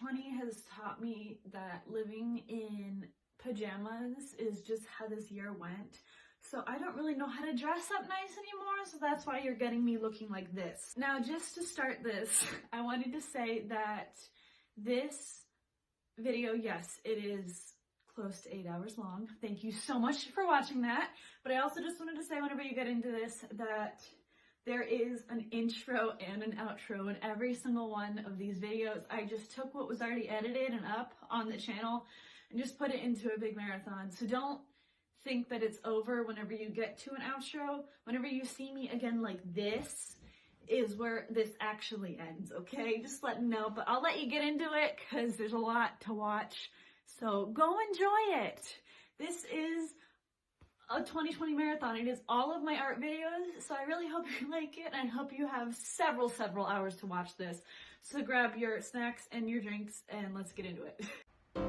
2020 has taught me that living in pajamas is just how this year went. So I don't really know how to dress up nice anymore, so that's why you're getting me looking like this. Now, just to start this, I wanted to say that this video, yes, it is close to 8 hours long. Thank you so much for watching that. But I also just wanted to say, whenever you get into this, that there is an intro and an outro in every single one of these videos. I just took what was already edited and up on the channel and just put it into a big marathon. So don't think that it's over whenever you get to an outro. Whenever you see me again like this is where this actually ends, okay? Just let me know, but I'll let you get into it because there's a lot to watch. So go enjoy it. This is a 2020 marathon. It is all of my art videos, so I really hope you like it, and I hope you have several hours to watch this. So grab your snacks and your drinks, and let's get into it. Hello,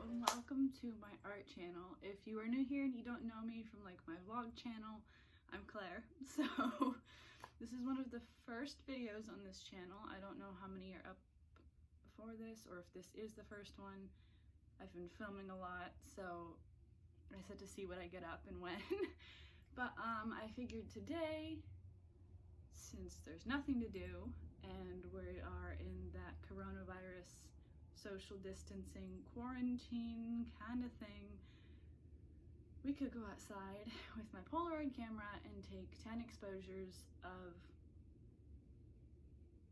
and welcome to my art channel. If you are new here and you don't know me from like my vlog channel, I'm Claire. So this is one of the first videos on this channel. I don't know how many are up for this or if this is the first one. I've been filming a lot, so I said to see what I get up and when. But I figured today, since there's nothing to do and we are in that coronavirus social distancing quarantine kind of thing, we could go outside with my Polaroid camera and take 10 exposures of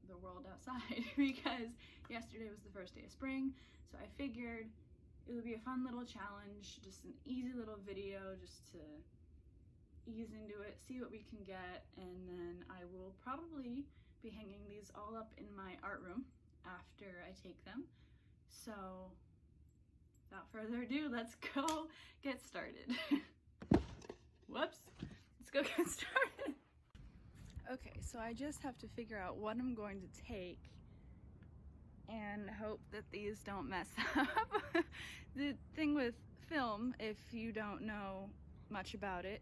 the world outside because yesterday was the first day of spring, so I figured it would be a fun little challenge, just an easy little video just to ease into it, see what we can get, and then I will probably be hanging these all up in my art room after I take them. So without further ado, let's go get started. Whoops, let's go get started. Okay, so I just have to figure out what I'm going to take and hope that these don't mess up. The thing with film, if you don't know much about it,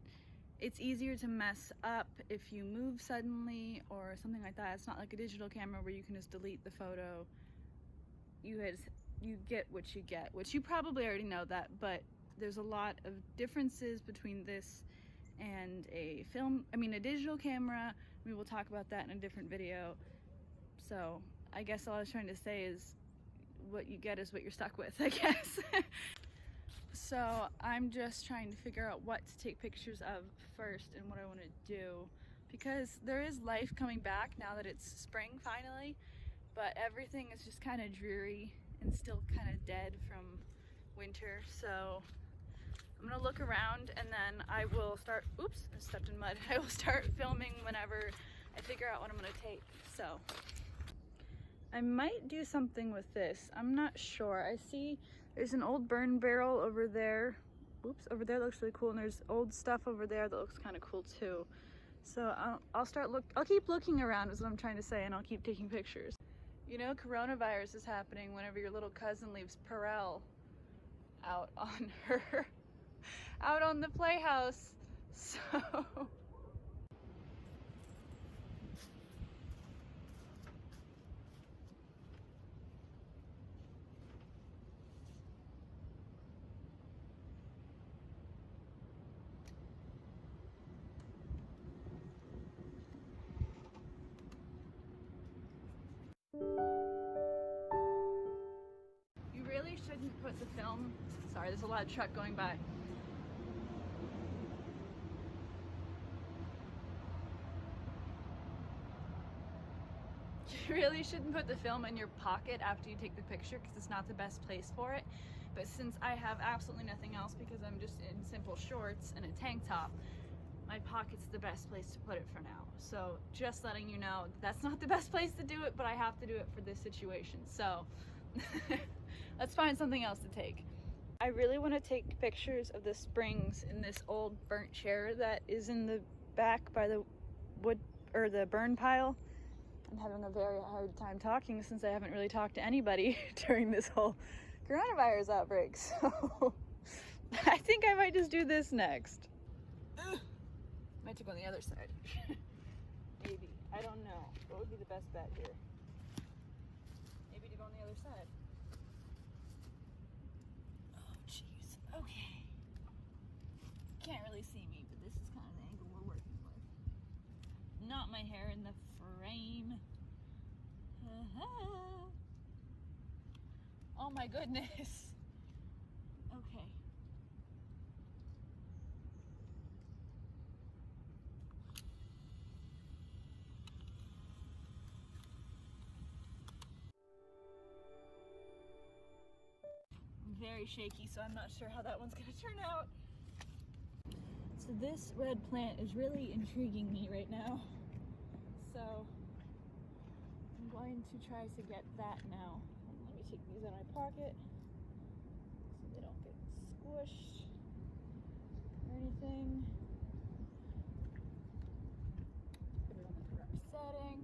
it's easier to mess up if you move suddenly or something like that. It's not like a digital camera where you can just delete the photo. You get what you get, which you probably already know that, but there's a lot of differences between this and a digital camera. We will talk about that in a different video. So I guess all I was trying to say is what you get is what you're stuck with, I guess. So I'm just trying to figure out what to take pictures of first and what I want to do, because there is life coming back now that it's spring finally, but everything is just kind of dreary and still kind of dead from winter. So I'm gonna look around and then I will start, oops, I stepped in mud. I will start filming whenever I figure out what I'm gonna take. So I might do something with this. I'm not sure. I see there's an old burn barrel over there. Oops, over there looks really cool, and there's old stuff over there that looks kind of cool too. So I'll keep looking around is what I'm trying to say, and I'll keep taking pictures. You know, coronavirus is happening whenever your little cousin leaves Perel out on the playhouse. So you really shouldn't put the film, sorry, there's a lot of truck going by. You really shouldn't put the film in your pocket after you take the picture because it's not the best place for it. But since I have absolutely nothing else because I'm just in simple shorts and a tank top, my pocket's the best place to put it for now. So just letting you know that's not the best place to do it, but I have to do it for this situation. So let's find something else to take. I really want to take pictures of the springs in this old burnt chair that is in the back by the wood or the burn pile. I'm having a very hard time talking since I haven't really talked to anybody during this whole coronavirus outbreak. So I think I might just do this next. Might to go on the other side. Maybe. I don't know. What would be the best bet here? Maybe to go on the other side. Oh, jeez. Okay. Can't really see me, but this is kind of the angle we're working with. Not my hair in the frame. Oh my goodness. Okay. Very shaky, so I'm not sure how that one's gonna turn out. So this red plant is really intriguing me right now. So I'm going to try to get that now. Let me take these out of my pocket so they don't get squished or anything. Put it on the correct setting.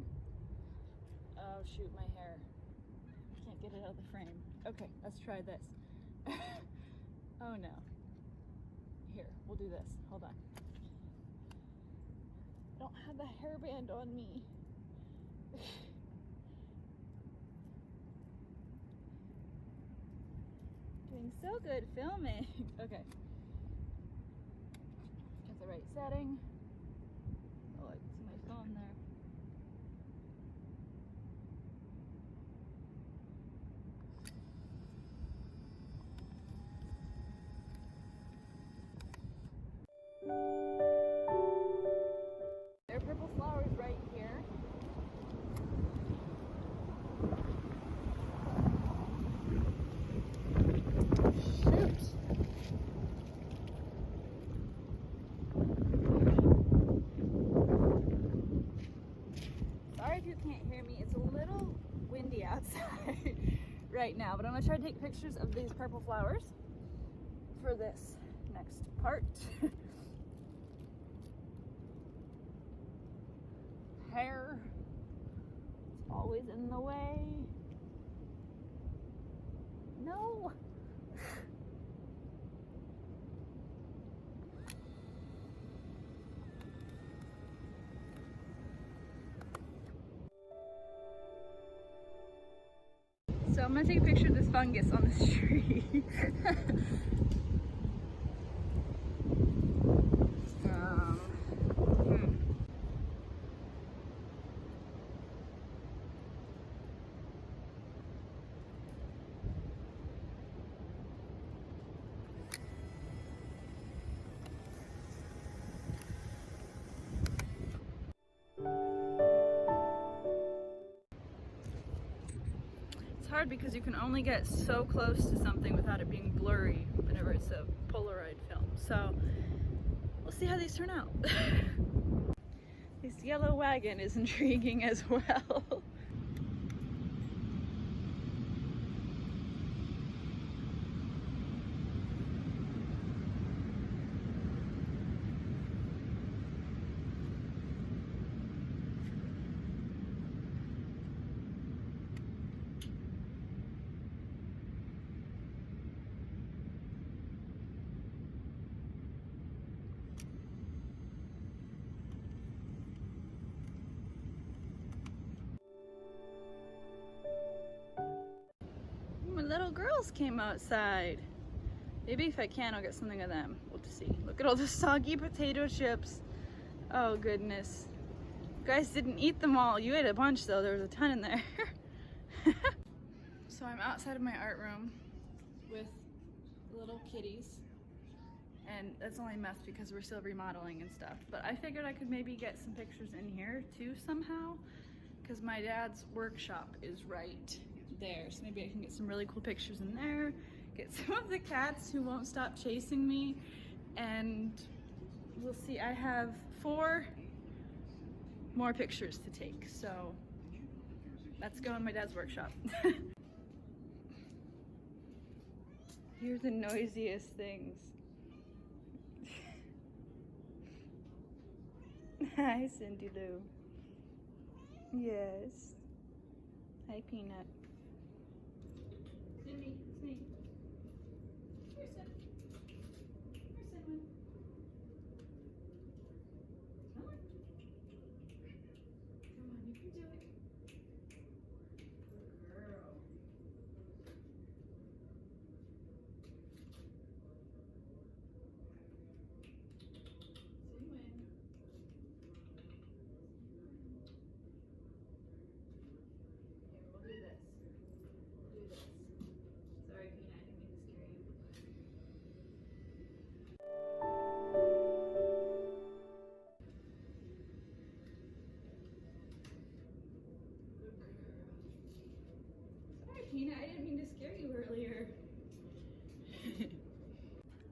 Oh shoot, my hair. I can't get it out of the frame. Okay, let's try this. Oh no. Here, we'll do this. Hold on. I don't have the hairband on me. Doing so good filming. Okay. Get the right setting. Oh, I can see my phone there. There are purple flowers right here. Shoot! Sorry if you can't hear me. It's a little windy outside right now, but I'm gonna try to take pictures of these purple flowers for this next part. Hair, it's always in the way. No. So I'm gonna take a picture of this fungus on this tree. It's hard because you can only get so close to something without it being blurry whenever it's a Polaroid film. So we'll see how these turn out. This yellow wagon is intriguing as well. My little girls came outside. Maybe if I can, I'll get something of them. We'll just see. Look at all the soggy potato chips. Oh goodness. You guys didn't eat them all. You ate a bunch though. There was a ton in there. So I'm outside of my art room with little kitties. And that's only a mess because we're still remodeling and stuff. But I figured I could maybe get some pictures in here too somehow, because my dad's workshop is right there. So maybe I can get some really cool pictures in there, get some of the cats who won't stop chasing me, and we'll see. I have 4 more pictures to take, so let's go in my dad's workshop. You're the noisiest things. Hi, Cindy Lou. Yes. Hi, Peanut. Cindy, Cindy. Here's Cinnamon. Here's Cinnamon. Tina, I didn't mean to scare you earlier.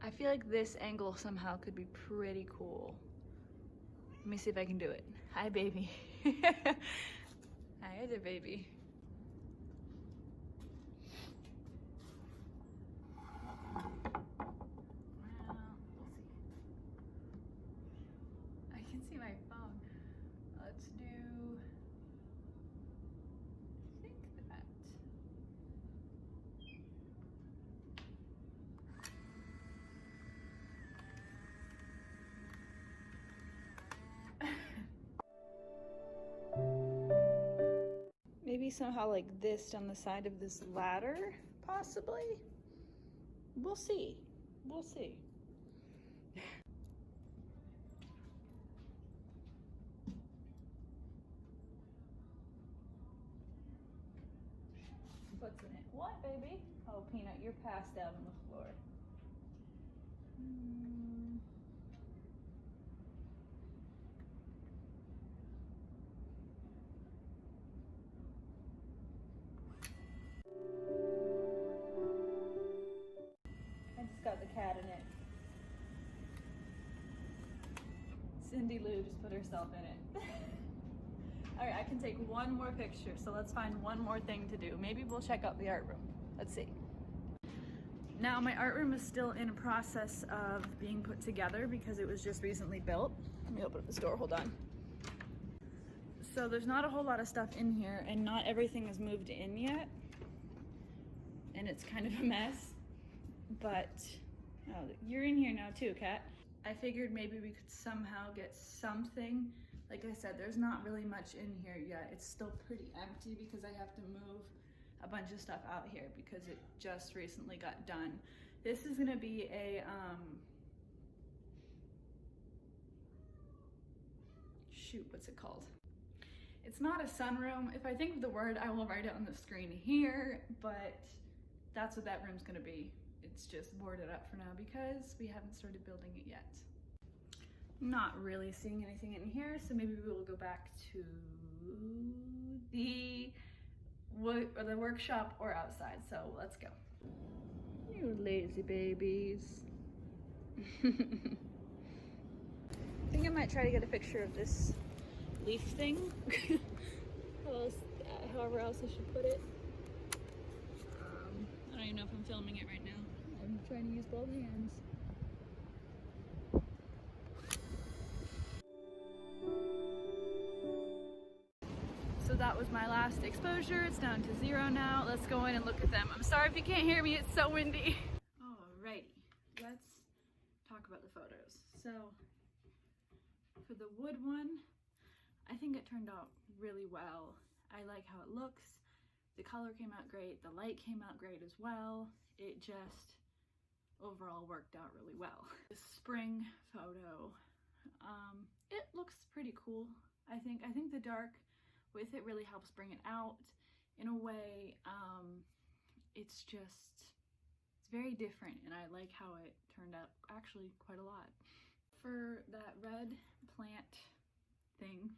I feel like this angle somehow could be pretty cool. Let me see if I can do it. Hi, baby. Hi there, baby. Well, we'll see. I can see my phone. Let's do, I think that. Maybe somehow like this on the side of this ladder, possibly? We'll see. We'll see. What's in it? What, baby? Oh, Peanut, you're passed out on the floor. I just got the cat in it. Cindy Lou just put herself in it. All right, I can take one more picture, so let's find one more thing to do. Maybe we'll check out the art room. Let's see. Now, my art room is still in a process of being put together because it was just recently built. Let me open up this door, hold on. So there's not a whole lot of stuff in here and not everything is moved in yet. And it's kind of a mess, but oh, you're in here now too, Kat. I figured maybe we could somehow get something. Like I said, there's not really much in here yet. It's still pretty empty because I have to move a bunch of stuff out here because it just recently got done. This is gonna be a, shoot, what's it called? It's not a sunroom. If I think of the word, I will write it on the screen here, but that's what that room's gonna be. It's just boarded up for now because we haven't started building it yet. Not really seeing anything in here, so maybe we will go back to the workshop or outside. So let's go. You lazy babies. I think I might try to get a picture of this leaf thing. However else I should put it. I don't even know if I'm filming it right now. I'm trying to use both hands. So that was my last exposure. It's down to 0 now. Let's go in and look at them. I'm sorry if you can't hear me, it's so windy. Alrighty, let's talk about the photos. So for the wood one, I think it turned out really well. I like how it looks. The color came out great. The light came out great as well. It just overall worked out really well. The spring photo, it looks pretty cool. I think the dark with it really helps bring it out in a way. It's very different and I like how it turned out actually quite a lot. For that red plant thing,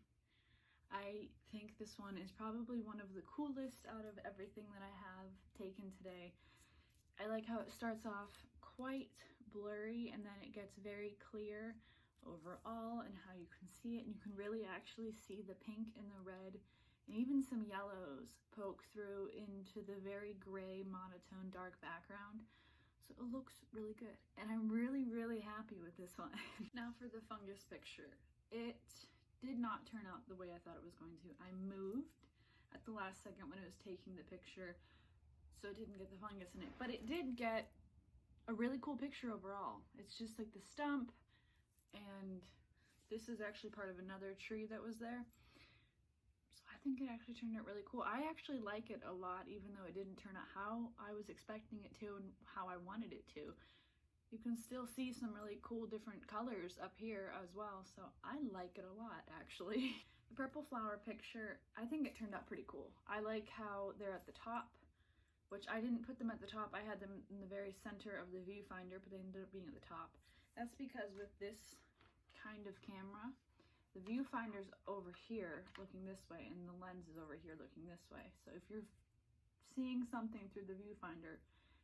I think this one is probably one of the coolest out of everything that I have taken today. I like how it starts off quite blurry and then it gets very clear overall and how you can see it, and you can really actually see the pink and the red and even some yellows poke through into the very gray monotone dark background. So it looks really good and I'm really happy with this one. Now for the fungus picture, it did not turn out the way I thought it was going to. I moved at the last second when I was taking the picture, so it didn't get the fungus in it, but it did get a really cool picture overall. It's just like the stump, and this is actually part of another tree that was there. So I think it actually turned out really cool. I actually like it a lot, even though it didn't turn out how I was expecting it to and how I wanted it to. You can still see some really cool different colors up here as well, so I like it a lot actually. The purple flower picture, I think it turned out pretty cool. I like how they're at the top, which I didn't put them at the top. I had them in the very center of the viewfinder, but they ended up being at the top. That's because with this kind of camera, the viewfinder's over here looking this way and the lens is over here looking this way. So if you're seeing something through the viewfinder,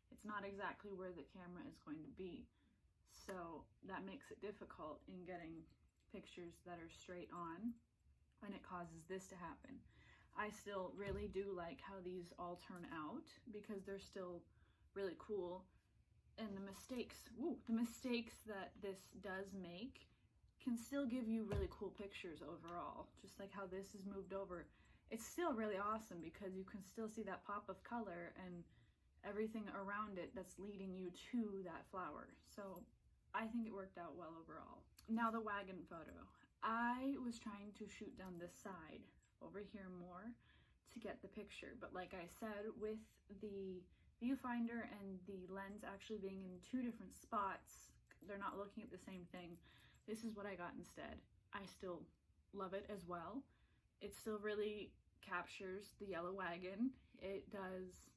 it's not exactly where the camera is going to be. So that makes it difficult in getting pictures that are straight on, and it causes this to happen. I still really do like how these all turn out because they're still really cool. And the mistakes that this does make can still give you really cool pictures overall. Just like how this is moved over. It's still really awesome because you can still see that pop of color and everything around it that's leading you to that flower. So I think it worked out well overall. Now the wagon photo. I was trying to shoot down this side over here more to get the picture, but like I said, with the viewfinder and the lens actually being in two different spots, they're not looking at the same thing. This is what I got instead. I still love it as well. It still really captures the yellow wagon. It does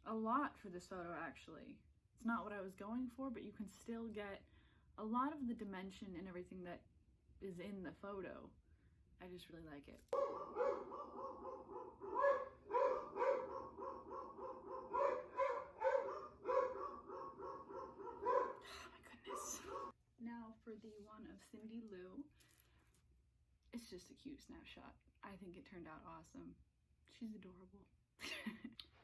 a lot for this photo actually. It's not what I was going for, but you can still get a lot of the dimension and everything that is in the photo. I just really like it. Now for the one of Cindy Lou. It's just a cute snapshot. I think it turned out awesome. She's adorable.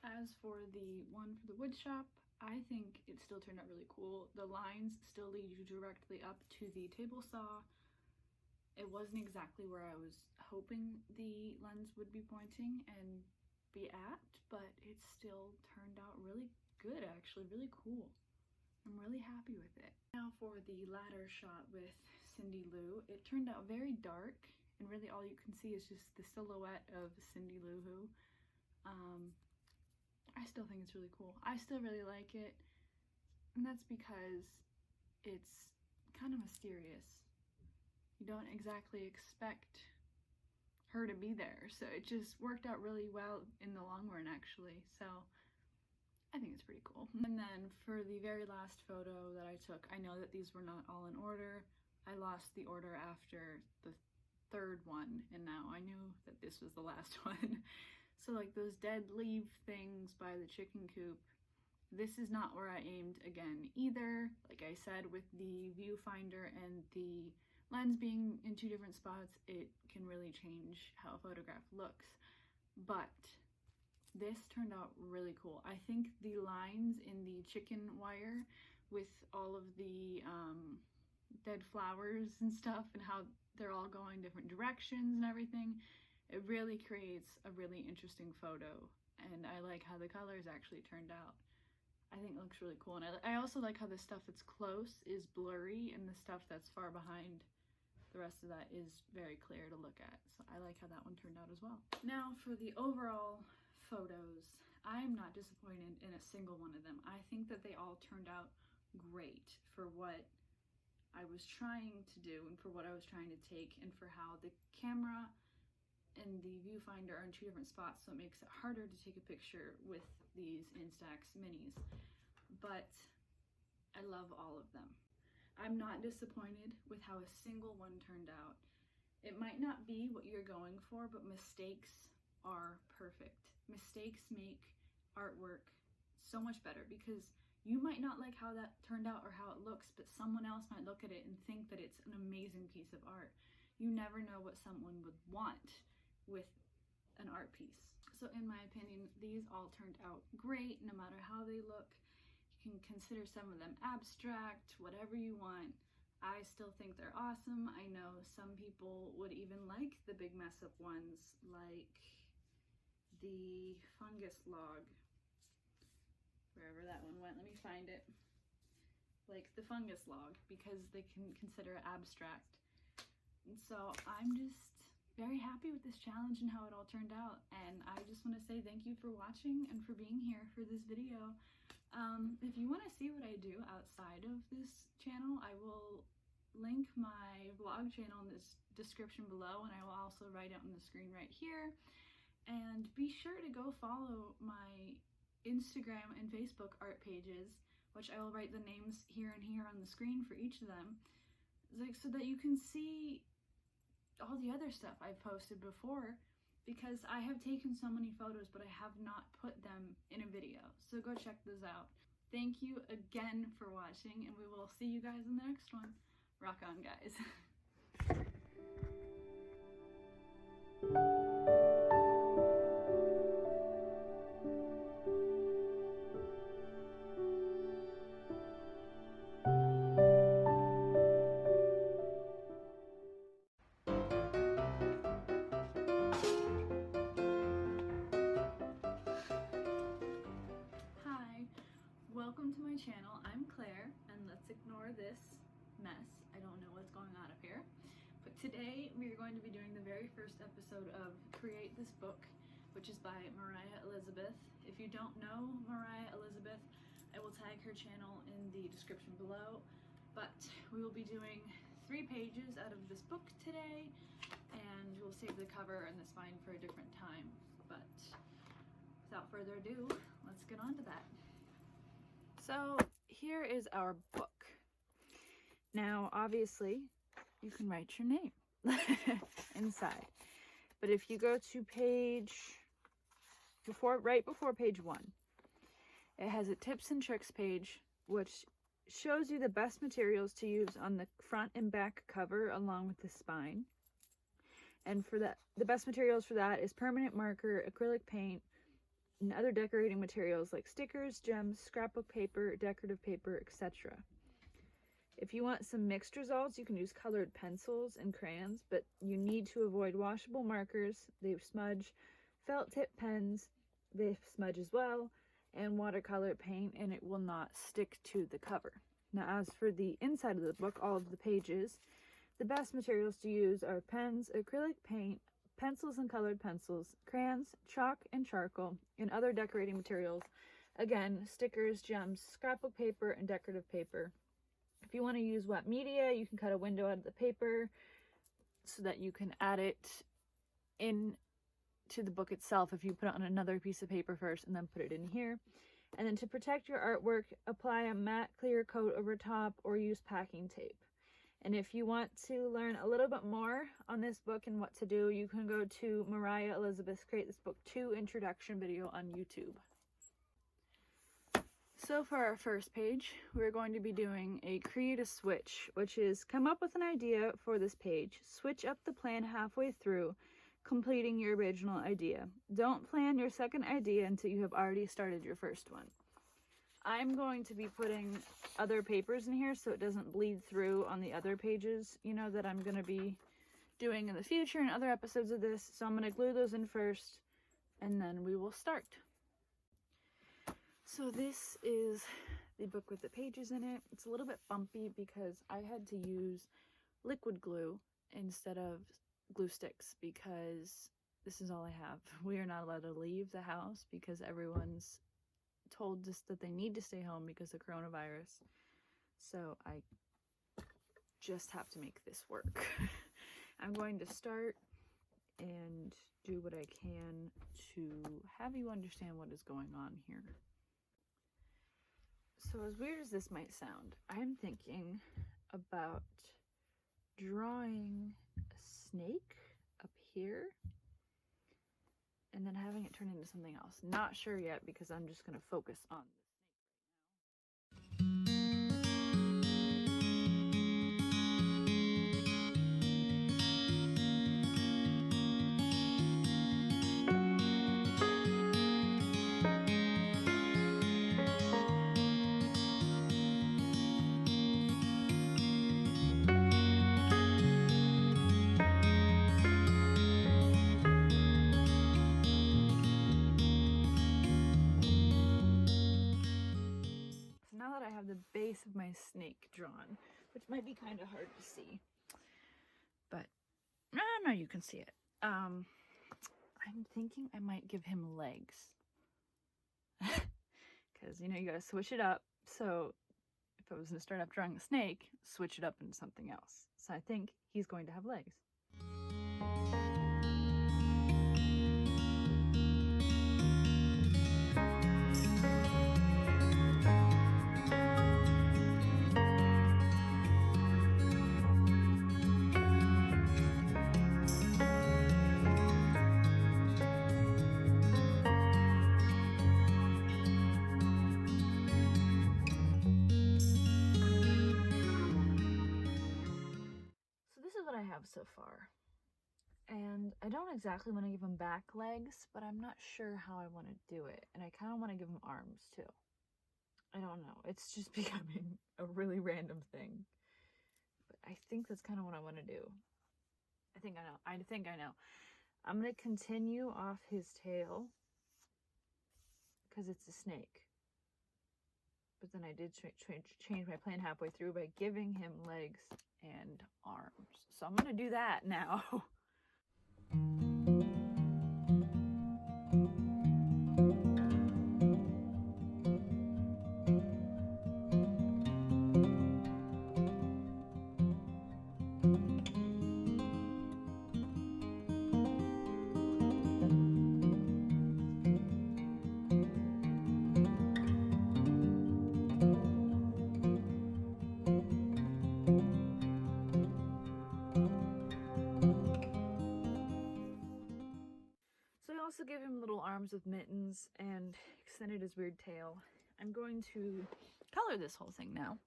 As for the one for the wood shop, I think it still turned out really cool. The lines still lead you directly up to the table saw. It wasn't exactly where I was hoping the lens would be pointing and be at, but it still turned out really good actually, really cool. I'm really happy with it. Now for the ladder shot with Cindy Lou, it turned out very dark and really all you can see is just the silhouette of Cindy Lou Who. I still think it's really cool. I still really like it, and that's because it's kind of mysterious. You don't exactly expect her to be there, so it just worked out really well in the long run actually, so I think it's pretty cool. And then for the very last photo that I took, I know that these were not all in order. I lost the order after the third one, and now I knew that this was the last one. So like those dead leaf things by the chicken coop, this is not where I aimed again either. Like I said, with the viewfinder and the lens being in two different spots, it can really change how a photograph looks. But this turned out really cool. I think the lines in the chicken wire with all of the dead flowers and stuff and how they're all going different directions and everything, it really creates a really interesting photo, and I like how the colors actually turned out. I think it looks really cool, and I also like how the stuff that's close is blurry and the stuff that's far behind, the rest of that is very clear to look at. So I like how that one turned out as well. Now for the overall photos, I'm not disappointed in a single one of them. I think that they all turned out great for what I was trying to do and for what I was trying to take, and for how the camera and the viewfinder are in two different spots, so it makes it harder to take a picture with these Instax minis. But I love all of them. I'm not disappointed with how a single one turned out. It might not be what you're going for, but mistakes are perfect. Mistakes make artwork so much better because you might not like how that turned out or how it looks, but someone else might look at it and think that it's an amazing piece of art. You never know what someone would want with an art piece. So in my opinion, these all turned out great no matter how they look. You can consider some of them abstract, whatever you want. I still think they're awesome. I know some people would even like the big mess up ones, like the fungus log, wherever that one went, let me find it. Like the fungus log, because they can consider it abstract. And so I'm just very happy with this challenge and how it all turned out, and I just want to say thank you for watching and for being here for this video. If you want to see what I do outside of this channel, I will link my vlog channel in this description below, and I will also write it on the screen right here. And be sure to go follow my Instagram and Facebook art pages, which I will write the names here and here on the screen for each of them, like so that you can see all the other stuff I've posted before because I have taken so many photos, but I have not put them in a video. So go check those out. Thank you again for watching, and we will see you guys in the next one. Rock on, guys. Welcome to my channel. I'm Claire, and let's ignore this mess. I don't know what's going on up here. But today we are going to be doing the very first episode of Create This Book, which is by Mariah Elizabeth. If you don't know Mariah Elizabeth, I will tag her channel in the description below. But we will be doing 3 pages out of this book today, and we'll save the cover and the spine for a different time. But without further ado, let's get on to that. So here is our book. Now, obviously, you can write your name inside. But if you go to right before page 1, it has a tips and tricks page, which shows you the best materials to use on the front and back cover along with the spine. And for that, the best materials for that is permanent marker, acrylic paint, and other decorating materials like stickers, gems, scrapbook paper, decorative paper, etc. If you want some mixed results, you can use colored pencils and crayons, but you need to avoid washable markers. They smudge. Felt tip pens, they smudge as well, and watercolor paint, and it will not stick to the cover. Now, as for the inside of the book, all of the pages, the best materials to use are pens, acrylic paint, pencils and colored pencils, crayons, chalk and charcoal, and other decorating materials. Again, stickers, gems, scrapbook paper, and decorative paper. If you want to use wet media, you can cut a window out of the paper so that you can add it in to the book itself if you put it on another piece of paper first and then put it in here. And then to protect your artwork, apply a matte clear coat over top or use packing tape. And if you want to learn a little bit more on this book and what to do, you can go to Mariah Elizabeth's Create This Book 2 introduction video on YouTube. So for our first page, we're going to be doing a create a switch, which is come up with an idea for this page, switch up the plan halfway through, completing your original idea. Don't plan your second idea until you have already started your first one. I'm going to be putting other papers in here so it doesn't bleed through on the other pages, you know, that I'm going to be doing in the future and other episodes of this. So I'm going to glue those in first and then we will start. So this is the book with the pages in it. It's a little bit bumpy because I had to use liquid glue instead of glue sticks because this is all I have. We are not allowed to leave the house because everyone's told us that they need to stay home because of coronavirus. So I just have to make this work. I'm going to start and do what I can to have you understand what is going on here. So as weird as this might sound, I'm thinking about drawing a snake up here and then having it turn into something else. Not sure yet because I'm just going to focus on the snake right now. The base of my snake drawn, which might be kind of hard to see, but no, you can see it. I'm thinking I might give him legs because you know you gotta switch it up. So if I was going to start off drawing a snake, switch it up into something else. So I think he's going to have legs. have so far. And I don't exactly want to give him back legs, but I'm not sure how I want to do it. And I kind of want to give him arms too. I don't know. It's just becoming a really random thing. But I think that's kind of what I want to do. I think I know. I'm going to continue off his tail because it's a snake. But then I did change my plan halfway through by giving him legs and arms. So I'm going to do that now. So I also give him little arms with mittens and extended his weird tail. I'm going to color this whole thing now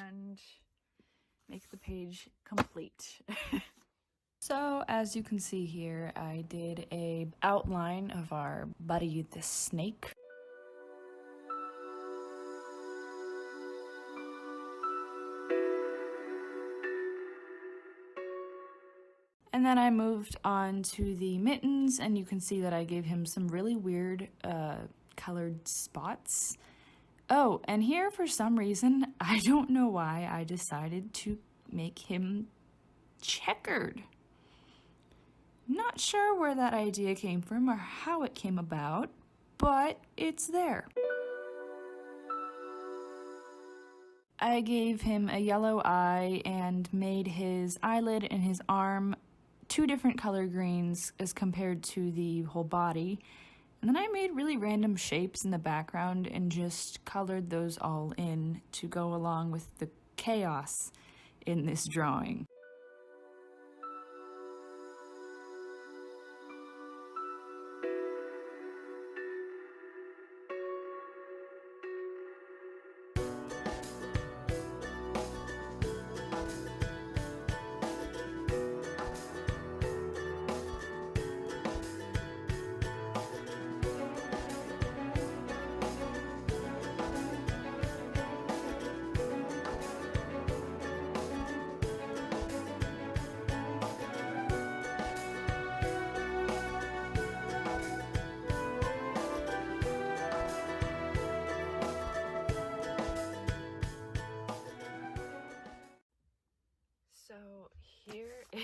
and make the page complete. So as you can see here, I did a outline of our buddy the snake. And then I moved on to the mittens, and you can see that I gave him some really weird colored spots. Oh, and here for some reason, I don't know why, I decided to make him checkered. Not sure where that idea came from or how it came about, but it's there. I gave him a yellow eye and made his eyelid and his arm 2 different color greens as compared to the whole body. And then I made really random shapes in the background and just colored those all in to go along with the chaos in this drawing. So here is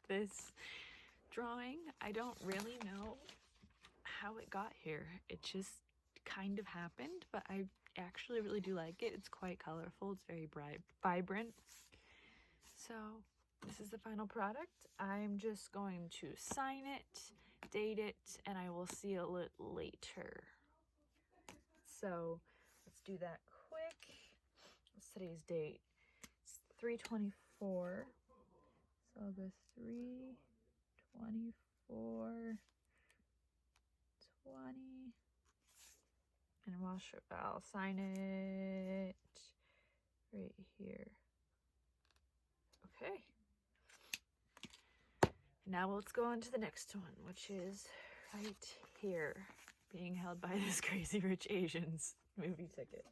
this drawing. I don't really know how it got here. It just kind of happened, but I actually really do like it. It's quite colorful. It's very bright, vibrant. So this is the final product. I'm just going to sign it, date it, and I will seal it later. So let's do that quick. What's today's date? It's 3/24. So I'll go 3/24/20, and I'll sign it right here. Okay. Now let's go on to the next one, which is right here, being held by this Crazy Rich Asians movie ticket.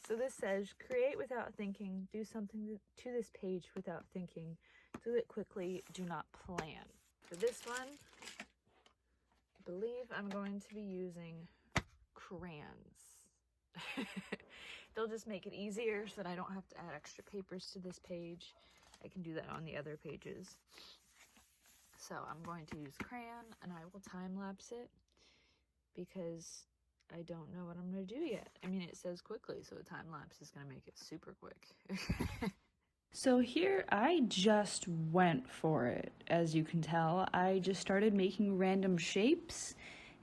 So this says, create without thinking, do something to this page without thinking, do it quickly, do not plan. For this one, I believe I'm going to be using crayons. They'll just make it easier so that I don't have to add extra papers to this page. I can do that on the other pages. So I'm going to use crayon and I will time lapse it because I don't know what I'm going to do yet. I mean, it says quickly, so a time lapse is going to make it super quick. So here I just went for it. As you can tell, I just started making random shapes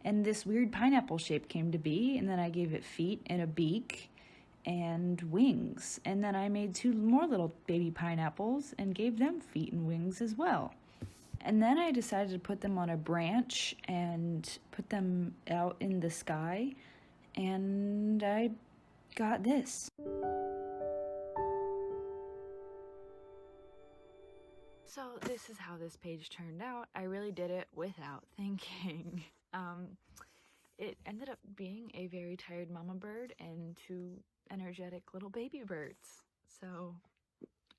and this weird pineapple shape came to be, and then I gave it feet and a beak and wings. And then I made 2 more little baby pineapples and gave them feet and wings as well. And then I decided to put them on a branch and put them out in the sky, and I got this. this is how this page turned out. I really did it without thinking. It ended up being a very tired mama bird and 2 energetic little baby birds. So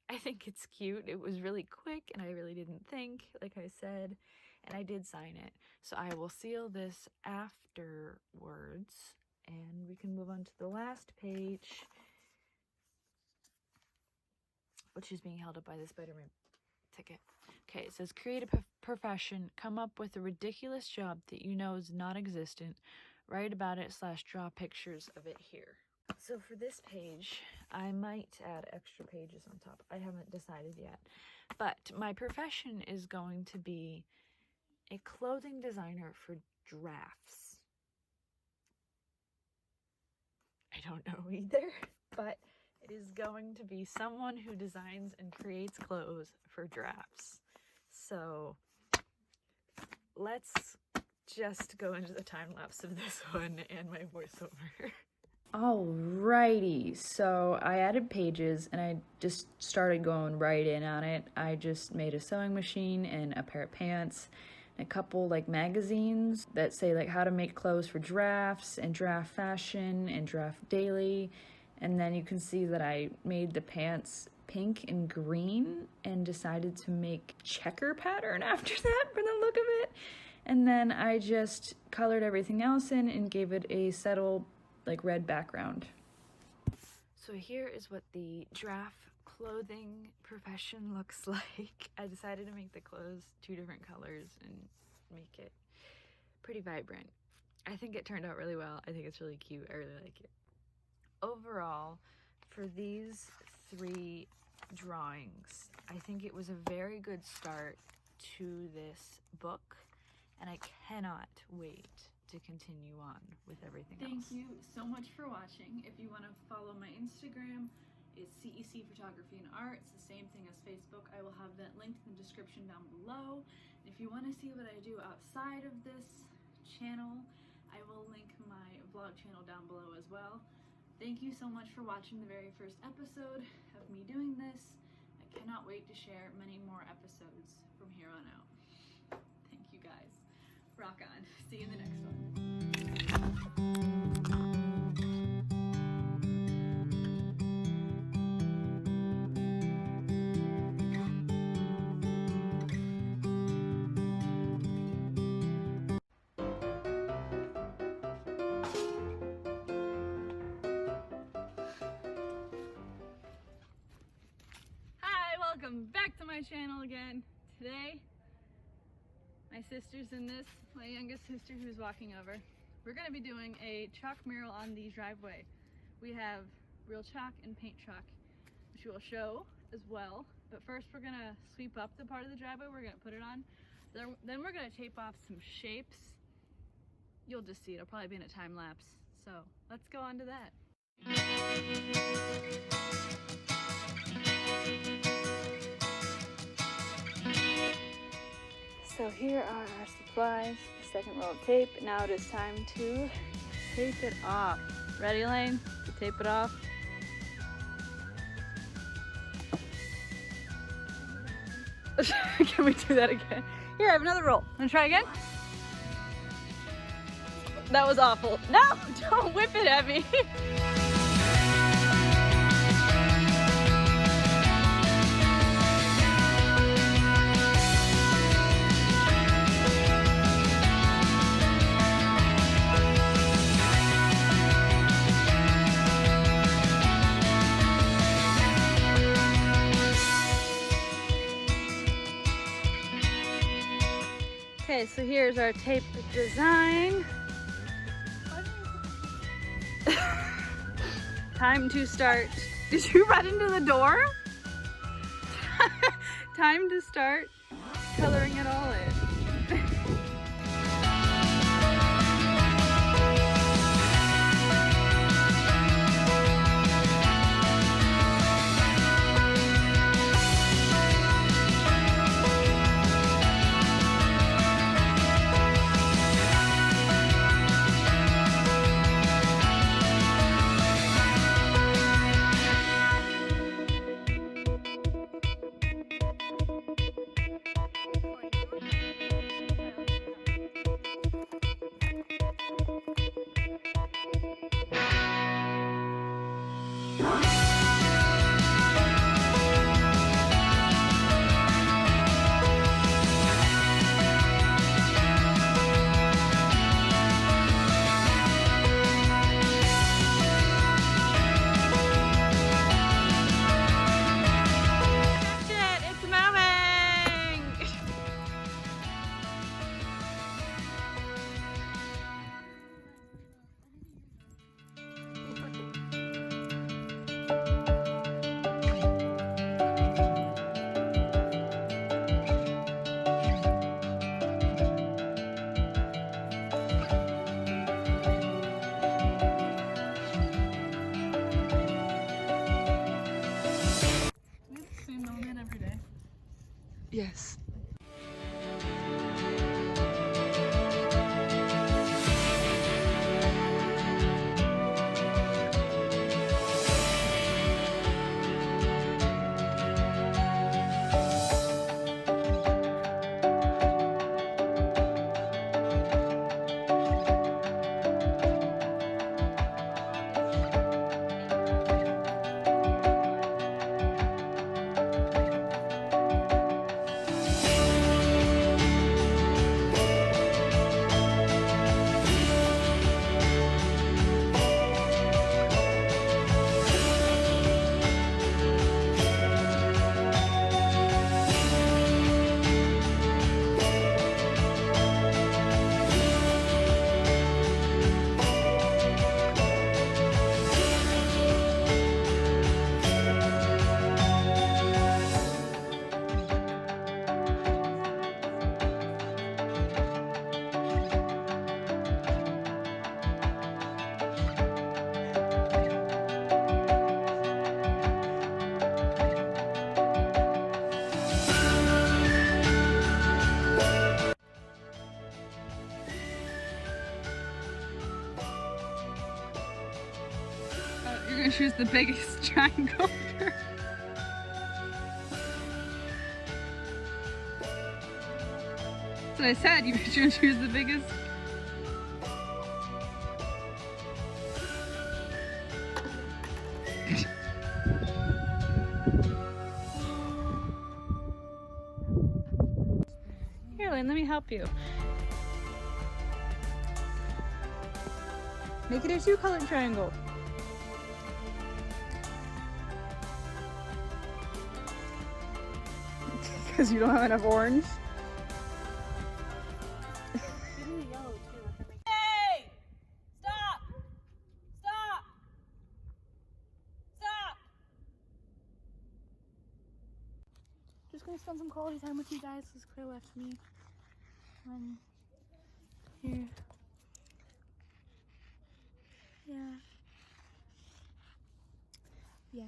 I think it's cute. It was really quick and I really didn't think, like I said, and I did sign it. So I will seal this afterwards and we can move on to the last page, which is being held up by the Spider-Man ticket. Okay, it says create a profession, come up with a ridiculous job that you know is non-existent, write about it / draw pictures of it here. So for this page, I might add extra pages on top. I haven't decided yet. But my profession is going to be a clothing designer for giraffes. I don't know either, but it is going to be someone who designs and creates clothes for giraffes. So let's just go into the time lapse of this one and my voiceover. Alrighty, so I added pages and I just started going right in on it. I just made a sewing machine and a pair of pants and a couple like magazines that say like how to make clothes for giraffes and giraffe fashion and giraffe daily. And then you can see that I made the pants pink and green and decided to make checker pattern after that for the look of it. And then I just colored everything else in and gave it a subtle like red background. So here is what the giraffe clothing profession looks like. I decided to make the clothes 2 different colors and make it pretty vibrant. I think it turned out really well. I think it's really cute. I really like it. Overall, for these 3 drawings, I think it was a very good start to this book, and I cannot wait to continue on with everything else. Thank you so much for watching. If you want to follow my Instagram, it's CEC Photography and Art. It's the same thing as Facebook. I will have that linked in the description down below. If you want to see what I do outside of this channel, I will link my vlog channel down below as well. Thank you so much for watching the very first episode of me doing this. I cannot wait to share many more episodes from here on out. Thank you guys. Rock on. See you in the next one. Hi, welcome back to my channel again. Today, my sister's in this, my youngest sister who's walking over. We're going to be doing a chalk mural on the driveway. We have real chalk and paint chalk, which we will show as well. But first we're going to sweep up the part of the driveway we're going to put it on. Then we're going to tape off some shapes. You'll just see, it'll probably be in a time lapse. So let's go on to that. So here are our supplies, the second roll of tape. Now it is time to tape it off. Ready, Elaine? To tape it off. Can we do that again? Here, I have another roll. Wanna try again? That was awful. No, don't whip it at me. Okay, so here's our tape design. Time to start. Did you run into the door? Time to start coloring it all in. Yes. You're gonna choose the biggest triangle. That's what I said, you should choose the biggest. Here, Lynn, let me help you. Make it a 2-colored triangle. Because you don't have enough orange. Hey! Stop! Stop! Stop! Just gonna spend some quality time with you guys because Claire left me. Here. Yeah. Yeah.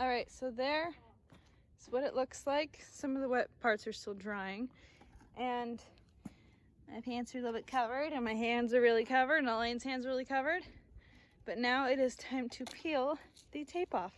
Alright, so there is what it looks like. Some of the wet parts are still drying. And my pants are a little bit covered and my hands are really covered and Elaine's hands are really covered. But now it is time to peel the tape off.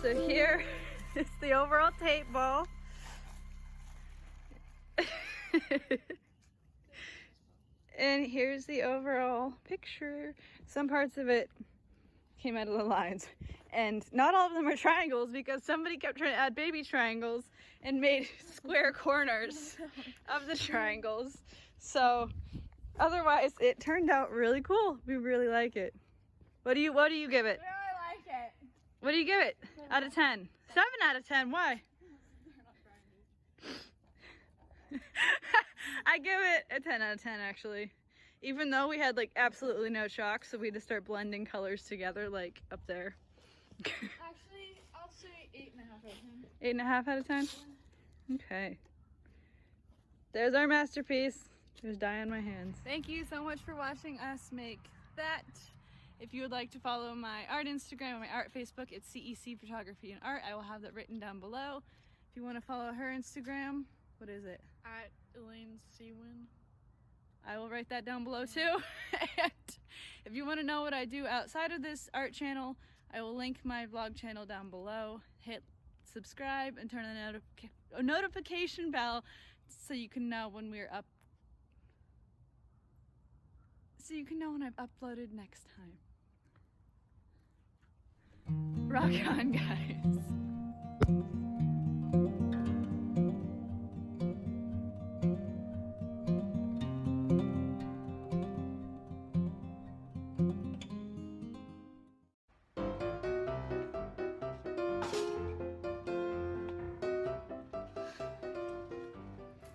So here is the overall tape ball. And here's the overall picture. Some parts of it came out of the lines. And not all of them are triangles because somebody kept trying to add baby triangles and made square corners of the triangles. So otherwise it turned out really cool. We really like it. What do you give it? I like it. What do you give it out of 10? 7 out of 10. Why? I give it a 10 out of 10 actually. Even though we had like absolutely no chalk, so we had to start blending colors together like up there. Actually, I'll say 8.5 out of 10. 8.5 out of 10? Okay. There's our masterpiece. There's dye on my hands. Thank you so much for watching us make that. If you would like to follow my art Instagram and my art Facebook, it's CEC Photography and Art. I will have that written down below. If you want to follow her Instagram, what is it? At Elaine Sewin. I will write that down below too. And if you want to know what I do outside of this art channel, I will link my vlog channel down below. Hit subscribe and turn on the notification bell so you can know when we're up. So you can know when I've uploaded next time. Rock on, guys.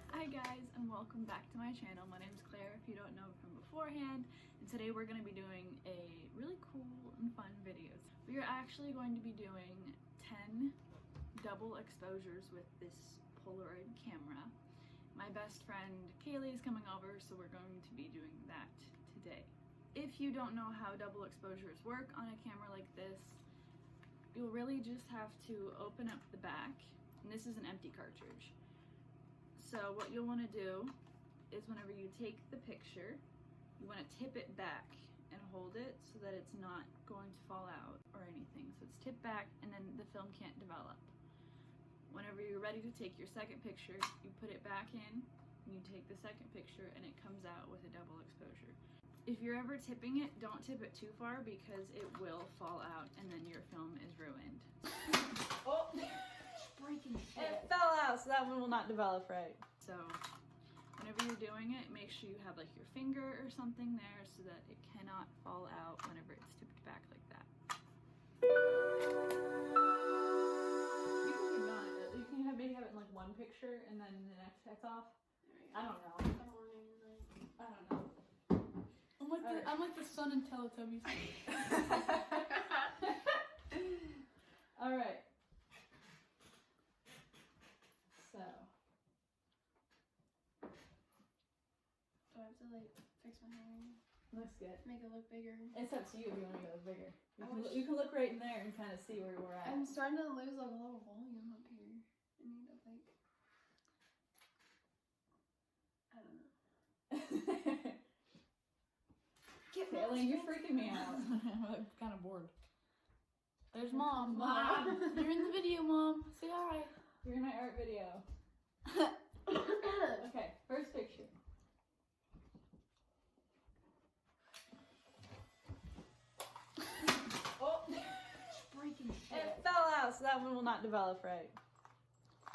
Hi guys, and welcome back to my channel. My name is Claire, if you don't know from beforehand, and today we're going to be doing a really cool and fun video. We are actually going to be doing 10 double exposures with this Polaroid camera. My best friend Kaylee is coming over, so we're going to be doing that today. If you don't know how double exposures work on a camera like this, you'll really just have to open up the back, and this is an empty cartridge. So what you'll want to do is whenever you take the picture, you want to tip it back and hold it so that it's not going to fall out or anything. So it's tipped back and then the film can't develop. Whenever you're ready to take your second picture, you put it back in and you take the second picture and it comes out with a double exposure. If you're ever tipping it, don't tip it too far because it will fall out and then your film is ruined. Oh! Freaking shit. It fell out, so that one will not develop right. So whenever you're doing it, make sure you have like your finger or something there so that it cannot fall out whenever it's tipped back like that. You can keep going. You can maybe have it in like one picture and then the next text off. I don't know. I don't know. I'm like the son in Teletubbies. All right. So. Do I have to like fix my hair? Looks good. Make it look bigger? It's up to you if you want to make it look bigger. You can look right in there and kind of see where we're at. I'm starting to lose like a little volume up here. I need to like. I don't know. Elaine, you're freaking me out. I'm kind of bored. There's Mom. Mom! You're in the video, Mom. Say hi. You're in my art video. Okay, first picture. Oh! Freaking shit. It fell out, so that one will not develop right.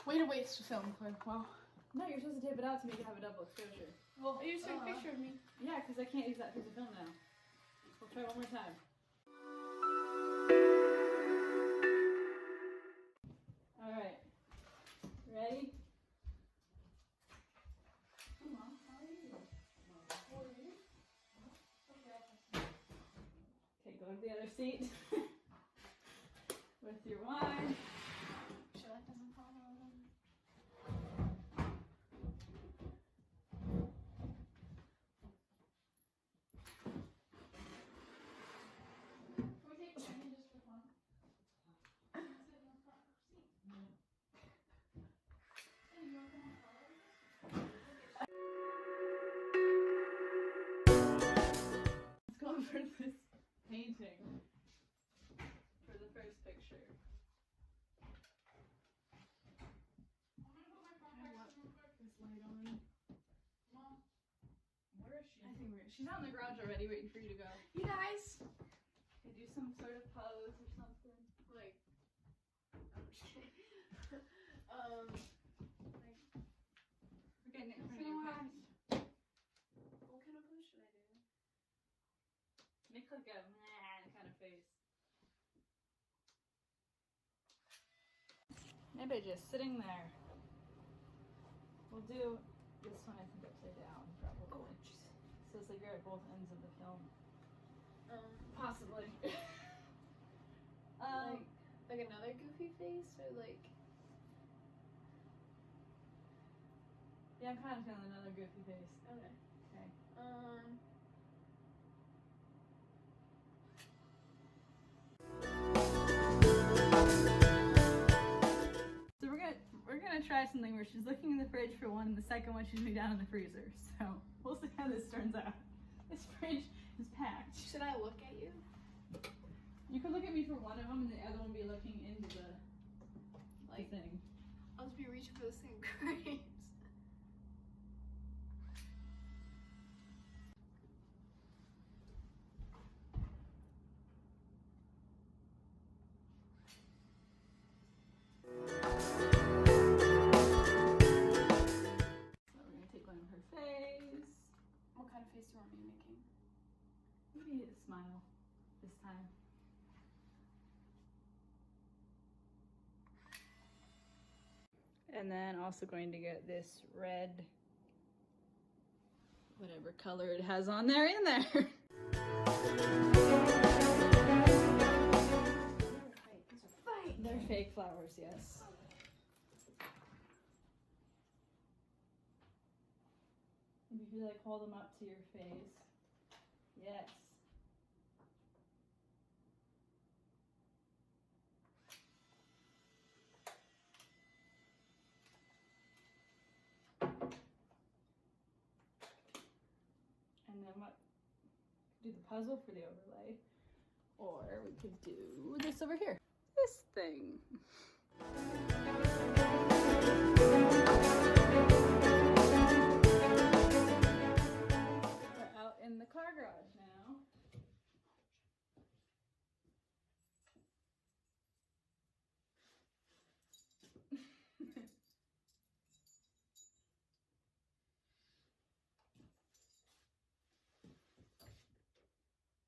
Way to waste a film clip. Wow. No, you're supposed to tape it out to make it have a double exposure. Well, you took a picture of me. Yeah, because I can't use that piece of film now. We'll try one more time. Alright. Ready? Okay, go to the other seat. With your wine. Should I put my phone on? She's out in the garage already waiting for you to go. You guys. Okay, do some sort of pose or something. Like, I'm just kidding. Like, We're getting it in front of so your what? face. What kind of pose should I do? Make like a meh kind of face. Maybe just sitting there. We'll do this one, I think, upside down, probably. Oh, jeez. So it's like you're at both ends of the film. Possibly. Like another goofy face, or like. Yeah, I'm kind of feeling another goofy face. Okay. Okay. So we're gonna try something where she's looking in the fridge for one, and the second one she's gonna be down in the freezer. So we'll see how this turns out. This fridge is packed. Should I look at you? You could look at me for one of them, and the other one be looking into the Like, thing. I'll just be reaching for the same grapes. So we're gonna take one of her face. What kind of face do you want me making? Maybe a smile this time. And then also going to get this red, whatever color it has on there, in there. They're fake flowers, yes. Maybe if you like hold them up to your face. Yes. And then what? Do the puzzle for the overlay. Or we could do this over here. This thing. We're out in the car garage now.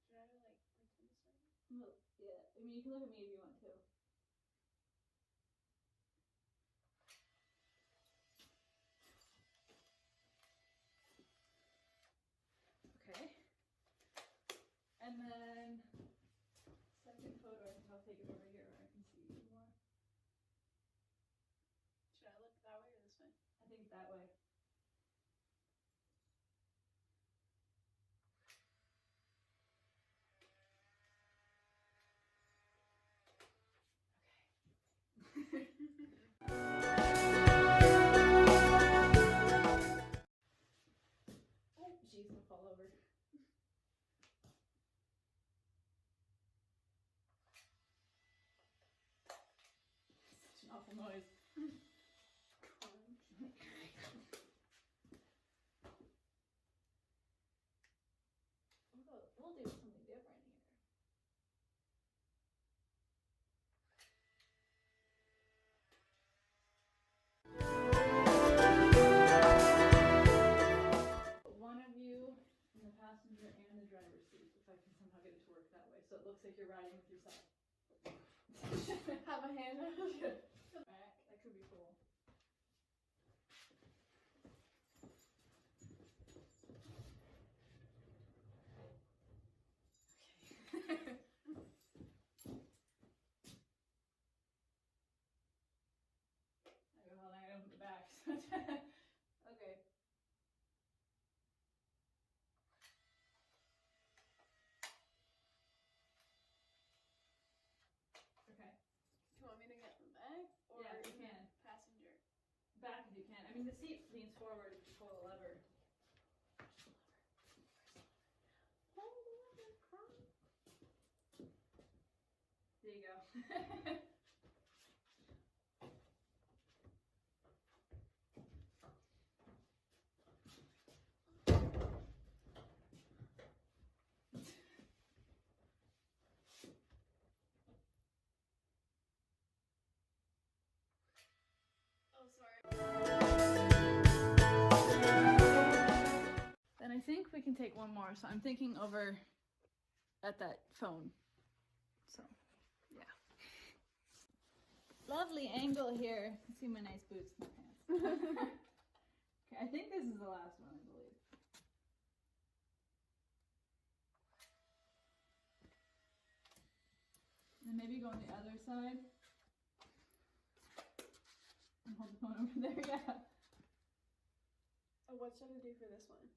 Should I like pretend to start? Well, yeah, I mean, you can look at me if you want to. Okay. And then, second photo, I think I'll take it over here where I can see you more. Should I look that way or this way? I think that way. Oh, jeez, I'll fall over. Such an awful noise. We'll do something different here. One of you in the passenger and the driver's seat, if I can somehow get it to work that way, so it looks like you're riding with yourself. Have a hand out. Alright, that could be cool. Okay. Hold on, I gotta open the back. Okay. Okay. Do you want me to get the back or Yeah, you can. passenger? Back if you can. I mean, the seat leans forward if you pull the lever. There you go. I think we can take one more. So I'm thinking over at that phone. So, yeah. Lovely angle here. See my nice boots in my pants. Okay, I think this is the last one, I believe. And maybe go on the other side. And hold the phone over there, yeah. Oh, what should I do for this one?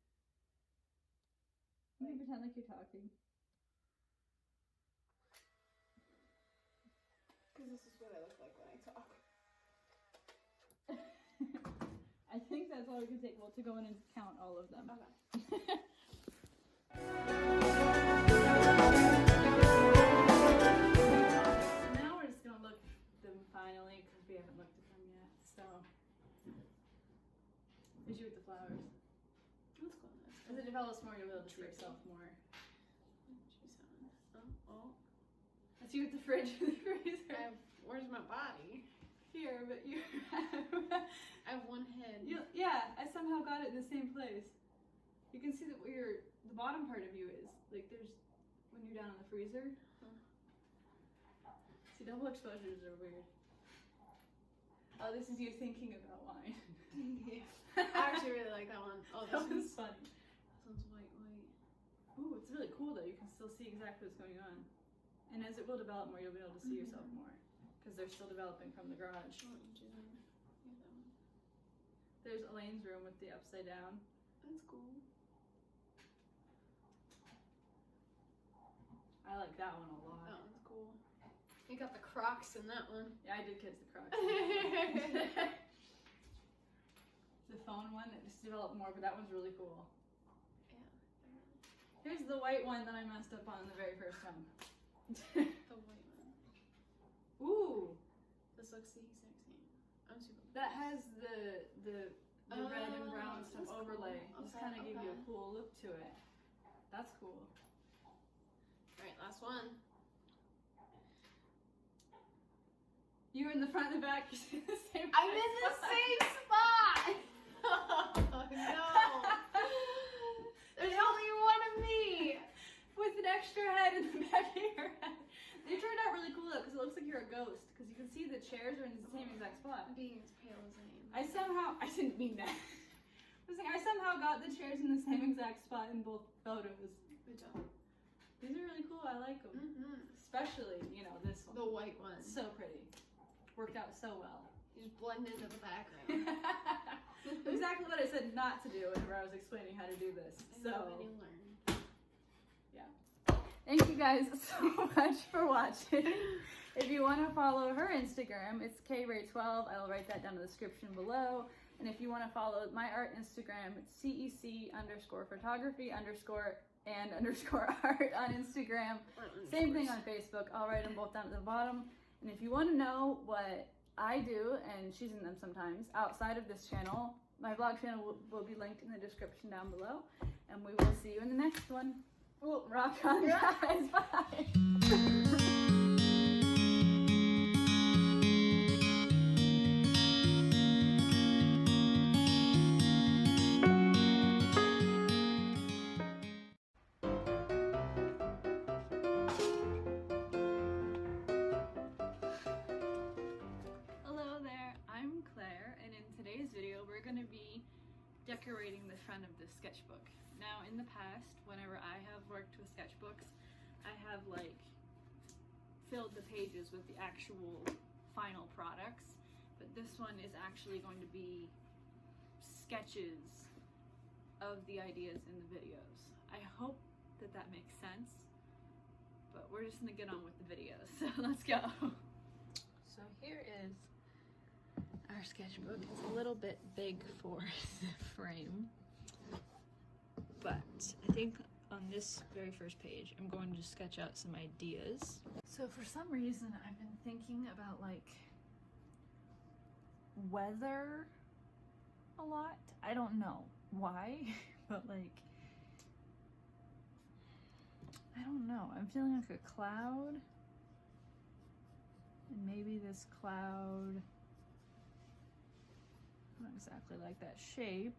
You can pretend like you're talking. Because this is what I look like when I talk. I think that's all we can take. Well, to go in and count all of them. Okay. Now we're just gonna look at them finally because we haven't looked at them yet. So, is you with the flowers? That's cool. As it develops more, you'll be able to see yourself more. Oh. That's you with the fridge and the freezer. Where's my body? Here, but you I have one head. yeah, I somehow got it in the same place. You can see that where the bottom part of you is. Like there's, when you're down in the freezer. See, double exposures are weird. Oh, this is you thinking about wine. Yeah. I actually really like that one. Oh, That this one's one's funny. This one's white. Ooh, it's really cool though. You can still see exactly what's going on. And as it will develop more, you'll be able to see yourself more. Because they're still developing from the garage. What would you do? Yeah, that one. There's Elaine's room with the upside down. That's cool. I like that one a lot. That one's cool. You got the Crocs in that one. Yeah, I did catch the Crocs. The phone one, it just developed more, but that one's really cool. Yeah. Here's the white one that I messed up on the very first one. The white one. Ooh, This looks the exact same. I'm super. that has the red and brown stuff that's cool. overlay. Just Okay, kind of give you a okay. cool look to it. That's cool. Alright, last one. You in the front and the back, you see the same. I'm in the same spot! Oh no! There's only one of me! With an extra head in the back of your head. They turned out really cool though, because it looks like you're a ghost. Because you can see the chairs are in the same exact spot. Being as pale as I am. I didn't mean that. I somehow got the chairs in the same exact spot in both photos. Good job. These are really cool, I like them. Mm-hmm. Especially, this one. The white one. So pretty. Worked out so well. You just blend into the background. Exactly what I said not to do whenever I was explaining how to do this. And then you learn. Thank you guys so much for watching. If you want to follow her Instagram, it's kray12. I'll write that down in the description below. And if you want to follow my art Instagram, it's CEC_photography_and_art on Instagram. Same thing on Facebook. I'll write them both down at the bottom. And if you want to know what I do, and she's in them sometimes, outside of this channel, my vlog channel will be linked in the description down below. And we will see you in the next one. Well, rock on, guys. Bye. Hello there, I'm Claire, and in today's video we're going to be decorating the front of this sketchbook. Now in the past, whenever I have worked with sketchbooks, I have filled the pages with the actual final products, but this one is actually going to be sketches of the ideas in the videos. I hope that makes sense, but we're just gonna get on with the videos, so let's go. So here is our sketchbook. It's a little bit big for the frame, but I think on this very first page I'm going to sketch out some ideas. So for some reason I've been thinking about weather a lot. I don't know why, but I don't know. I'm feeling like a cloud, and maybe this cloud, not exactly like that shape.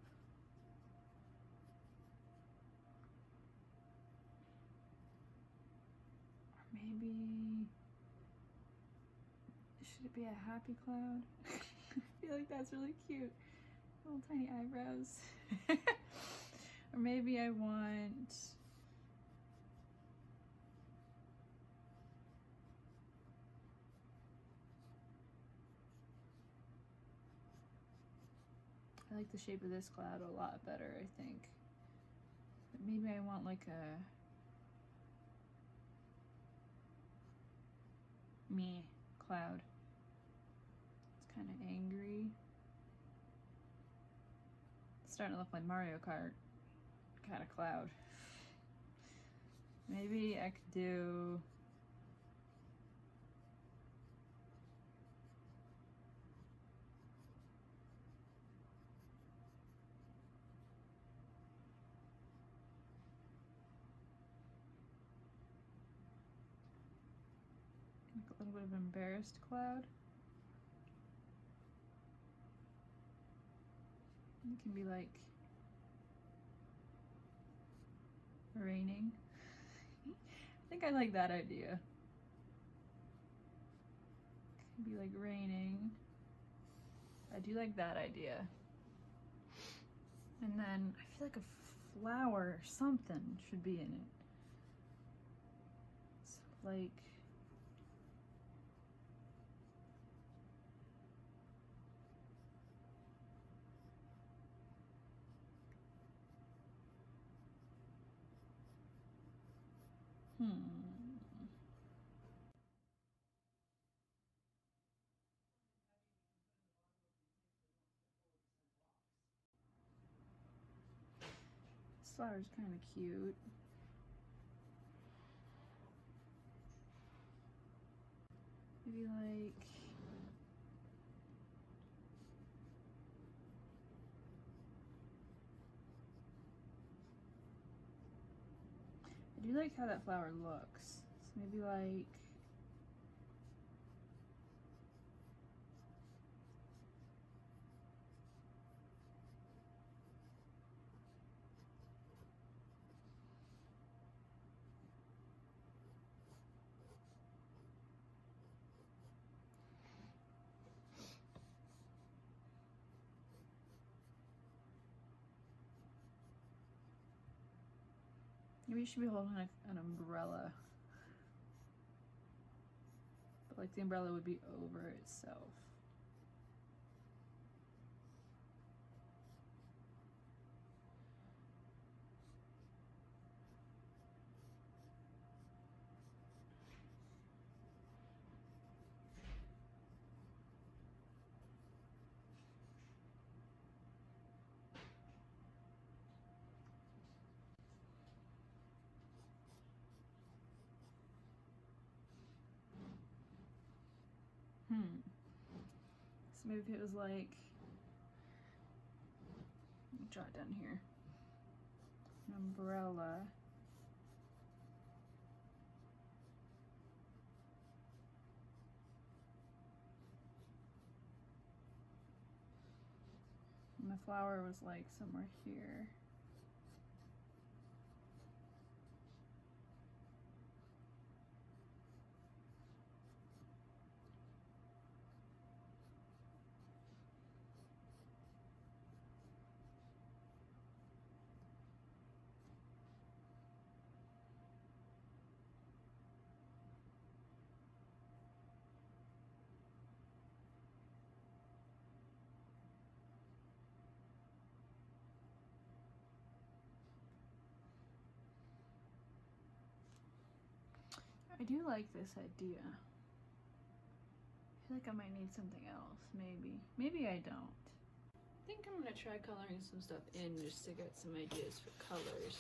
Should it be a happy cloud? I feel like that's really cute. Little tiny eyebrows. Or maybe I want... I like the shape of this cloud a lot better, I think. But maybe I want like a me cloud. It's kind of angry. It's starting to look like Mario Kart kind of cloud. Maybe I could do like a little bit of embarrassed cloud. It can be like raining. I think I like that idea. It can be like raining. I do like that idea. And then I feel like a flower or something should be in it. So like This flower's kind of cute. Maybe like I do like how that flower looks. So maybe like maybe you should be holding like an umbrella. But like the umbrella would be over itself. So maybe if it was like, let me draw it down here, an umbrella. And the flower was like somewhere here. I do like this idea. I feel like I might need something else, maybe. Maybe I don't. I think I'm gonna try coloring some stuff in just to get some ideas for colors.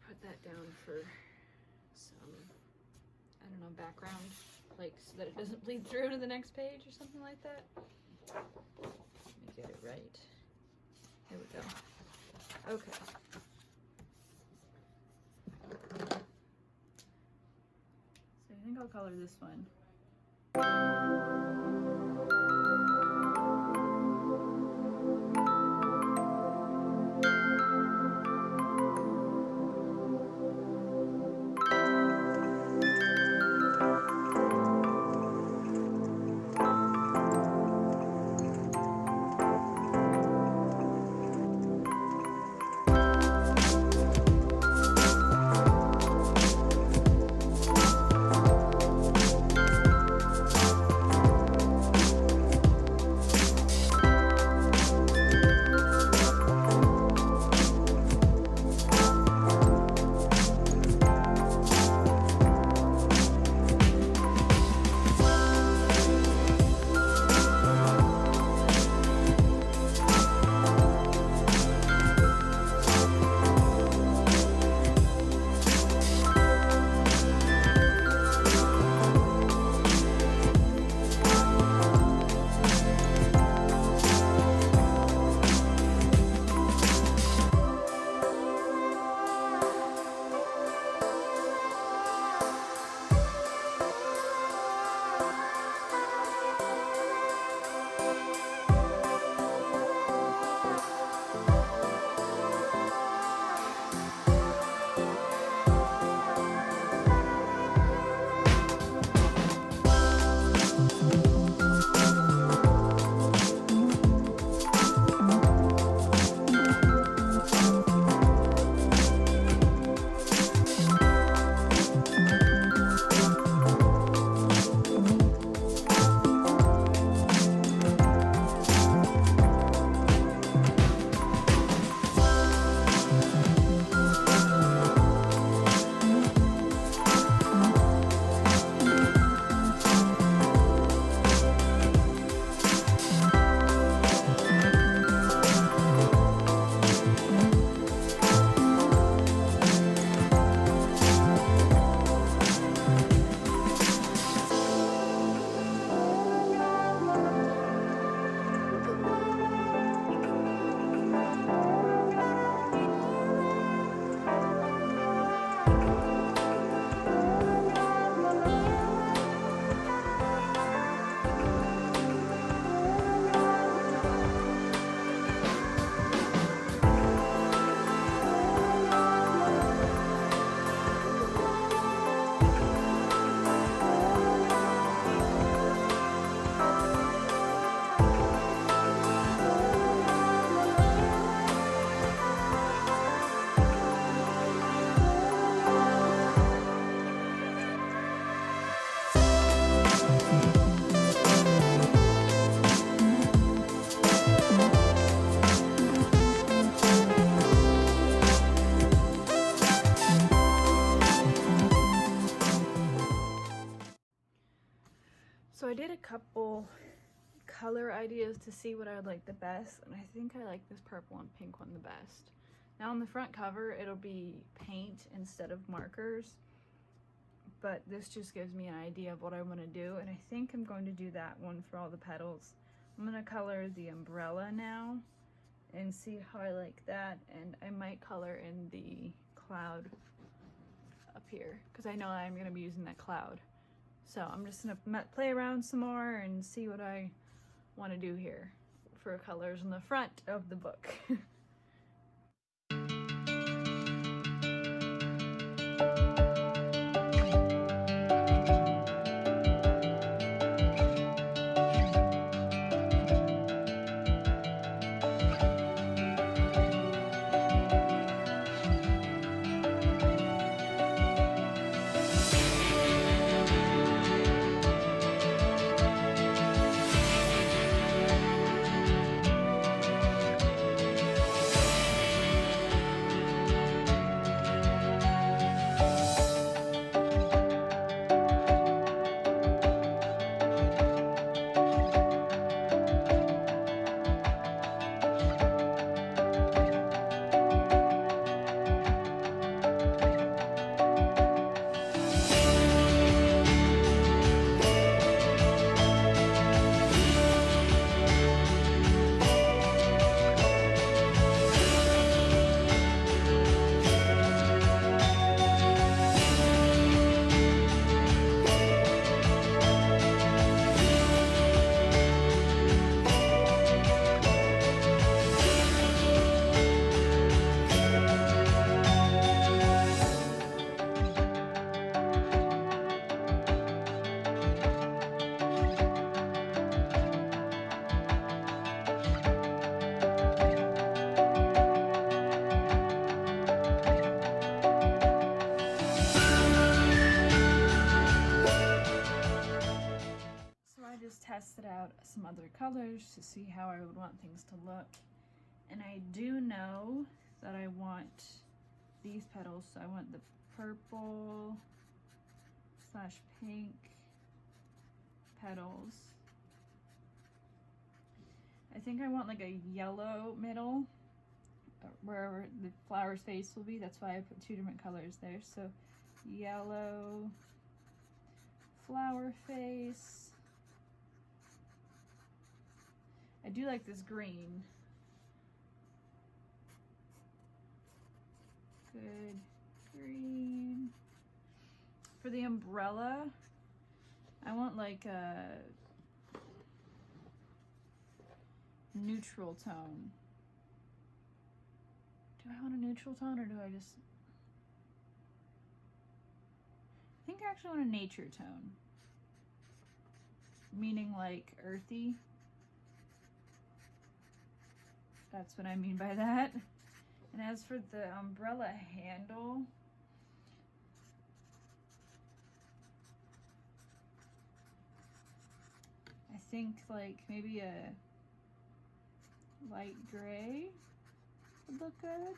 Put that down for some, I don't know, background, like so that it doesn't bleed through to the next page or something like that. Let me get it right. There we go. Okay. So I think I'll color this one. did a couple color ideas to see what I would like the best, and I think I like this purple and pink one the best. Now on the front cover it'll be paint instead of markers, but this just gives me an idea of what I want to do, and I think I'm going to do that one for all the petals. I'm going to color the umbrella now and see how I like that, and I might color in the cloud up here because I know I'm going to be using that cloud. So I'm just going to play around some more and see what I want to do here for colors on the front of the book. Tested out some other colors to see how I would want things to look, and I do know that I want these petals, so I want the purple / pink petals. I think I want like a yellow middle wherever the flower's face will be. That's why I put 2 different colors there. So yellow flower face. I do like this green. Good green. For the umbrella, I want like a neutral tone. Do I want a neutral tone, or do I just... I think I actually want a nature tone. Meaning like earthy. That's what I mean by that. And as for the umbrella handle, I think like maybe a light gray would look good.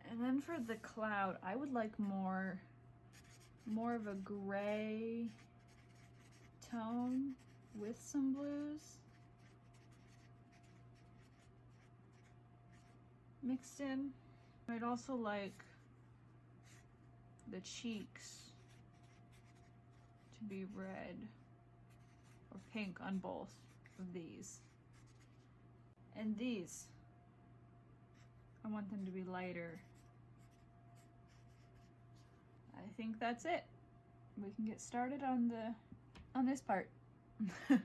And then for the cloud, I would like more of a gray tone with some blues mixed in. I'd also like the cheeks to be red or pink on both of these. And these, I want them to be lighter. I think that's it. We can get started on this part. Alright,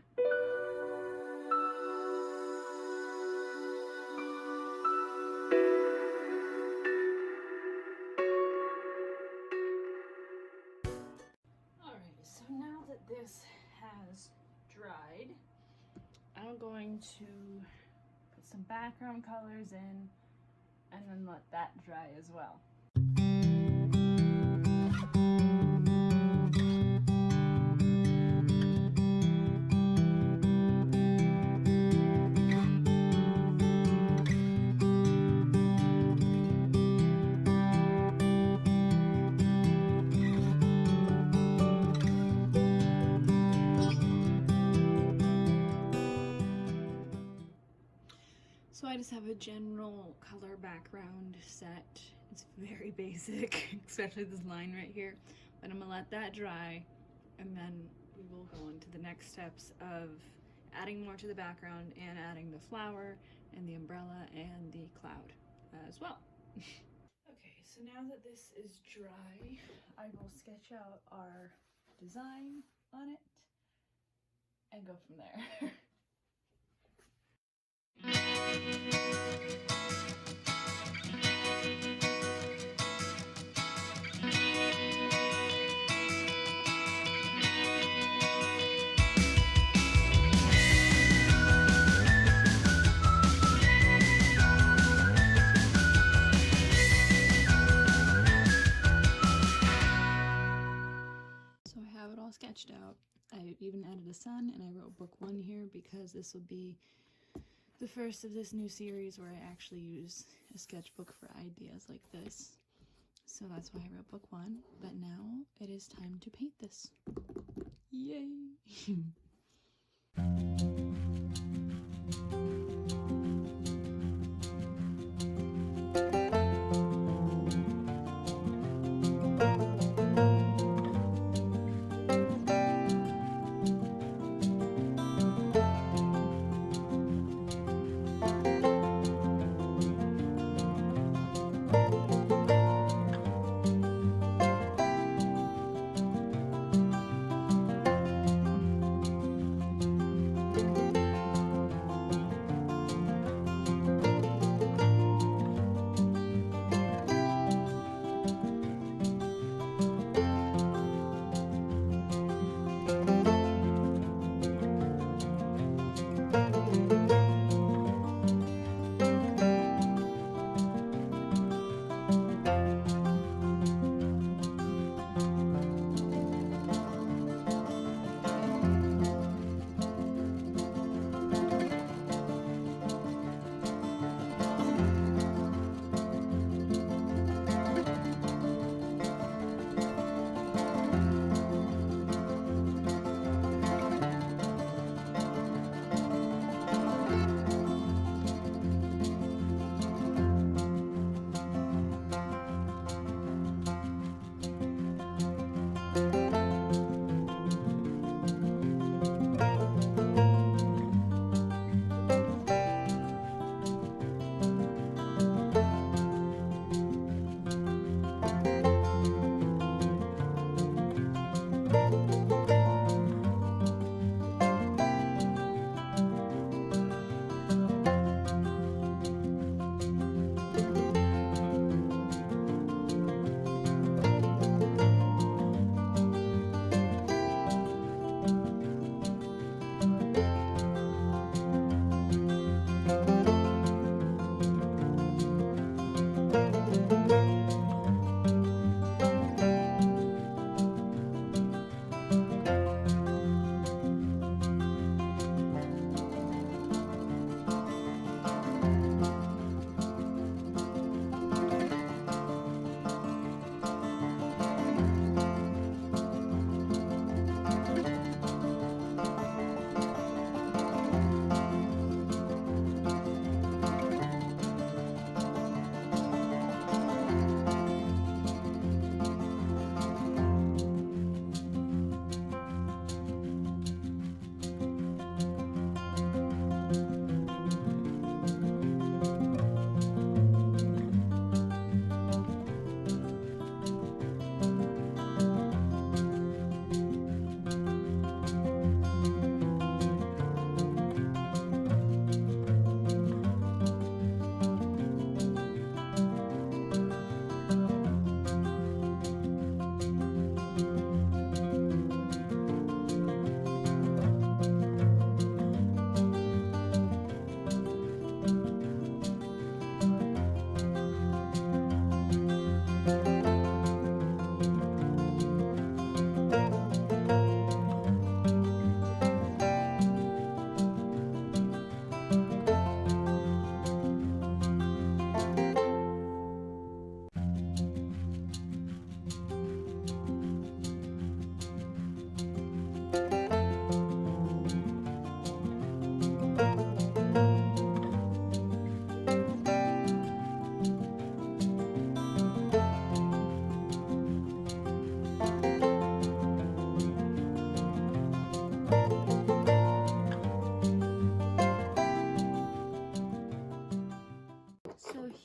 so now that this has dried, I'm going to put some background colors in and then let that dry as well. I just have a general color background set. It's very basic, especially this line right here. But I'm gonna let that dry, and then we will go on to the next steps of adding more to the background and adding the flower and the umbrella and the cloud as well. Okay, so now that this is dry, I will sketch out our design on it and go from there. So I have it all sketched out. I even added a sun, and I wrote book 1 here because this will be the first of this new series where I actually use a sketchbook for ideas like this. So that's why I wrote book 1, but now it is time to paint this. Yay!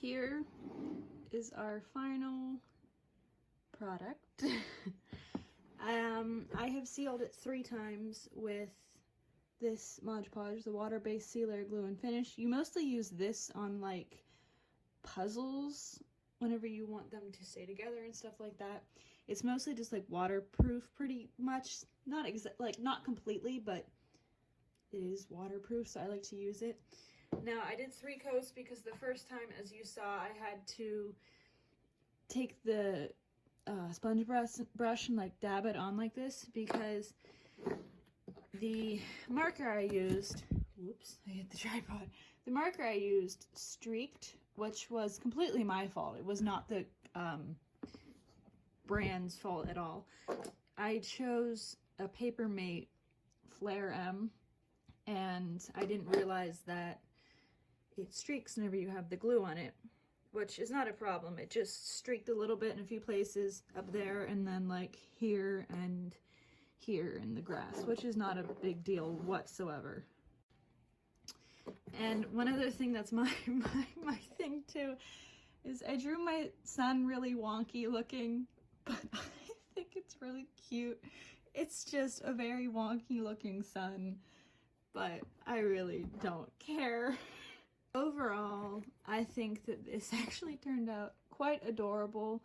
here is our final product. I have sealed it 3 times with this Mod Podge, the water-based sealer, glue, and finish. You mostly use this on like puzzles whenever you want them to stay together and stuff like that. It's mostly just like waterproof pretty much. Not completely, but it is waterproof, so I like to use it. Now, I did 3 coats because the first time, as you saw, I had to take the sponge brush and like dab it on like this because the marker I used, whoops, I hit the tripod. The marker I used streaked, which was completely my fault. It was not the brand's fault at all. I chose a Papermate Flare M, and I didn't realize that it streaks whenever you have the glue on it, which is not a problem. It just streaked a little bit in a few places up there, and then like here and here in the grass, which is not a big deal whatsoever. And one other thing that's my thing too is I drew my son really wonky looking, but I think it's really cute. It's just a very wonky looking sun, but I really don't care. Overall, I think that this actually turned out quite adorable.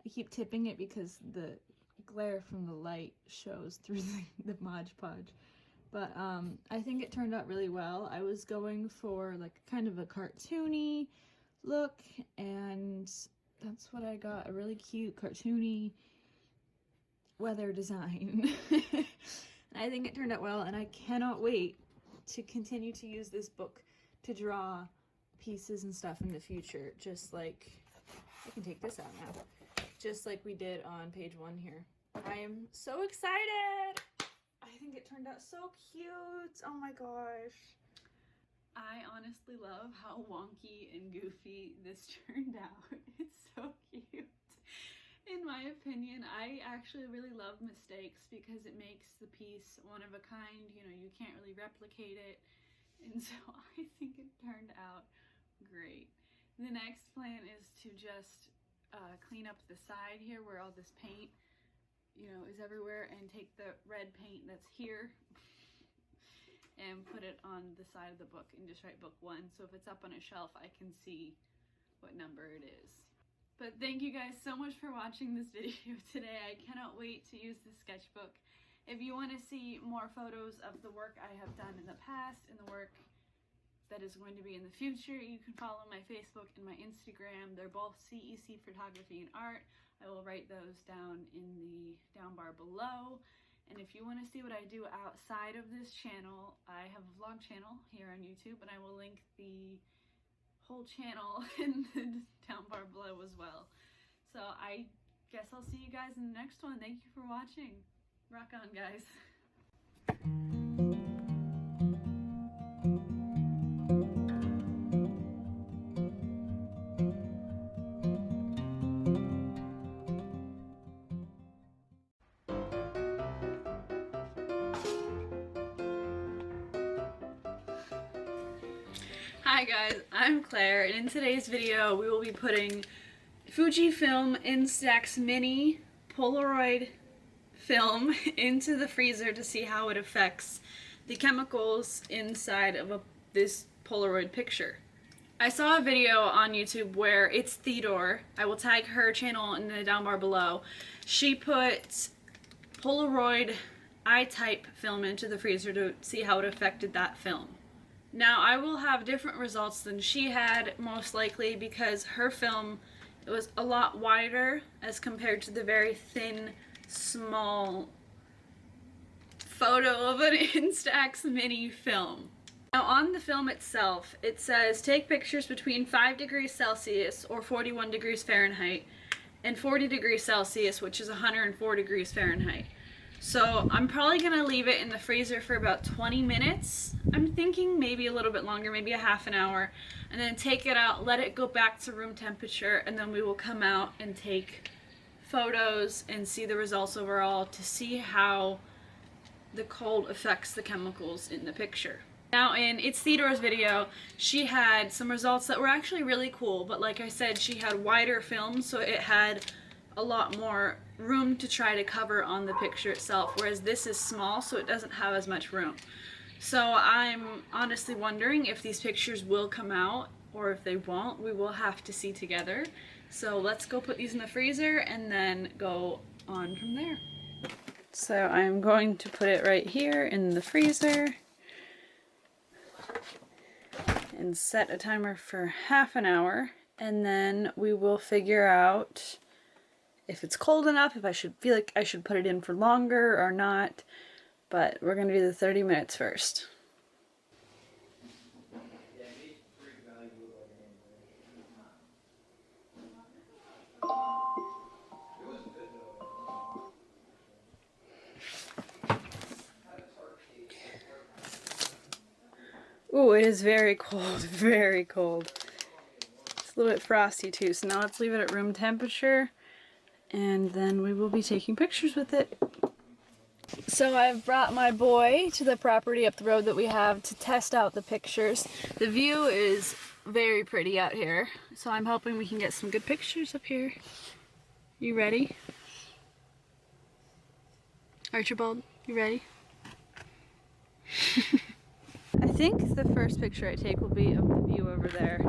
I keep tipping it because the glare from the light shows through the Mod Podge. But I think it turned out really well. I was going for like kind of a cartoony look, and that's what I got, a really cute cartoony weather design. I think it turned out well, and I cannot wait to continue to use this book to draw pieces and stuff in the future, just like, I can take this out now, just like we did on page 1 here. I am so excited! I think it turned out so cute! Oh my gosh. I honestly love how wonky and goofy this turned out. It's so cute. In my opinion, I actually really love mistakes because it makes the piece one of a kind. You know, you can't really replicate it. And so I think it turned out great. The next plan is to just clean up the side here where all this paint, you know, is everywhere, and take the red paint that's here and put it on the side of the book and just write book 1. So if it's up on a shelf, I can see what number it is. But thank you guys so much for watching this video today. I cannot wait to use this sketchbook. If you want to see more photos of the work I have done in the past and the work that is going to be in the future, you can follow my Facebook and my Instagram. They're both CEC Photography and Art. I will write those down in the down bar below. And if you want to see what I do outside of this channel, I have a vlog channel here on YouTube, and I will link the whole channel in the down bar below as well. So I guess I'll see you guys in the next one. Thank you for watching. Rock on, guys. Hi guys, I'm Claire, and in today's video we will be putting Fujifilm Instax Mini Polaroid film into the freezer to see how it affects the chemicals inside of this Polaroid picture. I saw a video on YouTube where it's Theodore, I will tag her channel in the down bar below. She put Polaroid I-type film into the freezer to see how it affected that film. Now I will have different results than she had, most likely, because her film, it was a lot wider as compared to the very thin, small photo of an Instax Mini film. Now on the film itself, it says take pictures between 5 degrees Celsius or 41 degrees Fahrenheit and 40 degrees Celsius, which is 104 degrees Fahrenheit. So I'm probably going to leave it in the freezer for about 20 minutes. I'm thinking maybe a little bit longer, maybe a half an hour, and then take it out, let it go back to room temperature, and then we will come out and take photos and see the results overall to see how the cold affects the chemicals in the picture. Now in It's Theodore's video, she had some results that were actually really cool, but like I said, she had wider film, so it had a lot more room to try to cover on the picture itself, whereas this is small, so it doesn't have as much room. So I'm honestly wondering if these pictures will come out or if they won't. We will have to see together. So let's go put these in the freezer and then go on from there. So I'm going to put it right here in the freezer and set a timer for half an hour, and then we will figure out if it's cold enough, if I should feel like I should put it in for longer or not, but we're going to do the 30 minutes first. Ooh, it is very cold, very cold. It's a little bit frosty too, so now let's leave it at room temperature and then we will be taking pictures with it. So I've brought my boy to the property up the road that we have to test out the pictures. The view is very pretty out here, so I'm hoping we can get some good pictures up here. You ready? Archibald, you ready? I think the first picture I take will be of the view over there.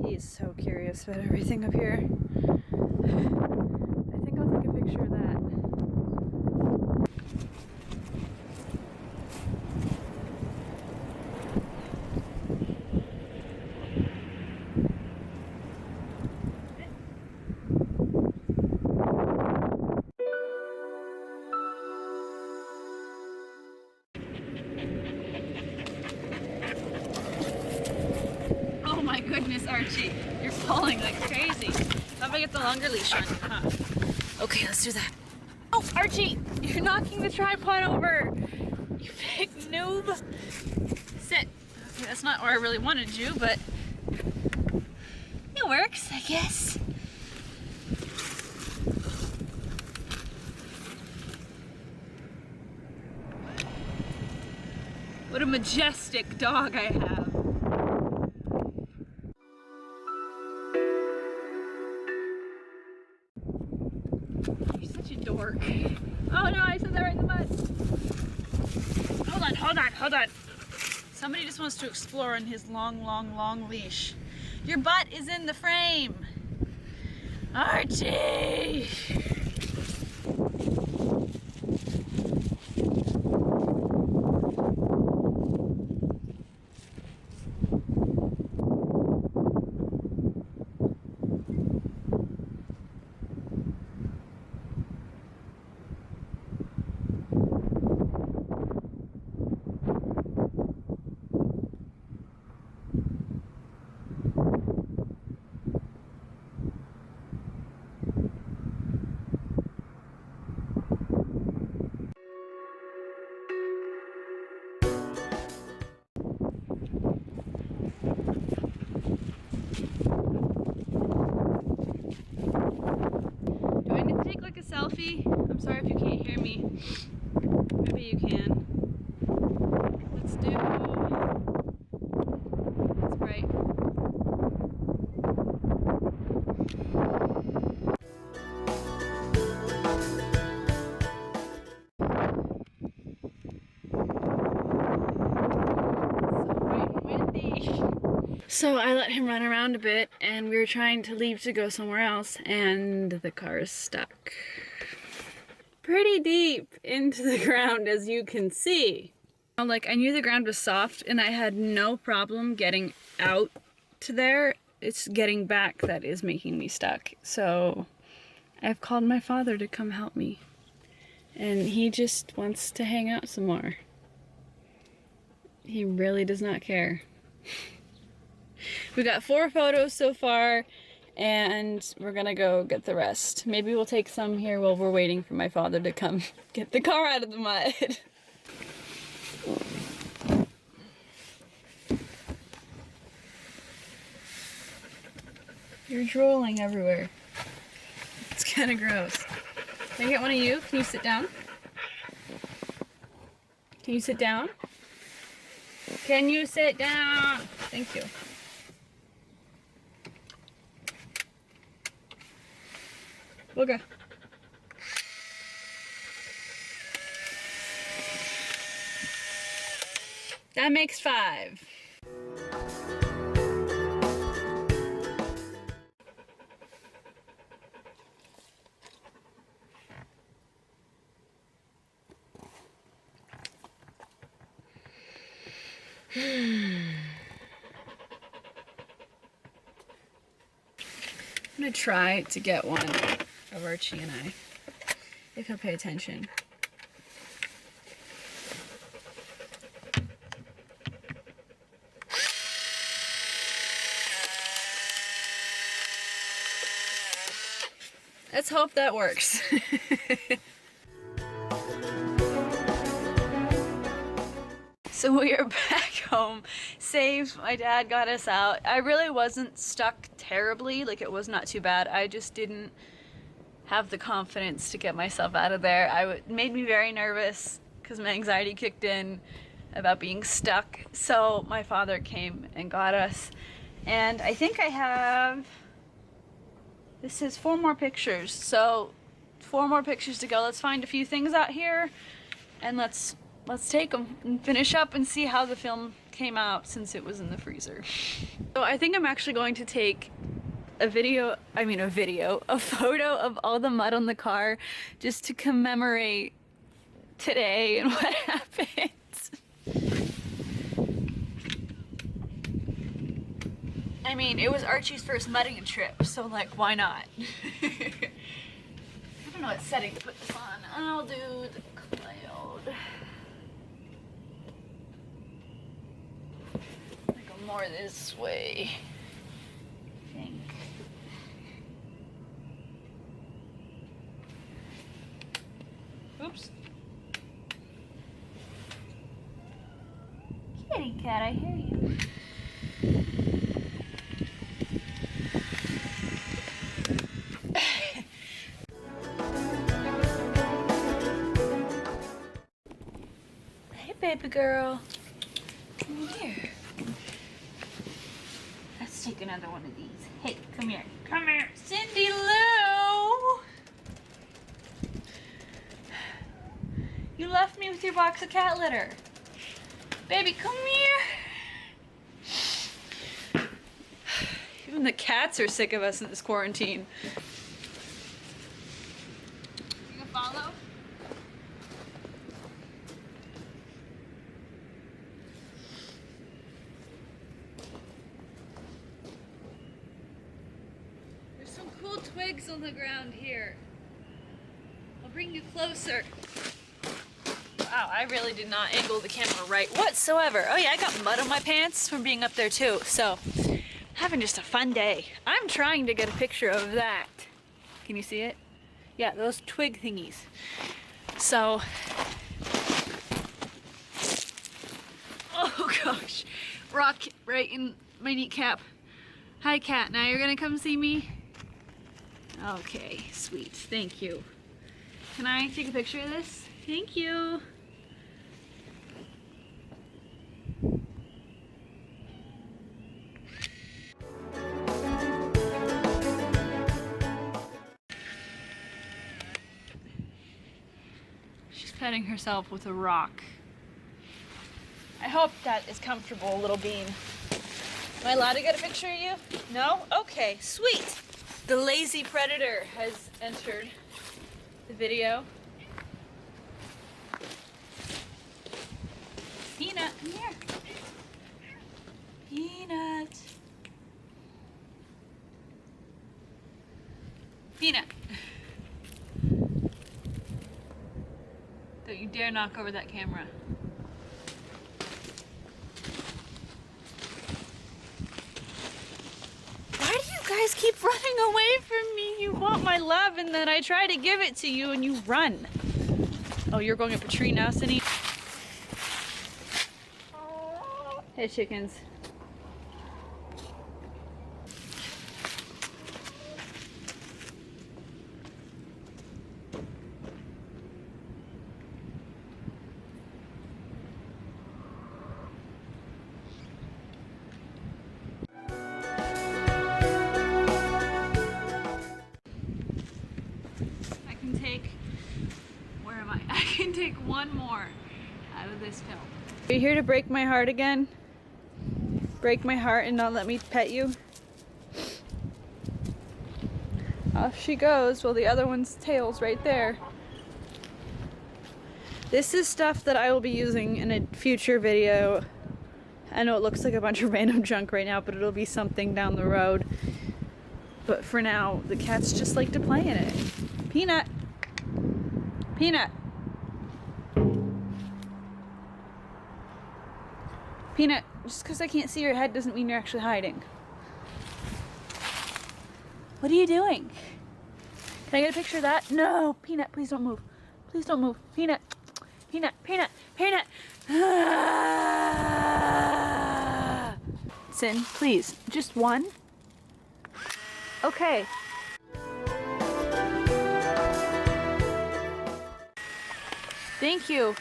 He is so curious about everything up here. I think I'll take a picture of that. Oh my goodness, Archie, you're falling like crazy. How about I get the longer leash on you, huh? Okay, let's do that. Oh, Archie, you're knocking the tripod over. You big noob. Sit. Okay, that's not where I really wanted you, but it works, I guess. What a majestic dog I have. You're such a dork. Oh no, I said that right in the mud. Hold on, hold on, hold on. Somebody just wants to explore on his long, long, long leash. Your butt is in the frame. Archie! Do I need to take like a selfie? I'm sorry if you can't hear me. Maybe you can. Let's do... It's bright. So I let him run around a bit and we were trying to leave to go somewhere else and the car is stuck. Pretty deep into the ground, as you can see. Like, I knew the ground was soft and I had no problem getting out to there. It's getting back that is making me stuck. So I've called my father to come help me. And he just wants to hang out some more. He really does not care. We got 4 photos so far, and we're gonna go get the rest. Maybe we'll take some here while we're waiting for my father to come get the car out of the mud. You're drooling everywhere. It's kind of gross. Can I get one of you? Can you sit down? Can you sit down? Can you sit down? Thank you. Okay. That makes 5. I'm gonna try to get one of Archie and I, if he'll pay attention. Let's hope that works. So we are back home, safe. My dad got us out. I really wasn't stuck terribly, like it was not too bad. I just didn't have the confidence to get myself out of there. It made me very nervous because my anxiety kicked in about being stuck. So my father came and got us. And I think I have, this is 4 more pictures. So 4 more pictures to go. Let's find a few things out here and let's take them and finish up and see how the film came out since it was in the freezer. So I think I'm actually going to take a photo of all the mud on the car just to commemorate today and what happened. I mean, it was Archie's first mudding trip, so like, why not? I don't know what setting to put this on. I'll do the cloud. Go more this way, I think. Oops. Kitty cat, I hear you. Hey, baby girl. Come here. Let's take another one of these. Hey, come here. Come here. Cindy Lou! You left me with your box of cat litter. Baby, come here. Even the cats are sick of us in this quarantine. You gonna follow? There's some cool twigs on the ground here. I'll bring you closer. Wow, I really did not angle the camera right whatsoever. Oh yeah, I got mud on my pants from being up there too, so having just a fun day. I'm trying to get a picture of that. Can you see it? Yeah, those twig thingies. So, oh gosh, rock right in my kneecap. Hi cat, now you're gonna come see me? Okay, sweet, thank you. Can I take a picture of this? Thank you. She's petting herself with a rock. I hope that is comfortable, little bean. Am I allowed to get a picture of you? No? Okay, sweet. The lazy predator has entered the video. Peanut, come here. Peanut. Peanut. Don't you dare knock over that camera. Why do you guys keep running away from me? You want my love and then I try to give it to you and you run. Oh, you're going up a tree now, Cindy? Hey, chickens. take one more out of this film. Are you here to break my heart again? Break my heart and not let me pet you? Off she goes. Well, the other one's tail's right there. This is stuff that I will be using in a future video. I know it looks like a bunch of random junk right now, but it'll be something down the road. But for now, the cats just like to play in it. Peanut! Peanut! Peanut, just because I can't see your head doesn't mean you're actually hiding. What are you doing? Can I get a picture of that? No! Peanut, please don't move. Please don't move. Peanut! Peanut! Peanut! Peanut! Ah! Sin, please. Just one? Okay. Thank you.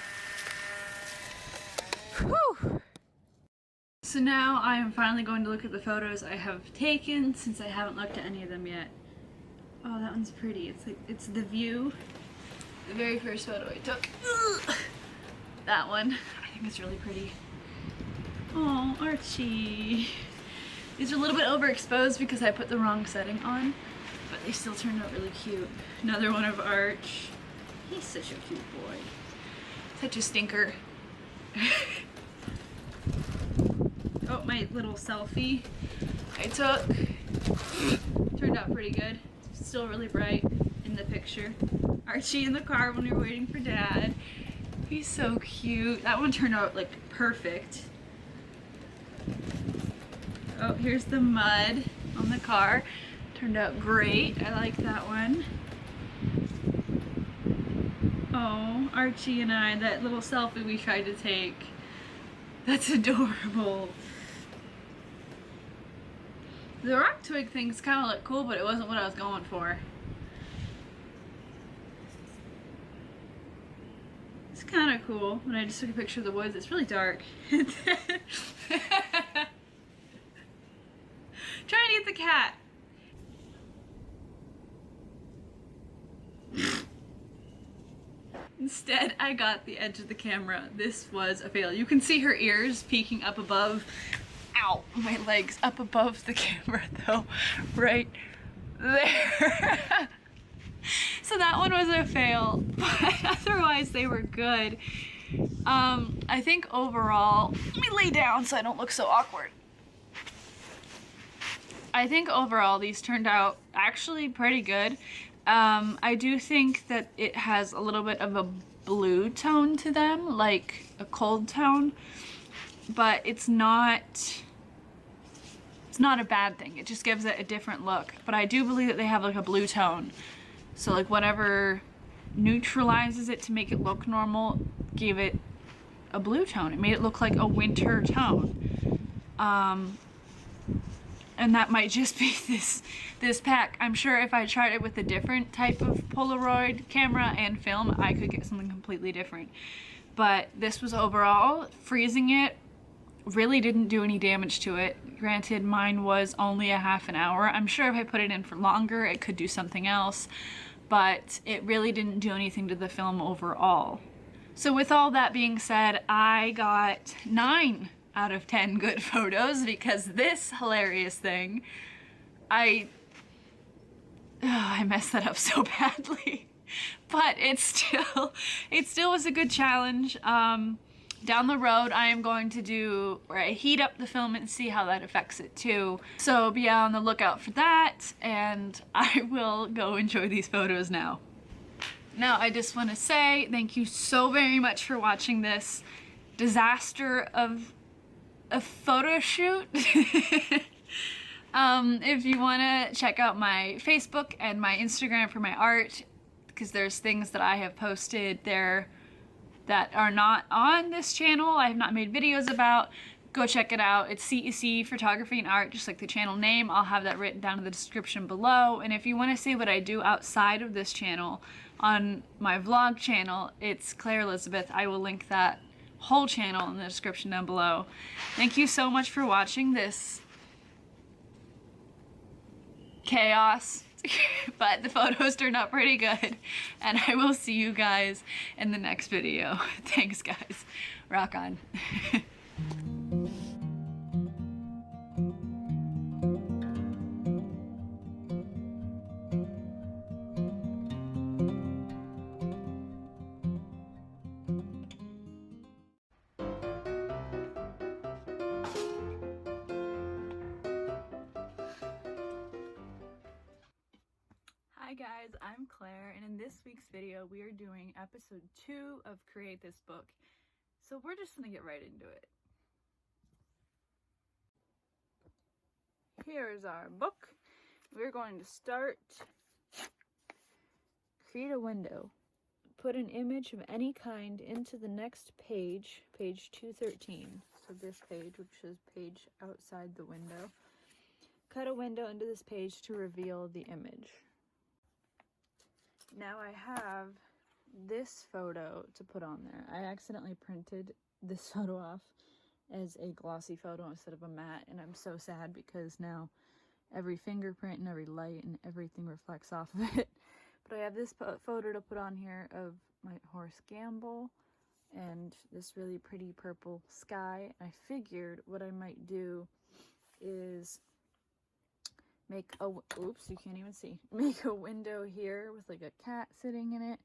Whew. So now I am finally going to look at the photos I have taken since I haven't looked at any of them yet. Oh, that one's pretty. It's the view. The very first photo I took. Ugh. That one. I think it's really pretty. Oh, Archie. These are a little bit overexposed because I put the wrong setting on, but they still turned out really cute. Another one of Arch. He's such a cute boy. Such a stinker. Oh, my little selfie I took. Turned out pretty good. It's still really bright in the picture. Archie in the car when we were waiting for Dad. He's so cute. That one turned out like perfect. Oh, here's the mud on the car. Turned out great. I like that one. Oh, Archie and I, that little selfie we tried to take. That's adorable. The rock twig things kind of look cool, but it wasn't what I was going for. It's kind of cool when I just took a picture of the woods. It's really dark. Trying to get the cat. Instead, I got the edge of the camera. This was a fail. You can see her ears peeking up above. Ow! My legs up above the camera though. Right there. So that one was a fail, but otherwise they were good. I think overall, let me lay down so I don't look so awkward. I think overall these turned out actually pretty good. I do think that it has a little bit of a blue tone to them, like a cold tone, but it's not a bad thing. It just gives it a different look. But I do believe that they have like a blue tone. So like whatever neutralizes it to make it look normal gave it a blue tone. It made it look like a winter tone. And that might just be this pack. I'm sure if I tried it with a different type of Polaroid camera and film, I could get something completely different. But this was overall, freezing it really didn't do any damage to it. Granted, mine was only a half an hour. I'm sure if I put it in for longer, it could do something else, but it really didn't do anything to the film overall. So with all that being said, I got 9 out of 10 good photos because this hilarious thing, I messed that up so badly, but it still was a good challenge. Down the road, I am going to do where I heat up the film and see how that affects it too. So be on the lookout for that, and I will go enjoy these photos now. Now, I just want to say thank you so very much for watching this disaster of a photo shoot. If you want to check out my Facebook and my Instagram for my art, because there's things that I have posted there that are not on this channel, I have not made videos about, go check it out. It's CEC Photography and Art, just like the channel name. I'll have that written down in the description below. And if you want to see what I do outside of this channel, on my vlog channel, it's Claire Elizabeth. I will link that whole channel in the description down below. Thank you so much for watching this chaos. but the photos turned out pretty good, and I will see you guys in the next video. Thanks, guys. Rock on. Hi guys, I'm Claire, and in this week's video we are doing episode 2 of Create This Book. So we're just gonna get right into it. Here's our book. We're going to start. Create a window. Put an image of any kind into the next page, page 213. So this page, which is page outside the window. Cut a window into this page to reveal the image. Now I have this photo to put on there. I accidentally printed this photo off as a glossy photo instead of a matte, and I'm so sad because now every fingerprint and every light and everything reflects off of it. But I have this photo to put on here of my horse Gamble and this really pretty purple sky. I figured what I might do is make a, oops, you can't even see, make a window here with like a cat sitting in it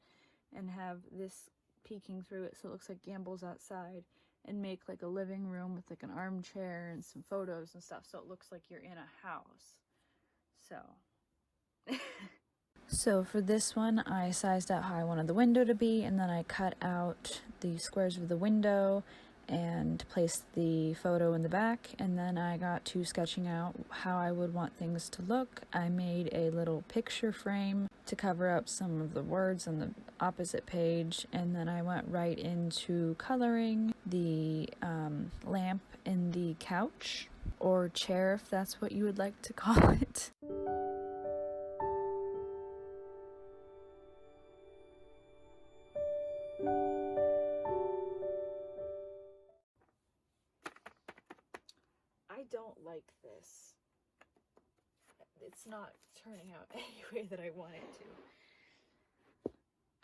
and have this peeking through it so it looks like Gamble's outside, and make like a living room with like an armchair and some photos and stuff so it looks like you're in a house. So for this one, I sized out how I wanted the window to be, and then I cut out the squares of the window and placed the photo in the back, and then I got to sketching out how I would want things to look. I made a little picture frame to cover up some of the words on the opposite page, and then I went right into coloring the lamp in the couch, or chair if that's what you would like to call it. I don't like this. It's not turning out any way that I want it to.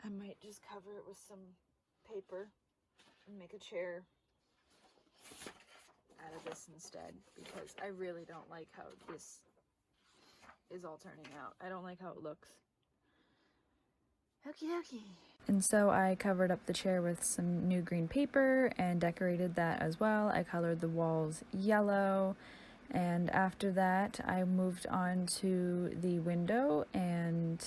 I might just cover it with some paper and make a chair out of this instead, because I really don't like how this is all turning out. I don't like how it looks. Okie dokie. And so I covered up the chair with some new green paper and decorated that as well. I colored the walls yellow, and after that I moved on to the window and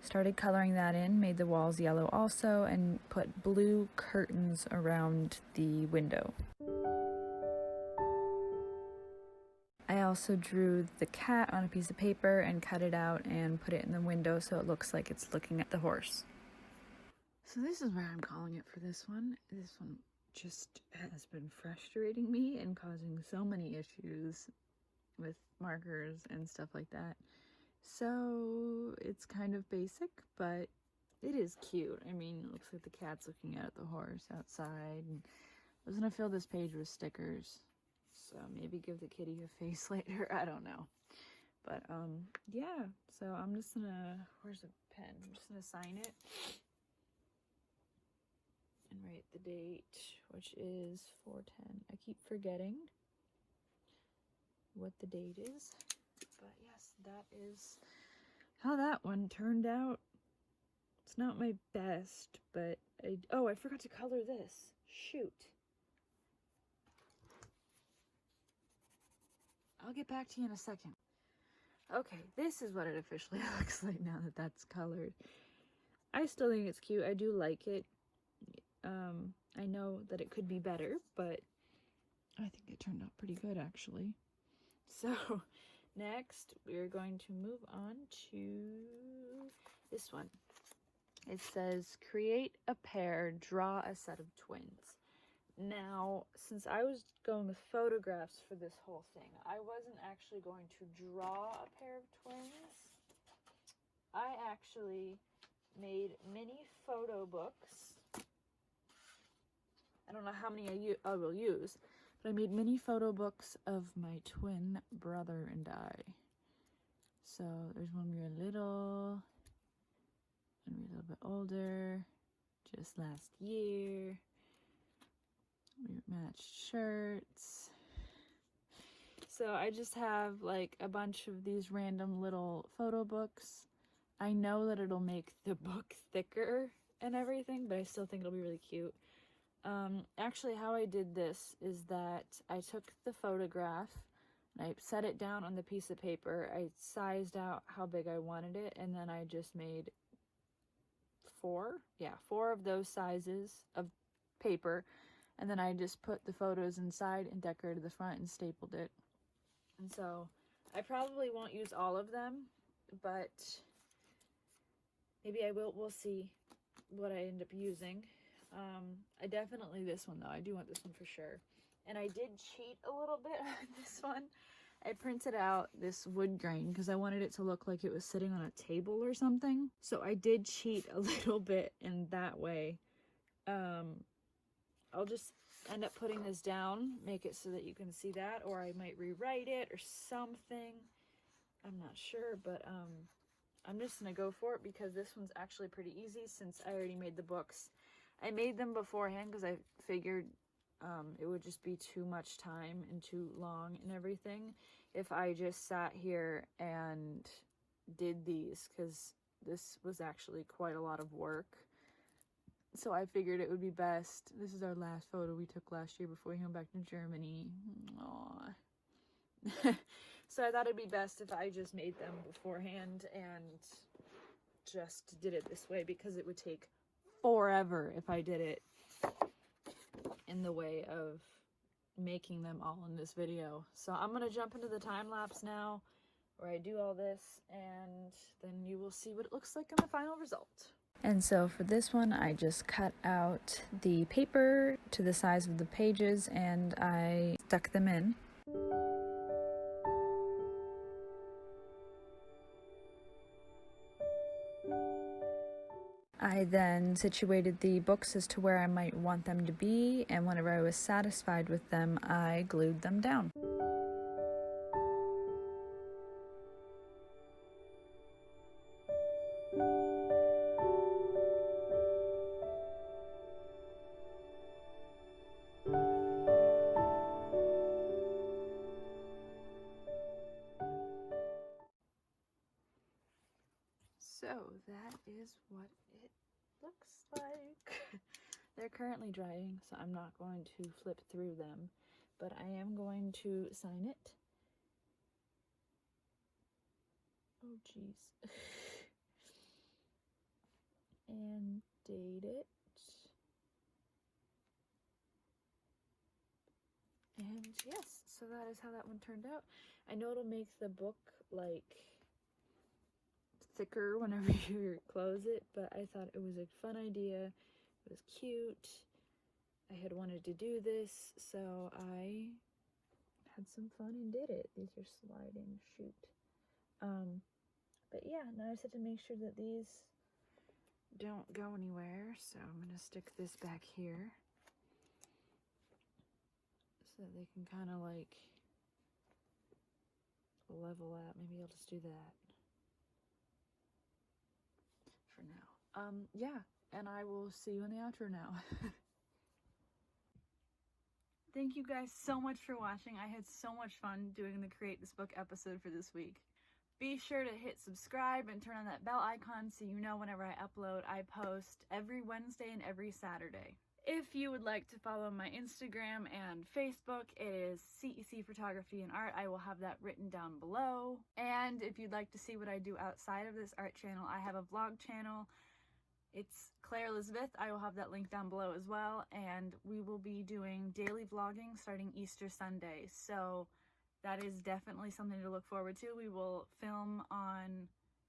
started coloring that in, made the walls yellow also, and put blue curtains around the window. I also drew the cat on a piece of paper and cut it out and put it in the window so it looks like it's looking at the horse. So this is where I'm calling it for this one. This one just has been frustrating me and causing so many issues with markers and stuff like that. So it's kind of basic, but it is cute. I mean, it looks like the cat's looking at the horse outside. And I was gonna fill this page with stickers, so maybe give the kitty a face later. I don't know. But yeah, so I'm just gonna, where's a pen? I'm just gonna sign it and write the date, which is 4/10. I keep forgetting what the date is, but yes, that is how that one turned out. It's not my best, but I forgot to color this. Shoot. I'll get back to you in a second. Okay, this is what it officially looks like now that that's colored. I still think it's cute. I do like it. I know that it could be better, but I think it turned out pretty good actually. So next we're going to move on to this one. It says create a pair, draw a set of twins. Now, since I was going with photographs for this whole thing, I wasn't actually going to draw a pair of twins. I actually made mini photo books. I don't know how many I will use, but I made mini photo books of my twin brother and I. So there's one when we were little, older, just last year. We matched shirts. So I just have like a bunch of these random little photo books. I know that it'll make the book thicker and everything, but I still think it'll be really cute. Actually, how I did this is that I took the photograph and I set it down on the piece of paper. I sized out how big I wanted it, and then I just made four of those sizes of paper, and then I just put the photos inside and decorated the front and stapled it. And so I probably won't use all of them, but maybe I will. We'll see what I end up using. I definitely, this one though, I do want this one for sure. And I did cheat a little bit on this one. I printed out this wood grain because I wanted it to look like it was sitting on a table or something. So I did cheat a little bit in that way. I'll just end up putting this down, make it so that you can see that, or I might rewrite it or something. I'm not sure, but I'm just gonna go for it because this one's actually pretty easy since I already made the books. I made them beforehand because I figured it would just be too much time and too long and everything if I just sat here and did these, because this was actually quite a lot of work. So I figured it would be best. This is our last photo we took last year before we came back to Germany. Aww. So I thought it'd be best if I just made them beforehand and just did it this way, because it would take forever if I did it in the way of making them all in this video. So I'm gonna jump into the time lapse now where I do all this, and then you will see what it looks like in the final result. And so for this one, I just cut out the paper to the size of the pages and I stuck them in. I then situated the books as to where I might want them to be, and whenever I was satisfied with them, I glued them down. So that is what it looks like. They're currently drying, so I'm not going to flip through them, but I am going to sign it. Oh jeez. And date it. And yes, so that is how that one turned out. I know it'll make the book like thicker whenever you close it, but I thought it was a fun idea. It was cute. I had wanted to do this, so I had some fun and did it. These are sliding, shoot. But yeah, now I just have to make sure that these don't go anywhere, so I'm gonna stick this back here so they can kind of like level out. Maybe I'll just do that for now. Yeah, and I will see you in the outro now. Thank you guys so much for watching. I had so much fun doing the Create This Book episode for this week. Be sure to hit subscribe and turn on that bell icon so you know whenever I upload. I post every Wednesday and every Saturday. If you would like to follow my Instagram and Facebook, it is CEC Photography and Art. I will have that written down below. And if you'd like to see what I do outside of this art channel, I have a vlog channel. It's Claire Elizabeth. I will have that link down below as well. And we will be doing daily vlogging starting Easter Sunday. So that is definitely something to look forward to. We will film on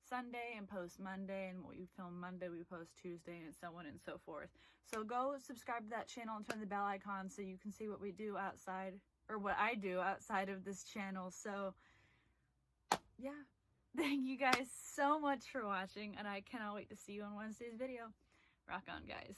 Sunday and post Monday, and what we film Monday we post Tuesday, and so on and so forth. So go subscribe to that channel and turn the bell icon so you can see what we do outside, or what I do outside of this channel. So yeah, thank you guys so much for watching, and I cannot wait to see you on Wednesday's video. Rock on, guys.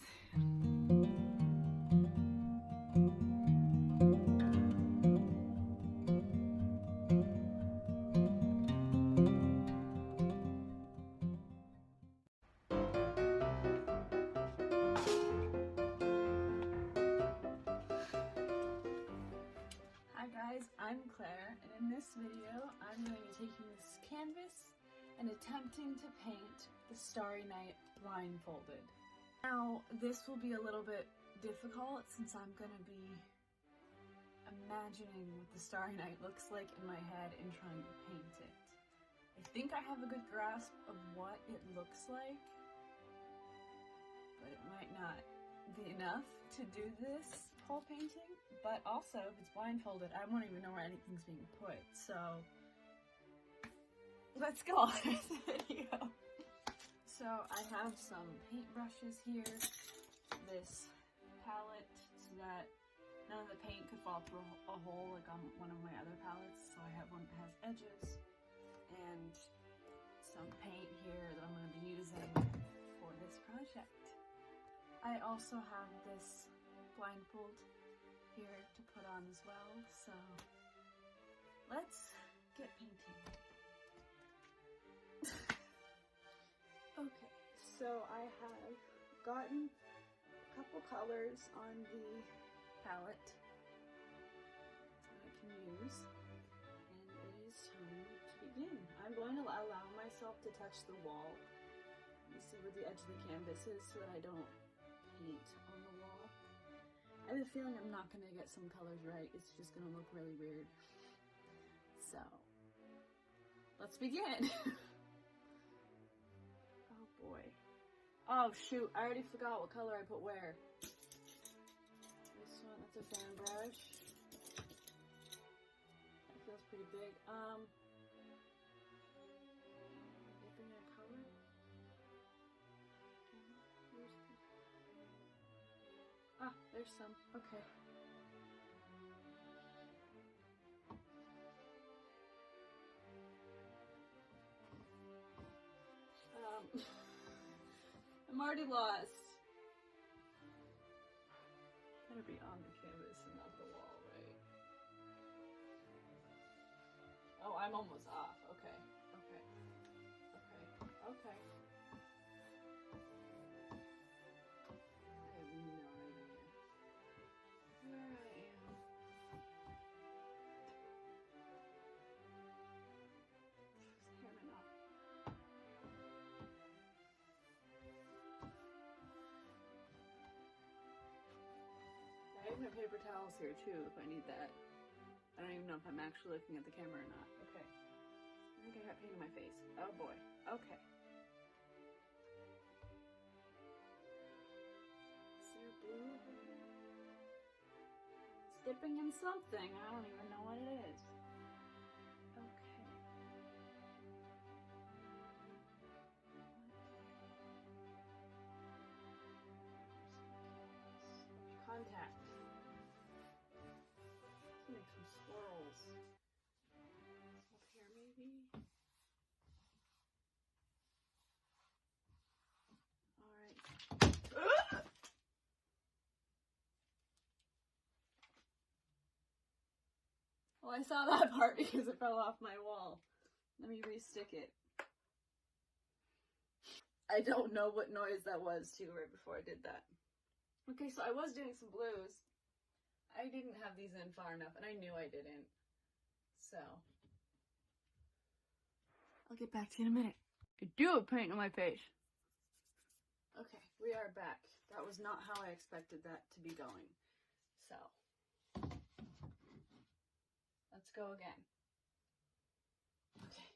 this video, I'm going to be taking this canvas and attempting to paint the Starry Night blindfolded. Now, this will be a little bit difficult since I'm going to be imagining what the Starry Night looks like in my head and trying to paint it. I think I have a good grasp of what it looks like, but it might not be enough to do this whole painting. But also, if it's blindfolded, I won't even know where anything's being put, so let's go on with the video. So I have some paintbrushes here, this palette so that none of the paint could fall through a hole like on one of my other palettes. So I have one that has edges and some paint here that I'm going to be using for this project. I also have this blindfold here to put on as well, so let's get painting. Okay, so I have gotten a couple colors on the palette that I can use, and it is time to begin. I'm going to allow myself to touch the wall and see where the edge of the canvas is so that I don't paint on the wall. I have a feeling I'm not going to get some colors right. It's just going to look really weird. So, let's begin. Oh boy. Oh shoot, I already forgot what color I put where. This one, that's a fan brush. That feels pretty big. Dipping in color. Ah, there's some. Okay. I'm already lost. Better be on the canvas and not the wall, right? Oh, I'm almost off. Okay. Okay. Okay. Okay. I have no idea where I am. Hairman up. I have my paper towels here too if I need that. I don't even know if I'm actually looking at the camera or not. Okay. I think I got paint on my face. Oh boy. Okay. Is there blue? It's dipping in something. I don't even know what it is. Okay. Contact. Let's make some swirls. Up here maybe? Alright. Well, I saw that part because it fell off my wall. Let me re-stick it. I don't know what noise that was too right before I did that. Okay, so I was doing some blues. I didn't have these in far enough, and I knew I didn't. So, I'll get back to you in a minute. I do have paint on my face. Okay, we are back. That was not how I expected that to be going. So, let's go again. Okay.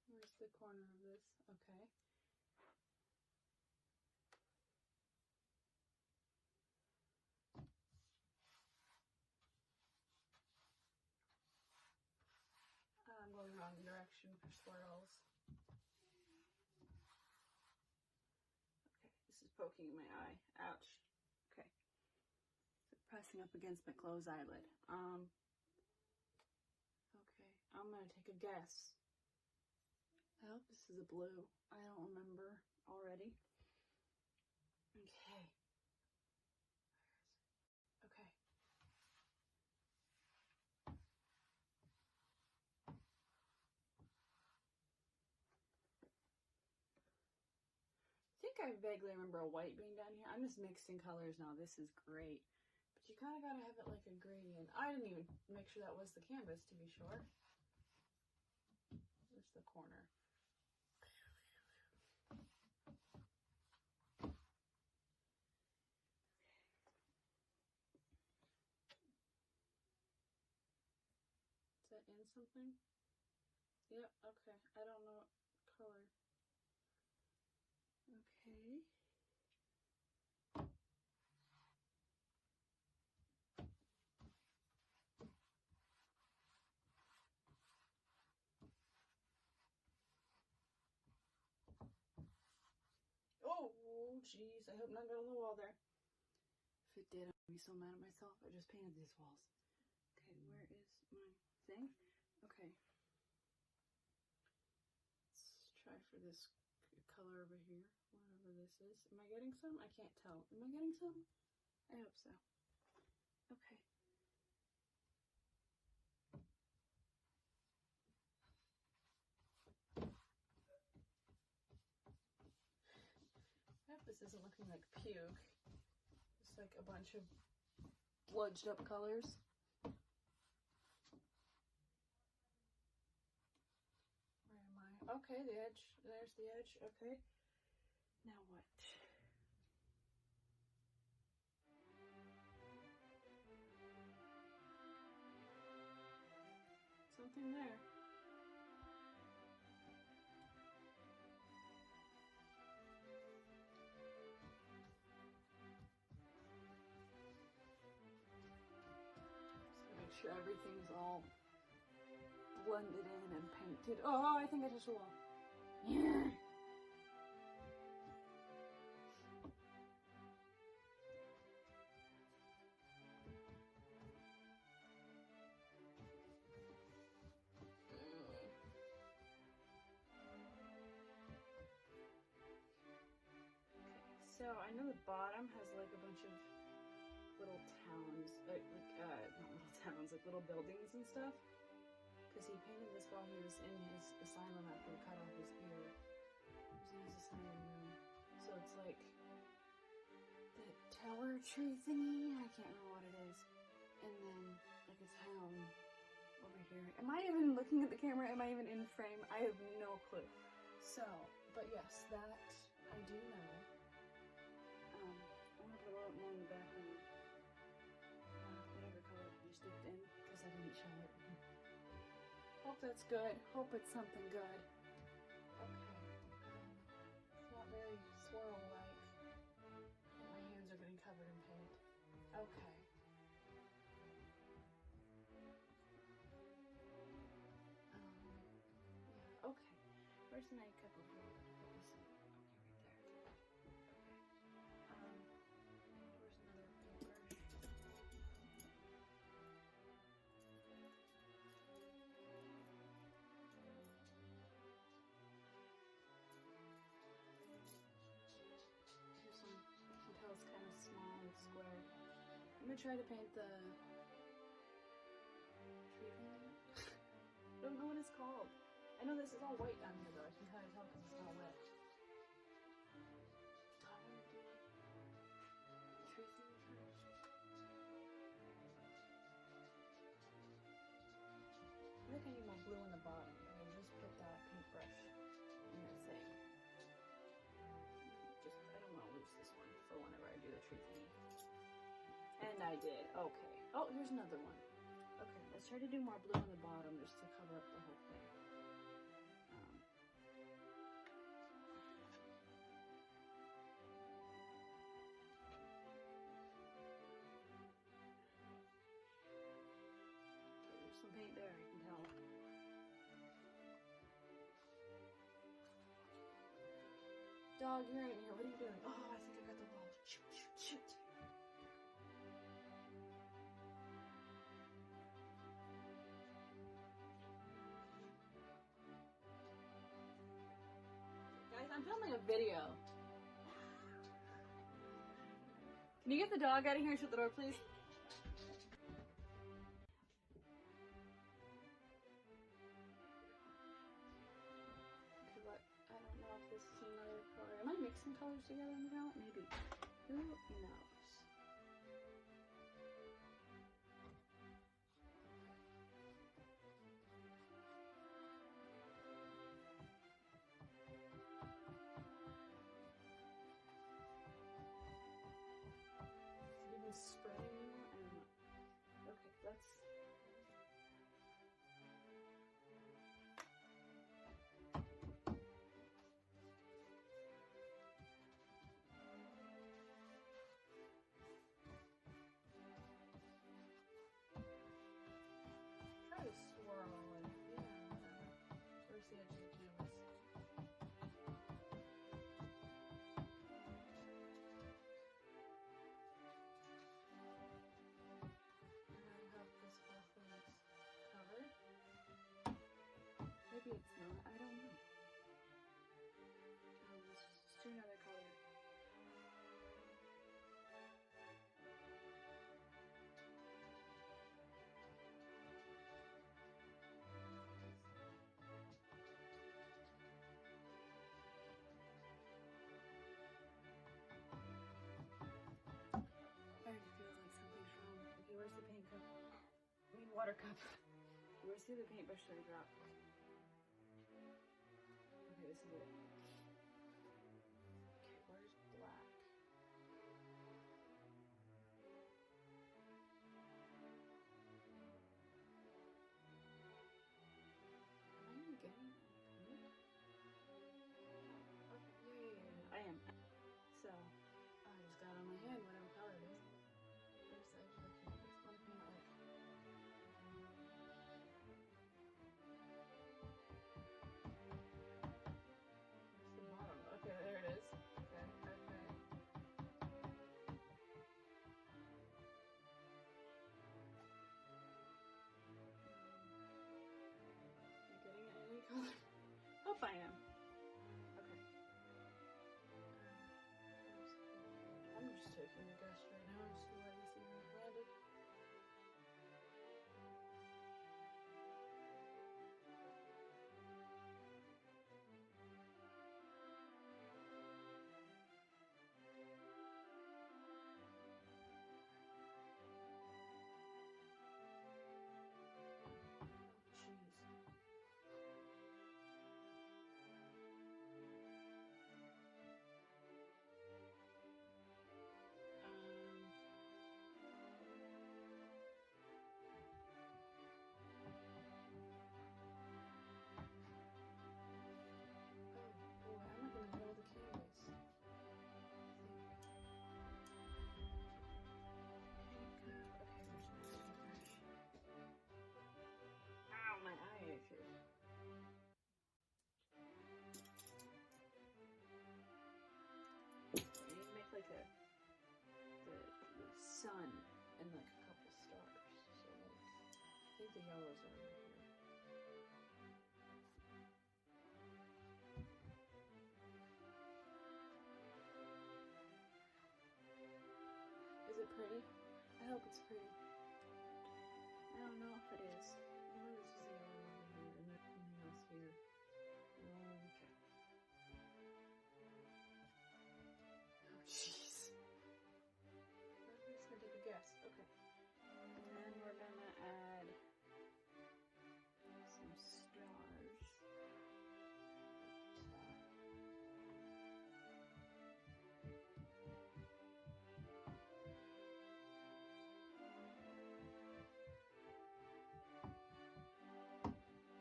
Where's the corner of this? Okay. I'm going the wrong direction for swirls. Okay, this is poking in my eye. Ouch. Okay. So pressing up against my closed eyelid. Okay, I'm gonna take a guess. I hope this is a blue. I don't remember already. Okay. Okay. I vaguely remember a white being down here. I'm just mixing colors now. This is great. But you kind of gotta have it like a gradient. I didn't even make sure that was the canvas, to be sure. Where's the corner? Is that in something? Yep, okay. I don't know what color. Okay. Oh, jeez. I hope none got on the wall there. If it did, I'd be so mad at myself. I just painted these walls. Okay, where is my thing? Okay. Let's try for this color over here, whatever this is. Am I getting some? I can't tell. Am I getting some? I hope so. Okay. I hope this isn't looking like puke. Just like a bunch of bludged up colors. Where am I? Okay, the edge. There's the edge. Okay. Now what? Something there. Just make sure everything's all blended in and painted. Oh, I think I touched the wall. Yeah. So I know the bottom has like a bunch of little towns, not little towns, like little buildings and stuff. Because he painted this while he was in his asylum after he cut off his ear. He was in his asylum room. So it's like the tower tree thingy. I can't remember what it is. And then like a town over here. Am I even looking at the camera? Am I even in frame? I have no clue. So, but yes, that I do know. I want to put a little more in the background. Whatever color you sticked in, because I didn't show it. Hope that's good. Hope it's something good. Okay. It's not very swirl-like. My hands are getting covered in paint. Okay. Yeah, okay. Where's my cup of water? Let me see. Okay, right there. Okay. Where's another paper? Here's some. You can tell it's kind of small and square. I'm gonna try to paint the tree thing. I don't know what it's called. I know this is all white down here though. I can kind of tell because it's not wet. I want to do the tree thing first. I think I need more blue on the bottom. I just put that paintbrush in the thing. I don't want to lose this one for whenever I do the tree thingy. And I did. Okay. Oh, here's another one. Okay, let's try to do more blue on the bottom just to cover up the whole thing. Okay, there's some paint there, I can tell. Dog, you're in here. What are you doing? Oh, I think I got the wall. Shoot, shoot, shoot. Guys, I'm filming a video. Can you get the dog out of here and shut the door, please? Okay, what? I don't know if this is another color. Am I mixing colors? colors together in the palette? Maybe. Who knows? Is it even spreading? I don't know. Okay, let's. Try to swirl it. Yeah. Where's the edge of the canvas? And I'll have this whole thing covered. Maybe it's not. I don't know. Let's just do another color. I already feel like something's wrong. Okay, where's the paint cup? I mean, water cup. Where's the other paintbrush that I dropped? Okay, this is it. Okay, where's black? Am I even getting it? Okay, yeah. I am. So, I just got on my hand whatever color it is. Where's the edge of the canvas? What paint I like? Where's the bottom? Okay, there it is. Okay, okay. Am I getting it in any color? Hope I am. Okay. I'm just taking a guess right now as to where this even landed. Oh, jeez. Oh boy, I'm not gonna hold the canvas. Ow, my eye itches. You need to make like the sun and like a couple stars. So like, I think the yellows are over here. Is it pretty? I hope it's pretty. I don't know if it is. I know this is a yellow over here and there's something else here. Okay. Oh jeez. I'm just gonna take a guess. Okay. And then we're gonna add some stars. Top.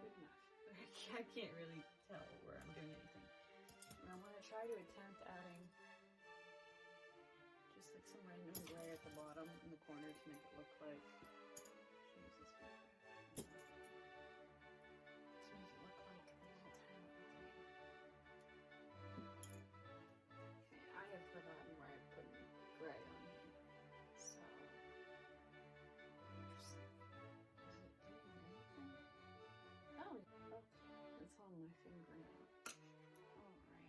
Good enough. I can't really tell where I'm doing anything. And I want to try to attempt adding just like some random gray at the bottom in the corner to make it look like. Should use this paper. To make it look like a little tiny thing. Okay, I have forgotten where I put gray on here. So just, is it doing anything? Oh, okay. It's on my finger now. Alrighty.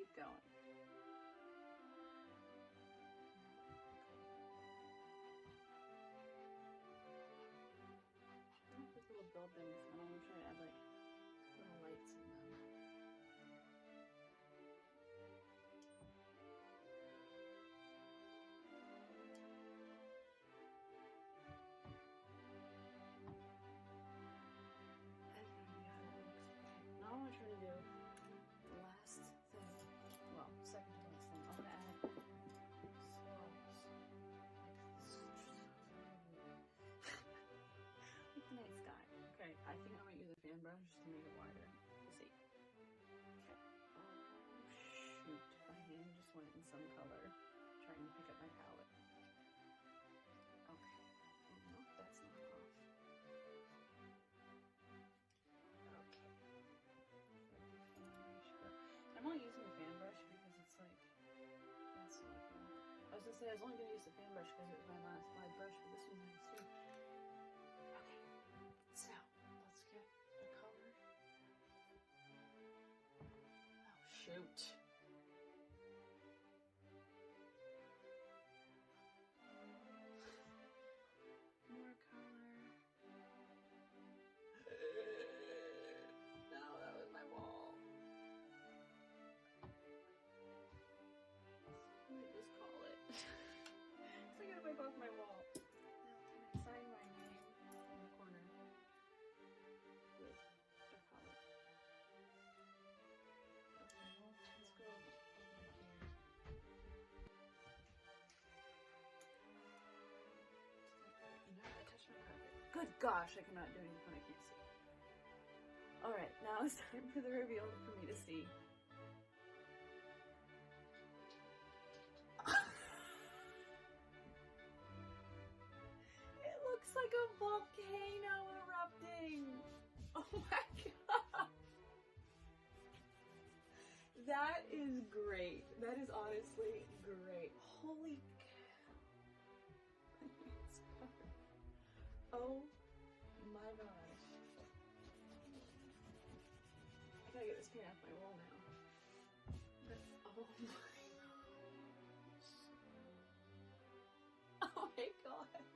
keep going. I like these little buildings. I want to try to add like little lights in them. Now I want to try to do the last thing. Well, second to last thing. I'm gonna add swirls. Like the night sky. Okay, I think I might use a fan brush just to make it wider. We'll see. Okay. Oh shoot. My hand just went in some color. Trying to pick up my palette. Okay. Nope, that's not off. Okay. I'm not using the fan brush because it's like, that's not a fan brush. I was gonna say I was only gonna use the fan brush because it was my last wide brush, but this one's nice too. Okay, so let's get the color. Oh shoot. More color. No, that was my wall. Let me just call it. So I gotta wipe off my wall. Now can I sign my name in the corner with a color? Okay, well, let's go over here. No, I touched my carpet. Good gosh, I cannot do anything when I can't see. Alright, now it's time for the reveal for me to see. It looks like a volcano erupting! Oh my god! That is great. That is honestly great. Holy cow. Oh my gosh. I gotta get this paint off my wall now. Oh my gosh. Oh my gosh.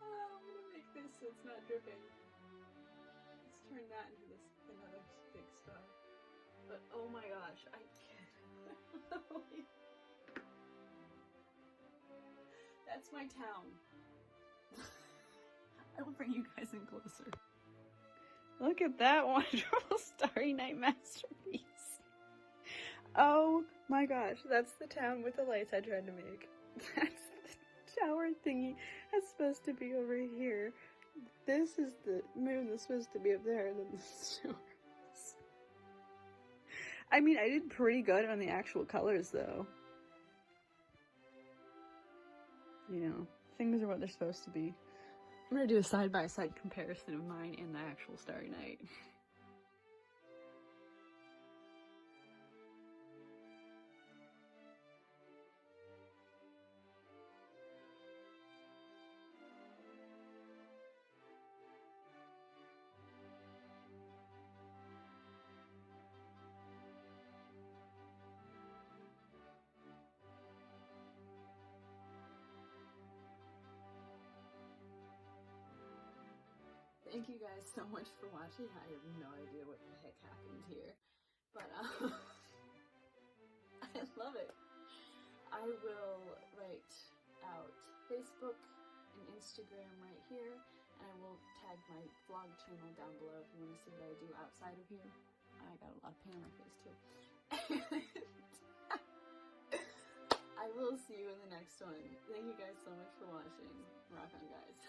Oh, I'm gonna make this so it's not dripping. Let's turn that into this another big star. But oh my gosh, I can't. That's my town. I will bring you guys in closer. Look at that wonderful Starry Night masterpiece. Oh my gosh, that's the town with the lights I tried to make. That's the tower thingy that's supposed to be over here. This is the moon that's supposed to be up there, and then the stars. I mean, I did pretty good on the actual colors, though. You know, things are what they're supposed to be. I'm gonna do a side-by-side comparison of mine and the actual Starry Night. Thank you guys so much for watching. I have no idea what the heck happened here, but I love it. I will write out Facebook and Instagram right here, and I will tag my vlog channel down below if you want to see what I do outside of here. I got a lot of paint on my face too. I will see you in the next one. Thank you guys so much for watching. Rock on, guys.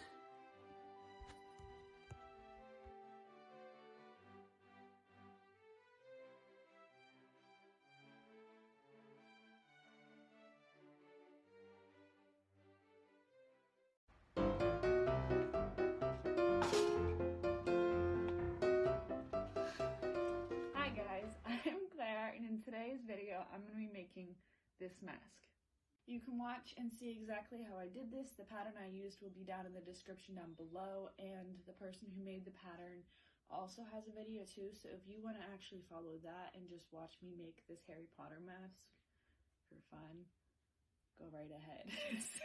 Hi guys, I'm Claire, and in today's video I'm going to be making this mask. You can watch and see exactly how I did this. The pattern I used will be down in the description down below, and the person who made the pattern also has a video too, so if you want to actually follow that and just watch me make this Harry Potter mask for fun, go right ahead.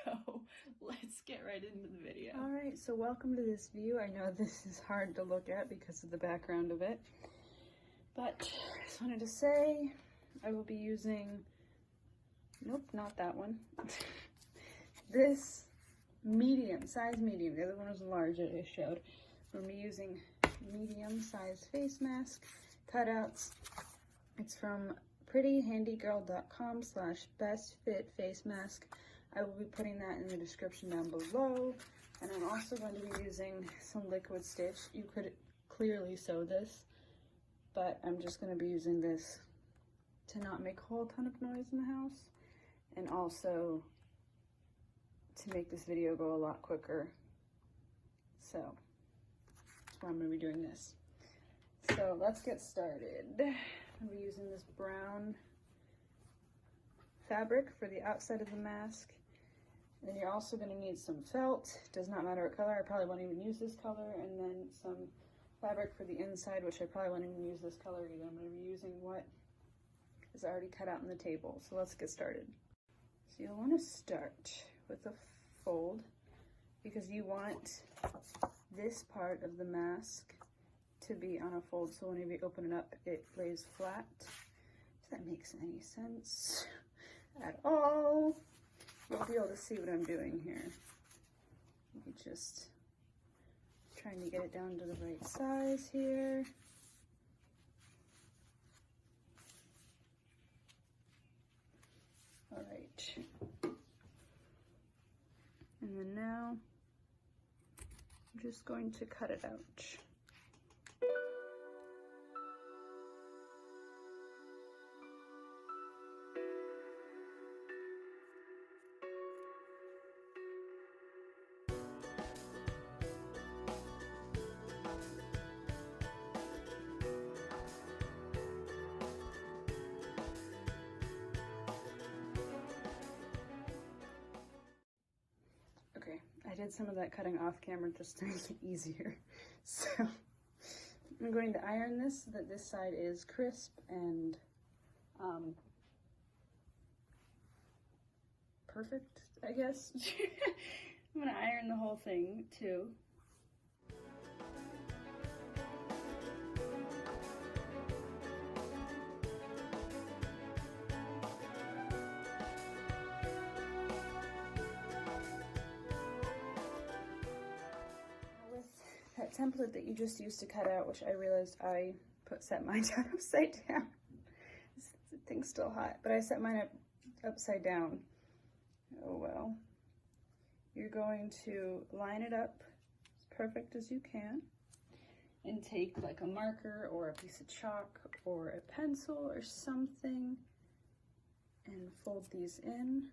So let's get right into the video. All right, so welcome to this view. I know this is hard to look at because of the background of it, but I just wanted to say I will be using, nope, not that one. This medium, size medium. The other one was large that I showed. We're gonna be using medium size face mask cutouts. It's from prettyhandygirl.com/bestfitfacemask. I will be putting that in the description down below. And I'm also going to be using some liquid stitch. You could clearly sew this, but I'm just going to be using this to not make a whole ton of noise in the house, and also to make this video go a lot quicker. So that's why I'm going to be doing this. So let's get started. I'm going to be using this brown fabric for the outside of the mask. And then you're also going to need some felt. Does not matter what color. I probably won't even use this color. And then some fabric for the inside, which I probably won't even use this color either. I'm going to be using what is already cut out on the table. So let's get started. So you'll want to start with a fold, because you want this part of the mask to be on a fold, so whenever you open it up it lays flat. If that makes any sense at all. You'll be able to see what I'm doing here. Let me just trying to get it down to the right size here. All right. And then now I'm just going to cut it out. Okay, I did some of that cutting off camera just to make it easier. So I'm going to iron this so that this side is crisp and perfect, I guess. I'm gonna iron the whole thing too. That template that you just used to cut out, which I realized I set mine down upside down. This thing's still hot, but I set mine up upside down. Oh well. You're going to line it up as perfect as you can and take like a marker or a piece of chalk or a pencil or something and fold these in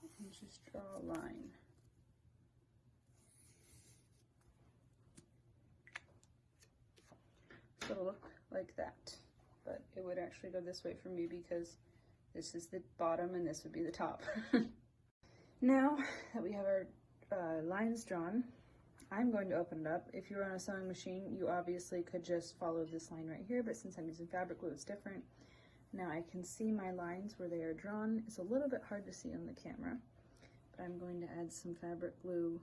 and just draw a line. So it'll look like that, but it would actually go this way for me because this is the bottom and this would be the top. Now that we have our lines drawn, I'm going to open it up. If you're on a sewing machine, you obviously could just follow this line right here, but since I'm using fabric glue, it's different. Now I can see my lines where they are drawn. It's a little bit hard to see on the camera, but I'm going to add some fabric glue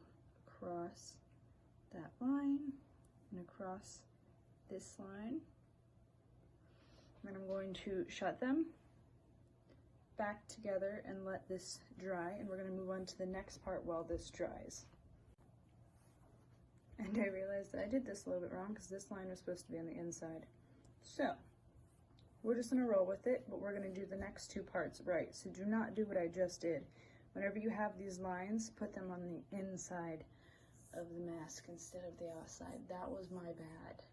across that line and across this line. Then I'm going to shut them back together and let this dry, and we're going to move on to the next part while this dries. And I realized that I did this a little bit wrong because this line was supposed to be on the inside. So we're just going to roll with it, but we're going to do the next two parts right. So do not do what I just did. Whenever you have these lines, put them on the inside of the mask instead of the outside. That was my bad.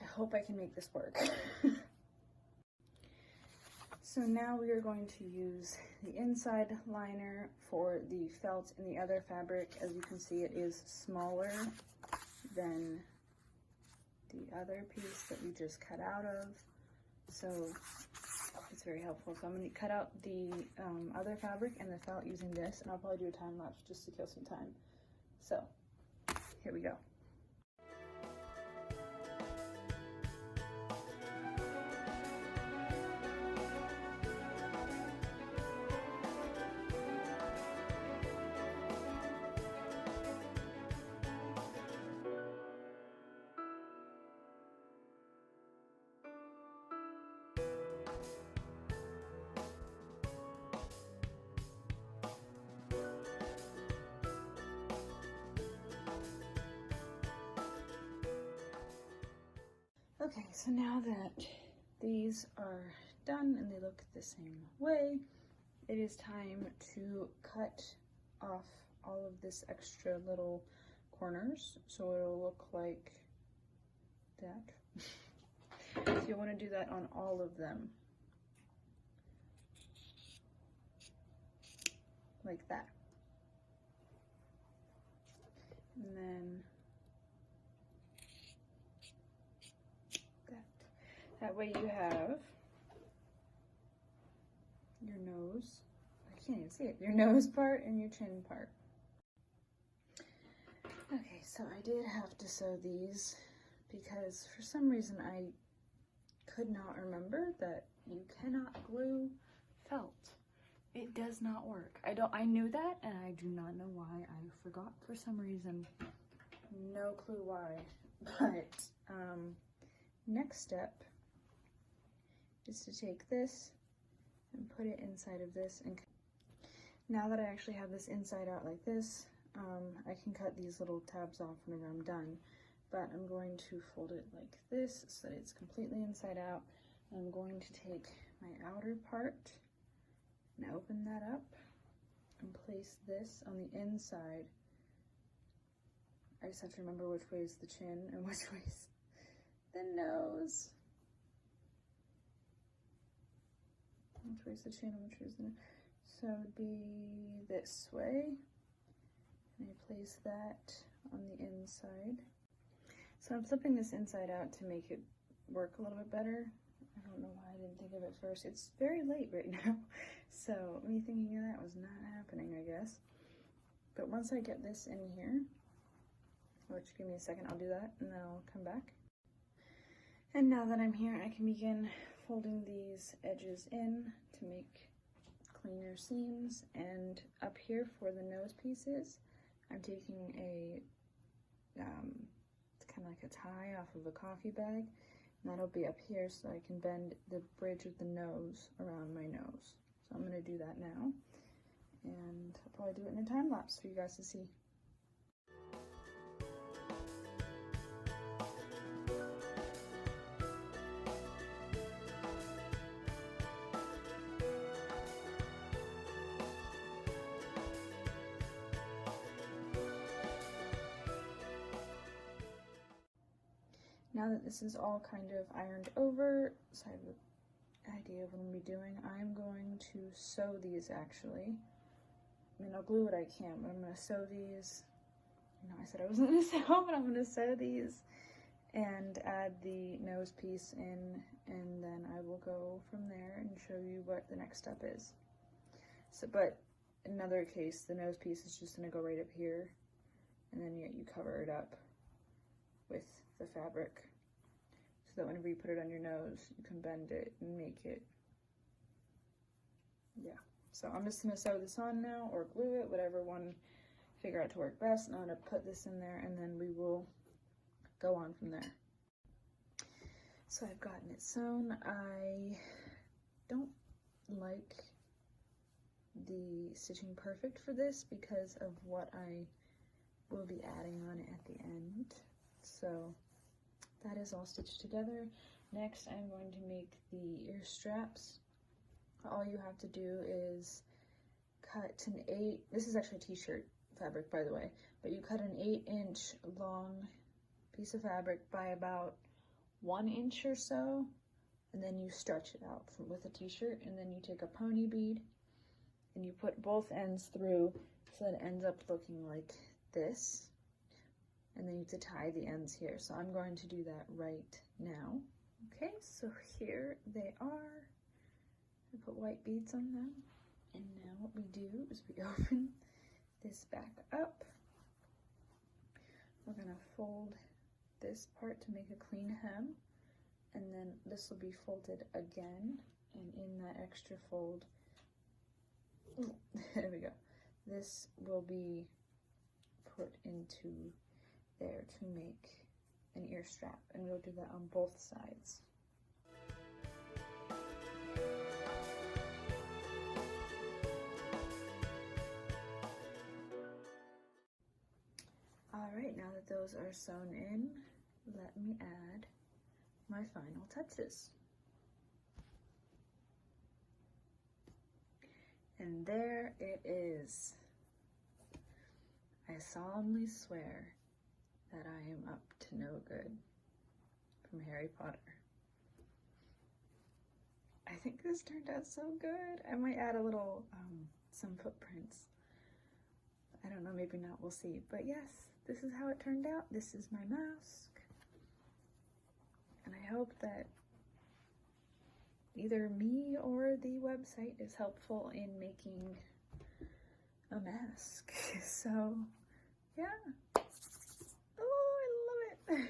I hope I can make this work. So now we are going to use the inside liner for the felt in the other fabric. As you can see, it is smaller than the other piece that we just cut out of. So it's very helpful. So I'm going to cut out the other fabric and the felt using this, and I'll probably do a time lapse just to kill some time. So here we go. Okay, so now that these are done and they look the same way, it is time to cut off all of this extra little corners so it'll look like that. So you want to do that on all of them. Like that. And then that way you have your nose, I can't even see it, your nose part and your chin part. Okay, so I did have to sew these because for some reason I could not remember that you cannot glue felt. It does not work. I knew that and I do not know why. I forgot for some reason. No clue why. But next step is to take this and put it inside of this. And now that I actually have this inside out like this, I can cut these little tabs off whenever I'm done. But I'm going to fold it like this so that it's completely inside out. I'm going to take my outer part and open that up and place this on the inside. I just have to remember which way is the chin and which way is the nose. Which way is the chin and which way is the nose? So it would be this way. And I place that on the inside. So I'm flipping this inside out to make it work a little bit better. I don't know why I didn't think of it first. It's very late right now, so me thinking of that was not happening, I guess. But once I get this in here, which give me a second, I'll do that and then I'll come back. And now that I'm here, I can begin folding these edges in to make cleaner seams. And up here for the nose pieces, I'm taking a it's kind of like a tie off of a coffee bag, and that'll be up here so I can bend the bridge of the nose around my nose. So I'm going to do that now, and I'll probably do it in a time lapse for you guys to see. Now that this is all kind of ironed over, so I have an idea of what I'm going to be doing, I'm going to sew these actually. I mean, I'll glue what I can, but I'm going to sew these. No, I said I wasn't going to sew, but I'm going to sew these and add the nose piece in, and then I will go from there and show you what the next step is. So, but in another case, the nose piece is just going to go right up here, and then you cover it up with the fabric so that whenever you put it on your nose, you can bend it and make it, yeah. So I'm just gonna sew this on now, or glue it, whatever one figure out to work best. And I'm gonna put this in there and then we will go on from there. So I've gotten it sewn. I don't like the stitching perfect for this because of what I will be adding on it at the end. So that is all stitched together. Next, I'm going to make the ear straps. All you have to do is cut an 8, this is actually a t-shirt fabric by the way, but you cut an 8-inch long piece of fabric by about 1 inch or so, and then you stretch it out with a t-shirt, and then you take a pony bead and you put both ends through so that it ends up looking like this. And then you have to tie the ends here. So I'm going to do that right now. Okay, so here they are. I put white beads on them. And now what we do is we open this back up. We're gonna fold this part to make a clean hem. And then this will be folded again. And in that extra fold, there we go. This will be put into there to make an ear strap, and we'll do that on both sides. Alright, now that those are sewn in, let me add my final touches. And there it is. I solemnly swear that I am up to no good, from Harry Potter. I think this turned out so good. I might add a little, some footprints. I don't know, maybe not, we'll see. But yes, this is how it turned out. This is my mask. And I hope that either me or the website is helpful in making a mask. So, yeah. Oh, I love it.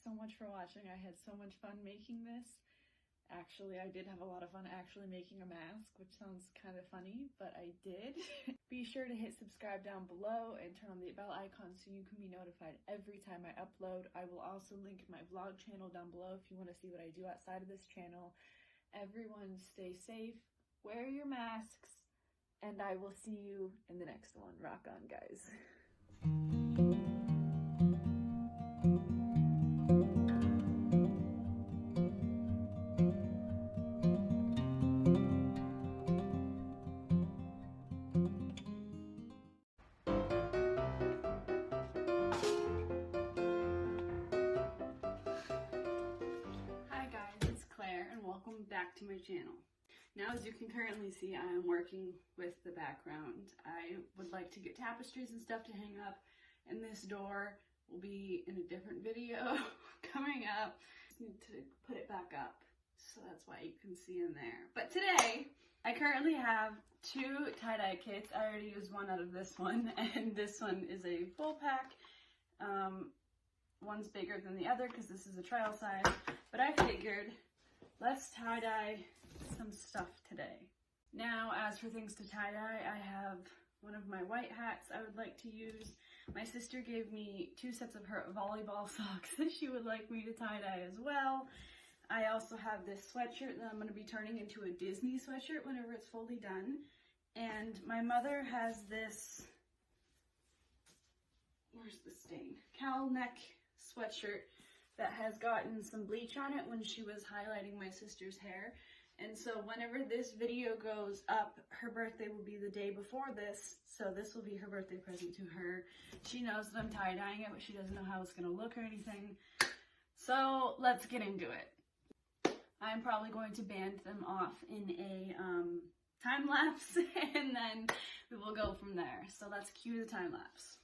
So much for watching. I had so much fun making this. Actually, I did have a lot of fun actually making a mask, which sounds kind of funny, but I did. Be sure to hit subscribe down below and turn on the bell icon so you can be notified every time I upload. I will also link my vlog channel down below if you want to see what I do outside of this channel. Everyone stay safe, wear your masks, and I will see you in the next one. Rock on, guys. Hi guys, it's Claire and welcome back to my channel. Now, as you can currently see, I am working with the background. I would like to get tapestries and stuff to hang up, and this door will be in a different video coming up. Just need to put it back up, so that's why you can see in there. But today, I currently have 2 tie-dye kits. I already used one out of this one, and this one is a full pack. One's bigger than the other because this is a trial size, but I figured let's tie-dye some stuff today. Now, as for things to tie-dye, I have one of my white hats I would like to use. My sister gave me 2 sets of her volleyball socks that she would like me to tie-dye as well. I also have this sweatshirt that I'm going to be turning into a Disney sweatshirt whenever it's fully done. And my mother has this, where's the stain? Cowl neck sweatshirt that has gotten some bleach on it when she was highlighting my sister's hair. And so whenever this video goes up, her birthday will be the day before this, so this will be her birthday present to her. She knows that I'm tie-dyeing it, but she doesn't know how it's going to look or anything. So let's get into it. I'm probably going to band them off in a time lapse, and then we will go from there. So let's cue the time lapse.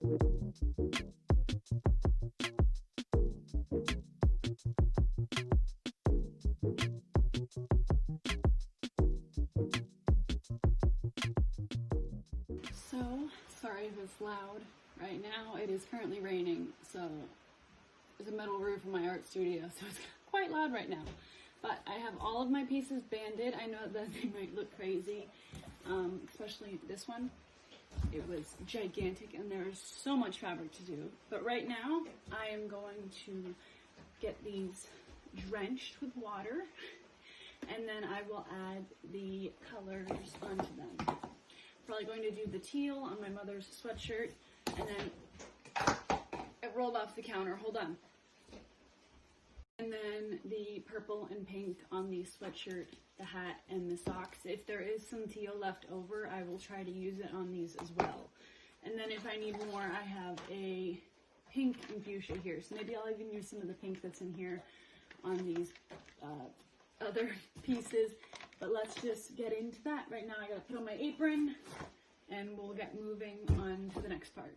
So, sorry if it's loud right now. It is currently raining, so there's a metal roof in my art studio, so it's quite loud right now. But I have all of my pieces banded. I know that they might look crazy, especially this one. It was gigantic and there's so much fabric to do. But right now, I am going to get these drenched with water, and then I will add the colors onto them. Probably going to do the teal on my mother's sweatshirt, and then it rolled off the counter, hold on. And then the purple and pink on the sweatshirt, the hat, and the socks. If there is some teal left over, I will try to use it on these as well. And then if I need more, I have a pink and fuchsia here. So maybe I'll even use some of the pink that's in here on these other pieces. But let's just get into that. Right now I gotta put on my apron and we'll get moving on to the next part.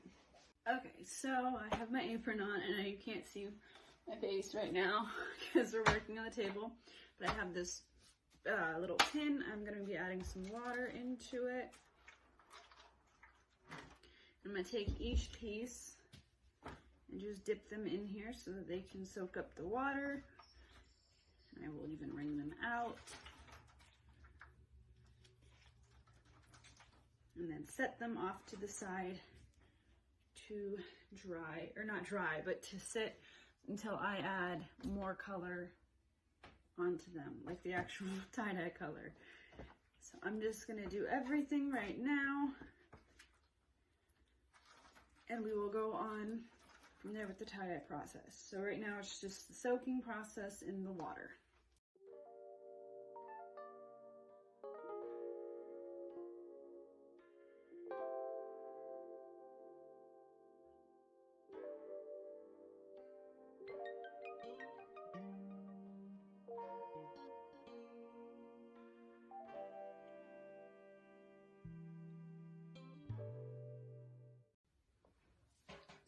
Okay, so I have my apron on, and I know you can't see my face right now because we're working on the table. But I have this little tin. I'm gonna be adding some water into it. I'm gonna take each piece and just dip them in here so that they can soak up the water. And I will even wring them out. And then set them off to the side to dry, or not dry, but to sit until I add more color onto them, like the actual tie-dye color. So I'm just gonna do everything right now, and we will go on from there with the tie-dye process. So right now it's just the soaking process in the water.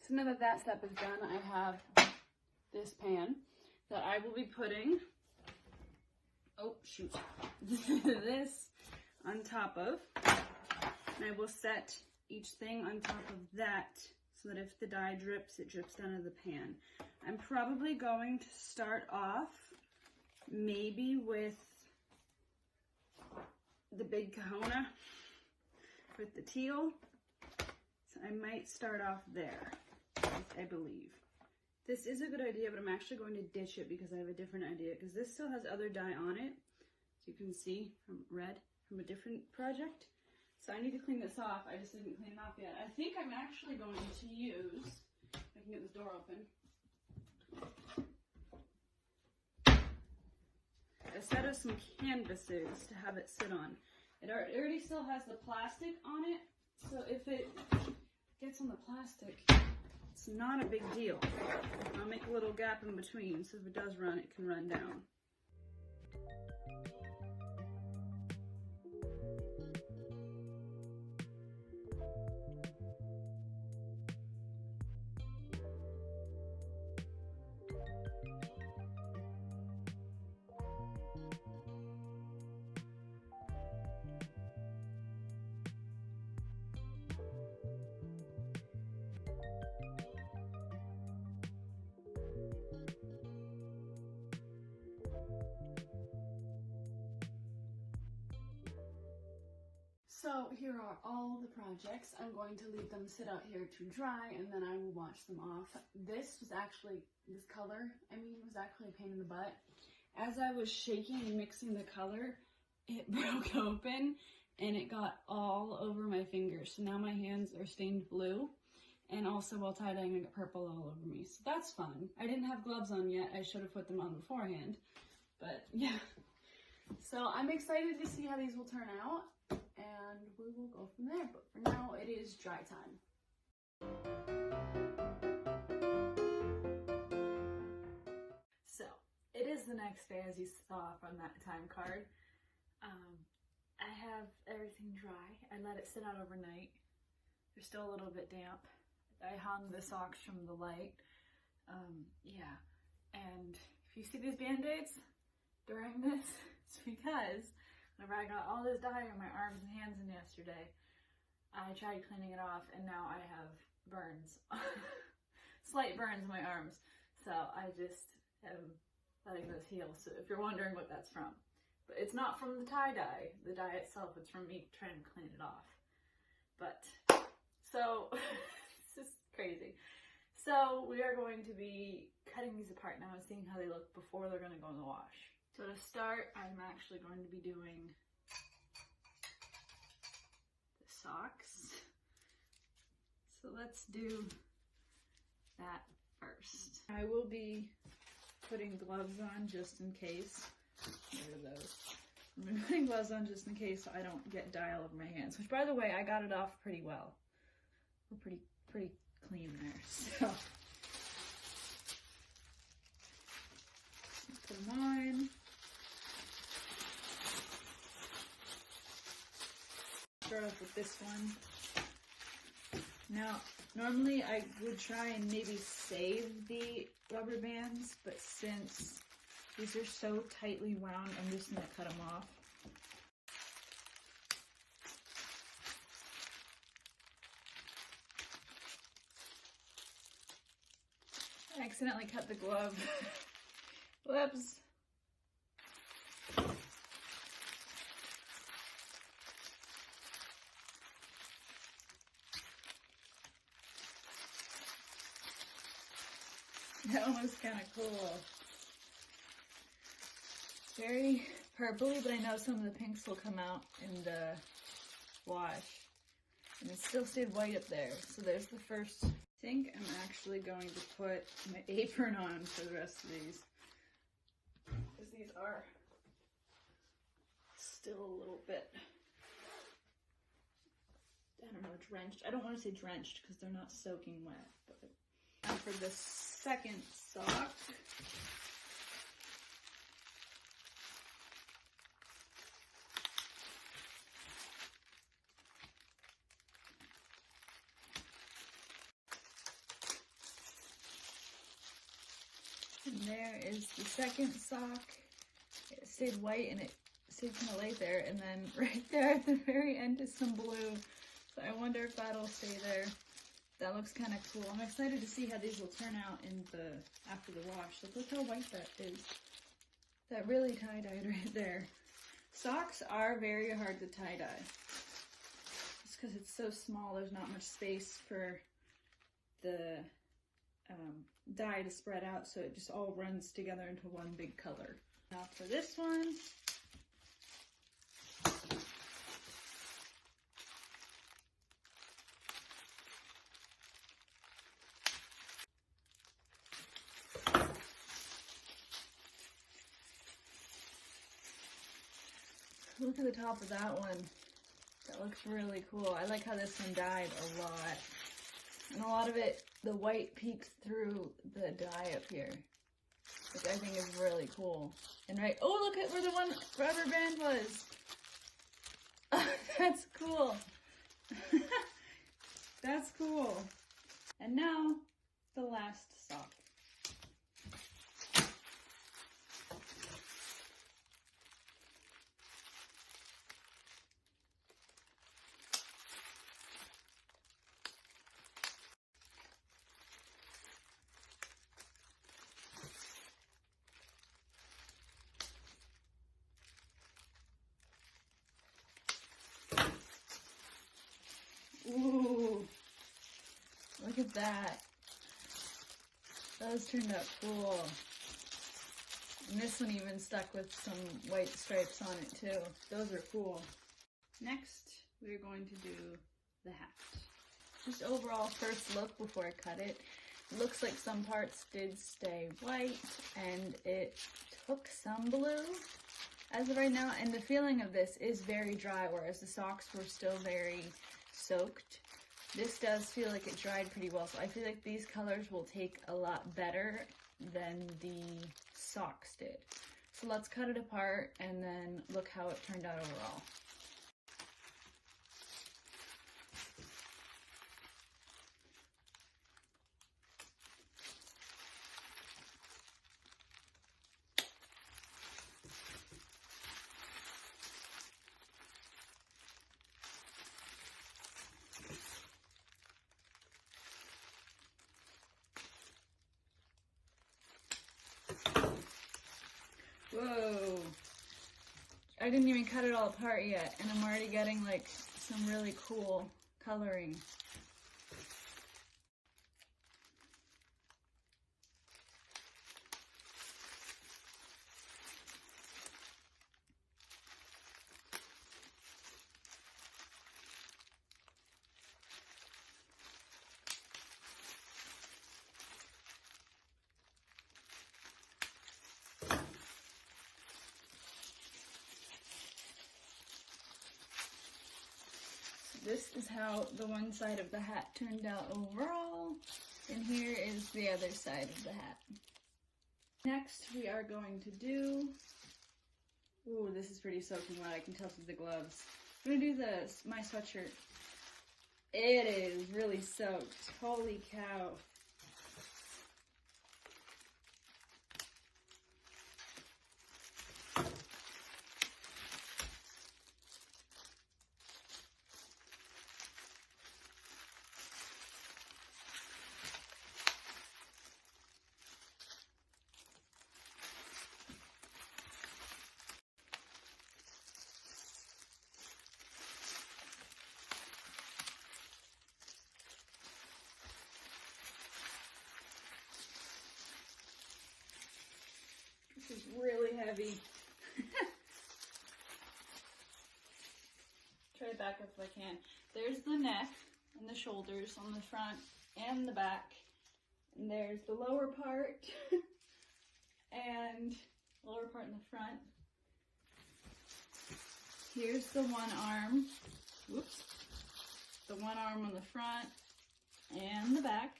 So now that that step is done, I have this pan that I will be putting, oh shoot, this on top of, and I will set each thing on top of that so that if the dye drips, it drips down into the pan. I'm probably going to start off maybe with the big kahuna with the teal, so I might start off there. I believe. This is a good idea, but I'm actually going to ditch it because I have a different idea, because this still has other dye on it, as you can see from red from a different project. So I need to clean this off. I just didn't clean it off yet. I think I'm actually going to use, if I can get this door open, a set of some canvases to have it sit on. It already still has the plastic on it, so if it gets on the plastic, it's not a big deal. I'll make a little gap in between so if it does run, it can run down. So here are all the projects. I'm going to leave them sit out here to dry, and then I will wash them off. This color, was actually a pain in the butt. As I was shaking and mixing the color, it broke open and it got all over my fingers. So now my hands are stained blue, and also while tie-dyeing I got purple all over me. So that's fun. I didn't have gloves on yet. I should have put them on beforehand, but yeah. So I'm excited to see how these will turn out, and we will go from there. But for now, it is dry time. So it is the next day, as you saw from that time card. I have everything dry. I let it sit out overnight. They're still a little bit damp. I hung the socks from the light. Yeah, and if you see these band-aids during this, it's because whenever I got all this dye on my arms and hands in yesterday, I tried cleaning it off and now I have burns. Slight burns in my arms. So I just am letting those heal. So if you're wondering what that's from. But it's not from the tie-dye, the dye itself, it's from me trying to clean it off. But, so, this is crazy. So we are going to be cutting these apart now and seeing how they look before they're going to go in the wash. So to start, I'm actually going to be doing the socks. So let's do that first. I will be putting gloves on just in case. What are those? I'm putting gloves on just in case so I don't get dye all over my hands. Which, by the way, I got it off pretty well. We're pretty clean there. So put them on. Start off with this one. Now, normally I would try and maybe save the rubber bands, but since these are so tightly wound, I'm just going to cut them off. I accidentally cut the glove. Whoops. That one was kind of cool. Very purpley, but I know some of the pinks will come out in the wash. And it still stayed white up there. So there's the first. I think I'm actually going to put my apron on for the rest of these. Because these are still a little bit, I don't know, drenched. I don't want to say drenched because they're not soaking wet. But now for the second sock. And there is the second sock. It stayed white and it stayed kind of light there. And then right there at the very end is some blue. So I wonder if that'll stay there. That looks kind of cool. I'm excited to see how these will turn out after the wash. Like, look how white that is. That really tie-dyed right there. Socks are very hard to tie-dye. Just because it's so small, there's not much space for the dye to spread out, so it just all runs together into one big color. Now for this one, look at the top of that one. That looks really cool. I like how this one dyed a lot. And a lot of it, the white peeks through the dye up here, which I think is really cool. And right, oh, look at where the one rubber band was. That's cool. That's cool. And now, the last sock. Ooh, look at that. Those turned out cool. And this one even stuck with some white stripes on it too. Those are cool. Next, we're going to do the hat. Just overall first look before I cut it. It looks like some parts did stay white and it took some blue as of right now. And the feeling of this is very dry, whereas the socks were still very soaked. This does feel like it dried pretty well, so I feel like these colors will take a lot better than the socks did. So let's cut it apart and then look how it turned out overall. I didn't even cut it all apart yet, and I'm already getting like some really cool coloring. This is how the one side of the hat turned out overall, and here is the other side of the hat. Next, we are going to do, ooh, this is pretty soaking wet, I can tell through the gloves. I'm gonna do this, my sweatshirt. It is really soaked, holy cow. This is really heavy. Try to back up if I can. There's the neck and the shoulders on the front and the back. And there's the lower part and lower part in the front. Here's the one arm. Whoops. The one arm on the front and the back.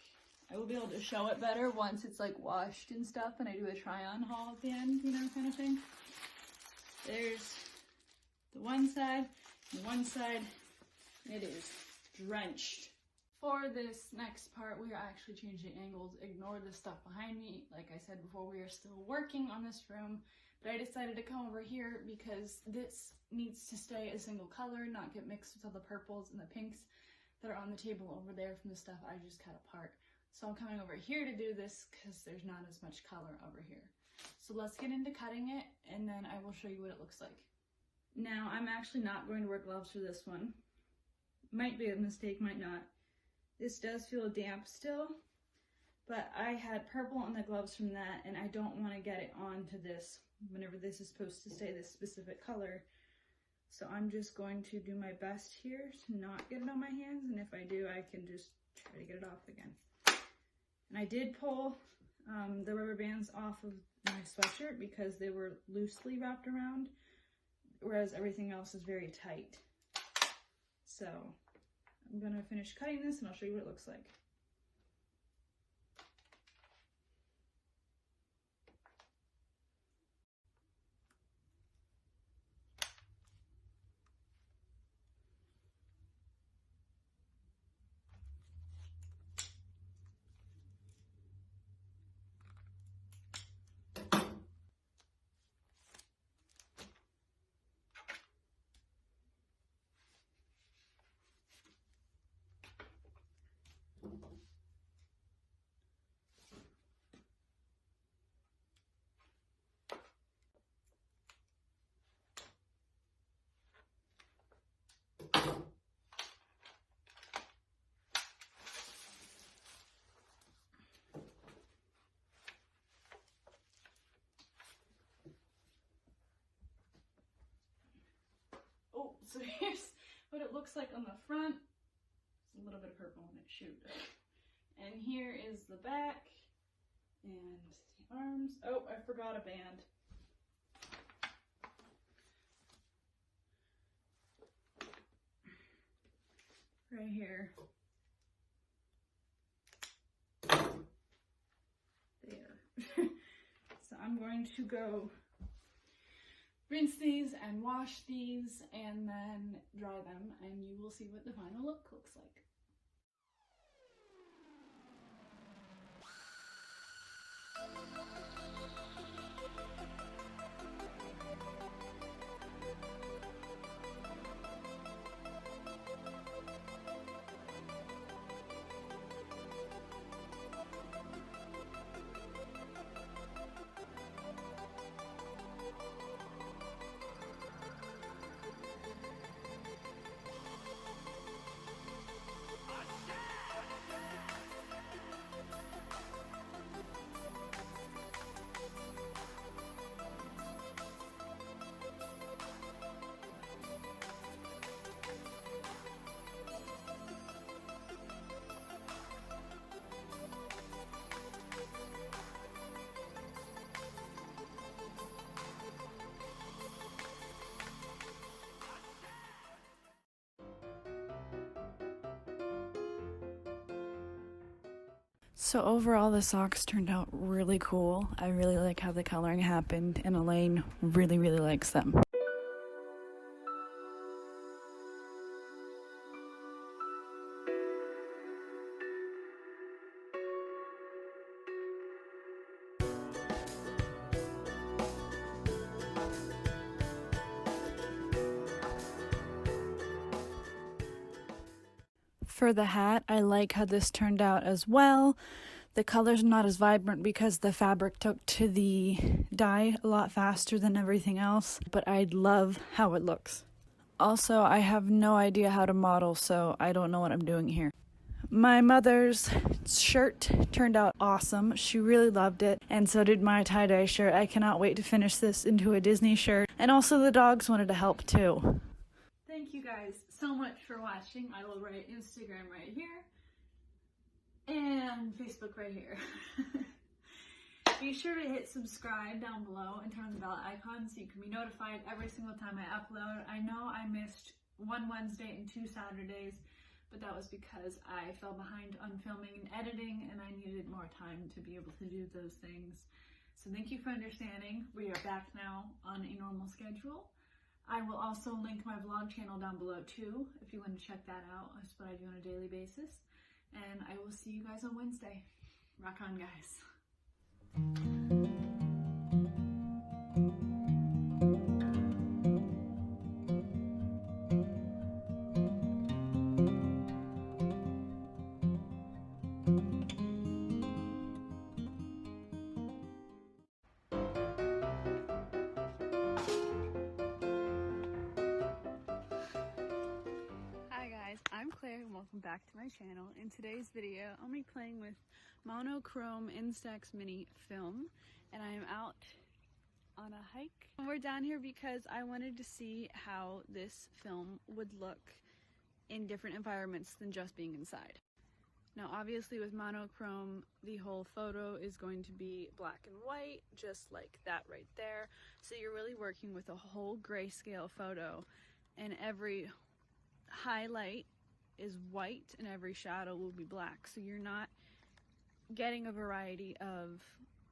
I will be able to show it better once it's like washed and stuff and I do a try-on haul at the end, you know, kind of thing. There's the one side, it is drenched. For this next part, we are actually changing angles. Ignore the stuff behind me. Like I said before, we are still working on this room, but I decided to come over here because this needs to stay a single color, not get mixed with all the purples and the pinks that are on the table over there from the stuff I just cut apart. So I'm coming over here to do this because there's not as much color over here. So let's get into cutting it and then I will show you what it looks like. Now I'm actually not going to wear gloves for this one. Might be a mistake, might not. This does feel damp still, but I had purple on the gloves from that and I don't want to get it onto this whenever this is supposed to stay this specific color. So I'm just going to do my best here to not get it on my hands, and if I do, I can just try to get it off again. And I did pull the rubber bands off of my sweatshirt because they were loosely wrapped around, whereas everything else is very tight. So I'm gonna finish cutting this and I'll show you what it looks like. Oh, so here's what it looks like on the front. It's a little bit of purple on it, shoot. And here is the back and the arms. Oh, I forgot a band. Right here. There. So I'm going to go rinse these and wash these and then dry them, and you will see what the final look looks like. So overall, the socks turned out really cool. I really like how the coloring happened, and Elaine really, really likes them. For the hat, I like how this turned out as well. The color's not as vibrant because the fabric took to the dye a lot faster than everything else, but I love how it looks. Also, I have no idea how to model, so I don't know what I'm doing here. My mother's shirt turned out awesome. She really loved it, and so did my tie-dye shirt. I cannot wait to finish this into a Disney shirt, and also the dogs wanted to help too. Thank you guys so much for watching. I will write Instagram right here and Facebook right here. Be sure to hit subscribe down below and turn on the bell icon so you can be notified every single time I upload. I know I missed one Wednesday and 2 Saturdays, but that was because I fell behind on filming and editing and I needed more time to be able to do those things. So thank you for understanding. We are back now on a normal schedule. I will also link my vlog channel down below too, if you want to check that out. That's what I do on a daily basis. And I will see you guys on Wednesday. Rock on, guys. Hi guys, I'm Claire and welcome back to my channel. In today's video, I'll be playing with monochrome Instax mini film, and I am out on a hike. We're down here because I wanted to see how this film would look in different environments than just being inside. Now obviously with monochrome, the whole photo is going to be black and white, just like that right there. So you're really working with a whole grayscale photo, and every highlight is white and every shadow will be black. So you're not getting a variety of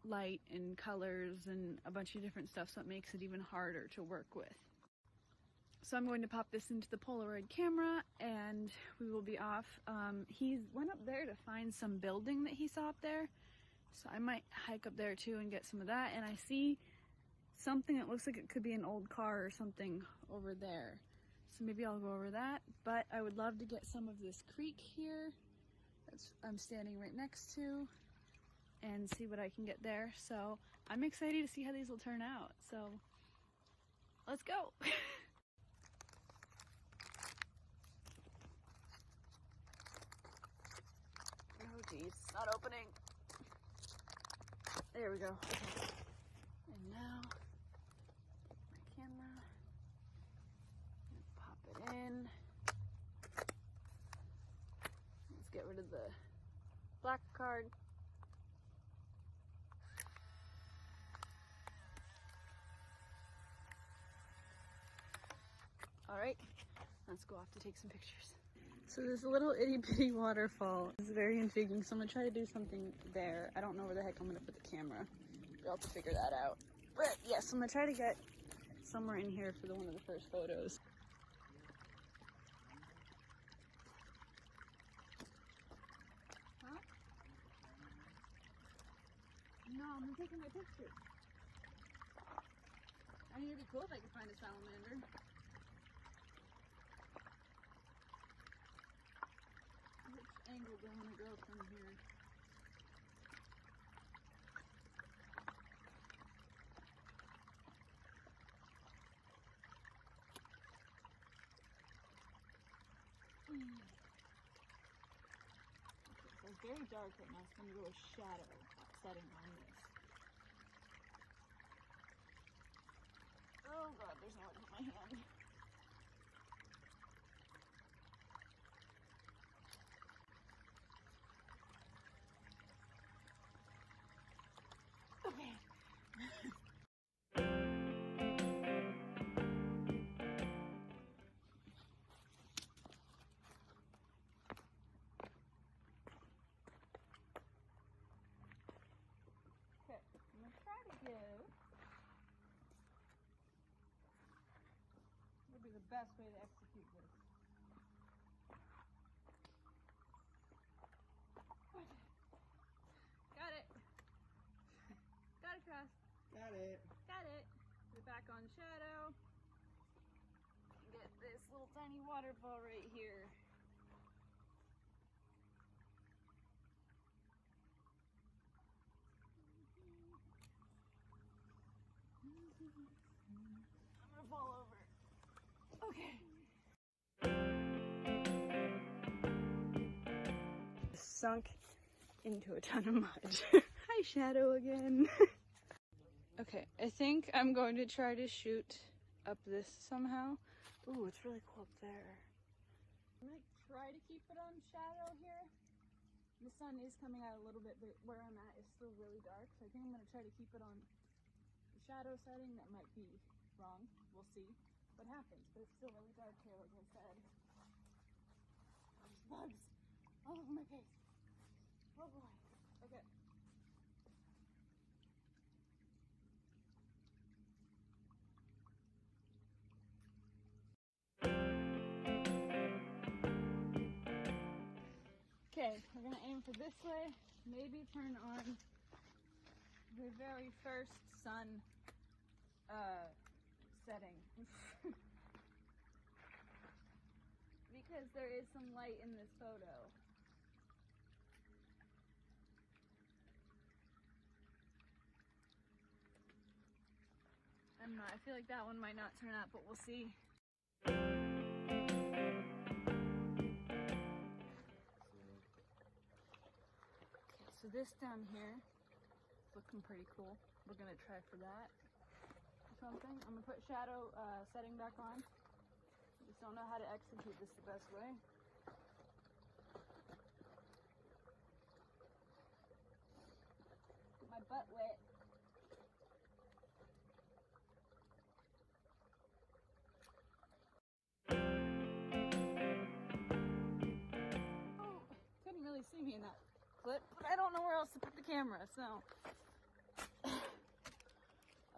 light and colors and a bunch of different stuff, so it makes it even harder to work with. So I'm going to pop this into the Polaroid camera and we will be off. He went up there to find some building that he saw up there, so I might hike up there too and get some of that. And I see something that looks like it could be an old car or something over there, so maybe I'll go over that. But I would love to get some of this creek here that's I'm standing right next to and see what I can get there. So I'm excited to see how these will turn out. So let's go. Oh geez, it's not opening. There we go. Okay. And now my camera. Pop it in. Let's get rid of the black card. All right, let's go off to take some pictures. So this little itty bitty waterfall is very intriguing, so I'm gonna try to do something there. I don't know where the heck I'm gonna put the camera, but I'll have to figure that out. But yes, I'm gonna try to get somewhere in here for one of the first photos. Huh? No, I'm taking my picture. I mean, it'd be cool if I could find a salamander. Which angle do I want to go from here? Okay, so it's very dark right now, so I'm going to go with shadow setting on this. Oh god, there's nowhere to put my hand. Okay. the best way to execute this. Got it. Got across. Got it. Got it. Put it back on shadow. Get this little tiny waterfall right here. I'm gonna fall over. Okay. Sunk into a ton of mud. Hi, shadow again. Okay, I think I'm going to try to shoot up this somehow. Ooh, it's really cool up there. I'm gonna try to keep it on shadow here. The sun is coming out a little bit, but where I'm at is still really dark, so I think I'm gonna try to keep it on the shadow setting. That might be wrong. We'll see what happens, but it's still really dark here, like I said. There's bugs all over my face. Oh boy. Okay. Okay, we're gonna aim for this way. Maybe turn on the very first sun setting. Because there is some light in this photo. I don't know, I feel like that one might not turn out, but we'll see. So this down here is looking pretty cool. We're gonna try for that or something. I'm gonna put shadow setting back on. I just don't know how to execute this the best way. Get my butt wet. Oh, couldn't really see me in that clip, but I don't know where else to put the camera, so.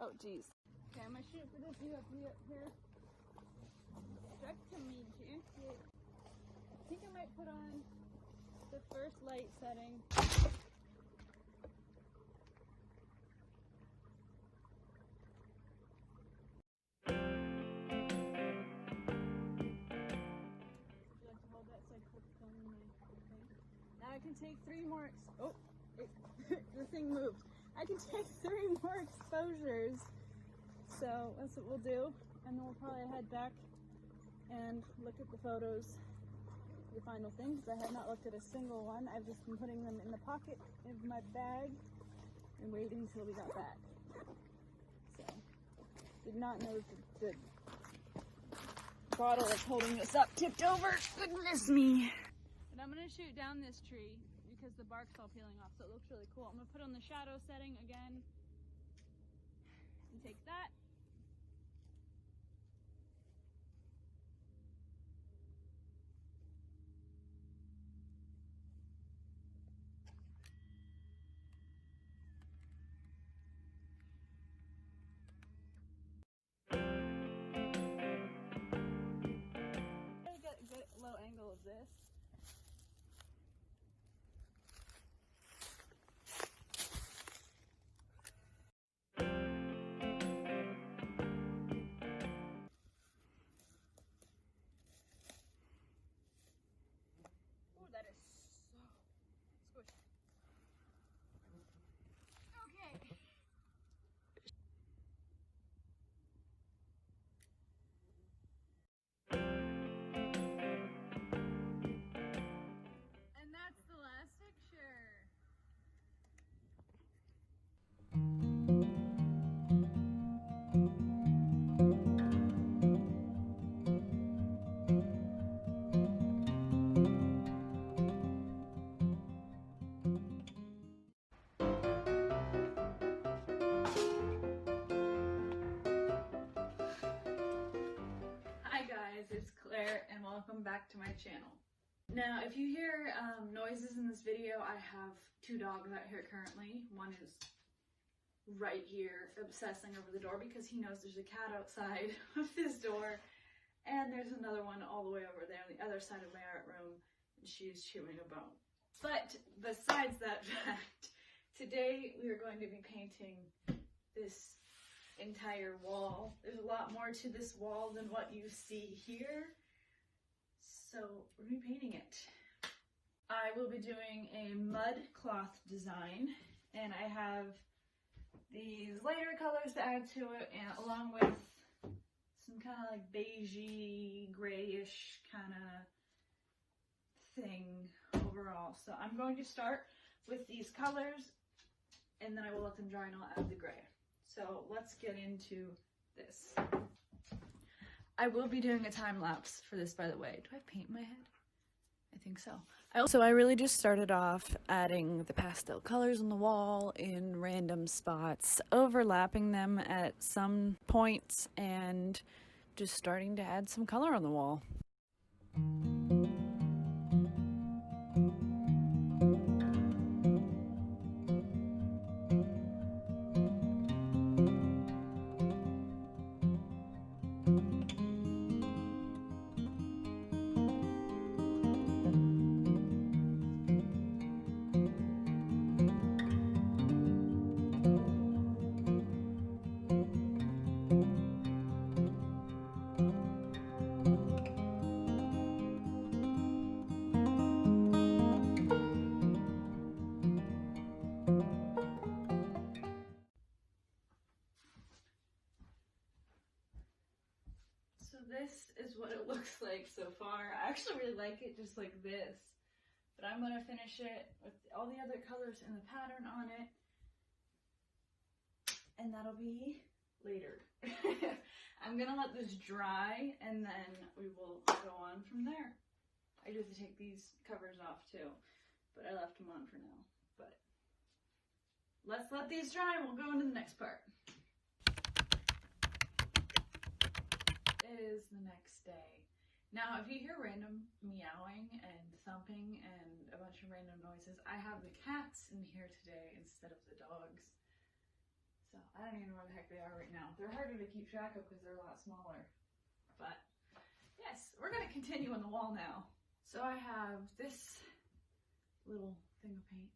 Oh, geez. Okay, I'm gonna shoot for this view up here. Struck to me, jacket. I think I might put on the first light setting. Would you like to hold that so I can put the phone in my thing? Now I can take 3 more. The thing moved. I can take 3 more exposures. So that's what we'll do. And then we'll probably head back and look at the photos, the final thing, because I have not looked at a single one. I've just been putting them in the pocket of my bag and waiting until we got back. So, did not know the bottle that's holding this up tipped over. Goodness me. And I'm gonna shoot down this tree because the bark's all peeling off, so it looks really cool. I'm gonna put on the shadow setting again and take that. Get a good low angle of this. Oh, that is so squishy. Okay. And that's the last picture. Hi guys, it's Claire and welcome back to my channel. Now if you hear noises in this video, I have 2 dogs out here currently. One is right here obsessing over the door because he knows there's a cat outside of this door, And there's another one all the way over there on the other side of my art room, and she's chewing a bone. But besides that fact, today we are going to be painting this entire wall. There's a lot more to this wall than what you see here, so we're going to be painting it. I will be doing a mud cloth design, and I have these lighter colors to add to it, and along with some kind of like beigey, grayish kind of thing overall. So I'm going to start with these colors, and then I will let them dry and I'll add the gray. So let's get into this. I will be doing a time lapse for this, by the way. Do I have paint in my head? I think so. I really just started off adding the pastel colors on the wall in random spots, overlapping them at some points, and just starting to add some color on the wall. So this is what it looks like so far. I actually really like it just like this, but I'm going to finish it with all the other colors in the pattern on it, and that'll be later. I'm going to let this dry, and then we will go on from there. I do have to take these covers off too, but I left them on for now. But let's let these dry and we'll go into the next part. Is the next day. Now, if you hear random meowing and thumping and a bunch of random noises, I have the cats in here today instead of the dogs. So I don't even know where the heck they are right now. They're harder to keep track of because they're a lot smaller. But yes, we're going to continue on the wall now. So I have this little thing of paint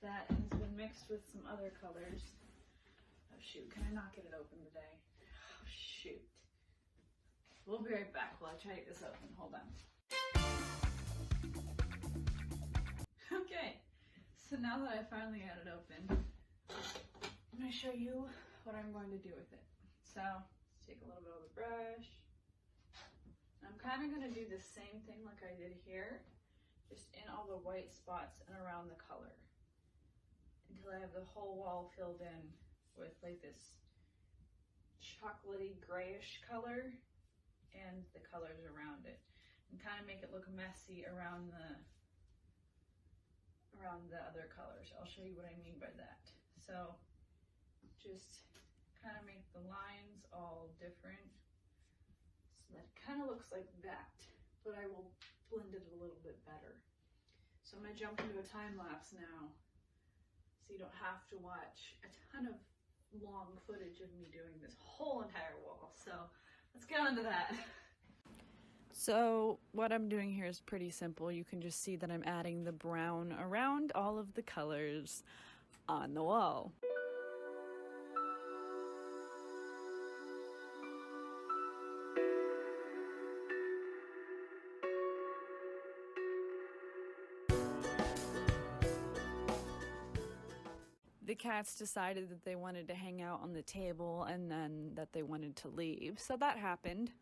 that has been mixed with some other colors. Oh shoot, can I not get it open today? Oh shoot. We'll be right back while I try to get this open. Hold on. Okay, so now that I finally got it open, I'm going to show you what I'm going to do with it. So, let's take a little bit of the brush. I'm kind of going to do the same thing like I did here, just in all the white spots and around the color, until I have the whole wall filled in with like this chocolatey grayish color and the colors around it, and kind of make it look messy around the other colors. I'll show you what I mean by that. So just kind of make the lines all different so that it kind of looks like that, but I will blend it a little bit better. So I'm going to jump into a time lapse now so you don't have to watch a ton of long footage of me doing this whole entire wall. So let's get on to that. So what I'm doing here is pretty simple. You can just see that I'm adding the brown around all of the colors on the wall. The cats decided that they wanted to hang out on the table and then that they wanted to leave, so that happened.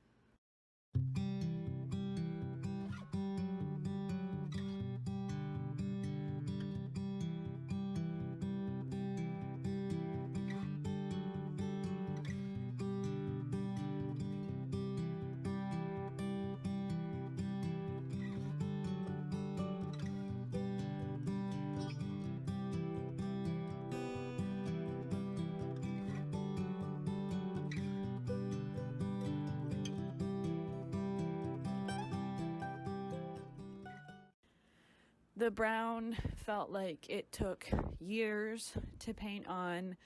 The brown felt like it took years to paint on.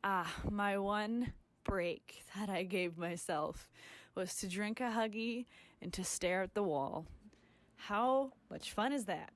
My one break that I gave myself was to drink a Huggy and to stare at the wall. How much fun is that?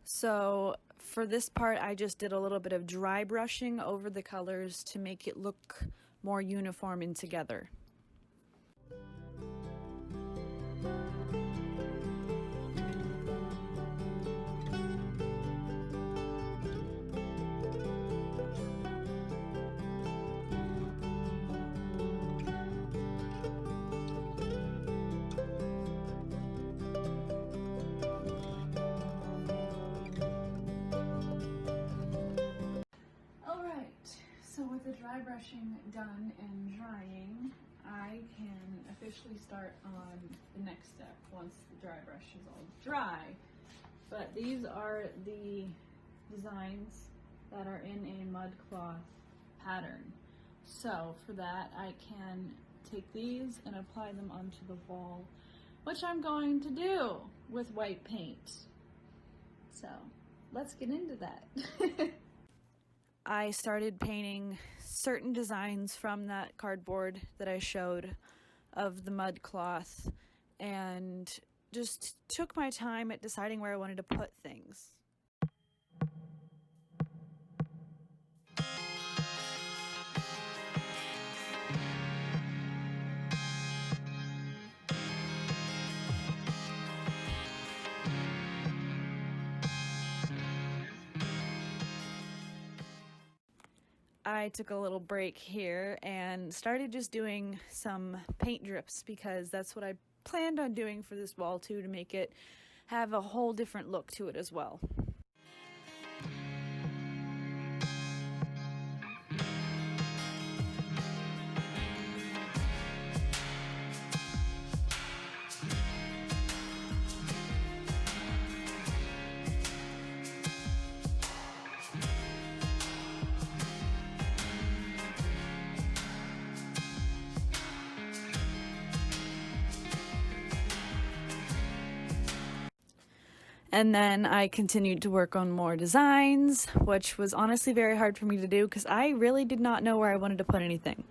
So for this part, I just did a little bit of dry brushing over the colors to make it look more uniform and together. So with the dry brushing done and drying, I can officially start on the next step once the dry brush is all dry. But these are the designs that are in a mud cloth pattern. So for that, I can take these and apply them onto the wall, which I'm going to do with white paint. So let's get into that. I started painting certain designs from that cardboard that I showed of the mud cloth and just took my time at deciding where I wanted to put things. I took a little break here and started just doing some paint drips because that's what I planned on doing for this wall too, to make it have a whole different look to it as well. And then I continued to work on more designs, which was honestly very hard for me to do because I really did not know where I wanted to put anything.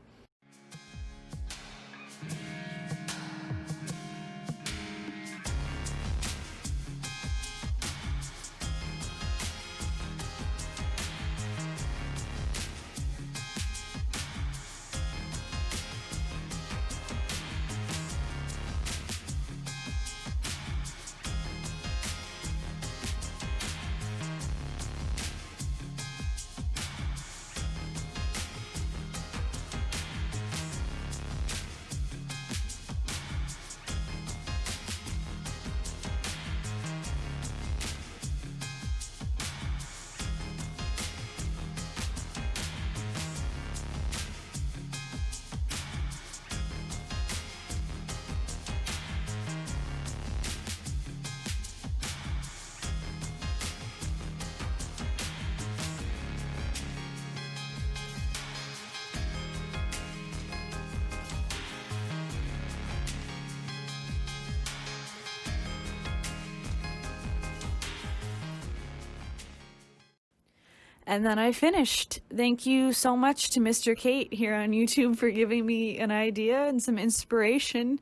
And then I finished. Thank you so much to Mr. Kate here on YouTube for giving me an idea and some inspiration.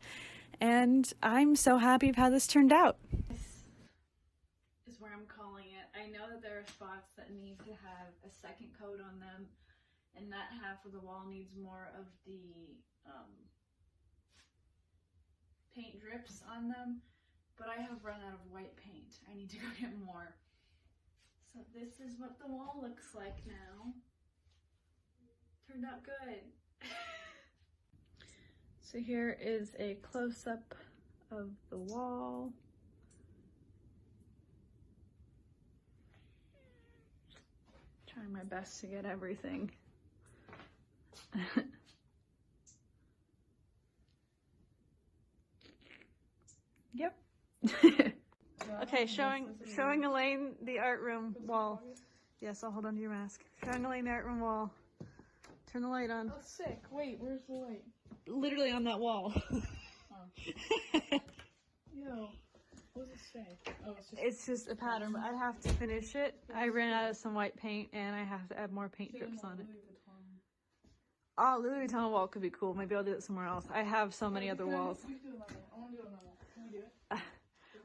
And I'm so happy with how this turned out. This is where I'm calling it. I know that there are spots that need to have a second coat on them, and that half of the wall needs more of the paint drips on them, but I have run out of white paint. I need to go get more. So this is what the wall looks like now. Turned out good. So here is a close-up of the wall. Trying my best to get everything. Yep. Okay, showing Elaine the art room wall. Yes, I'll hold on to your mask. Showing Elaine the art room wall. Turn the light on. Oh, sick. Wait, where's the light? Literally on that wall. Yo, what does it say? Oh, It's just a pattern, but I have to finish it. I ran out of some white paint and I have to add more paint drips on it. Oh, Louis Vuitton wall could be cool. Maybe I'll do it somewhere else. I have so many other walls. I want to do another one. Can we do it?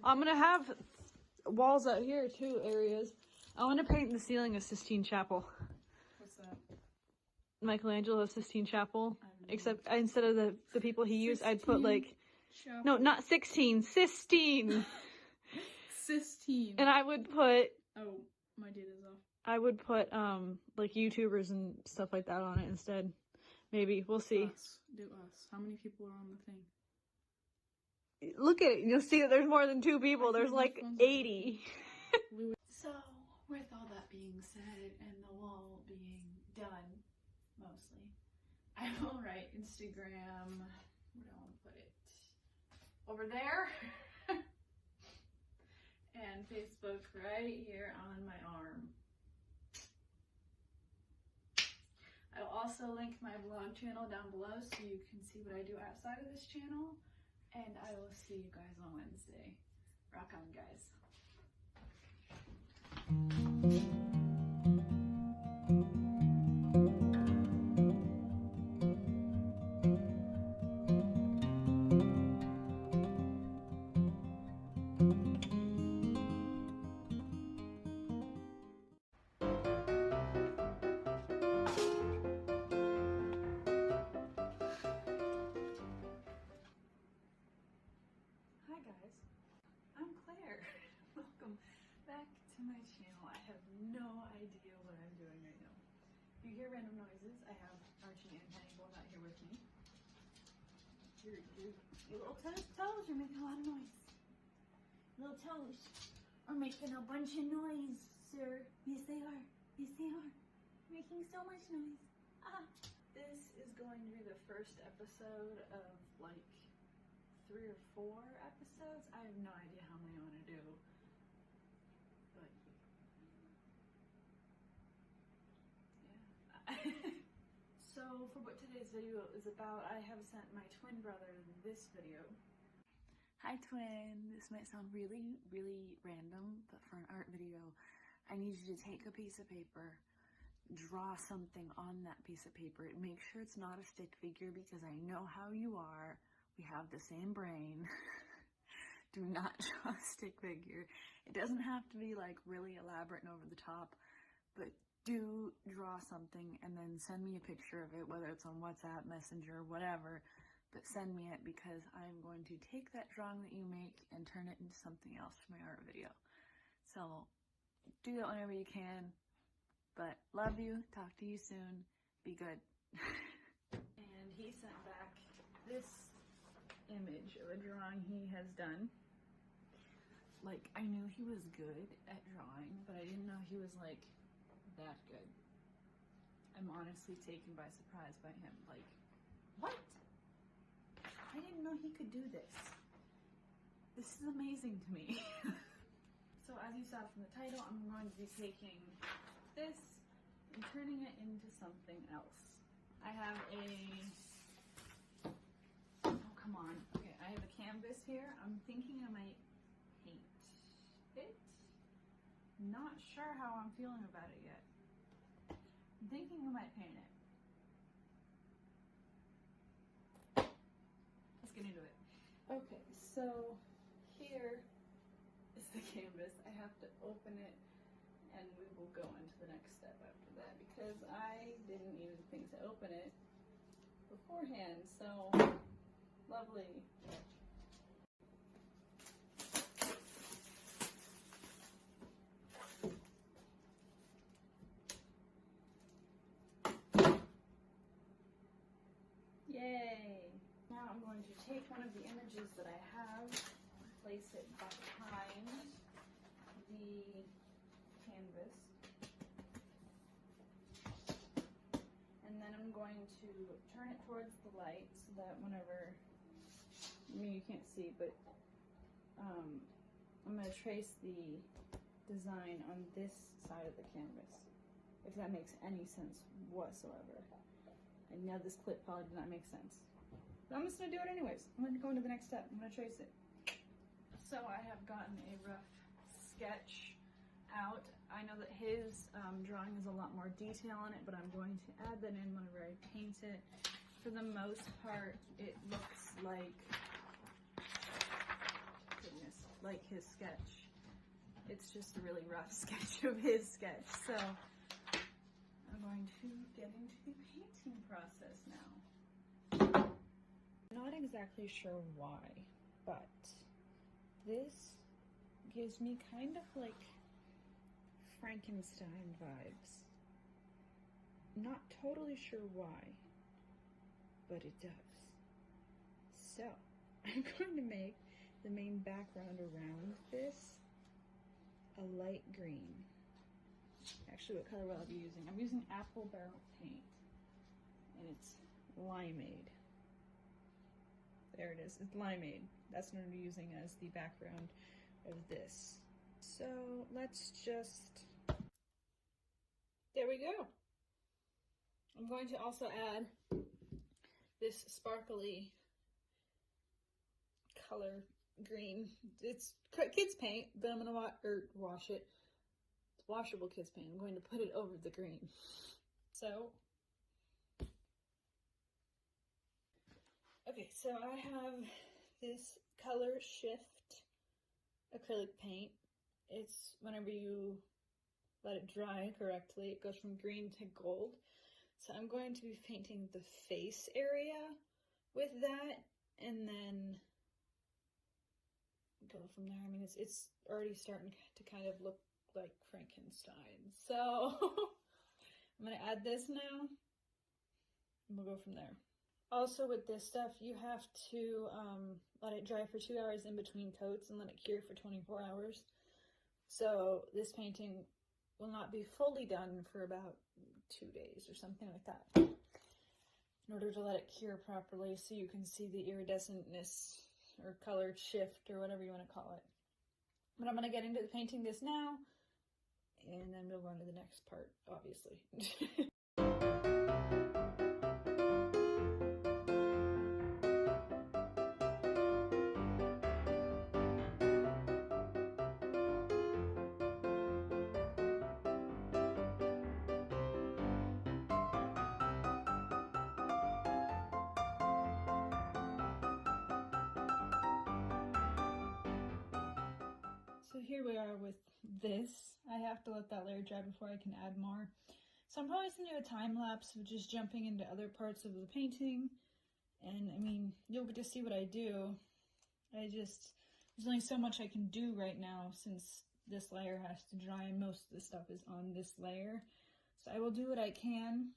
I'm gonna have walls out here too, areas. I want to paint the ceiling of Sistine Chapel. What's that? Michelangelo's Sistine Chapel. Except instead of the people he used, I'd put like, Chapel. no, not 16, Sistine. Sistine. And I would put, Oh, my data's off. I would put like YouTubers and stuff like that on it instead. Maybe, we'll see. Us. Do us. How many people are on the thing? Look at it, you'll see that there's more than 2 people. There's like 80. So, with all that being said and the wall being done, mostly, I will write Instagram, where do I want to put it? Over there. And Facebook right here on my arm. I will also link my vlog channel down below so you can see what I do outside of this channel. And I will see you guys on Wednesday. Rock on, guys. Hi guys, I'm Claire. Welcome back to my channel. I have no idea what I'm doing right now. If you hear random noises, I have Archie and Penny both out here with me. Your little toes are making a lot of noise. Little toes are making a bunch of noise, sir. Yes they are. Yes they are. Making so much noise. Ah. This is going to be the first episode of like 3 or 4 episodes. I have no idea how many I want to do, but yeah. So for what today's video is about, I have sent my twin brother this video. Hi twin, this might sound really random, but for an art video, I need you to take a piece of paper, draw something on that piece of paper. Make sure it's not a stick figure because I know how you are. We have the same brain. Do not draw a stick figure. It doesn't have to be like really elaborate and over the top, but do draw something and then send me a picture of it, whether it's on WhatsApp, Messenger, whatever, but send me it because I'm going to take that drawing that you make and turn it into something else for my art video. So do that whenever you can, but love you, talk to you soon, be good. And he sent back this image of a drawing he has done. Like, I knew he was good at drawing, but I didn't know he was like that good. I'm honestly taken by surprise by him. Like, what? I didn't know he could do this. This is amazing to me. So as you saw from the title, I'm going to be taking this and turning it into something else. I have a come on. Okay, I have a canvas here. I'm thinking I might paint it. Not sure how I'm feeling about it yet. I'm thinking I might paint it. Let's get into it. Okay, so here is the canvas. I have to open it and we will go into the next step after that because I didn't even think to open it beforehand, so lovely. Yay! Now I'm take one of the images that I have, place it behind the canvas, and then I'm going to turn it towards the light so that whenever, I mean you can't see, but I'm going to trace the design on this side of the canvas, if that makes any sense whatsoever. I know this clip probably did not make sense, but I'm just going to do it anyways. I'm going to go into the next step. I'm going to trace it. So I have gotten a rough sketch out. I know that his drawing has a lot more detail on it, but I'm going to add that in whenever I paint it. For the most part, it looks like, goodness, like his sketch. It's just a really rough sketch of his sketch. So I'm going to get into the painting process now. Not exactly sure why, but this gives me kind of like Frankenstein vibes. Not totally sure why, but it does. So I'm going to make the main background around this a light green. Actually, what color will I be using? I'm using apple barrel paint, and it's limeade. There it is, it's limeade. That's what I'm using as the background of this. So let's just, there we go. I'm going to also add this sparkly color green. It's kids paint, but I'm gonna wash it. It's washable kids paint. I'm going to put it over the green. So, okay, so I have this color shift acrylic paint. It's whenever you let it dry correctly, it goes from green to gold. So I'm going to be painting the face area with that, and then go from there. I mean, it's already starting to kind of look like Frankenstein. So I'm gonna add this now, and we'll go from there. Also with this stuff, you have to let it dry for 2 hours in between coats and let it cure for 24 hours. So this painting will not be fully done for about 2 days or something like that, in order to let it cure properly so you can see the iridescentness or color shift or whatever you want to call it. But I'm going to get into painting this now, and then we'll go on to the next part, obviously. So here we are with this. I have to let that layer dry before I can add more. So I'm probably just going to do a time lapse of just jumping into other parts of the painting. And I mean, you'll get to see what I do. There's only so much I can do right now since this layer has to dry and most of the stuff is on this layer. So I will do what I can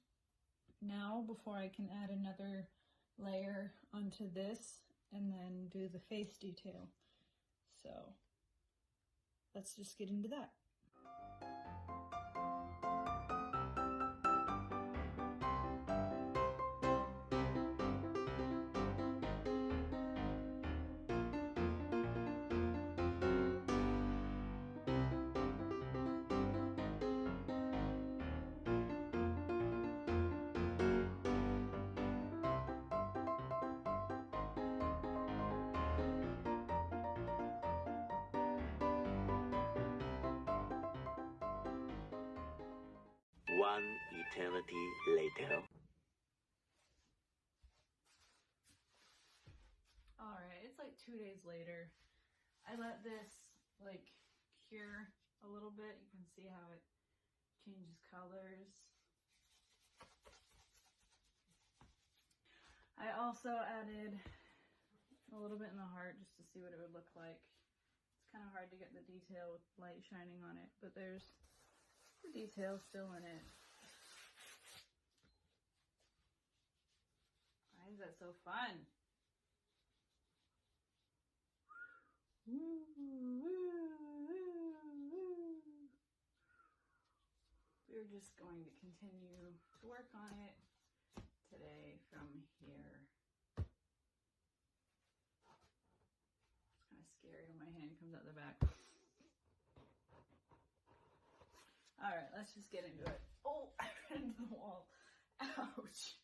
now before I can add another layer onto this and then do the face detail. So let's just get into that. One eternity later. Alright, it's like 2 days later. I let this like cure a little bit. You can see how it changes colors. I also added a little bit in the heart just to see what it would look like. It's kind of hard to get the detail with light shining on it, but there's the detail still in it. Why is that so fun? Woo, woo, woo, woo. We're just going to continue to work on it today from here. It's kind of scary when my hand comes out the back. All right, let's just get into it. Oh, I ran into the wall. Ouch.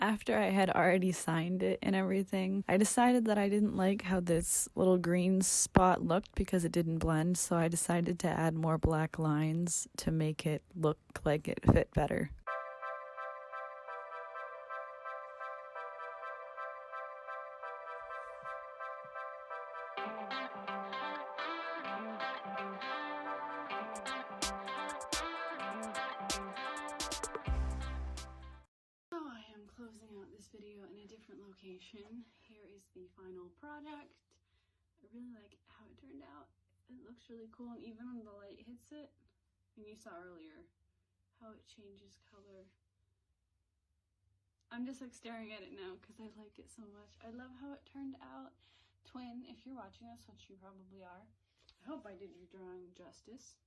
After I had already signed it and everything, I decided that I didn't like how this little green spot looked because it didn't blend, so I decided to add more black lines to make it look like it fit better. So I am closing out this video in a different location. Here is the final product. I really like how it turned out. It looks really cool, and even when the light hits it, and you saw earlier how it changes color. I'm just like staring at it now because I like it so much. I love how it turned out. Twin, if you're watching this, which you probably are, I hope I did your drawing justice.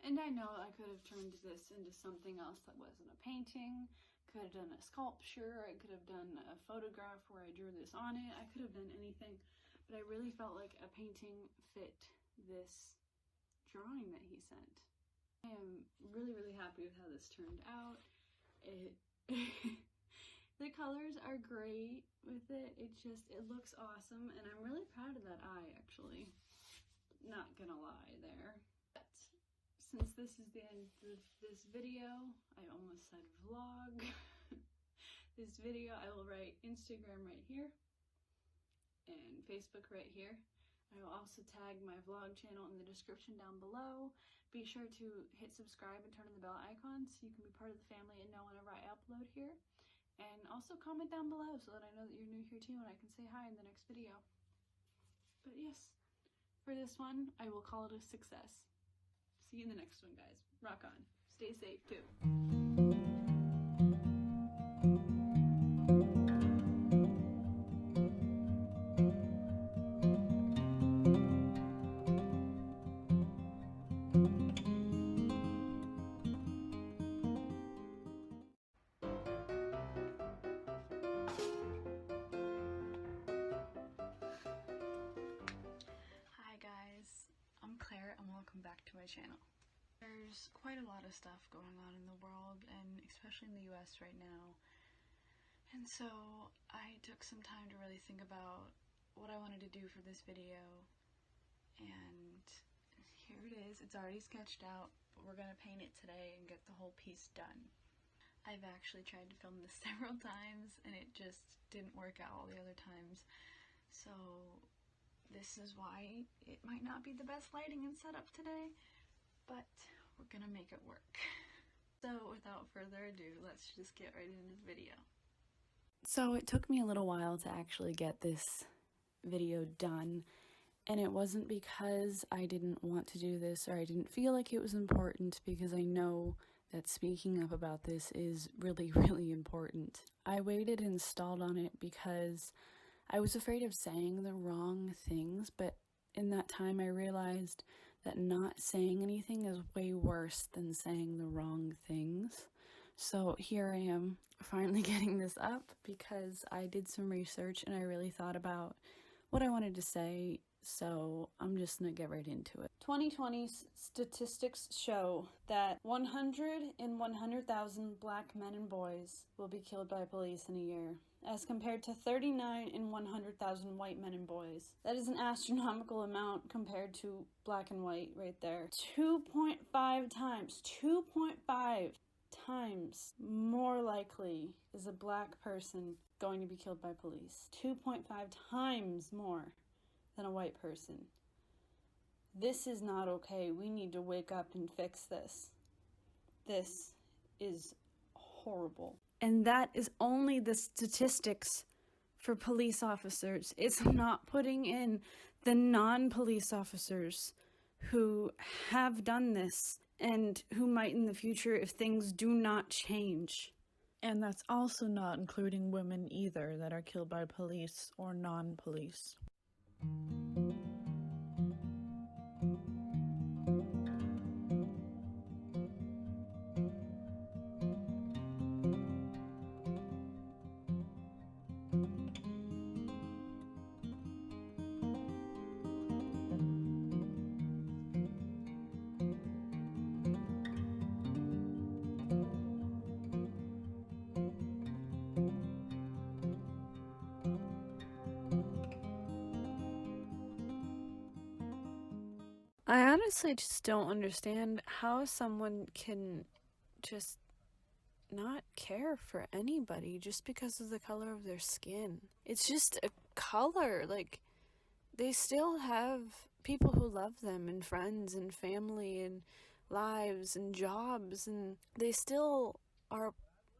And I know I could have turned this into something else that wasn't a painting. Could have done a sculpture. I could have done a photograph where I drew this on it. I could have done anything, but I really felt like a painting fit this drawing that he sent. I am really, really happy with how this turned out. The colors are great with it. It looks awesome, and I'm really proud of that eye, actually. Not gonna lie there. But since this is the end of this video, I almost said vlog. This video, I will write Instagram right here and Facebook right here. I will also tag my vlog channel in the description down below. Be sure to hit subscribe and turn on the bell icon so you can be part of the family and know whenever I upload here. And also comment down below so that I know that you're new here too and I can say hi in the next video. But yes, for this one, I will call it a success. See you in the next one, guys. Rock on. Stay safe too. Hi guys, I'm Claire and welcome back to my channel. There's quite a lot of stuff going on in the world, and especially in the US right now. And so I took some time to really think about what I wanted to do for this video. And here it is. It's already sketched out, but we're gonna paint it today and get the whole piece done. I've actually tried to film this several times and it just didn't work out all the other times. So this is why it might not be the best lighting and setup today, but we're gonna make it work. So without further ado, let's just get right into the video. So it took me a little while to actually get this video done, and it wasn't because I didn't want to do this or I didn't feel like it was important, because I know that speaking up about this is really, really important. I waited and stalled on it because I was afraid of saying the wrong things, but in that time I realized that not saying anything is way worse than saying the wrong things. So here I am finally getting this up because I did some research and I really thought about what I wanted to say, so I'm just gonna get right into it. 2020 statistics show that 100 in 100,000 black men and boys will be killed by police in a year, as compared to 39 in 100,000 white men and boys. That is an astronomical amount compared to black and white right there. 2.5 times more likely is a black person going to be killed by police. 2.5 times more than a white person. This is not okay. We need to wake up and fix this. This is horrible. And that is only the statistics for police officers. It's not putting in the non-police officers who have done this and who might in the future if things do not change. And that's also not including women either that are killed by police or non-police. I honestly just don't understand how someone can just not care for anybody just because of the color of their skin. It's just a color. Like, they still have people who love them and friends and family and lives and jobs, and they still are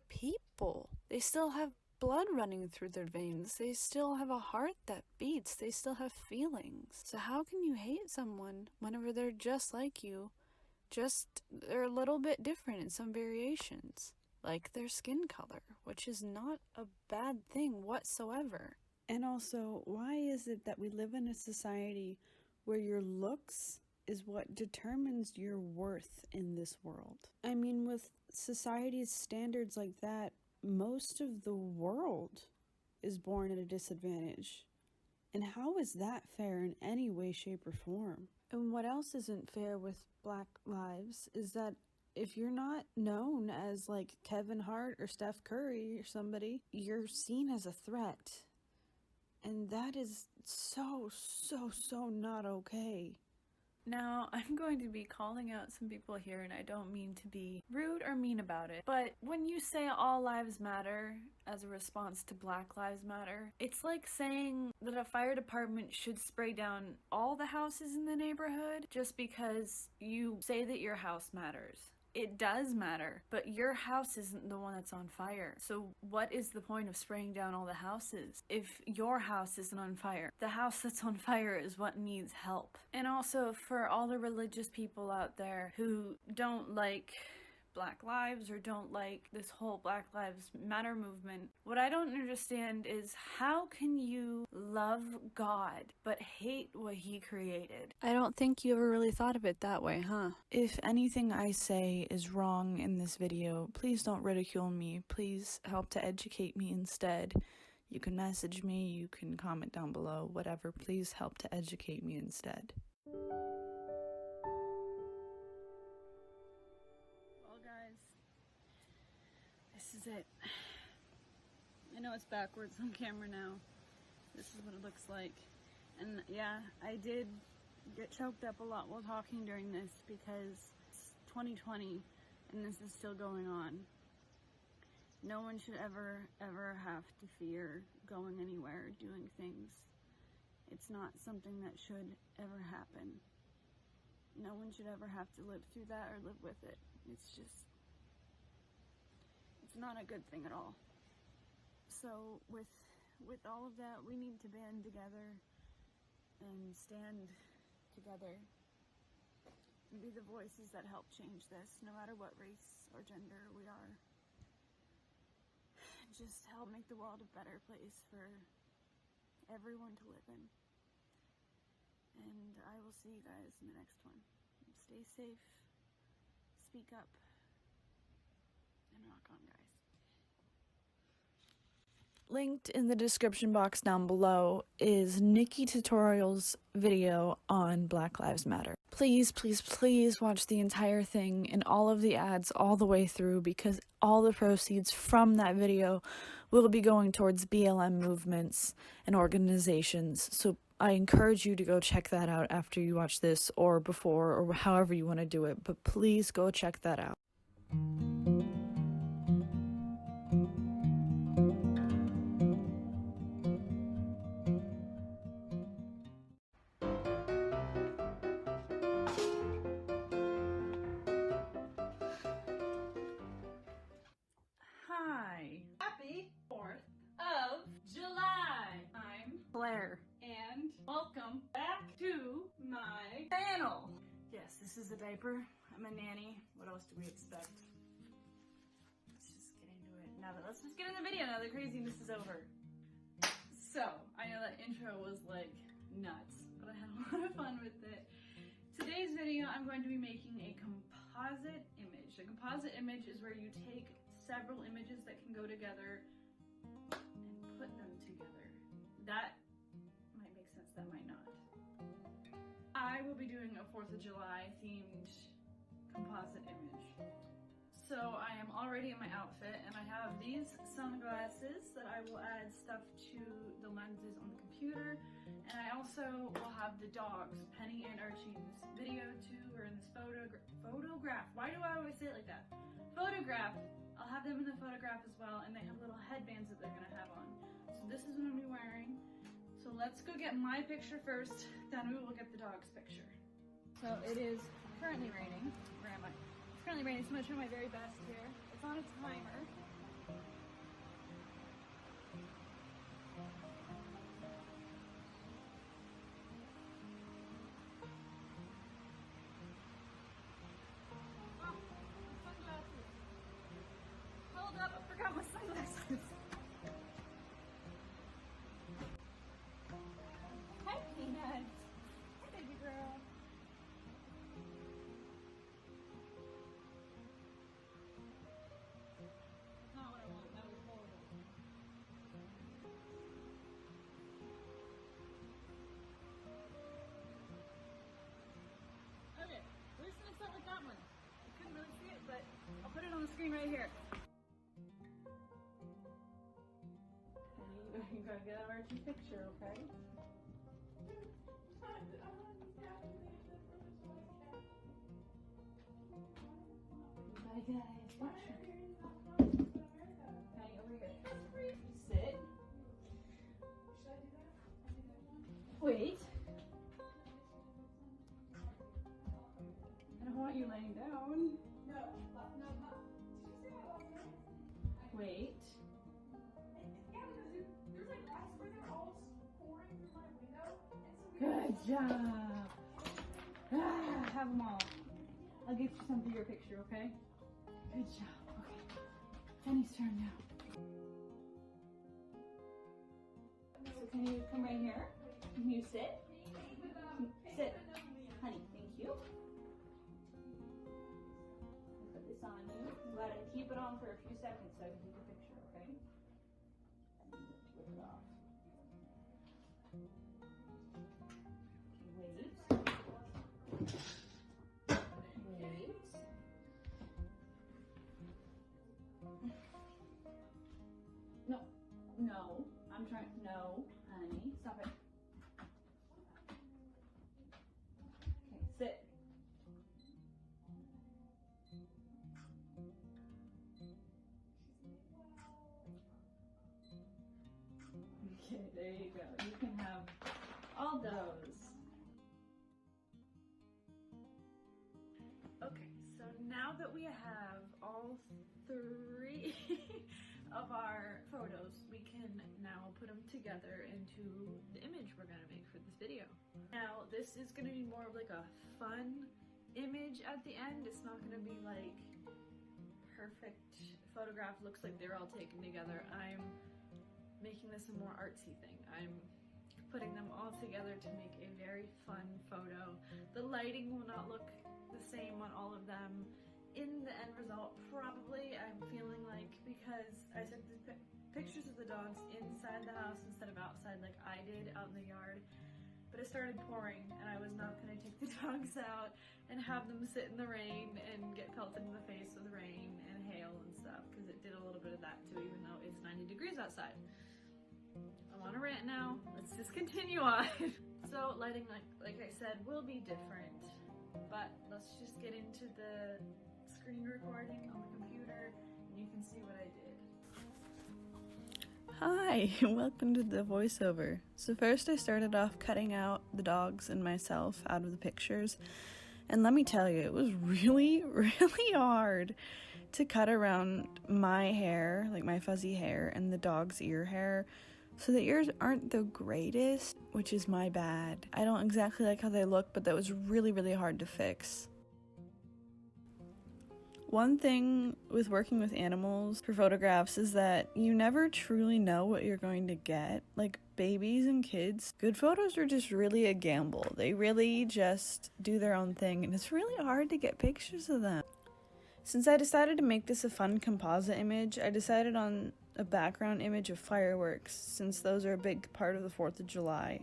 people. They still have blood running through their veins. They still have a heart that beats. They still have feelings. So how can you hate someone whenever they're just like you? They're a little bit different in some variations, like their skin color, which is not a bad thing whatsoever. And also, why is it that we live in a society where your looks is what determines your worth in this world? I mean, with society's standards like that, most of the world is born at a disadvantage. And how is that fair in any way, shape, or form? And what else isn't fair with Black lives is that if you're not known as like Kevin Hart or Steph Curry or somebody, you're seen as a threat. And that is so not okay. Now, I'm going to be calling out some people here, and I don't mean to be rude or mean about it, but when you say all lives matter as a response to Black Lives Matter, it's like saying that a fire department should spray down all the houses in the neighborhood just because you say that your house matters. It does matter, but your house isn't the one that's on fire. So what is the point of spraying down all the houses if your house isn't on fire? The house that's on fire is what needs help. And also for all the religious people out there who don't like Black lives or don't like this whole Black Lives Matter movement, what I don't understand is how can you love God but hate what he created? I don't think you ever really thought of it that way, huh? If anything I say is wrong in this video, please don't ridicule me. Please help to educate me instead. You can message me, you can comment down below, whatever. Please help to educate me instead. This is it. I know it's backwards on camera now. This is what it looks like. And yeah, I did get choked up a lot while talking during this because it's 2020 and this is still going on. No one should ever have to fear going anywhere, doing things. It's not something that should ever happen. No one should ever have to live through that or live with it. It's not a good thing at all. So with all of that, we need to band together and stand together and be the voices that help change this, no matter what race or gender we are. Just help make the world a better place for everyone to live in. And I will see you guys in the next one. Stay safe, speak up, and rock on, guys. Linked in the description box down below is Nikki Tutorial's video on Black Lives Matter. Please, please, please watch the entire thing and all of the ads all the way through, because all the proceeds from that video will be going towards BLM movements and organizations. So I encourage you to go check that out after you watch this, or before, or however you want to do it, but please go check that out. Hi. Happy 4th of July. I'm Claire, and welcome back to my channel. Yes, this is a diaper. I'm a nanny. What else do we expect? Let's just get into it. Let's just get in the video now the craziness is over. So, I know that intro was like nuts, but I had a lot of fun with it. Today's video, I'm going to be making a composite image. A composite image is where you take several images that can go together and put them together. That might make sense, that might not. I will be doing a 4th of July themed composite image. So I am already in my outfit, and I have these sunglasses that I will add stuff to the lenses on the computer, and I also will have the dogs, Penny and Archie, in this video too, or in this photograph. Why do I always say it like that? Photograph. I'll have them in the photograph as well, and they have little headbands that they're gonna have on. So this is what I'm gonna be wearing. So let's go get my picture first, then we will get the dog's picture. So it is currently raining. Where am I? It's currently raining, so I'm gonna try my very best here. It's on a timer. Hold up, I forgot my sunglasses. Hi, Peanut. Hi, baby girl. That's not what I want. That was horrible. Okay, we're just gonna start with that one. I couldn't really see it, but I'll put it on the screen right here. You gotta get an Archie picture, okay? Bye guys, watch her. Honey, over here. Sit. Wait. I don't want you laying down. Wait. Good job. Have them all. I'll get you some for your picture, okay? Good job. Okay. Penny's turn now. So can you come right here? Can you sit? Sit. Honey, thank you. I'll put this on you. Go ahead and keep it on for a few seconds so I can take a picture, okay? And then flip it off. Wait. No. No. I'm trying. No, honey. Stop it. Okay, sit. Okay, there you go. You can have all those. Okay, so now that we have all 3 of our photos, we can now put them together into the image we're gonna make for this video. Now, this is gonna be more of like a fun image at the end. It's not gonna be like perfect photograph, looks like they're all taken together. I'm making this a more artsy thing. I'm putting them all together to make a very fun photo. The lighting will not look the same on all of them. In the end result, probably, I'm feeling like, because I took the pictures of the dogs inside the house instead of outside like I did out in the yard, but it started pouring and I was not going to take the dogs out and have them sit in the rain and get pelted in the face with rain and hail and stuff, because it did a little bit of that too, even though it's 90 degrees outside. I'm on a rant now, let's just continue on. So lighting, like I said, will be different, but let's just get into the screen recording on the computer and you can see what I did. Hi, welcome to the voiceover. So first I started off cutting out the dogs and myself out of the pictures, and let me tell you, it was really hard to cut around my hair, like my fuzzy hair, and the dog's ear hair, so the ears aren't the greatest, which is my bad. I don't exactly like how they look, but that was really hard to fix. One thing with working with animals for photographs is that you never truly know what you're going to get. Like babies and kids, good photos are just really a gamble. They really just do their own thing, and it's really hard to get pictures of them. Since I decided to make this a fun composite image, I decided on a background image of fireworks, since those are a big part of the 4th of July.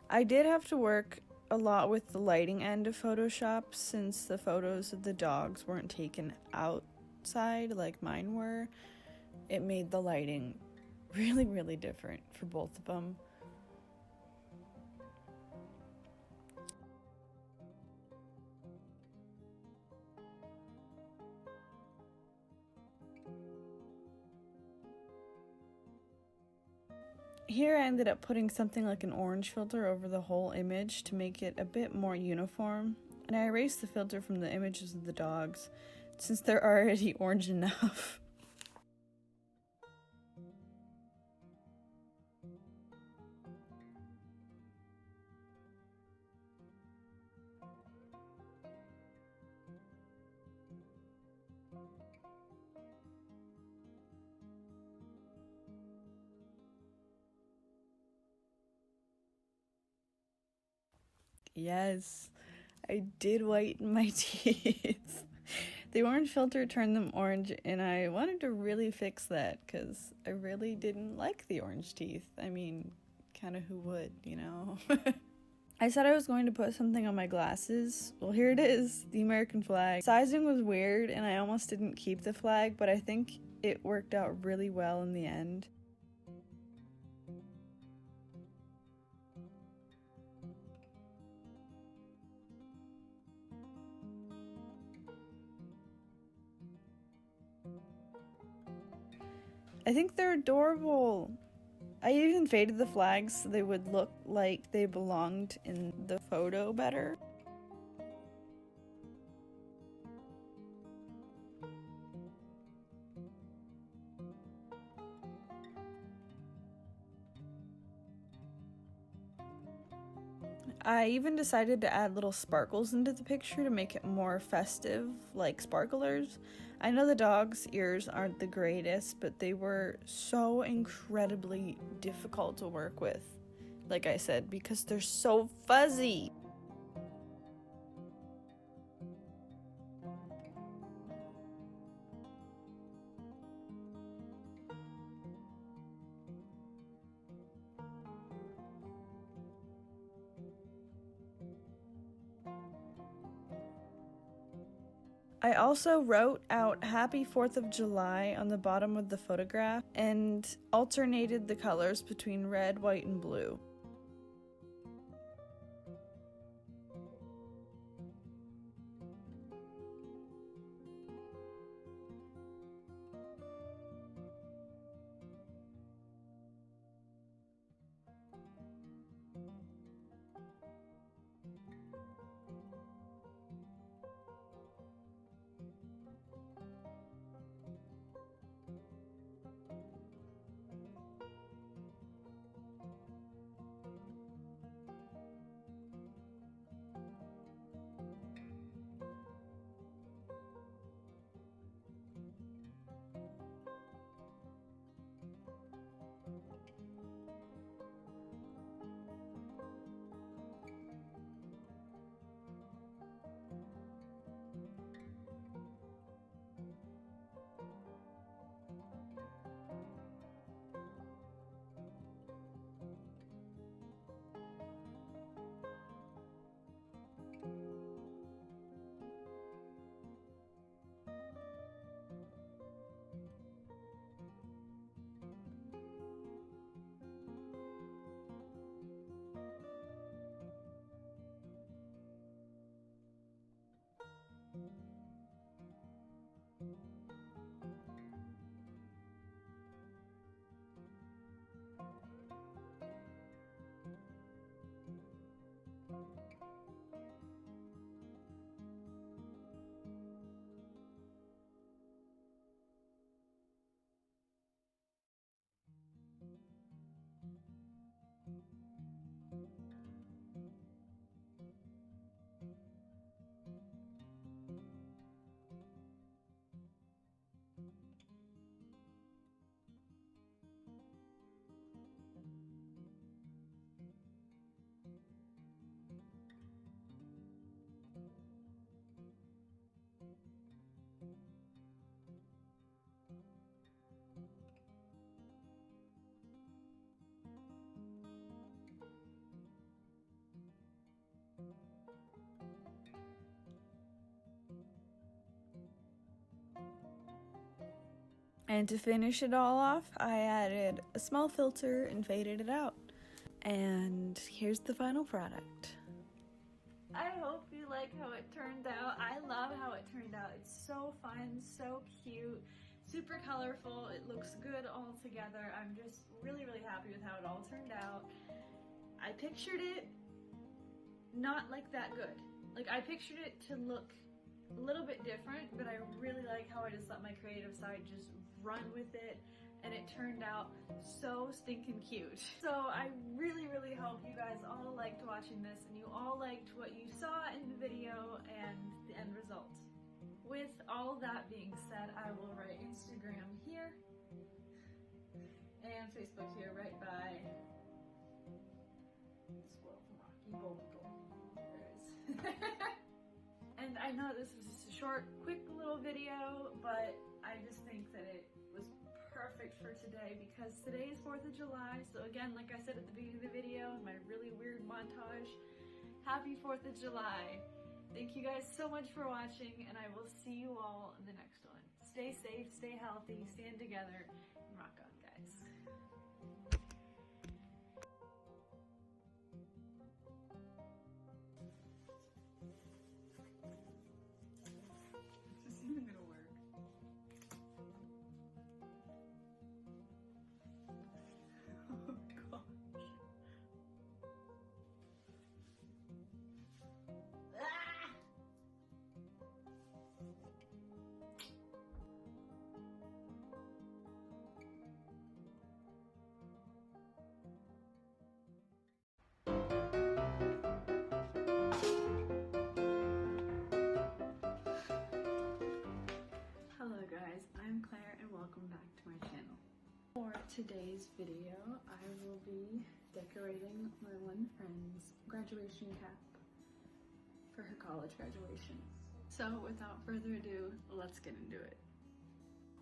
I did have to work a lot with the lighting end of Photoshop, since the photos of the dogs weren't taken outside like mine were. It made the lighting really different for both of them. Here I ended up putting something like an orange filter over the whole image to make it a bit more uniform, and I erased the filter from the images of the dogs, since they're already orange enough. Yes, I did whiten my teeth. The orange filter turned them orange, and I wanted to really fix that because I really didn't like the orange teeth. I mean, kind of who would, you know? I said I was going to put something on my glasses. Well, here it is, the American flag. Sizing was weird, and I almost didn't keep the flag, but I think it worked out really well in the end. I think they're adorable. I even faded the flags so they would look like they belonged in the photo better. I even decided to add little sparkles into the picture to make it more festive, like sparklers. I know the dog's ears aren't the greatest, but they were so incredibly difficult to work with, like I said, because they're so fuzzy. I also wrote out Happy 4th of July on the bottom of the photograph and alternated the colors between red, white, and blue. And to finish it all off, I added a small filter and faded it out. And here's the final product. I hope you like how it turned out. I love how it turned out. It's so fun, so cute, super colorful. It looks good all together. I'm just really, really happy with how it all turned out. I pictured it not like that good. Like, I pictured it to look a little bit different, but I really like how I just let my creative side just run with it, and it turned out so stinking cute. So I really, really hope you guys all liked watching this and you all liked what you saw in the video and the end result. With all that being said, I will write Instagram here and Facebook here right by Squirrel from Rocky Bullwinkle. There it is. And I know this was just a short, quick little video, but I just think that it was perfect for today because today is 4th of July. So again, like I said at the beginning of the video, in my really weird montage, happy 4th of July. Thank you guys so much for watching, and I will see you all in the next one. Stay safe, stay healthy, stand together, and rock on, guys. This isn't gonna work. Oh gosh. Ah! Hello guys, I'm Claire and welcome back to my channel. For today's video, I will be decorating my one friend's graduation cap for her college graduation. So without further ado, let's get into it.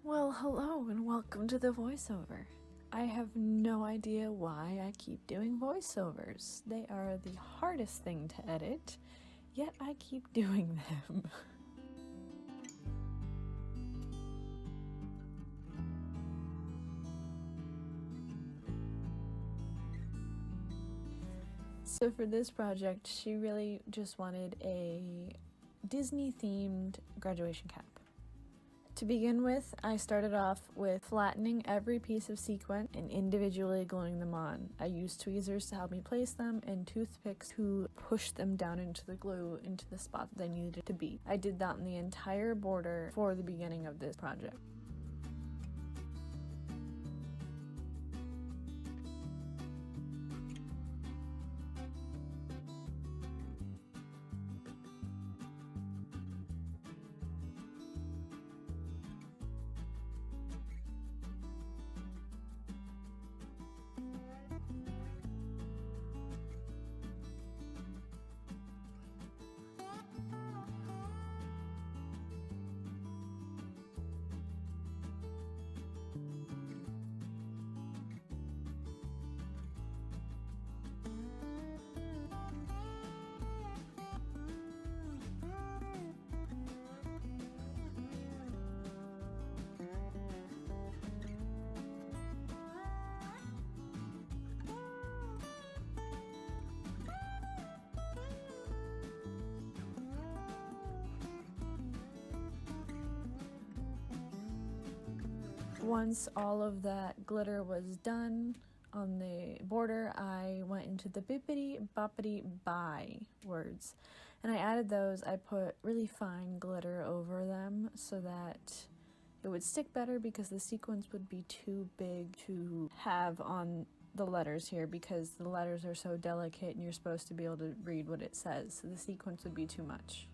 Well, hello and welcome to the voiceover. I have no idea why I keep doing voiceovers. They are the hardest thing to edit, yet I keep doing them. So for this project, she really just wanted a Disney-themed graduation cap. To begin with, I started off with flattening every piece of sequin and individually gluing them on. I used tweezers to help me place them and toothpicks to push them down into the glue into the spot that they needed to be. I did that on the entire border for the beginning of this project. Once all of that glitter was done on the border, I went into the bippity boppity bye words and I added those. I put really fine glitter over them so that it would stick better because the sequins would be too big to have on the letters here because the letters are so delicate and you're supposed to be able to read what it says, so the sequins would be too much.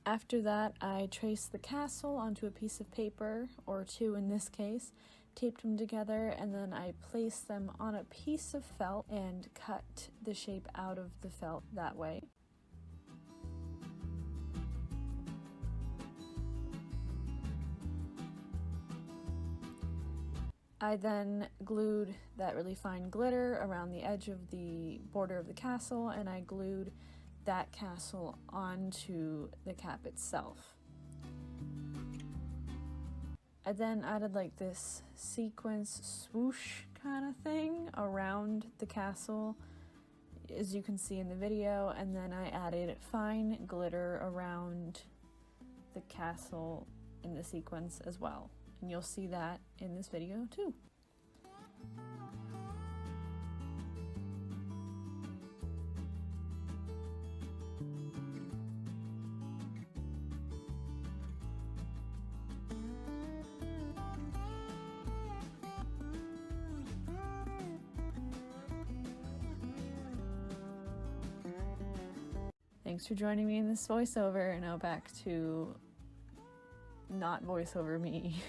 After that, I traced the castle onto a piece of paper, or two in this case, taped them together, and then I placed them on a piece of felt and cut the shape out of the felt that way. I then glued that really fine glitter around the edge of the border of the castle, and I glued that castle onto the cap itself. I then added like this sequence swoosh kind of thing around the castle, as you can see in the video, and then I added fine glitter around the castle in the sequence as well. And you'll see that in this video too. Thanks for joining me in this voiceover. Now back to not voiceover me.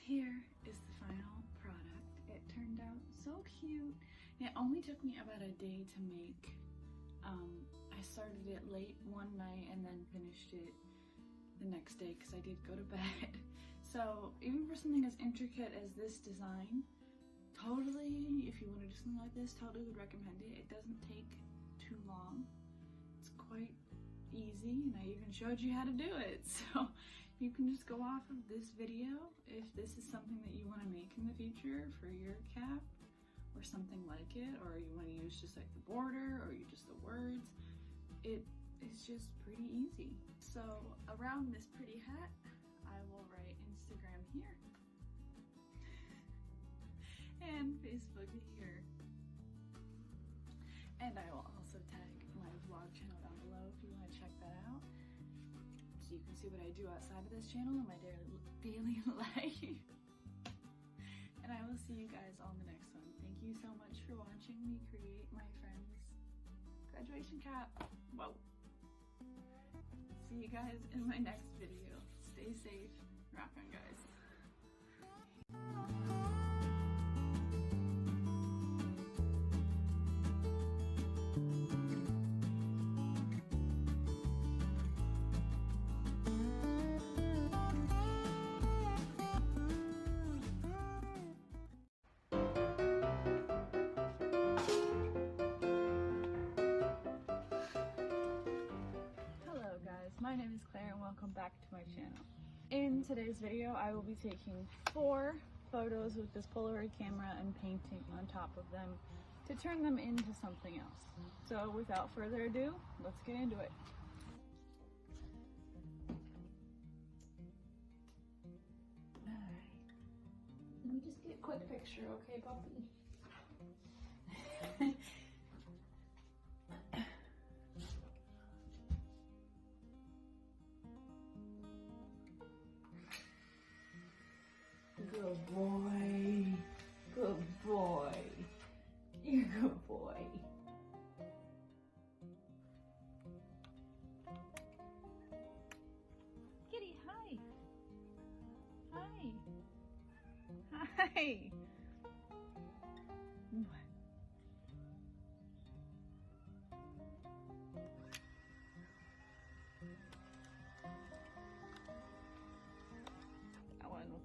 Here is the final product. It turned out so cute. It only took me about a day to make. I started it late one night and then finished it the next day because I did go to bed. So even for something as intricate as this design, totally, if you want to do something like this, totally would recommend it. It doesn't take too long. It's quite easy, and I even showed you how to do it. So you can just go off of this video if this is something that you want to make in the future for your cap or something like it, or you want to use just like the border or you just the words. It is just pretty easy. So around this pretty hat, I will write Instagram here and Facebook here. And I will also tag my vlog channel down below if you want to check that out. So you can see what I do outside of this channel in my daily life. And I will see you guys on the next one. Thank you so much for watching me create my friend's graduation cap. Whoa. See you guys in my next video. Stay safe. Rock on, guys. My name is Claire and welcome back to my channel. In today's video, I will be taking 4 photos with this Polaroid camera and painting on top of them to turn them into something else. So without further ado, let's get into it. Alright, let me just get a quick picture, okay, puppy? Good boy. Good boy. You're a good boy. Kitty, hi. Hi. Hi.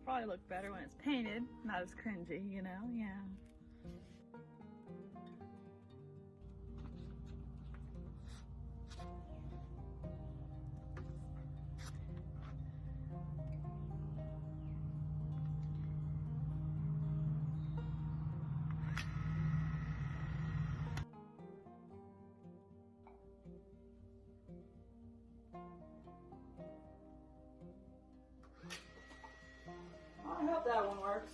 Probably look better when it's painted, not as cringy, you know? Yeah. I hope that one works.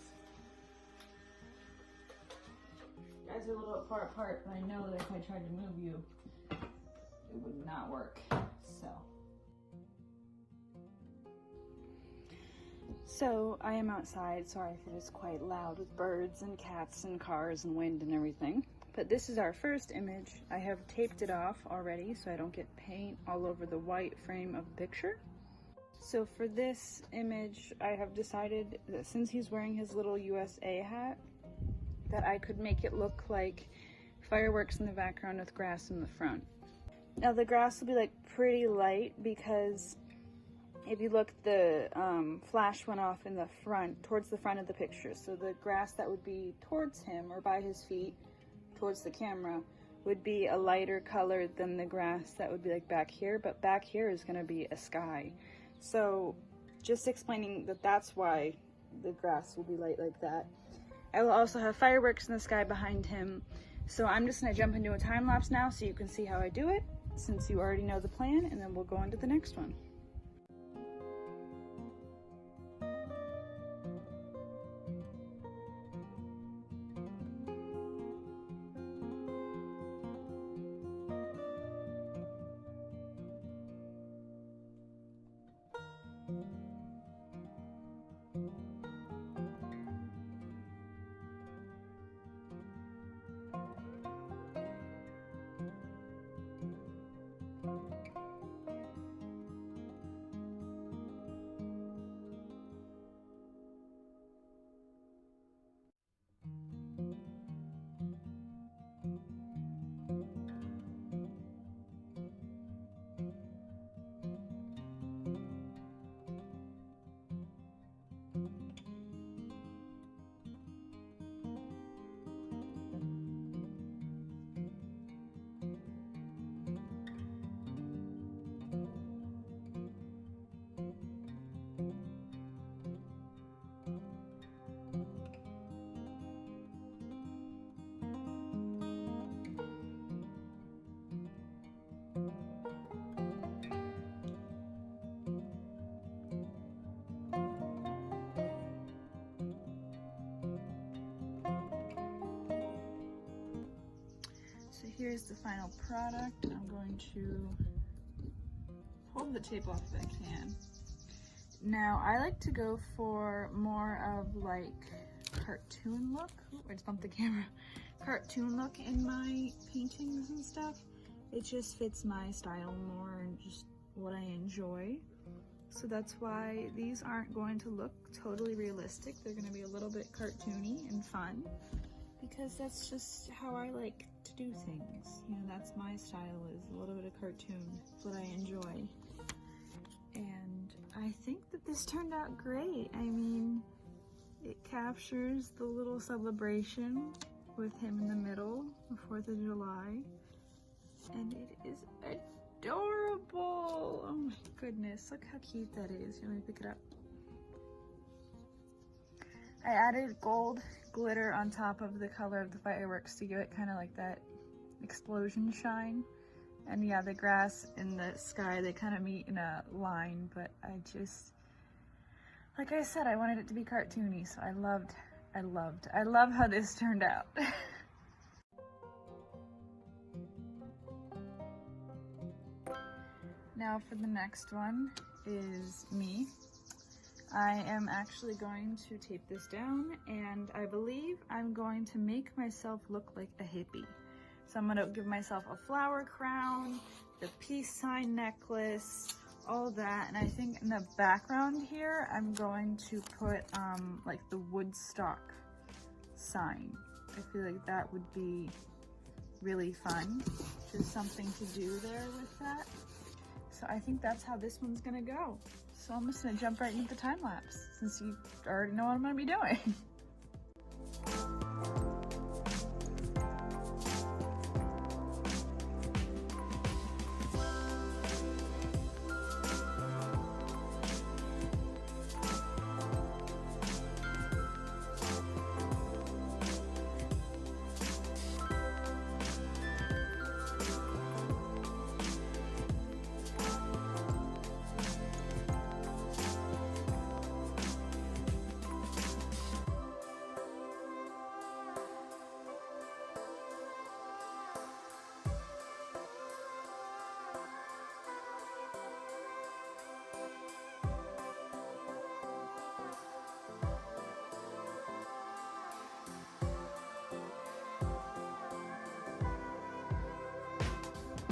You guys are a little far apart, but I know that if I tried to move you, it would not So I am outside, sorry if it is quite loud with birds and cats and cars and wind and everything. But this is our first image. I have taped it off already so I don't get paint all over the white frame of the picture. So for this image, I have decided that since he's wearing his little USA hat, that I could make it look like fireworks in the background with grass in the front. Now the grass will be like pretty light because if you look, the flash went off in the front, towards the front of the picture. So the grass that would be towards him or by his feet, towards the camera, would be a lighter color than the grass that would be like back here. But back here is going to be a sky. So just explaining that that's why the grass will be light like that. I will also have fireworks in the sky behind him. So I'm just going to jump into a time lapse now so you can see how I do it, since you already know the plan, and then we'll go on to the next one. So here's the final product. I'm going to pull the tape off if I can. Now I like to go for more of like cartoon look. Ooh, I just bumped the camera. Cartoon look in my paintings and stuff. It just fits my style more and just what I enjoy. So that's why these aren't going to look totally realistic. They're going to be a little bit cartoony and fun, because that's just how I like to do things. You know, that's my style, is a little bit of cartoon. It's what I enjoy. And I think that this turned out great. I mean, it captures the little celebration with him in the middle, the 4th of July. And it is adorable. Oh my goodness, look how cute that is. Let me pick it up. I added gold glitter on top of the color of the fireworks to give it kind of like that explosion shine. And yeah, the grass and the sky, they kind of meet in a line, but I just, like I said, I wanted it to be cartoony, so I love how this turned out. Now for the next one is me. I am actually going to tape this down, and I believe I'm going to make myself look like a hippie. So I'm gonna give myself a flower crown, the peace sign necklace, all that, and I think in the background here, I'm going to put like the Woodstock sign. I feel like that would be really fun. Just something to do there with that. So I think that's how this one's gonna go. So I'm just gonna jump right into the time lapse, since you already know what I'm gonna be doing.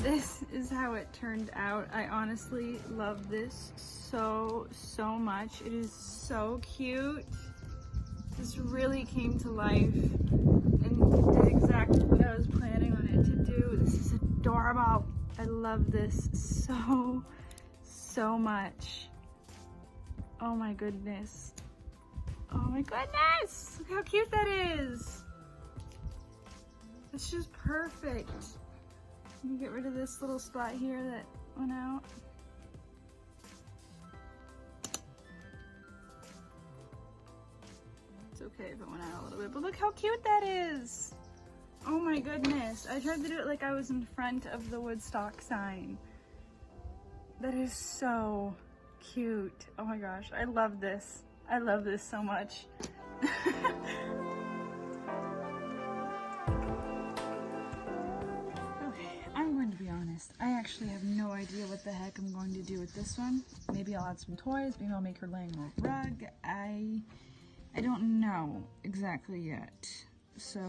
this is how it turned out. I honestly love this so much. It is so cute. This really came to life and did exactly what I was planning on it to do. This is adorable. I love this so much. Oh my goodness. Oh my goodness! Look how cute that is! It's just perfect. Let me get rid of this little spot here that went out. It's okay if it went out a little bit, but look how cute that is! Oh my goodness. I tried to do it like I was in front of the Woodstock sign. That is so cute. Oh my gosh, I love this. I love this so much. I'm going to be honest. I actually have no idea what the heck I'm going to do with this one. Maybe I'll add some toys. Maybe I'll make her laying on a rug. I don't know exactly yet. So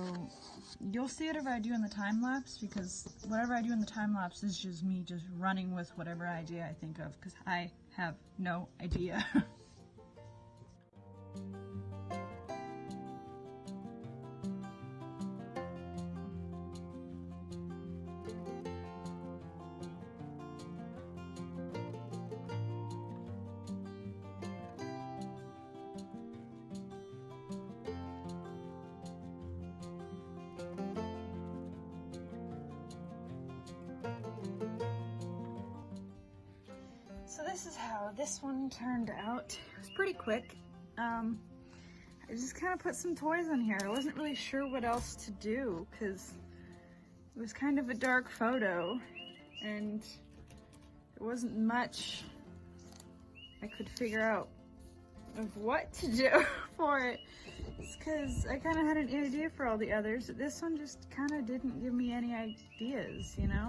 you'll see whatever I do in the time lapse, because whatever I do in the time lapse is just me just running with whatever idea I think of, because I have no idea. So this is how this one turned out. It was pretty quick. I just kind of put some toys on here. I wasn't really sure what else to do because it was kind of a dark photo and there wasn't much I could figure out of what to do for it. It's because I kind of had an idea for all the others. This one just kind of didn't give me any ideas, you know?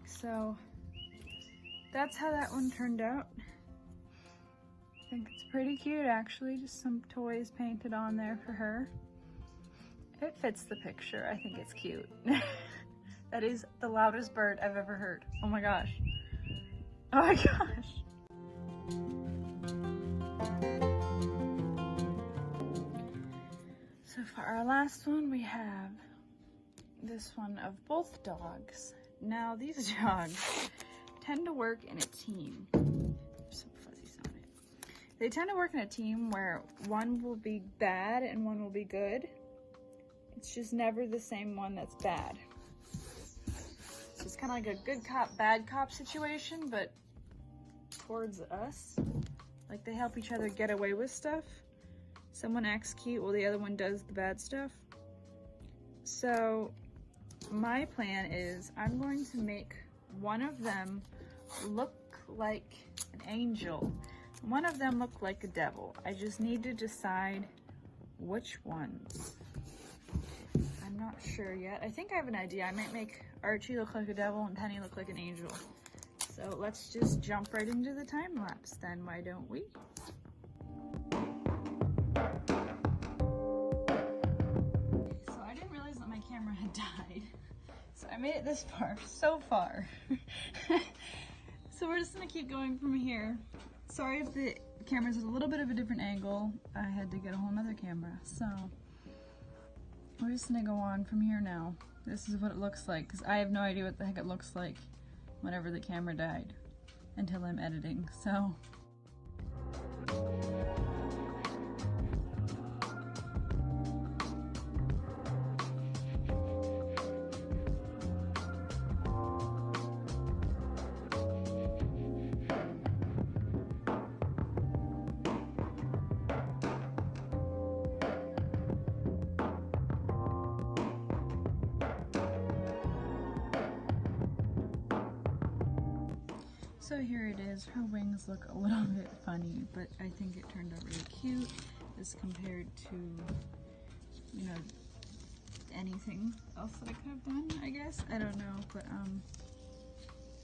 So that's how that one turned out. I think it's pretty cute actually, just some toys painted on there for her. It fits the picture, I think it's cute. That is the loudest bird I've ever heard. Oh my gosh. Oh my gosh. So for our last one, we have this one of both dogs. Now these dogs tend to work in a team. There's some fuzzies on it. They tend to work in a team where one will be bad and one will be good. It's just never the same one that's bad. So it's kind of like a good cop, bad cop situation, but towards us. Like they help each other get away with stuff. Someone acts cute while the other one does the bad stuff. So my plan is I'm going to make one of them look like an angel. One of them look like a devil. I just need to decide which ones. I'm not sure yet. I think I have an idea. I might make Archie look like a devil and Penny look like an angel. So let's just jump right into the time lapse then, why don't we? So I didn't realize that my camera had died. So I made it this far, so far. So we're just gonna keep going from here. Sorry if the camera's at a little bit of a different angle. I had to get a whole nother camera. So we're just gonna go on from here now. This is what it looks like, because I have no idea what the heck it looks like whenever the camera died until I'm editing, so. So here it is. Her wings look a little bit funny, but I think it turned out really cute as compared to, you know, anything else that I could have done, I guess. I don't know, but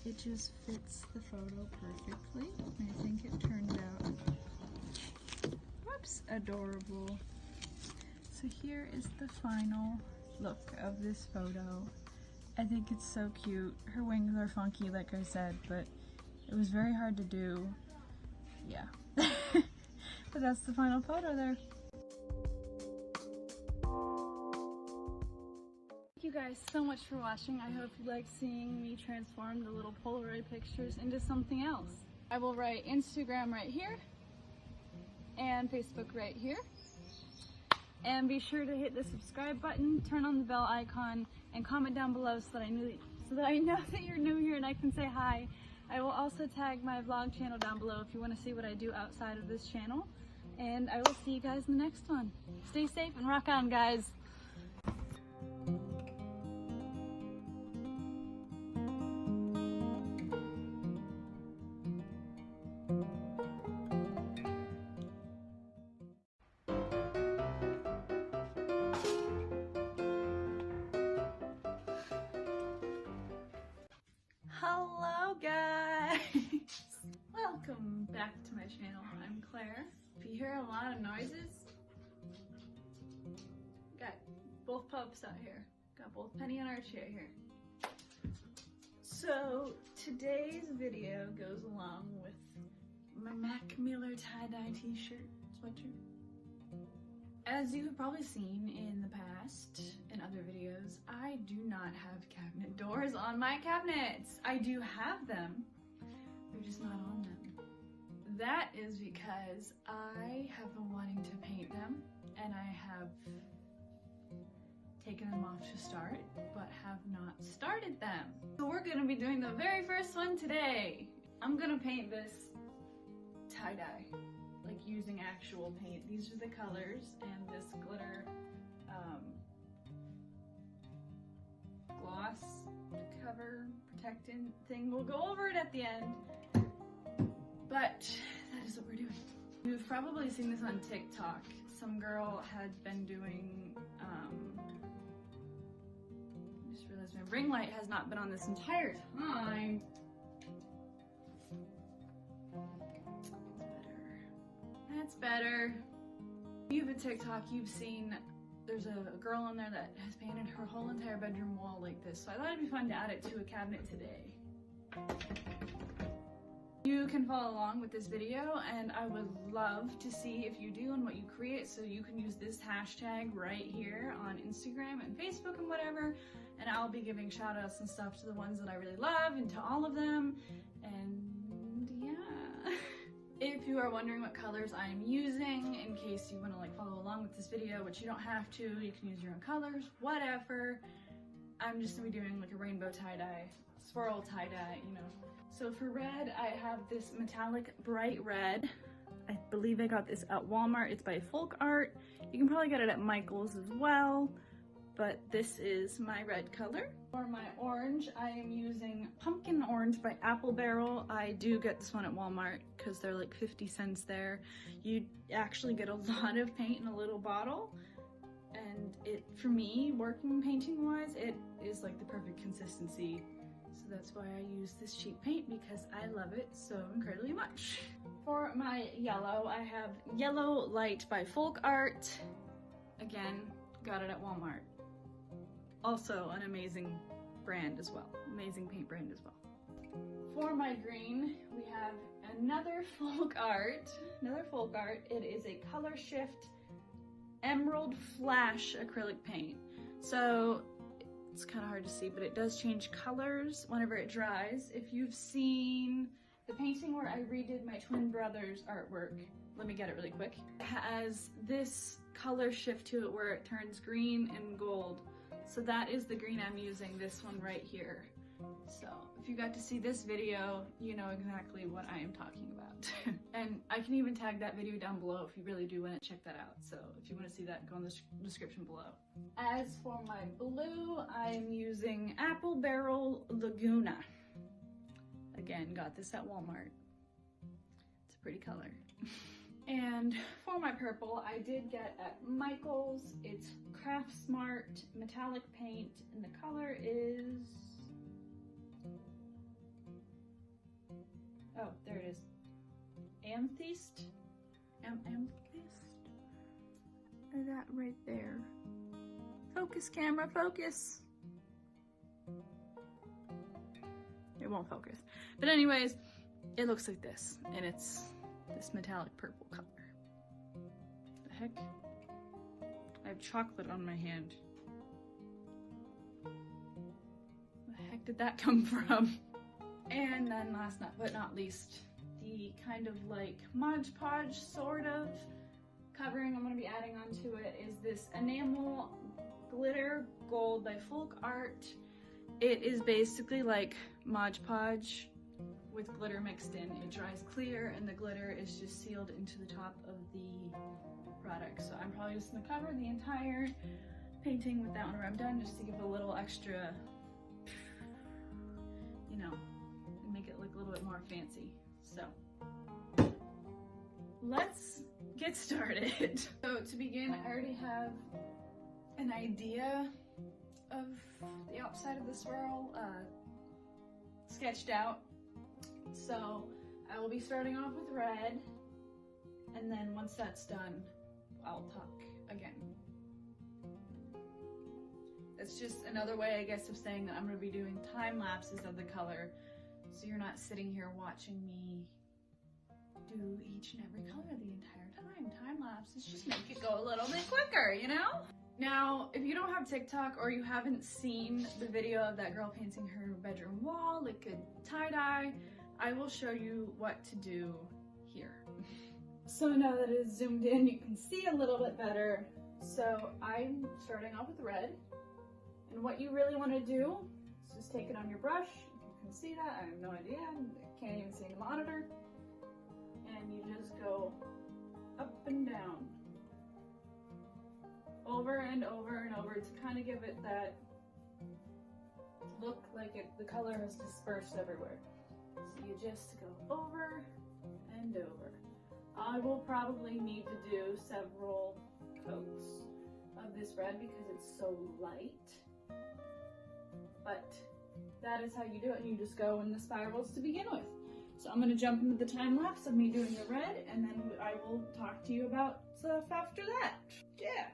it just fits the photo perfectly. I think it turned out, whoops, adorable. So here is the final look of this photo. I think it's so cute. Her wings are funky, like I said, but it was very hard to do. Yeah. But that's the final photo there. Thank you guys so much for watching. I hope you like seeing me transform the little Polaroid pictures into something else. I will write Instagram right here and Facebook right here. And be sure to hit the subscribe button, turn on the bell icon, and comment down below so that I know that you're new here and I can say hi. I will also tag my vlog channel down below if you want to see what I do outside of this channel. And I will see you guys in the next one. Stay safe and rock on, guys. Hello guys! Welcome back to my channel. I'm Claire. If you hear a lot of noises, got both pups out here. Got both Penny and Archie out here. So today's video goes along with my Mac Miller tie-dye t-shirt sweatshirt. As you have probably seen in the past, in other videos, I do not have cabinet doors on my cabinets. I do have them, they're just not on them. That is because I have been wanting to paint them, and I have taken them off to start, but have not started them. So we're gonna be doing the very first one today. I'm gonna paint this tie-dye. Like using actual paint. These are the colors, and this glitter gloss cover protectant thing. We'll go over it at the end, but that is what we're doing. You've probably seen this on TikTok. Some girl had been doing, I just realized my ring light has not been on this entire time. That's better. If you have a TikTok, you've seen there's a girl in there that has painted her whole entire bedroom wall like this. So I thought it'd be fun to add it to a cabinet today. You can follow along with this video, and I would love to see if you do and what you create, so you can use this hashtag right here on Instagram and Facebook and whatever, and I'll be giving shout outs and stuff to the ones that I really love and to all of them, and yeah. If you are wondering what colors I'm using, in case you want to like follow along with this video, which you don't have to, you can use your own colors, whatever. I'm just gonna be doing like a rainbow tie-dye, swirl tie-dye, you know. So for red, I have this metallic bright red. I believe I got this at Walmart. It's by Folk Art. You can probably get it at Michael's as well, but this is my red color. For my orange, I am using Pumpkin Orange by Apple Barrel. I do get this one at Walmart because they're like 50 cents there. You actually get a lot of paint in a little bottle, and it, for me, working painting wise, it is like the perfect consistency. So that's why I use this cheap paint, because I love it so incredibly much. For my yellow, I have Yellow Light by Folk Art. Again, got it at Walmart. Also an amazing brand as well, amazing paint brand as well. For my green, we have another Folk Art. It is a Color Shift Emerald Flash acrylic paint. So it's kind of hard to see, but it does change colors whenever it dries. If you've seen the painting where I redid my twin brother's artwork, let me get it really quick. It has this color shift to it where it turns green and gold. So that is the green I'm using, this one right here. So if you got to see this video, you know exactly what I am talking about. And I can even tag that video down below if you really do want to check that out. So if you want to see that, go in the description below. As for my blue, I am using Apple Barrel Laguna. Again, got this at Walmart. It's a pretty color. And for my purple, I did get at Michael's. It's Craft Smart metallic paint, and the color is, oh, there it is, Amethyst. Amethyst. That right there. Focus, camera, focus. won't focus. But anyways, it looks like this, and it's this metallic purple color. The heck? I have chocolate on my hand. Where the heck did that come from? And then last but not least, the kind of like Mod Podge sort of covering I'm going to be adding onto it is this enamel glitter gold by Folk Art. It is basically like Mod Podge with glitter mixed in. It dries clear and the glitter is just sealed into the top of the product. So I'm probably just going to cover the entire painting with that one when I'm done, just to give it a little extra, you know, make it look a little bit more fancy. So let's get started. So to begin, I already have an idea of the outside of the swirl sketched out. So I will be starting off with red, and then once that's done, I'll talk again. It's just another way, I guess, of saying that I'm going to be doing time lapses of the color, so you're not sitting here watching me do each and every color the entire time. Time lapses just make it go a little bit quicker, you know? Now, if you don't have TikTok or you haven't seen the video of that girl painting her bedroom wall like a tie-dye, I will show you what to do here. So now that it's zoomed in, you can see a little bit better. So I'm starting off with red. And what you really want to do is just take it on your brush. You can see that, I have no idea, I can't even see the monitor. And you just go up and down, over and over and over, to kind of give it that look like the color is dispersed everywhere. So you just go over and over. I will probably need to do several coats of this red because it's so light, but that is how you do it, and you just go in the spirals to begin with. So I'm going to jump into the time lapse of me doing the red, and then I will talk to you about stuff after that. Yeah.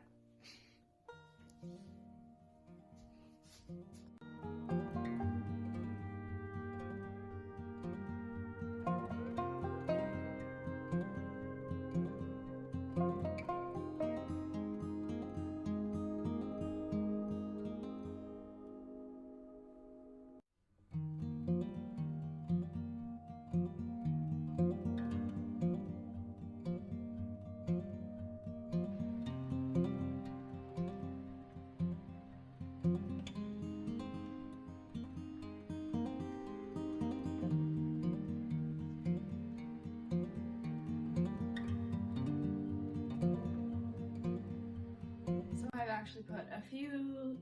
Actually put a few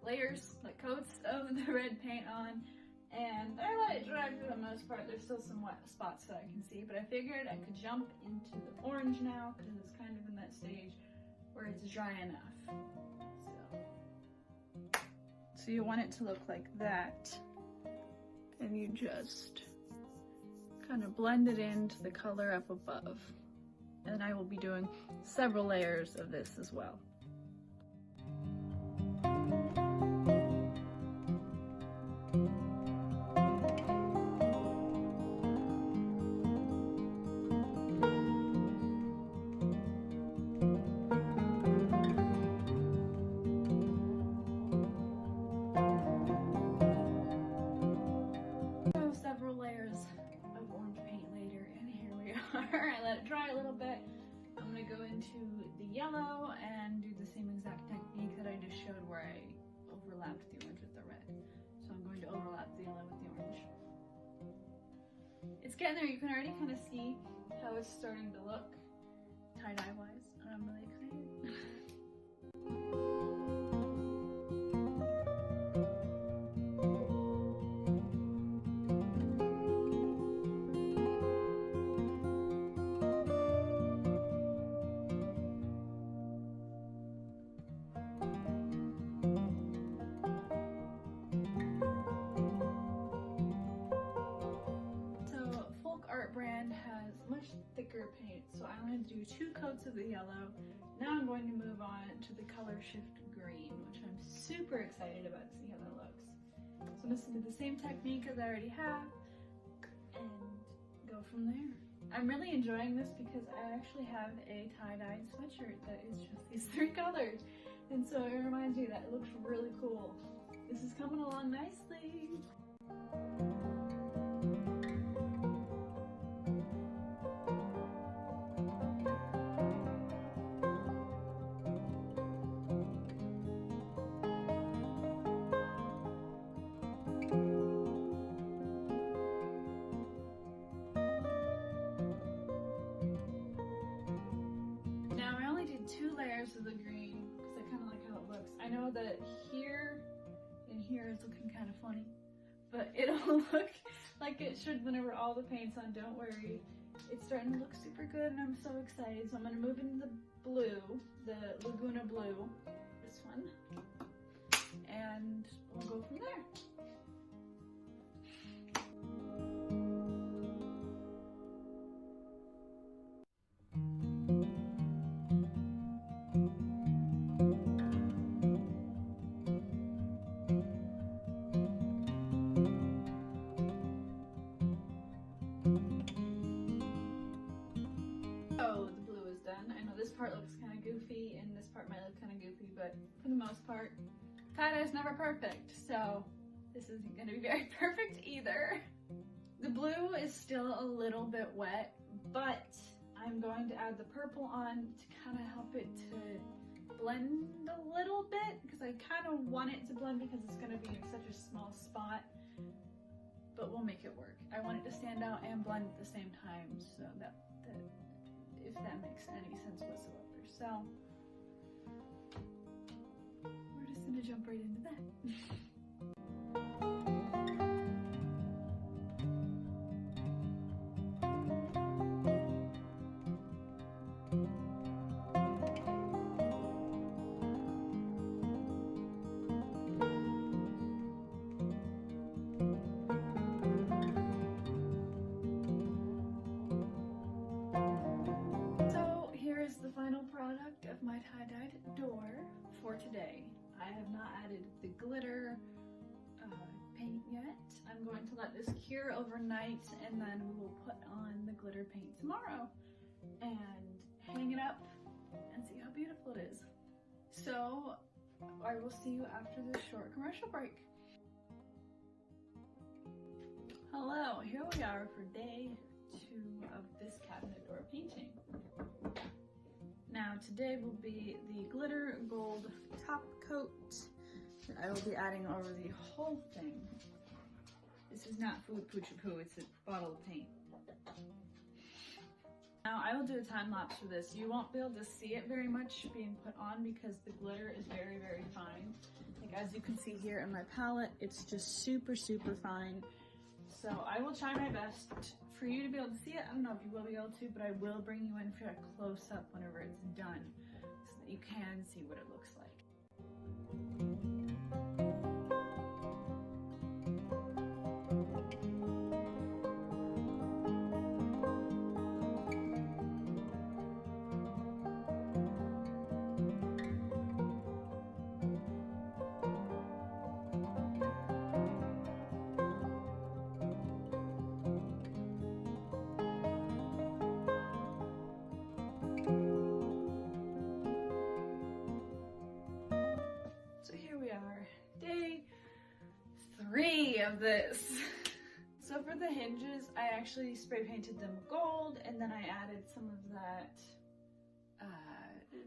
layers, like coats of the red paint on, and I let it dry for the most part. There's still some wet spots that I can see, but I figured I could jump into the orange now because it's kind of in that stage where it's dry enough. So you want it to look like that, and you just kind of blend it into the color up above. And I will be doing several layers of this as well. So several layers of orange paint later, and here we are. I let it dry a little bit. I'm going to go into the yellow and do the same exact technique that I just showed where I overlapped the orange with the red. So I'm going to overlap the yellow with the orange. It's getting there. You can already kind of see how it's starting to look tie-dye wise, and I'm really excited. Brand has much thicker paint, so I'm going to do 2 coats of the yellow. Now I'm going to move on to the color shift green, which I'm super excited about to see how that looks. So I'm just gonna do the same technique as I already have and go from there. I'm really enjoying this because I actually have a tie-dyed sweatshirt that is just these 3 colors. And so it reminds me that it looks really cool. This is coming along nicely. Now I only did 2 layers of the green because I kind of like how it looks. I know that here and here is looking kind of funny, but it'll look like it should whenever all the paint's on. Don't worry, it's starting to look super good and I'm so excited. So I'm going to move into the blue, the Laguna blue, this one, and we'll go from there. Oh, the blue is done. I know this part looks kind of goofy and this part might look kind of goofy, but for the most part, tie-dye is never perfect, so this isn't going to be very perfect either. The blue is still a little bit wet, but I'm going to add the purple on to kind of help it to blend a little bit, because I kind of want it to blend because it's going to be in such a small spot, but we'll make it work. I want it to stand out and blend at the same time, so that if that makes any sense whatsoever. So we're just gonna jump right into that. The final product of my tie-dyed door for today. I have not added the glitter paint yet. I'm going to let this cure overnight and then we will put on the glitter paint tomorrow and hang it up and see how beautiful it is. So I will see you after this short commercial break. Hello, here we are for day 2 of this cabinet door painting. Now today will be the glitter gold top coat that I will be adding over the whole thing. This is not food poo-choo-poo, it's a bottle of paint. Now I will do a time lapse for this. You won't be able to see it very much being put on because the glitter is very, very fine. Like as you can see here in my palette, it's just super, super fine. So I will try my best for you to be able to see it. I don't know if you will be able to, but I will bring you in for a close-up whenever it's done so that you can see what it looks like. Day 3 of this. So for the hinges, I actually spray painted them gold and then I added some of that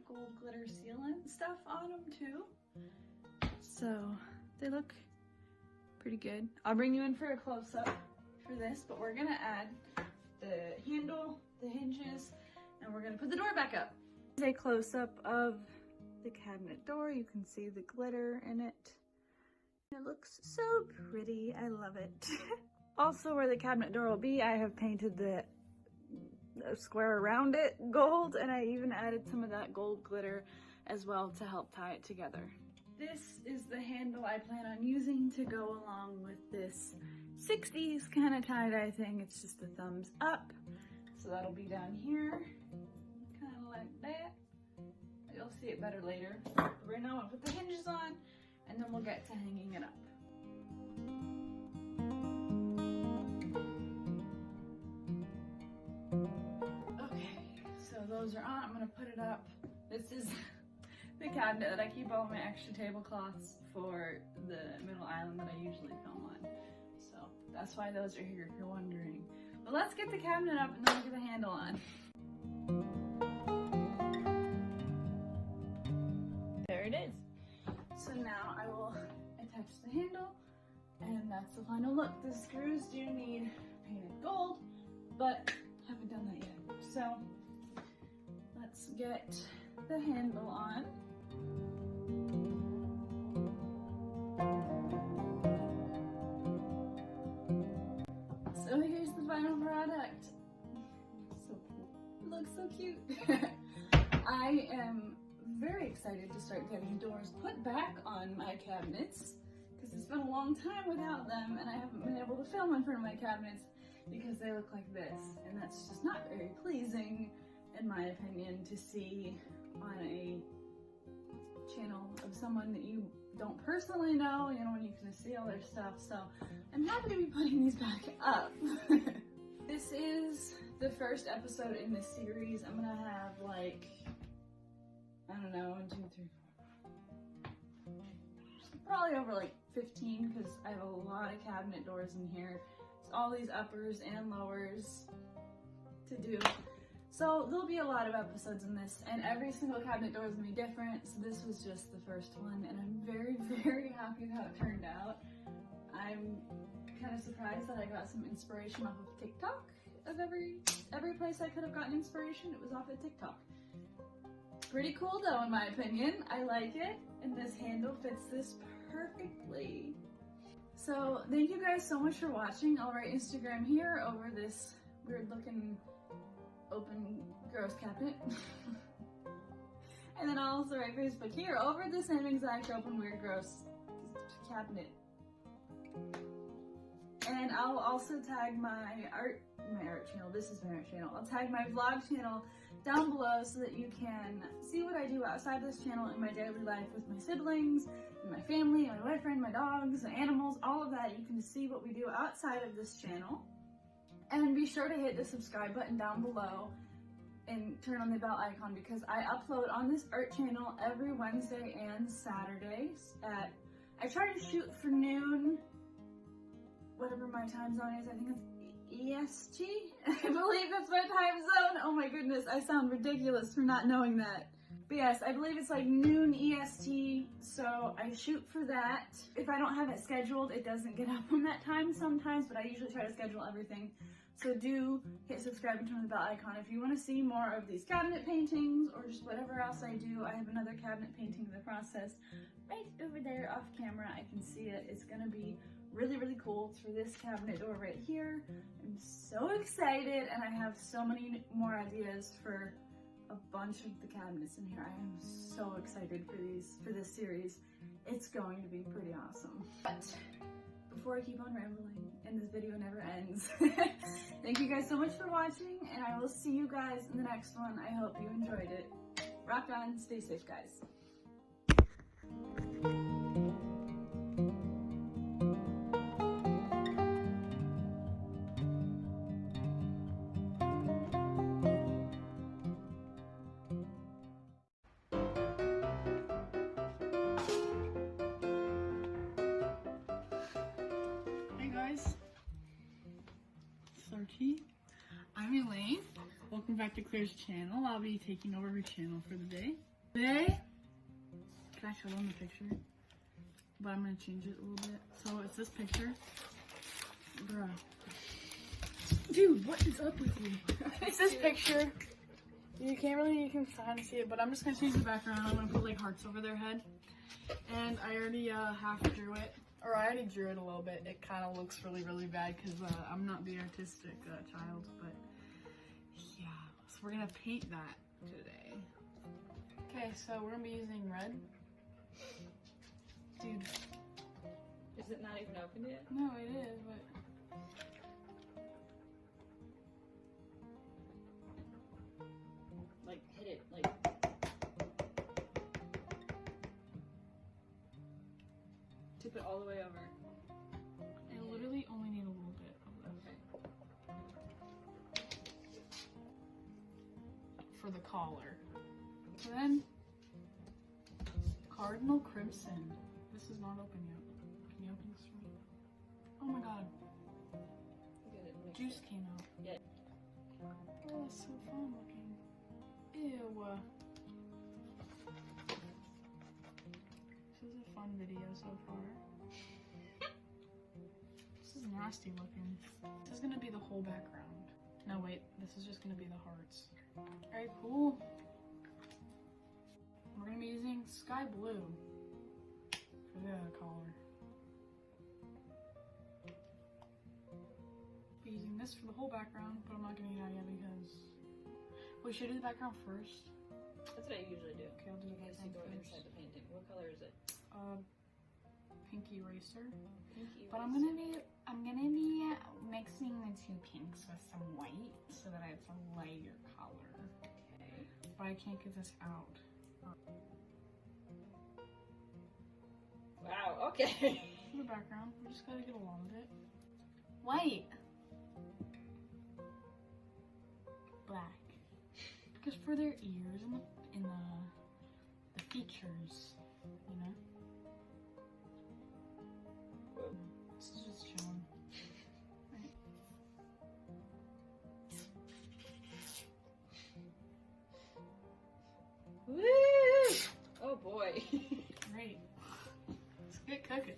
gold glitter sealant stuff on them too. So they look pretty good. I'll bring you in for a close-up for this, but we're gonna add the handle, the hinges, and we're gonna put the door back up. This is a close-up of the cabinet door. You can see the glitter in it. It looks so pretty. I love it. Also, where the cabinet door will be, I have painted the square around it gold, and I even added some of that gold glitter as well to help tie it together. This is the handle I plan on using to go along with this 60s kind of tie-dye thing. It's just a thumbs up. So that'll be down here, kind of like that. You'll see it better later. Right now I'll put the hinges on and then we'll get to hanging it up. those are on. I'm gonna put it up. This is the cabinet that I keep all my extra tablecloths for the middle island that I usually film on. So that's why those are here if you're wondering. But let's get the cabinet up and then we'll get the handle on. There it is. So now I will attach the handle, and that's the final look. The screws do need painted gold, but haven't done that yet. So let's get the handle on. So here's the final product. So cool. It looks so cute. I am very excited to start getting doors put back on my cabinets because it's been a long time without them and I haven't been able to film in front of my cabinets because they look like this, and that's just not very pleasing in my opinion to see on a channel of someone that you don't personally know, you know, when you can see all their stuff. So I'm happy to be putting these back up. This is the first episode in this series. I'm gonna have like, I don't know, 1, 2, 3, 4. Probably over like 15 because I have a lot of cabinet doors in here. It's all these uppers and lowers to do. So there'll be a lot of episodes in this, and every single cabinet door is gonna be different. So this was just the first one, and I'm very, very happy with how it turned out. I'm kind of surprised that I got some inspiration off of TikTok. Of every place I could have gotten inspiration, it was off of TikTok. Pretty cool though, in my opinion. I like it, and this handle fits this perfectly. So thank you guys so much for watching. I'll write Instagram here over this weird looking open gross cabinet. And then I'll also write Facebook here over the same exact open weird gross cabinet. And I'll also tag my art channel. This is my art channel. I'll tag my vlog channel down below so that you can see what I do outside this channel in my daily life with my siblings, and my family, my boyfriend, my dogs, the animals, all of that. You can see what we do outside of this channel. And be sure to hit the subscribe button down below and turn on the bell icon because I upload on this art channel every Wednesday and Saturdays at, I try to shoot for noon, whatever my time zone is. I think it's EST? I believe that's my time zone. Oh my goodness, I sound ridiculous for not knowing that. But yes, I believe it's like noon EST, so I shoot for that. If I don't have it scheduled, it doesn't get up on that time sometimes, but I usually try to schedule everything. So do hit subscribe and turn on the bell icon if you want to see more of these cabinet paintings or just whatever else I do. I have another cabinet painting in the process right over there off camera. I can see it. It's going to be really, really cool. It's for this cabinet door right here. I'm so excited, and I have so many more ideas for a bunch of the cabinets in here. I am so excited for this series. It's going to be pretty awesome. But before I keep on rambling and this video never ends, thank you guys so much for watching, and I will see you guys in the next one. I hope you enjoyed it. Rock on, stay safe, guys. I'm Elaine. Welcome back to Claire's channel. I'll be taking over her channel for the day. Today, can I show them the picture? But I'm going to change it a little bit. So it's this picture. Bruh. Dude, what is up with you? It's this picture. You can kind of see it, but I'm just going to change the background. I'm going to put like hearts over their head. And I already half drew it. Or I already drew it a little bit. It kind of looks really, really bad because I'm not the artistic child, but yeah. So we're gonna paint that today. Okay, so we're gonna be using red. Dude. Is it not even open yet? No, it is, but. Like, hit it, like. Tip it all the way over. I literally only need a little bit of that. Okay. for the collar. So then, Cardinal Crimson. This is not open yet. Can you open this for me? Oh my god. Juice came out. Yeah. Oh, that's so fun looking. Ew. This is a fun video so far. This is nasty looking. This is gonna be the whole background. No, wait. This is just gonna be the hearts. Alright, cool. We're gonna be using sky blue for the collar. Be using this for the whole background, but I'm not gonna get out yet because we should do the background first. That's what I usually do. Okay, I'll do the Yes, you background go first. inside the painting. What color is it? Pink eraser. Pinky. But I'm gonna be mixing the two pinks with some white so that it's a lighter color. Okay. But I can't get this out. Wow. Okay. For the background, we just gotta get along with it. White. Black. Because for their ears and the features, you know. This is just chilling. Right. Woo! Oh boy. Great. Let's get cooking.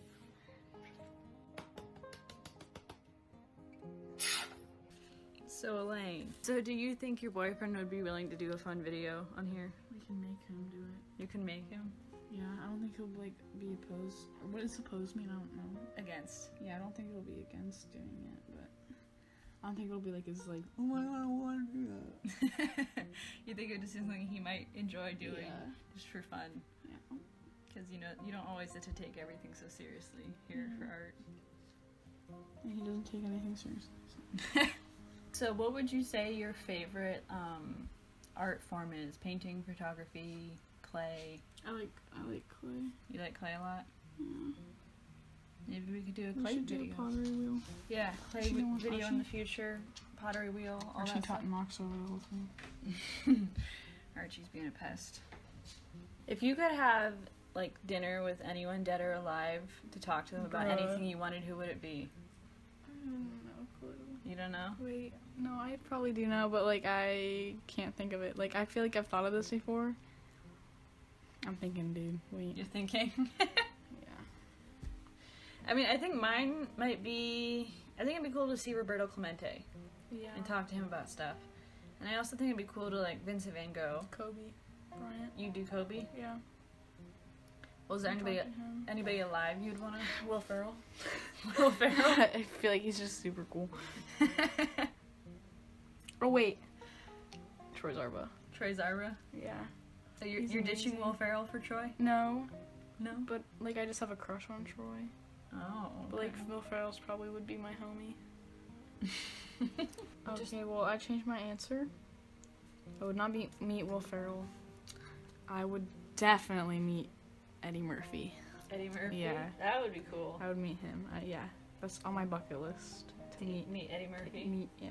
So Elaine, so do you think your boyfriend would be willing to do a fun video on here? We can make him do it. You can make him Yeah, I don't think he'll like be opposed. What does opposed mean? I don't know. against. Yeah, I don't think he'll be against doing it, but I don't think it'll be like it's like, oh my god, I want to do that. You think it just is something he might enjoy doing Yeah. just for fun? Yeah. Because you know you don't always have to take everything so seriously here for art. And he doesn't take anything seriously. So what would you say your favorite art form is? Painting, photography, clay? I like clay. You like clay a lot? Yeah. Maybe we could do a We clay should video. do a pottery wheel. Yeah, clay Actually, no, video in actually- the future. Pottery wheel, all Archie that stuff. knocks over the whole thing. Archie's being a pest. If you could have like dinner with anyone dead or alive to talk to them about Bruh. anything you wanted, who would it be? No clue. You don't know? Wait, no, I probably do know, but like I can't think of it. Like I feel like I've thought of this before. I'm thinking, dude. Wait. You're thinking? Yeah. I mean, I think mine might be. I think it'd be cool to see Roberto Clemente Yeah. and talk to him about stuff. And I also think it'd be cool to like Vincent Van Gogh. Kobe Bryant. You do Kobe? Yeah. Well, is there Talk anybody to him. anybody alive you'd want to? Will Ferrell. Will Ferrell. I feel like he's just super cool. Oh wait. Troy Zarba. Troy Zarba. Yeah. So you're He's ditching amazing. Will Ferrell for Troy? No, No. but like I just have a crush on Troy. Oh. But like Will Ferrell's probably would be my homie. Okay, well I changed my answer. I would not meet Will Ferrell. I would definitely meet Eddie Murphy. Eddie Murphy. Yeah. That would be cool. I would meet him. Yeah, that's on my bucket list to Meet Eddie Murphy. meet. Yeah,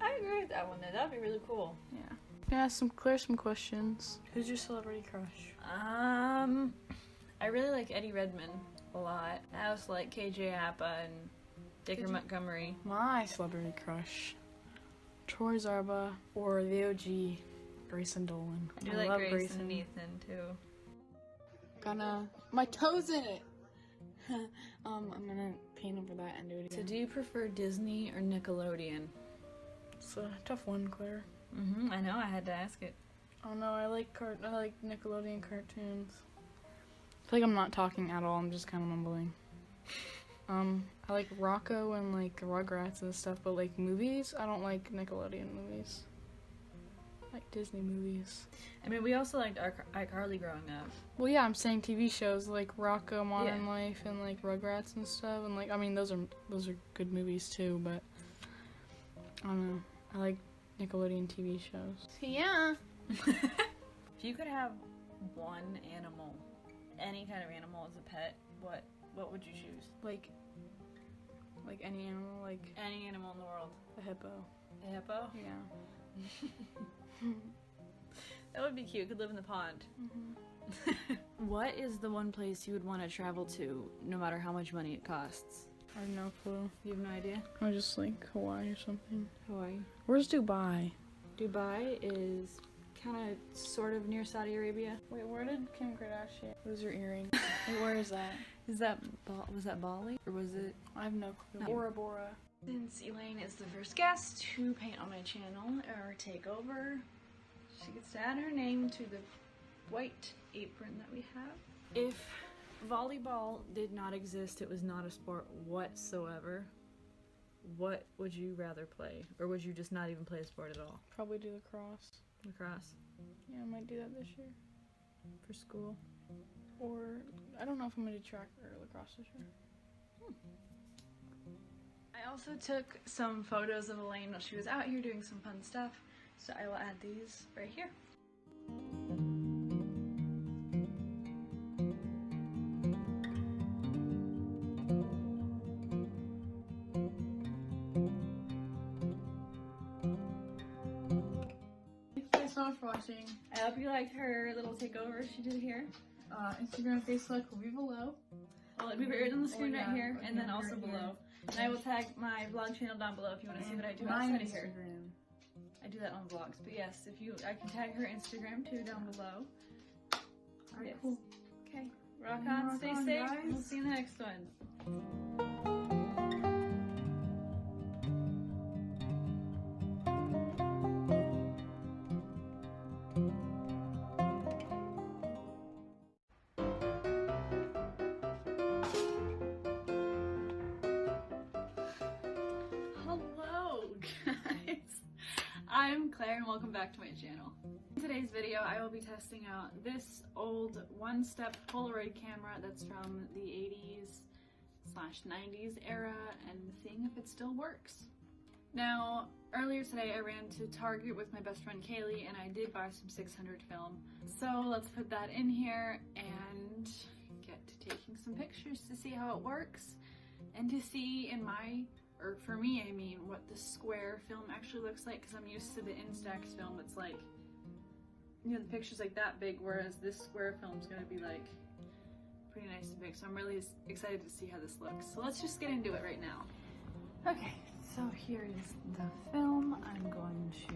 I agree with that one. Though. That'd be really cool. yeah. Can I ask some questions? Who's your celebrity crush? I really like Eddie Redmayne a lot. I also like KJ Apa and Dacre Montgomery. My celebrity crush, Troy Zarba or the OG, Grayson Dolan. I do like Grayson and Ethan too. Gonna my toes in it. I'm gonna paint over that and do it So again. do you prefer Disney or Nickelodeon? It's a tough one, Claire. I know. I had to ask it. Oh no, I like Nickelodeon cartoons. I feel like I'm not talking at all. I'm just kind of mumbling. I like Rocco and like Rugrats and stuff, but like movies, I don't like Nickelodeon movies. I like Disney movies. I mean, we also liked iCarly growing up. Well, yeah, I'm saying TV shows like Rocco, Modern Yeah. Life, and like Rugrats and stuff, and like I mean those are good movies too, but I don't know. I like Nickelodeon TV shows. Yeah. If you could have one animal, any kind of animal as a pet, what would you choose? Like any animal, like Any animal in the world. a hippo. A hippo? Yeah. That would be cute. Could live in the pond. What is the one place you would want to travel to, no matter how much money it costs? I have no clue. You have no idea? Or just like Hawaii or something. Hawaii. Where's Dubai? Dubai is kind of, sort of near Saudi Arabia. Wait, where did Kim Kardashian? Where's your earring? Wait, where is that? Is that was that Bali or was it? I have no clue. No. Bora Bora. Since Elaine is the first guest to paint on my channel or take over, she gets to add her name to the white apron that we have. If volleyball did not exist, it was not a sport whatsoever, what would you rather play? Or would you just not even play a sport at all? Probably do lacrosse. Lacrosse? Yeah, I might do that this year. For school? Or, I don't know if I'm gonna do track or lacrosse this year. I also took some photos of Elaine while she was out here doing some fun stuff, so I will add these right here. Thanks so much for watching. I hope you liked her little takeover she did here. Instagram, Facebook will be below. Well, it'll be right on the screen right here, and then right also here. below. And I will tag my vlog channel down below if you want to see what I do My outside of here. Instagram. I do that on vlogs, but yes, I can tag her Instagram too down below. Alright, Yes. cool. Okay, rock on, Rock stay on, safe, guys. we'll see you in the next one. Hello guys, I'm Claire and welcome back to my channel. In today's video I will be testing out this old one-step Polaroid camera that's from the 80s/90s era and seeing if it still works. Now, earlier today I ran to Target with my best friend Kaylee and I did buy some 600 film. So let's put that in here and get to taking some pictures to see how it works and to see for me, I mean, what the square film actually looks like, because I'm used to the Instax film. It's like, you know, the picture's like that big, whereas this square film's gonna be like pretty nice and big. So I'm really excited to see how this looks. So let's just get into it right now. Okay, so here is the film. I'm going to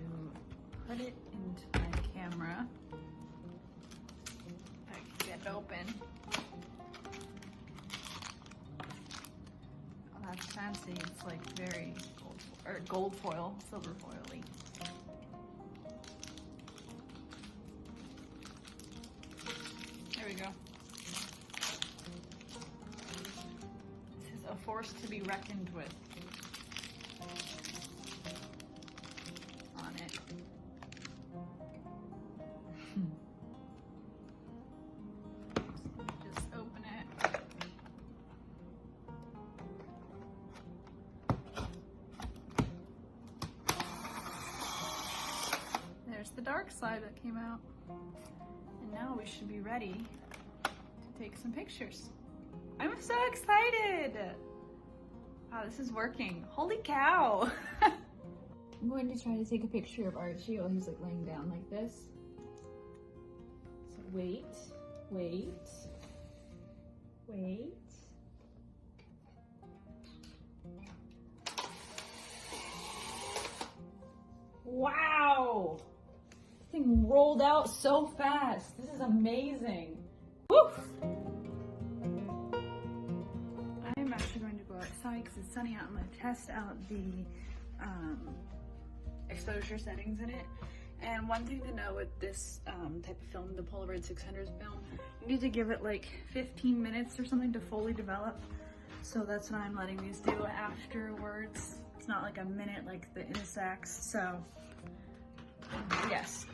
put it into my camera. If I can get it open. Oh, that's fancy. It's like very gold foil, silver foil-y. There we go. This is a force to be reckoned with. On it. Just open it. There's the dark side that came out. And now we should be ready to take some pictures. I'm so excited! Wow, this is working. Holy cow! I'm going to try to take a picture of Archie while he's like laying down like this. So wait. Wow! This thing rolled out so fast. This is amazing. Woo! I'm actually going to go outside because it's sunny out. I'm going to test out the exposure settings in it. And one thing to know with this type of film, the Polaroid 600 film, you need to give it like 15 minutes or something to fully develop. So that's what I'm letting these do afterwards. It's not like a minute like the Instax, so yes.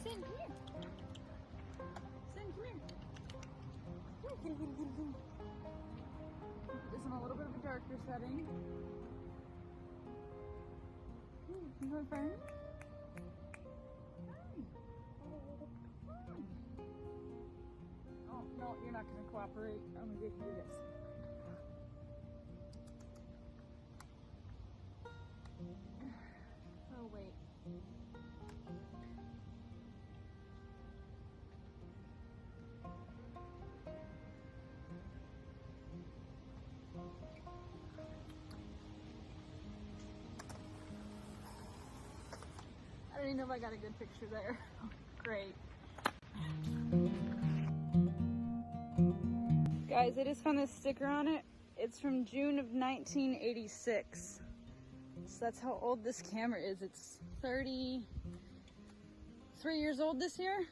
Sin, come here. Sin, come here. Put this in a little bit of a darker setting. You have a friend? Oh, no, you're not going to cooperate. I'm going to do this. already know if I got a good picture there. Great. Guys, I just found this sticker on it. It's from June of 1986. So that's how old this camera is. It's 33 years old this year.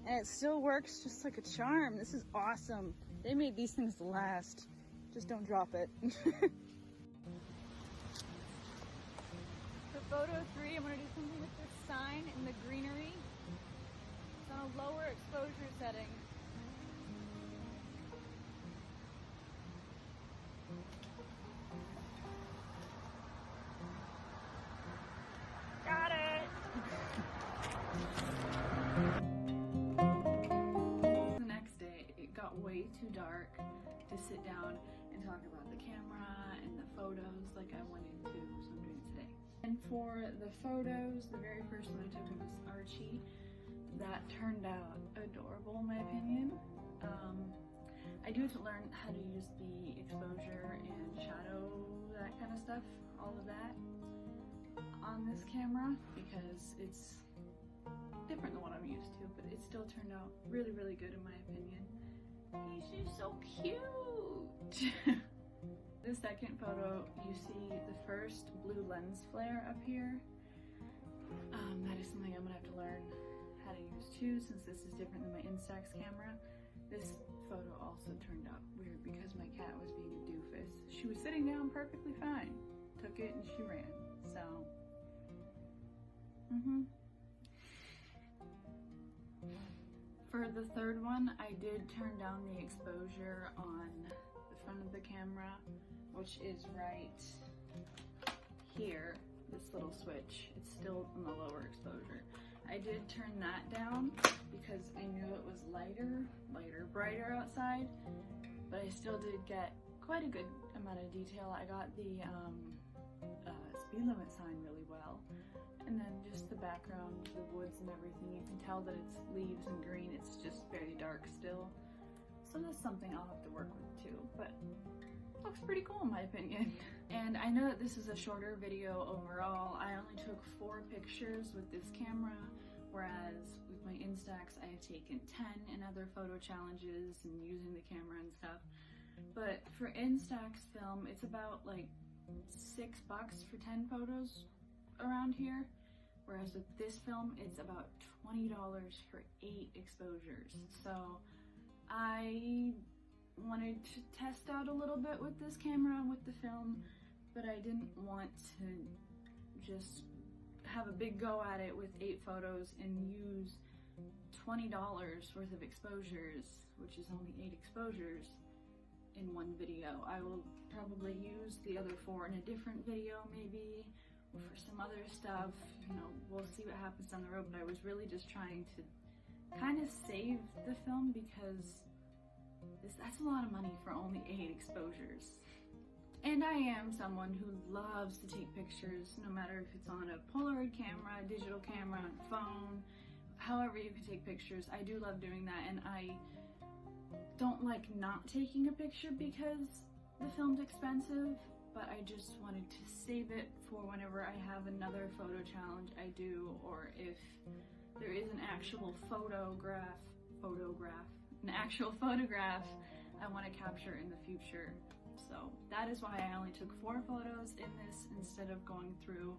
And it still works just like a charm. This is awesome. They made these things to last. Just don't drop it. For photo 3, I'm gonna do something with this sign in the greenery. It's on a lower exposure setting. Got it! The next day, it got way too dark to sit down and talk about the camera and the photos like I wanted to, so I'm doing it today. And for the photos, the very first one I took was Archie. That turned out adorable in my opinion. I do have to learn how to use the exposure and shadow, that kind of stuff, all of that on this camera because it's different than what I'm used to, but it still turned out really, really good in my opinion. He's just so cute! The second photo, you see the first blue lens flare up here. That is something I'm gonna have to learn how to use too, since this is different than my Instax camera. This photo also turned out weird because my cat was being a doofus. She was sitting down perfectly fine, took it and she ran, so. For the third one, I did turn down the exposure on the front of the camera, which is right here, this little switch. It's still on the lower exposure. I did turn that down because I knew it was brighter outside, but I still did get quite a good amount of detail. I got the speed limit sign really well, and then just the background, the woods and everything. You can tell that it's leaves and green. It's just very dark still. So that's something I'll have to work with too, but looks pretty cool in my opinion. And I know that this is a shorter video overall. I only took 4 pictures with this camera, whereas with my Instax I have taken 10 in other photo challenges and using the camera and stuff. But for Instax film, it's about like $6 for 10 photos around here, whereas with this film it's about $20 for 8 exposures. So I wanted to test out a little bit with this camera with the film, but I didn't want to just have a big go at it with 8 photos and use $20 worth of exposures, which is only 8 exposures in one video. I will probably use the other 4 in a different video maybe, or for some other stuff, you know, we'll see what happens down the road. But I was really just trying to kind of save the film because that's a lot of money for only 8 exposures. And I am someone who loves to take pictures, no matter if it's on a Polaroid camera, a digital camera, on a phone, however you can take pictures. I do love doing that, and I don't like not taking a picture because the film's expensive, but I just wanted to save it for whenever I have another photo challenge I do, or if there is an actual photograph I want to capture in the future. So that is why I only took 4 photos in this instead of going through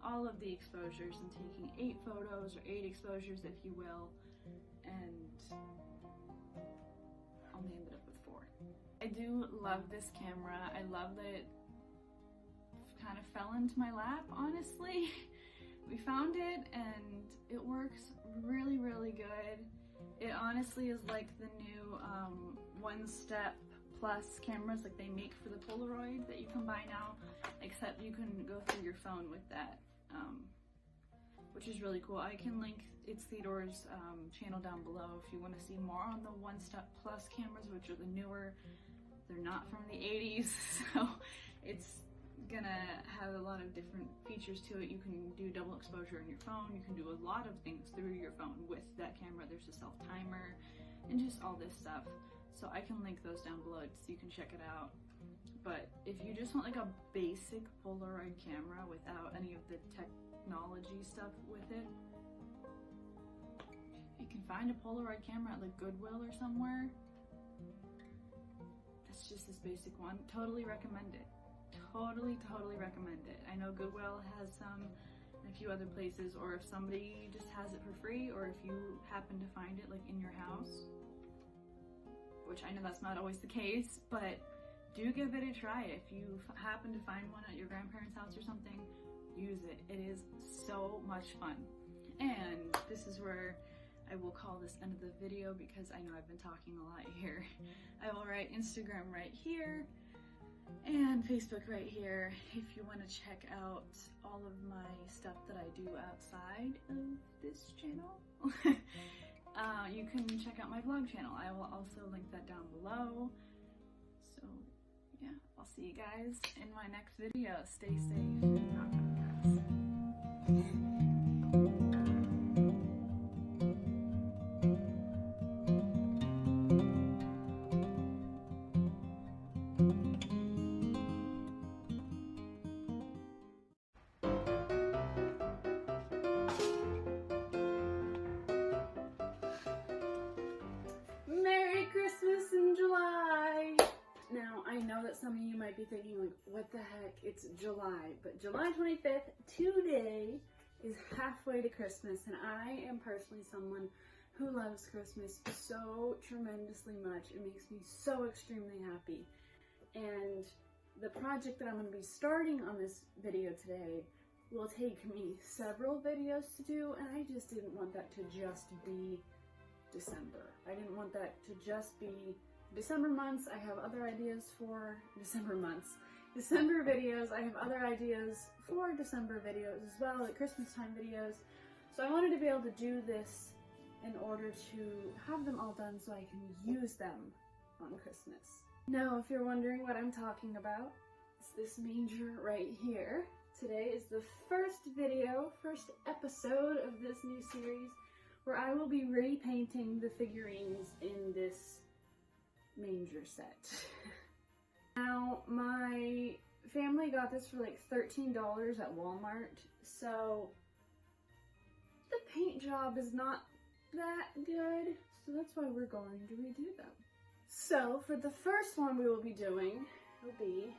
all of the exposures and taking 8 photos, or 8 exposures if you will, and only ended up with 4. I do love this camera. I love that it kind of fell into my lap, honestly. We found it and it works really, really good. It honestly is like the new One Step Plus cameras like they make for the Polaroid that you can buy now, except you can go through your phone with that, which is really cool. I can link It's Theodore's channel down below if you want to see more on the One Step Plus cameras, which are the newer. They're not from the 80s, so it's gonna have a lot of different features to it. You can do double exposure on your phone. You can do a lot of things through your phone with that camera. There's a self timer and just all this stuff. So I can link those down below so you can check it out. But if you just want like a basic Polaroid camera without any of the technology stuff with it. If you can find a Polaroid camera at like Goodwill or somewhere, that's just this basic one. Totally recommend it. Totally recommend it. I know Goodwill has some, and a few other places, or if somebody just has it for free, or if you happen to find it like in your house, which I know that's not always the case, but do give it a try. If you happen to find one at your grandparents' house or something, use it. It is so much fun. And this is where I will call this end of the video because I know I've been talking a lot here. I will write Instagram right here and Facebook right here if you want to check out all of my stuff that I do outside of this channel. You can check out my vlog channel. I will also link that down below. So yeah, I'll see you guys in my next video. Stay safe and rock on, guys. Merry Christmas in July! Now, I know that some of you might be thinking, like, what the heck? It's July. But July 25th, today, is halfway to Christmas. And I am personally someone who loves Christmas so tremendously much. It makes me so extremely happy. And the project that I'm going to be starting on this video today will take me several videos to do. And I just didn't want that to just be December. I didn't want that to just be December months. I have other ideas for December months. December videos, I have other ideas for December videos as well, like Christmas time videos. So I wanted to be able to do this in order to have them all done so I can use them on Christmas. Now, if you're wondering what I'm talking about, it's this manger right here. Today is the first episode of this new series where I will be repainting the figurines in this manger set. Now, my family got this for like $13 at Walmart, so the paint job is not that good, so that's why we're going to redo them. So, for the first one we will be doing will be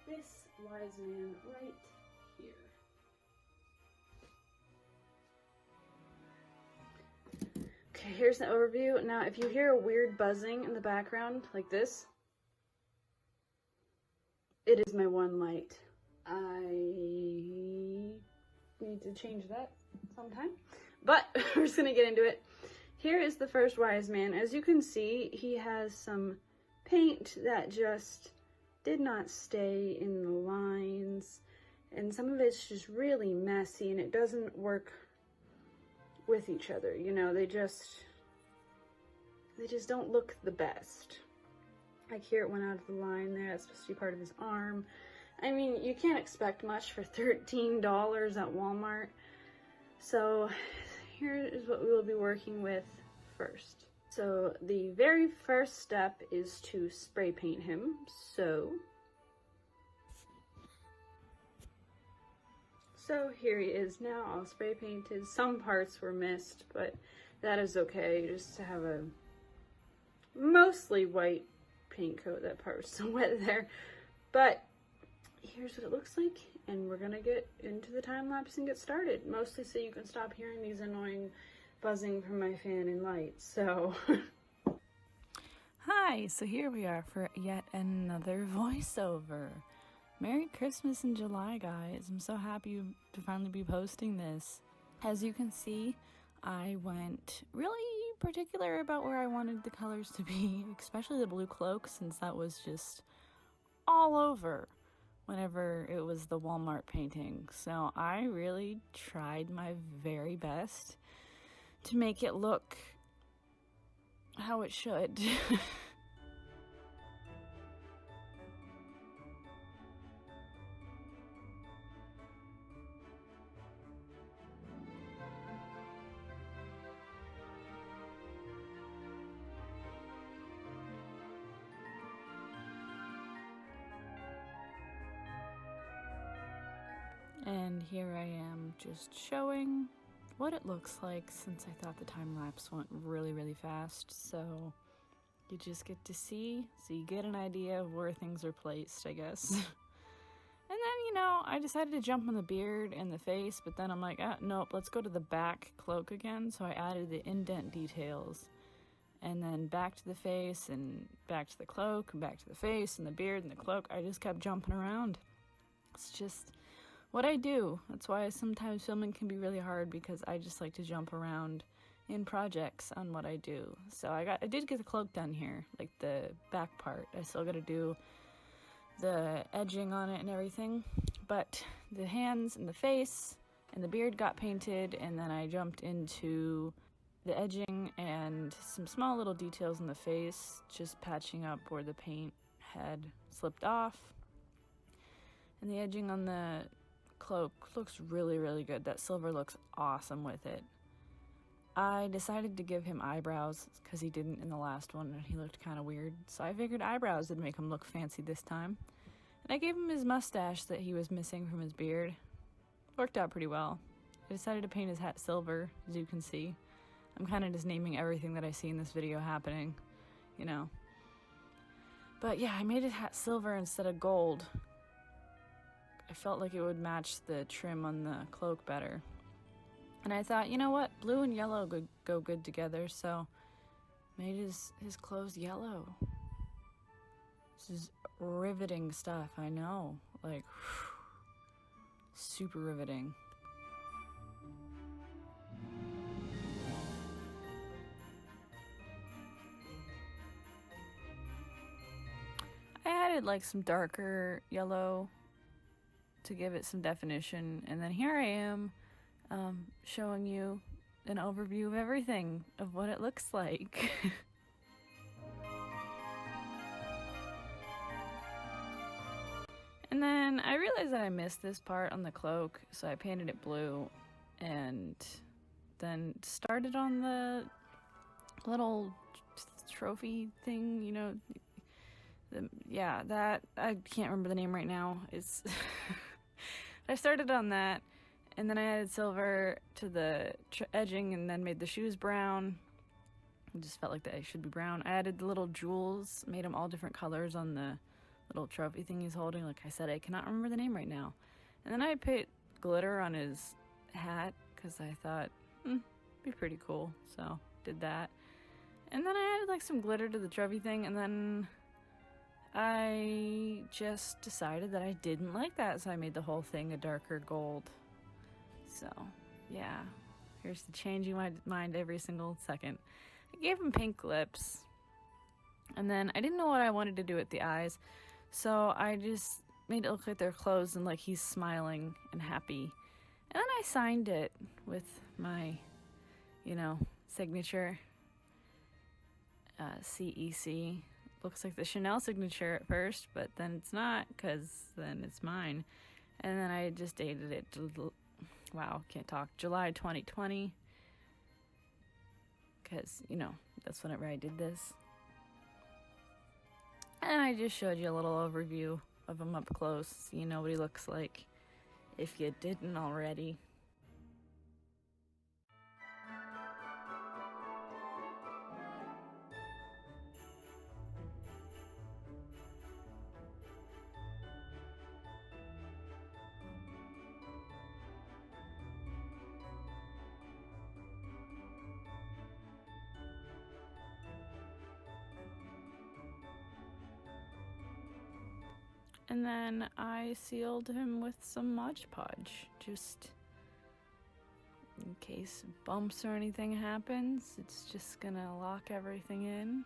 this wise man right here. Okay, here's the overview. Now, if you hear a weird buzzing in the background, like this, it is my one light. I need to change that sometime, but we're just gonna get into it. Here is the first wise man. As you can see, he has some paint that just did not stay in the lines, and some of it's just really messy, and it doesn't work with each other. You know, they just don't look the best. Like here it went out of the line there. That's supposed to be part of his arm. I mean, you can't expect much for $13 at Walmart. So here is what we will be working with first. So the very first step is to spray paint him. So here he is now, all spray painted. Some parts were missed, but that is okay, just to have a mostly white paint coat. That part was so wet there. But here's what it looks like, and we're gonna get into the time lapse and get started. Mostly so you can stop hearing these annoying buzzing from my fan and lights, so. Hi, so here we are for yet another voiceover. Merry Christmas in July, guys. I'm so happy to finally be posting this. As you can see, I went really particular about where I wanted the colors to be, especially the blue cloak, since that was just all over whenever it was the Walmart painting. So I really tried my very best to make it look how it should. And here I am just showing what it looks like, since I thought the time lapse went really, really fast. So you just get to see, so you get an idea of where things are placed, I guess. And then, you know, I decided to jump on the beard and the face, but then I'm like, nope, let's go to the back cloak again. So I added the indent details. And then back to the face, and back to the cloak, and back to the face, and the beard, and the cloak. I just kept jumping around. It's just what I do. That's why sometimes filming can be really hard, because I just like to jump around in projects on what I do. So I did get the cloak done here, like the back part. I still gotta do the edging on it and everything. But the hands and the face and the beard got painted, and then I jumped into the edging and some small little details in the face, just patching up where the paint had slipped off. And the edging on the cloak looks really, really good. That silver looks awesome with it. I decided to give him eyebrows because he didn't in the last one and he looked kind of weird. So I figured eyebrows would make him look fancy this time. And I gave him his mustache that he was missing from his beard. Worked out pretty well. I decided to paint his hat silver, as you can see. I'm kind of just naming everything that I see in this video happening, you know. But yeah, I made his hat silver instead of gold. I felt like it would match the trim on the cloak better. And I thought, you know what, blue and yellow would go good together, so made his clothes yellow. This is riveting stuff, I know. Like, super riveting. I added like some darker yellow to give it some definition, and then here I am showing you an overview of everything, of what it looks like. And then I realized that I missed this part on the cloak, so I painted it blue, and then started on the little trophy thing, you know. Yeah, that, I can't remember the name right now. It's I started on that, and then I added silver to the edging, and then made the shoes brown. I just felt like they should be brown. I added the little jewels, made them all different colors on the little trophy thing he's holding. Like I said, I cannot remember the name right now. And then I put glitter on his hat, because I thought, be pretty cool, so did that. And then I added like some glitter to the trophy thing, and then I just decided that I didn't like that, so I made the whole thing a darker gold. So, yeah. Here's the changing my mind every single second. I gave him pink lips. And then I didn't know what I wanted to do with the eyes, so I just made it look like they're closed and like he's smiling and happy. And then I signed it with my, you know, signature. CEC. Looks like the Chanel signature at first, but then it's not, because then it's mine. And then I just dated it to, wow, can't talk, July 2020, because, you know, that's whenever I did this. And I just showed you a little overview of him up close, so you know what he looks like, if you didn't already. And then I sealed him with some Mod Podge, just in case bumps or anything happens. It's just gonna lock everything in.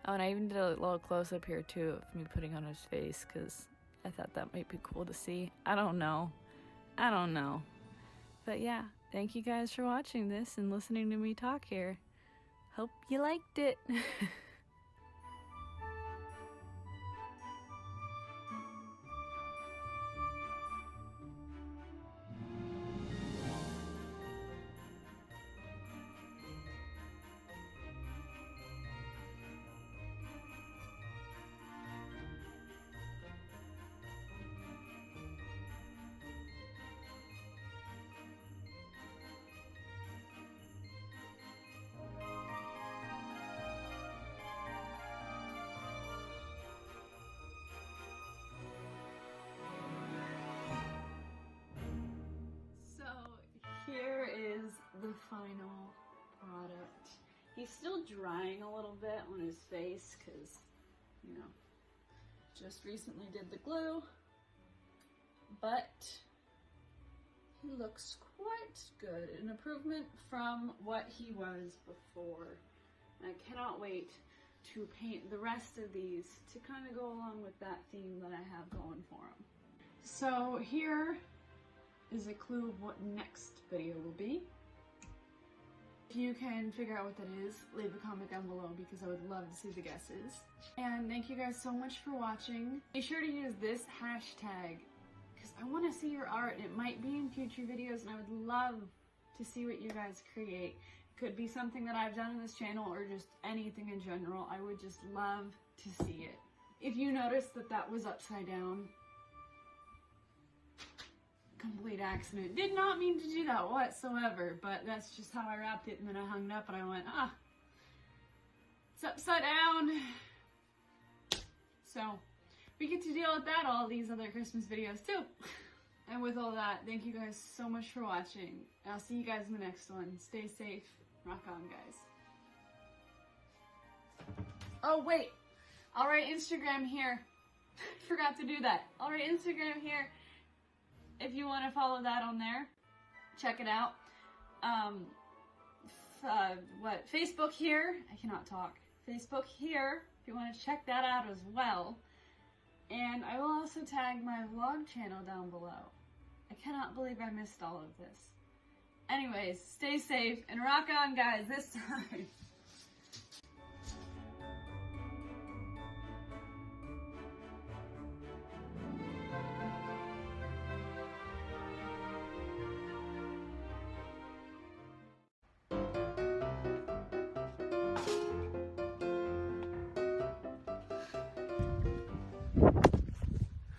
Oh, and I even did a little close-up here too of me putting on his face, because I thought that might be cool to see. I don't know. But yeah, thank you guys for watching this and listening to me talk here. Hope you liked it. the final product. He's still drying a little bit on his face because, you know, just recently did the glue, but he looks quite good. An improvement from what he was before. I cannot wait to paint the rest of these to kind of go along with that theme that I have going for him. So here is a clue of what next video will be. If you can figure out what that is, leave a comment down below because I would love to see the guesses. And thank you guys so much for watching. Be sure to use this hashtag because I want to see your art. It might be in future videos and I would love to see what you guys create. It could be something that I've done on this channel or just anything in general. I would just love to see it. If you noticed that that was upside down, complete accident. Did not mean to do that whatsoever, but that's just how I wrapped it, and then I hung it up and I went, it's upside down. So we get to deal with that all these other Christmas videos too. And with all that, thank you guys so much for watching. I'll see you guys in the next one. Stay safe. Rock on, guys. Oh wait, I'll write Instagram here. Forgot to do that. I'll write Instagram here. If you want to follow that on there, check it out. Facebook here. I cannot talk. Facebook here, if you want to check that out as well. And I will also tag my vlog channel down below. I cannot believe I missed all of this. Anyways, stay safe and rock on, guys, this time.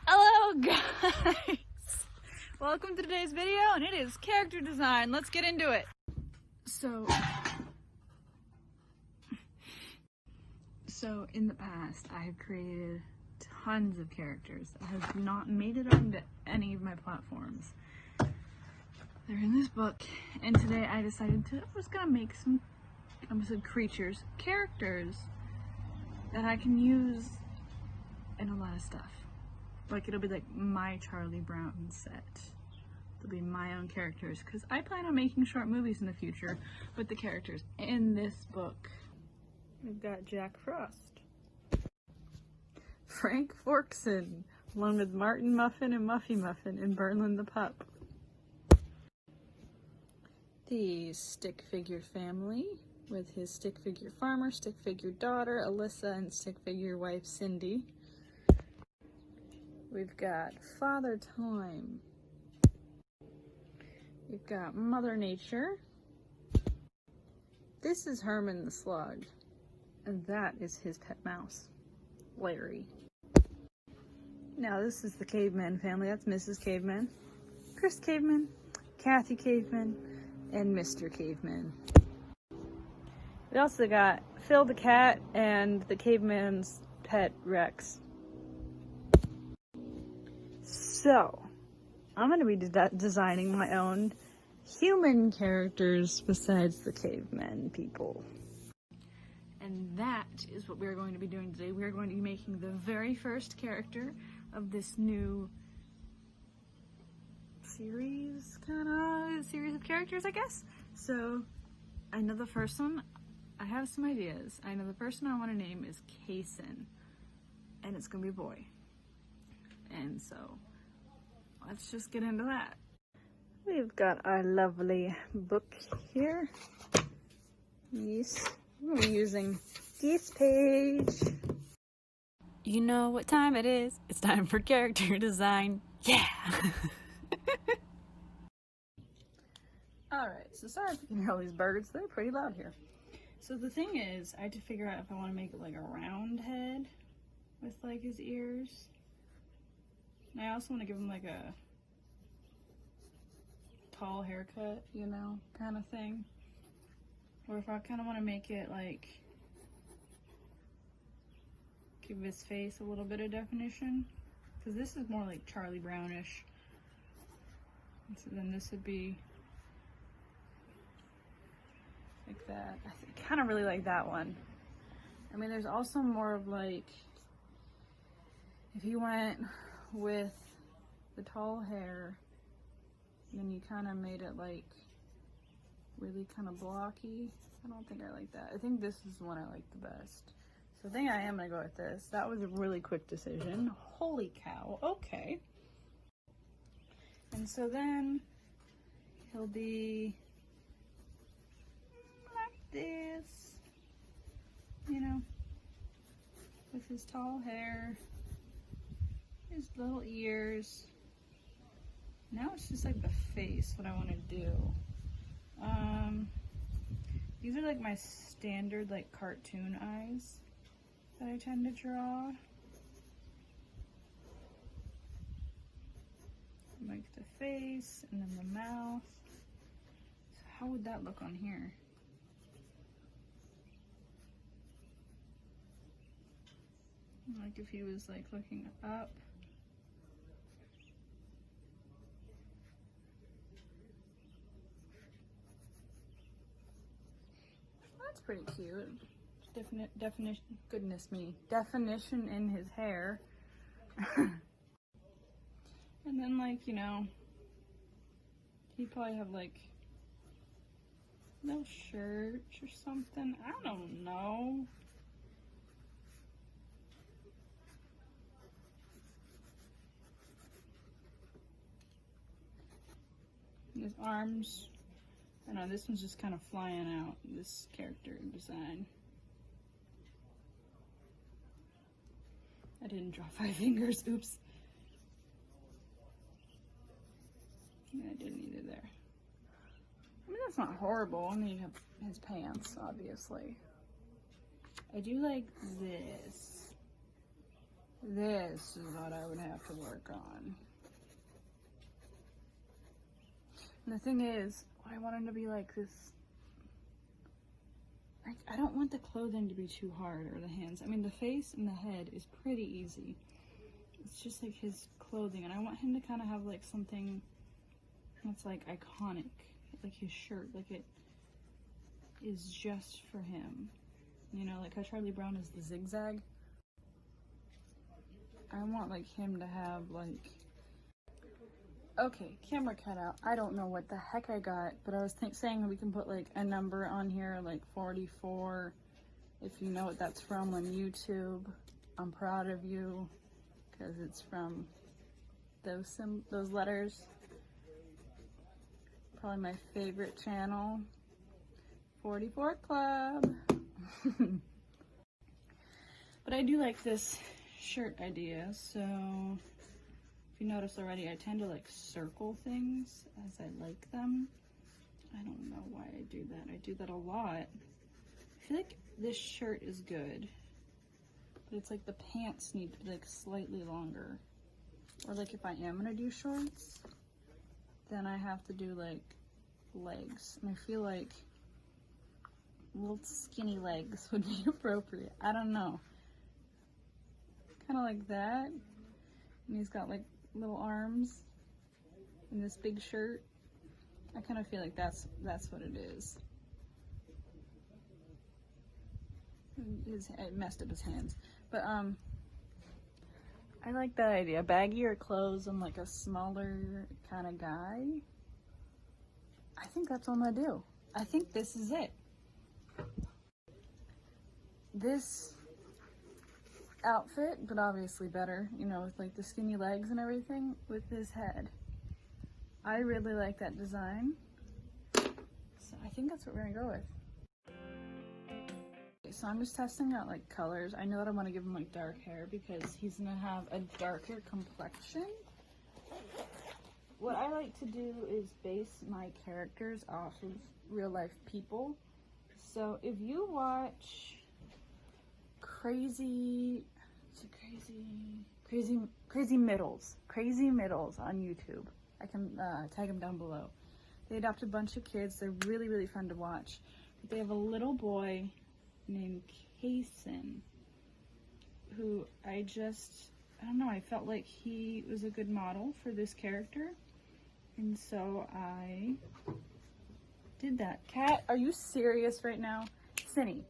Hello guys! Welcome to today's video, and it is character design. Let's get into it. So in the past, I have created tons of characters. I have not made it onto any of my platforms. They're in this book, and today I decided I was gonna make some, I almost said creatures, characters that I can use in a lot of stuff. Like, it'll be like my Charlie Brown set. It'll be my own characters, because I plan on making short movies in the future with the characters in this book. We've got Jack Frost, Frank Forkson, along with Martin Muffin and Muffy Muffin, and Bernlin the pup. The stick figure family, with his stick figure farmer, stick figure daughter, Alyssa, and stick figure wife, Cindy. We've got Father Time. We've got Mother Nature. This is Herman the Slug. And that is his pet mouse, Larry. Now this is the Caveman family. That's Mrs. Caveman, Chris Caveman, Kathy Caveman, and Mr. Caveman. We also got Phil the cat and the caveman's pet Rex. So, I'm going to be designing my own human characters besides the cavemen people. And that is what we're going to be doing today. We're going to be making the very first character of this new series of characters, I guess. So, I know the first one, I have some ideas. I know the person I want to name is Kason, and it's going to be a boy. And so, let's just get into that. We've got our lovely book here. Yes, we're using this page. You know what time it is. It's time for character design. Yeah! Alright, so sorry if you can hear all these birds. They're pretty loud here. So the thing is, I had to figure out if I want to make it like a round head with like his ears. And I also want to give him like a tall haircut, you know, kind of thing. Or if I kind of want to make it like, give his face a little bit of definition. Because this is more like Charlie Brownish. And so then this would be like that. I kind of really like that one. I mean, there's also more of like, if you went with the tall hair, then you kind of made it like really kind of blocky. I don't think I like that. I think this is the one I like the best. So I think I am gonna go with this. That was a really quick decision. Holy cow, okay. And so then he'll be like this, you know, with his tall hair, his little ears. Now it's just like the face, what I want to do. These are like my standard like cartoon eyes that I tend to draw. Like the face and then the mouth. So how would that look on here? Like if he was like looking up. That's pretty cute. Definition, goodness me, definition in his hair. And then like, you know, he'd probably have like no shirt or something. I don't know. And his arms, I don't know, this one's just kind of flying out, this character design. I didn't draw 5 fingers, oops. Yeah, I didn't either there. I mean, that's not horrible. I mean, you have his pants, obviously. I do like this. This is what I would have to work on. And the thing is, I want him to be like this. Like, I don't want the clothing to be too hard, or the hands. I mean, the face and the head is pretty easy. It's just like his clothing, and I want him to kind of have like something that's like iconic, like his shirt, like it is just for him. You know, like how Charlie Brown is the zigzag. I want like him to have like, okay, camera cut out. I don't know what the heck I got, but I was saying we can put like a number on here, like 44. If you know what that's from on YouTube, I'm proud of you, because it's from those letters. Probably my favorite channel, 44 Club. But I do like this shirt idea, so if you notice already, I tend to like circle things as I like them. I don't know why I do that. I do that a lot. I feel like this shirt is good, but it's like the pants need to be like slightly longer. Or like if I am gonna do shorts, then I have to do like legs. And I feel like little skinny legs would be appropriate. I don't know. Kind of like that. And he's got like little arms in this big shirt. I kind of feel like that's what it is. It messed up his hands. But I like that idea. Baggier clothes and like a smaller kind of guy. I think that's what I'm gonna do. I think this is it. This outfit, but obviously better, you know, with like the skinny legs and everything, with his head. I really like that design. So I think that's what we're gonna go with. Okay, so I'm just testing out like colors. I know that I want to give him like dark hair because he's gonna have a darker complexion. What I like to do is base my characters off of real life people. So if you watch Crazy Middles on YouTube, I can tag them down below. They adopt a bunch of kids. They're really, really fun to watch. But they have a little boy named Kason, who I don't know, I felt like he was a good model for this character. And so I did that. Cat, are you serious right now? Cinny.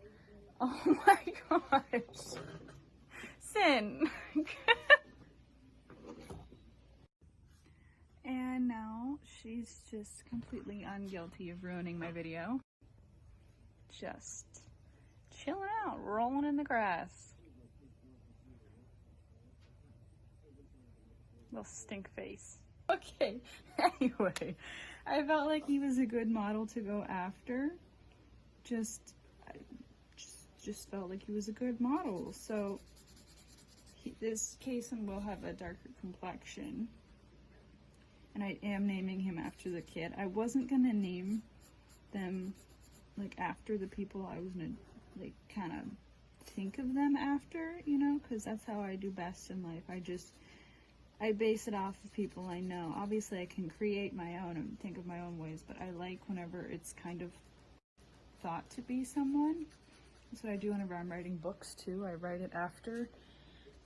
Oh my gosh. Sin. And now she's just completely unguilty of ruining my video. Just chilling out, rolling in the grass. Little stink face. Okay, anyway, I felt like he was a good model to go after. Just felt like he was a good model. So this Kason will have a darker complexion. And I am naming him after the kid. I wasn't gonna name them like after the people I was gonna like kind of think of them after, you know, because that's how I do best in life. I base it off of people I know. Obviously I can create my own and think of my own ways, but I like whenever it's kind of thought to be someone. That's what I do whenever I'm writing books too. I write it after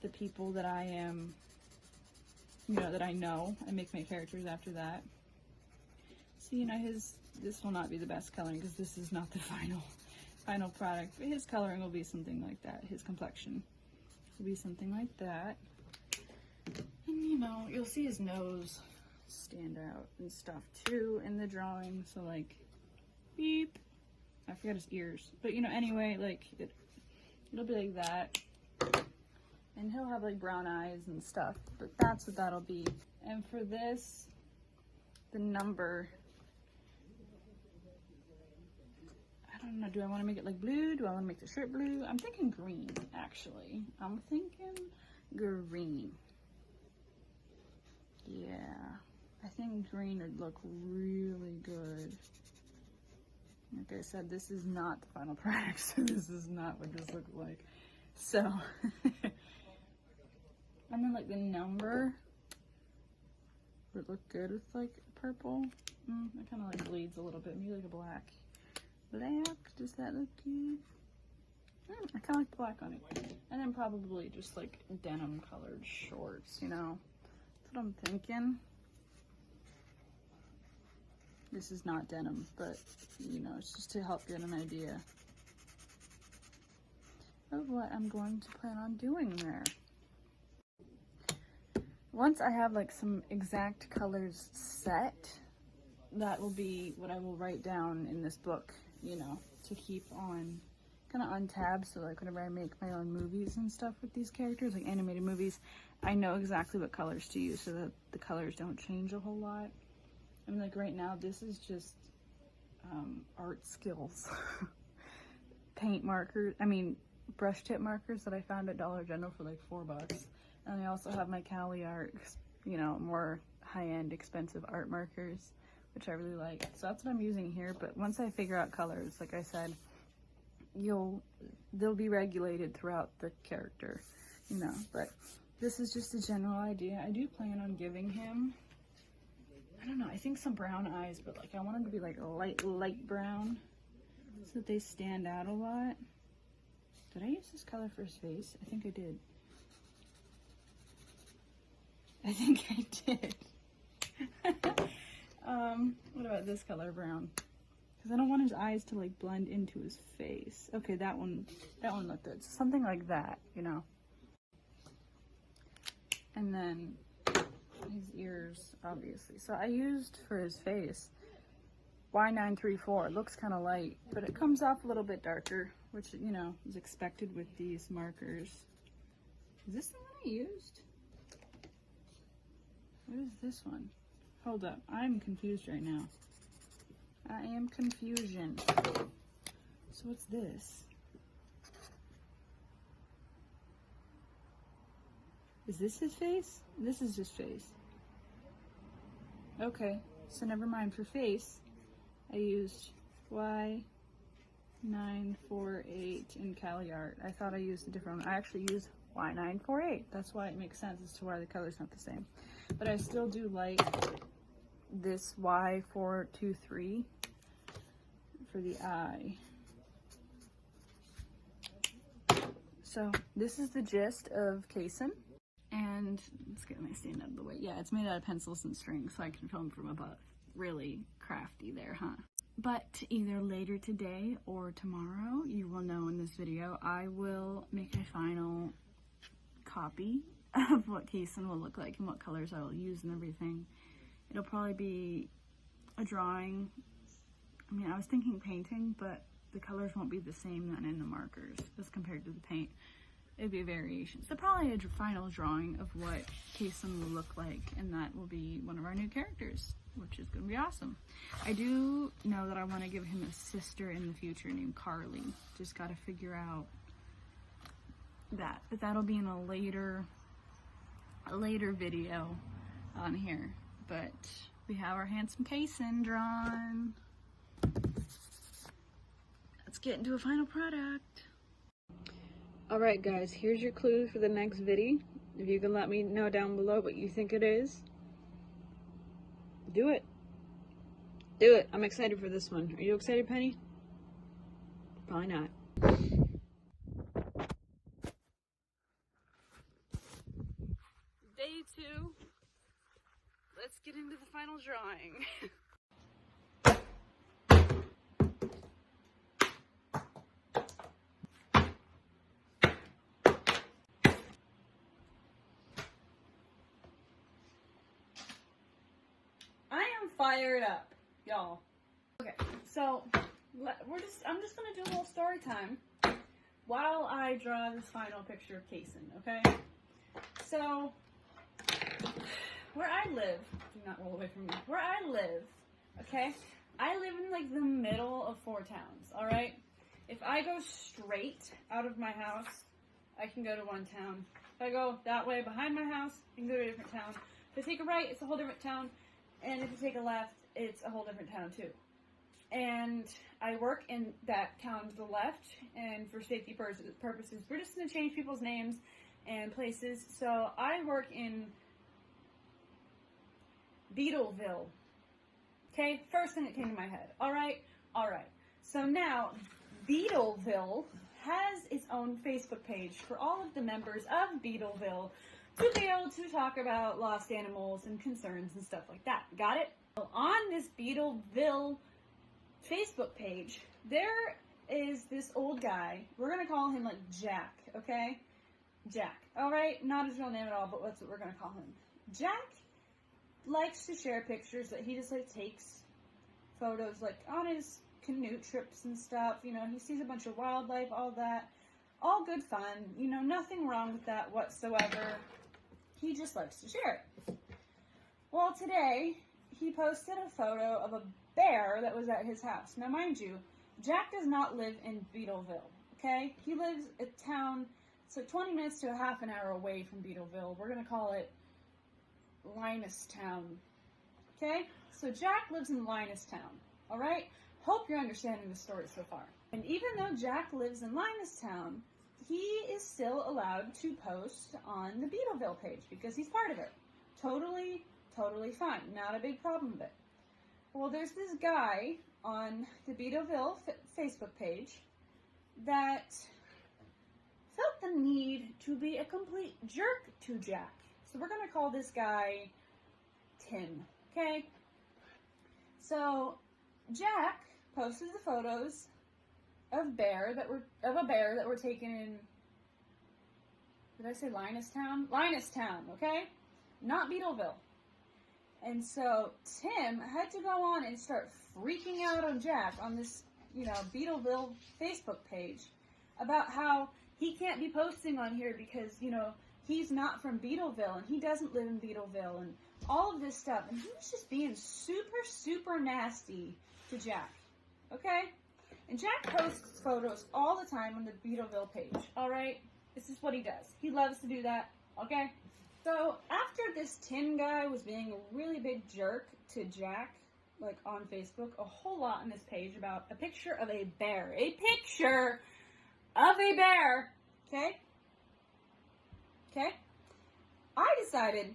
the people that I am, you know, that I know. I make my characters after that. So, you know, this will not be the best coloring because this is not the final product. But his coloring will be something like that. His complexion will be something like that. And, you know, you'll see his nose stand out and stuff too in the drawing. So, like, beep. I forgot his ears. But, you know, anyway, like, it'll be like that. And he'll have like brown eyes and stuff, but that's what that'll be. And for this, the number, I don't know, do I want to make it like blue? Do I want to make the shirt blue? I'm thinking green, actually. I'm thinking green. Yeah, I think green would look really good. Like I said, this is not the final product, so this is not what this looks like. So, and then like the number would look good with like purple. It kind of like bleeds a little bit, maybe like a black. Black, does that look good? I kind of like black on it. And then probably just like denim colored shorts, you know. That's what I'm thinking. This is not denim, but you know, it's just to help get an idea of what I'm going to plan on doing there. Once I have like some exact colors set, that will be what I will write down in this book, you know, to keep on kind of on tab. So like whenever I make my own movies and stuff with these characters, like animated movies, I know exactly what colors to use so that the colors don't change a whole lot. I mean, like right now, this is just art skills. Paint markers, brush tip markers that I found at Dollar General for like $4. And I also have my Cali Art, you know, more high-end expensive art markers, which I really like. So that's what I'm using here. But once I figure out colors, like I said, they'll be regulated throughout the character, you know. But this is just a general idea. I do plan on giving him, I don't know, I think some brown eyes, but like I want them to be like light brown so that they stand out a lot. Did I use this color for his face? I think I did. I think I did. What about this color, brown? Because I don't want his eyes to like blend into his face. Okay, that one looked good. So something like that, you know. And then his ears, obviously. So I used for his face Y934. It looks kind of light, but it comes off a little bit darker, which, you know, is expected with these markers. Is this the one I used? What is this one? Hold up, I'm confused right now. I am confusion. So what's this? Is this his face? This is his face. Okay, so never mind. For face, I used Y948 in Cali Art. I thought I used a different one. I actually used Y948. That's why it makes sense as to why the color's not the same. But I still do like this Y423 for the eye. So this is the gist of Kason. And let's get my stand out of the way. Yeah, it's made out of pencils and string, so I can film from above. Really crafty there, huh? But either later today or tomorrow, you will know in this video, I will make a final copy of what Kason will look like and what colors I will use and everything. It'll probably be a drawing. I mean, I was thinking painting, but the colors won't be the same then in the markers as compared to the paint. It'd be a variation. So probably a final drawing of what Kason will look like, and that will be one of our new characters, which is going to be awesome. I do know that I want to give him a sister in the future named Carly. Just got to figure out that. But that'll be in a later video on here. But we have our handsome Kason drawn. Let's get into a final product. Alright guys, here's your clue for the next video. If you can let me know down below what you think it is. Do it. Do it. I'm excited for this one. Are you excited, Penny? Probably not. Day 2. Let's get into the final drawing. Fired up, y'all. Okay, so I'm just gonna do a little story time while I draw this final picture of Kason, okay? So, where I live, do not roll away from me. Where I live, okay? I live in like the middle of 4 towns, all right? If I go straight out of my house, I can go to one town. If I go that way behind my house, I can go to a different town. If I take a right, it's a whole different town. And if you take a left, it's a whole different town too. And I work in that town to the left, and for safety purposes, we're just going to change people's names and places. So I work in Beetleville. Okay, first thing that came to my head. All right. So now, Beetleville has its own Facebook page for all of the members of Beetleville to be able to talk about lost animals and concerns and stuff like that. Got it? Well, on this Beetleville Facebook page, there is this old guy. We're going to call him like Jack, okay? Jack. All right? Not his real name at all, but that's what we're going to call him. Jack likes to share pictures that he just like takes photos like on his canoe trips and stuff. You know, he sees a bunch of wildlife, all that. All good fun. You know, nothing wrong with that whatsoever. He just likes to share it. Well, today, he posted a photo of a bear that was at his house. Now, mind you, Jack does not live in Beetleville, okay? He lives a town, so 20 minutes to a half an hour away from Beetleville. We're going to call it Linustown, okay? So Jack lives in Linustown, all right? Hope you're understanding the story so far. And even though Jack lives in Linustown, he is still allowed to post on the Beetleville page because he's part of it. Totally fine. Not a big problem with it. Well, there's this guy on the Beetleville Facebook page that felt the need to be a complete jerk to Jack. So we're going to call this guy Tim, okay? So Jack posted the photos of a bear that were taken in, did I say Linustown? Linustown, okay? Not Beetleville. And so Tim had to go on and start freaking out on Jack on this, you know, Beetleville Facebook page about how he can't be posting on here because, you know, he's not from Beetleville and he doesn't live in Beetleville and all of this stuff. And he was just being super nasty to Jack, okay? And Jack posts photos all the time on the Beetleville page, all right? This is what he does. He loves to do that, okay? So after this Tim guy was being a really big jerk to Jack, like on Facebook, a whole lot on this page about a picture of a bear. A picture of a bear, okay? Okay? I decided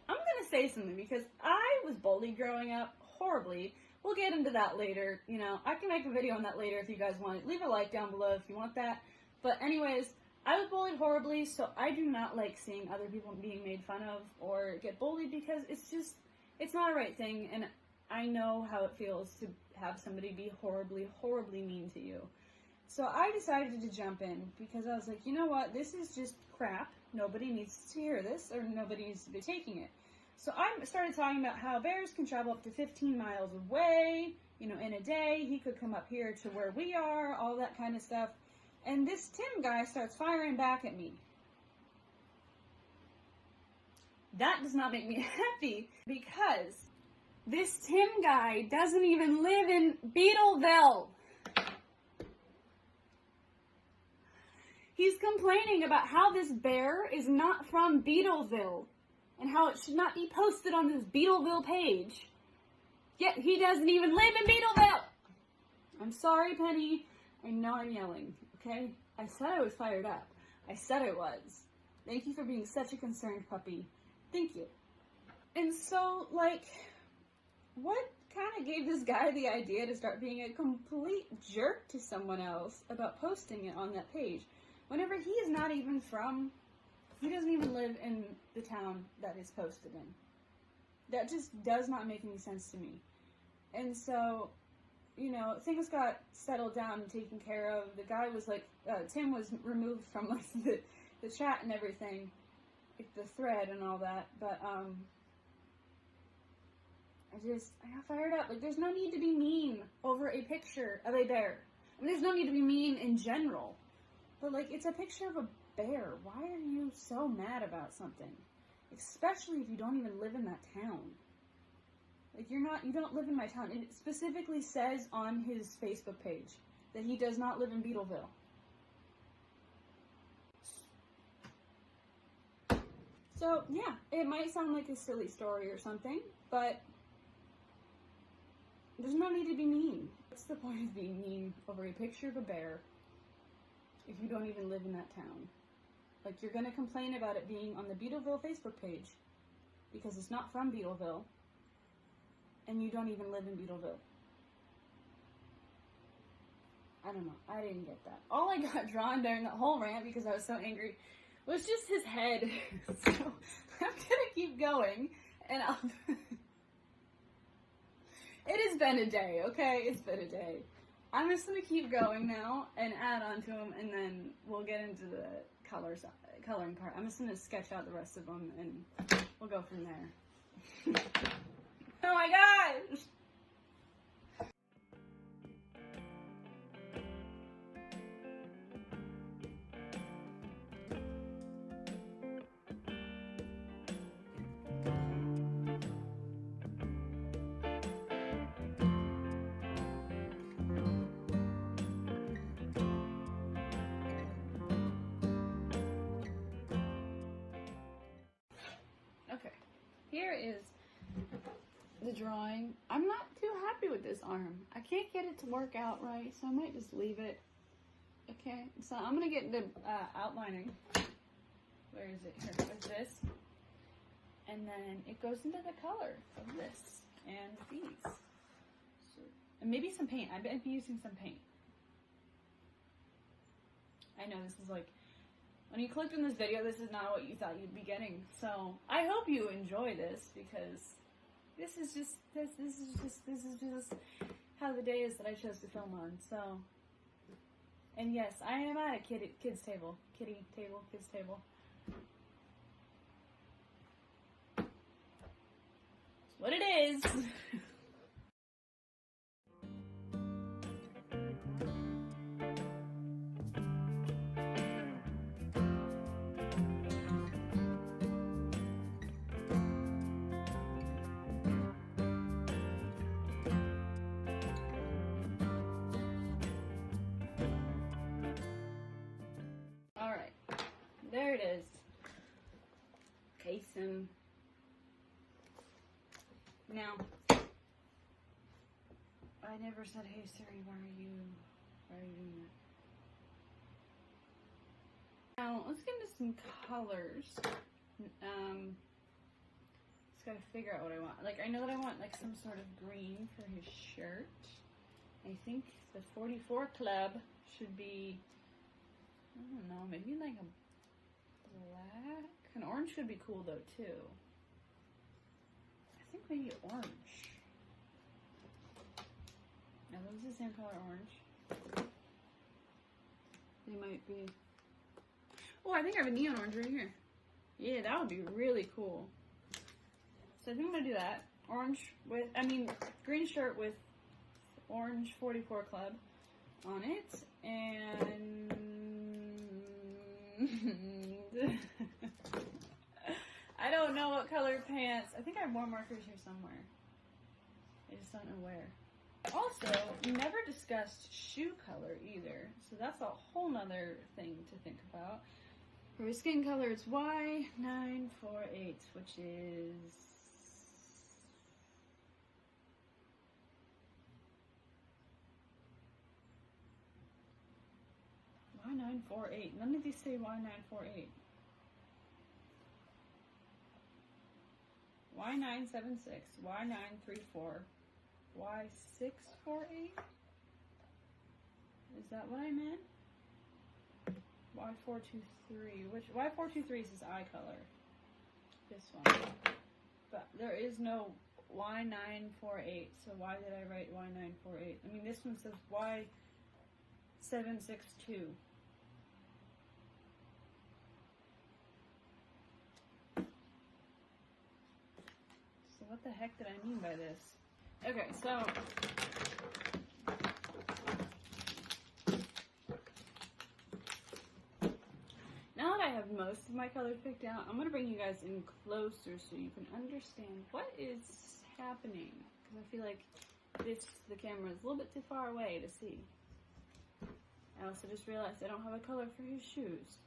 I'm going to say something because I was bullied growing up horribly. We'll get into that later. You know, I can make a video on that later if you guys want it. Leave a like down below if you want that. But anyways, I was bullied horribly, so I do not like seeing other people being made fun of or get bullied because it's not a right thing, and I know how it feels to have somebody be horribly, horribly mean to you. So I decided to jump in because I was like, you know what, this is just crap. Nobody needs to hear this, or nobody needs to be taking it. So I started talking about how bears can travel up to 15 miles away, you know, in a day. He could come up here to where we are, all that kind of stuff. And this Tim guy starts firing back at me. That does not make me happy, because this Tim guy doesn't even live in Beetleville. He's complaining about how this bear is not from Beetleville and how it should not be posted on this Beetleville page. Yet he doesn't even live in Beetleville. I'm sorry, Penny. I know I'm yelling, okay? I said I was fired up. I said I was. Thank you for being such a concerned puppy. Thank you. And so, like, what kind of gave this guy the idea to start being a complete jerk to someone else about posting it on that page? Whenever he is not even from, he doesn't even live in the town that is posted in. That just does not make any sense to me. And so, you know, things got settled down and taken care of. The guy was like, Tim was removed from like the chat and everything, like the thread and all that. But I got fired up. Like, there's no need to be mean over a picture of a bear. I mean, there's no need to be mean in general. But like, it's a picture of a bear. Why are you so mad about something? Especially if you don't even live in that town. Like, you don't live in my town. And it specifically says on his Facebook page that he does not live in Beetleville. So, yeah, it might sound like a silly story or something, but there's no need to be mean. What's the point of being mean over a picture of a bear if you don't even live in that town? Like, you're gonna complain about it being on the Beetleville Facebook page because it's not from Beetleville, and you don't even live in Beetleville. I don't know. I didn't get that. All I got drawn during that whole rant, because I was so angry, was just his head. So I'm gonna keep going, and it has been a day, okay? It's been a day. I'm just gonna keep going now and add on to them, and then we'll get into the coloring part. I'm just gonna sketch out the rest of them, and we'll go from there. Oh my gosh! Okay, here is the drawing. I'm not too happy with this arm. I can't get it to work out right, so I might just leave it. Okay, so I'm gonna get into outlining. Where is it? Here, there's this. And then it goes into the color of this and these. So, and maybe some paint. I've been using some paint. I know this is like, when you clicked on this video, this is not what you thought you'd be getting. So I hope you enjoy this, because this is just how the day is that I chose to film on. So, and yes, I am at a kids table. Kids table. It's what it is. Alright, there it is. Casing. Now, I never said, hey Siri, why are you doing that? Now, let's get into some colors. Just gotta figure out what I want. Like, I know that I want like some sort of green for his shirt. I think the 44 Club should be, I don't know, maybe like a black. An orange would be cool though too. I think maybe orange. Are those the same color orange? They might be. Oh, I think I have a neon orange right here. Yeah, that would be really cool. So I think I'm gonna do that. Orange with, green shirt with orange 44 Club on it, and I don't know what color pants. I think I have more markers here somewhere. I just don't know where. Also, we never discussed shoe color either, so that's a whole nother thing to think about. For his skin color, it's Y948, which is Y948. None of these say Y948. Y976, Y934, Y648? Is that what I meant? Y423, which Y423 is his eye color. This one. But there is no Y948, so why did I write Y948? I mean, this one says Y762. So what the heck did I mean by this? Okay, so now that I have most of my colors picked out, I'm going to bring you guys in closer so you can understand what is happening. Because I feel like the camera is a little bit too far away to see. I also just realized I don't have a color for his shoes.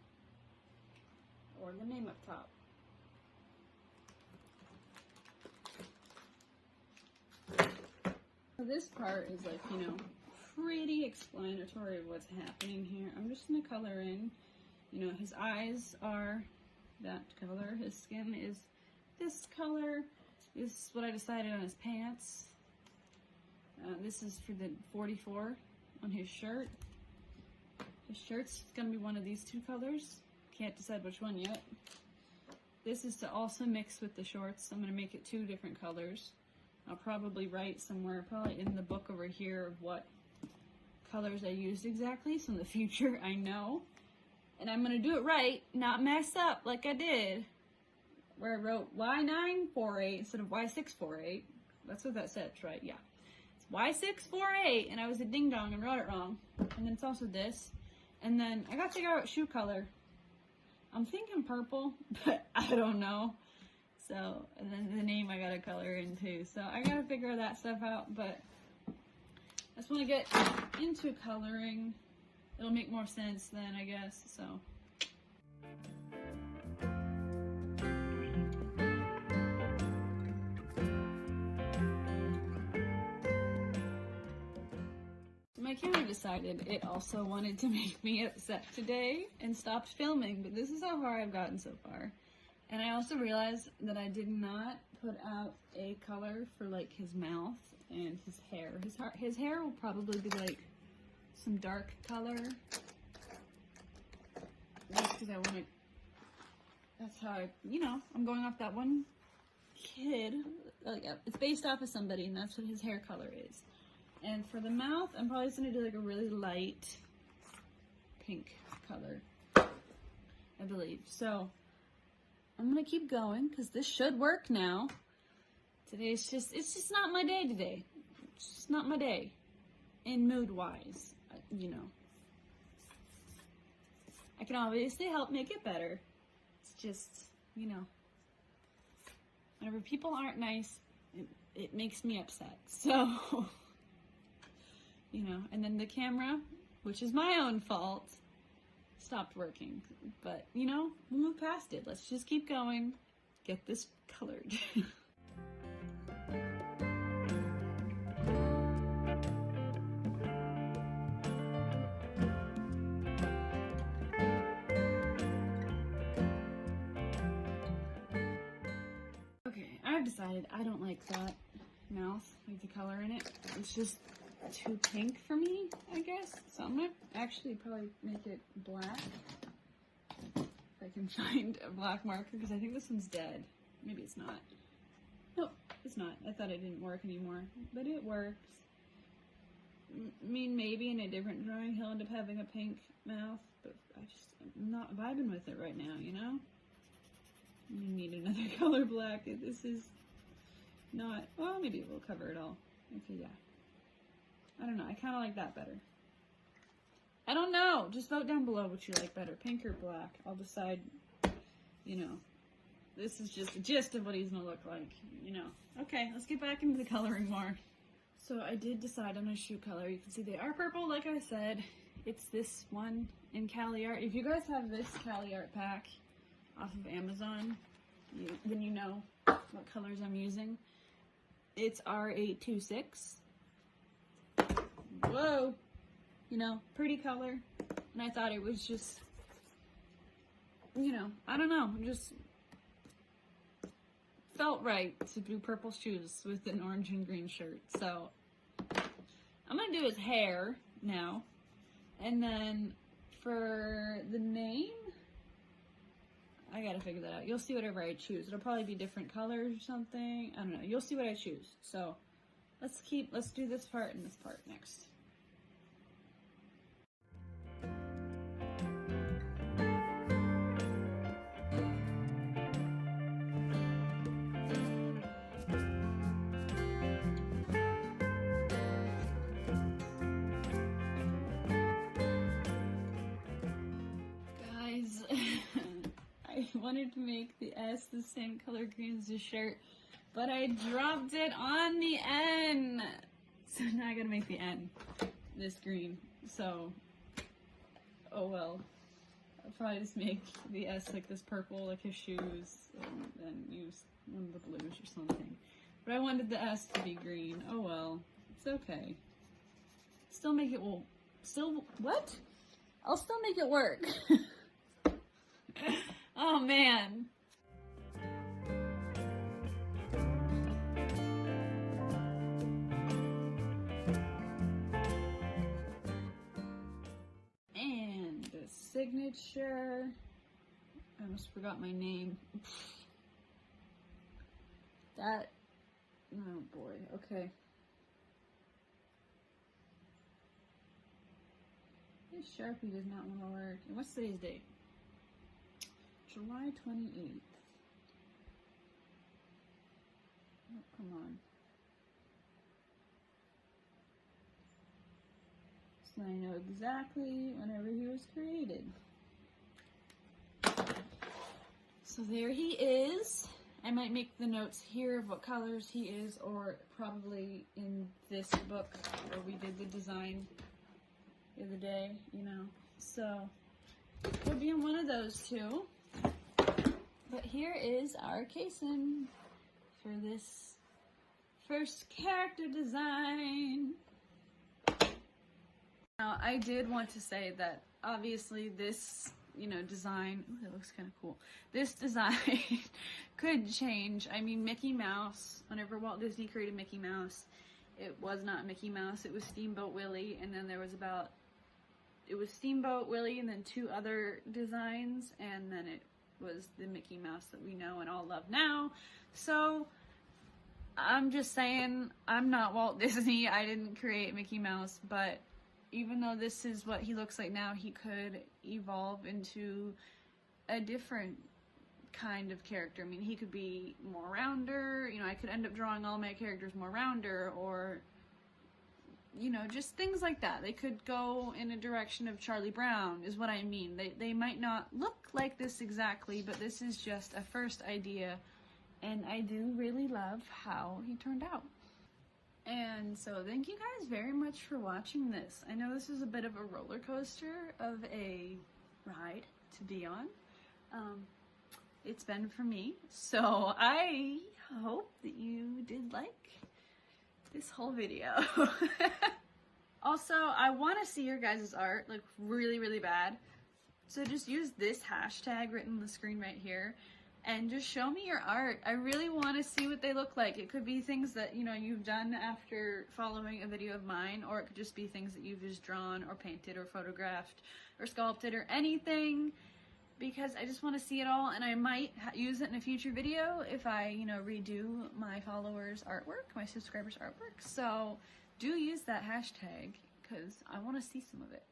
Or the name up top. So this part is like, pretty explanatory of what's happening here. I'm just going to color in. His eyes are that color. His skin is this color. This is what I decided on his pants. This is for the 44 on his shirt. His shirt's gonna be one of these two colors. Can't decide which one yet. This is to also mix with the shorts. I'm gonna make it two different colors. I'll probably write somewhere, probably in the book over here, of what colors I used exactly, so in the future I know. And I'm gonna do it right, not mess up like I did, where I wrote Y948 instead of Y648. That's what that says, right? Yeah. It's Y648, and I was a ding dong and wrote it wrong. And then it's also this. And then I gotta figure out shoe color. I'm thinking purple, but I don't know. So, and then the name I gotta color in too. So I gotta figure that stuff out, but I just wanna get into coloring. It'll make more sense then, I guess, so. My camera decided it also wanted to make me upset today and stopped filming, but this is how far I've gotten so far. And I also realized that I did not put out a color for like his mouth and his hair. His hair will probably be like some dark color. Just because I want to, that's how I'm going off that one kid. Like, it's based off of somebody, and that's what his hair color is. And for the mouth, I'm probably just going to do like a really light pink color, I believe. So I'm going to keep going because this should work now. It's just not my day today. It's just not my day. And mood-wise, I can obviously help make it better. It's just, whenever people aren't nice, it makes me upset. So, and then the camera, which is my own fault, stopped working. But, we'll move past it. Let's just keep going, get this colored. I've decided I don't like that mouth, like the color in it. It's just too pink for me, I guess. So I'm gonna actually probably make it black. If I can find a black marker, because I think this one's dead. Maybe it's not. Nope, it's not. I thought it didn't work anymore, but it works. mean, maybe in a different drawing he'll end up having a pink mouth, but I'm not vibing with it right now, you know? You need another color black. This is not, well, maybe it will cover it all. Okay, yeah. I don't know, I kind of like that better. I don't know, just vote down below what you like better, pink or black. I'll decide, you know. This is just a gist of what he's gonna look like, you know. Okay, let's get back into the coloring more. So I did decide on a shoe color. You can see they are purple, like I said. It's this one in Cali Art. If you guys have this Cali Art pack off of Amazon, then you know what colors I'm using. It's R826. Whoa! You know, pretty color. And I thought it was just, you know, I don't know, just felt right to do purple shoes with an orange and green shirt. So I'm gonna do his hair now, and then for the name, I gotta figure that out. You'll see whatever I choose. It'll probably be different colors or something. I don't know. You'll see what I choose. So let's do this part and this part next. I wanted to make the S the same color green as the shirt, but I dropped it on the N. So now I gotta make the N this green. So, oh well. I'll probably just make the S like this purple, like his shoes, and then use one of the blues or something. But I wanted the S to be green. Oh well. It's okay. Still make it, what? I'll still make it work. Oh man. And the signature. I almost forgot my name. That, oh boy, okay. This Sharpie does not want to work. And what's today's date? July 28th. Oh, come on. So I know exactly whenever he was created. So there he is. I might make the notes here of what colors he is, or probably in this book where we did the design the other day, you know. So it'll be in one of those two. But here is our casing for this first character design. Now, I did want to say that obviously this, you know, design, ooh, that looks kind of cool. This design could change. I mean, Mickey Mouse, whenever Walt Disney created Mickey Mouse, it was not Mickey Mouse, it was Steamboat Willie, and then there was it was Steamboat Willie and then two other designs, and then it was the Mickey Mouse that we know and all love now. So I'm just saying, I'm not Walt Disney. I didn't create Mickey Mouse, but even though this is what he looks like now, he could evolve into a different kind of character. I mean, he could be more rounder, you know, I could end up drawing all my characters more rounder, or, you know, just things like that. They could go in a direction of Charlie Brown, is what I mean. They might not look like this exactly, but this is just a first idea, and I do really love how he turned out. And so thank you guys very much for watching this. I know this is a bit of a roller coaster of a ride to be on. It's been for me, so I hope that you did like this whole video. Also, I want to see your guys' art, like, really, really bad. So just use this hashtag written on the screen right here, and just show me your art. I really want to see what they look like. It could be things that, you know, you've done after following a video of mine, or it could just be things that you've just drawn or painted or photographed or sculpted or anything, because I just want to see it all, and I might use it in a future video if I, you know, redo my followers' artwork, my subscribers' artwork. So do use that hashtag because I want to see some of it.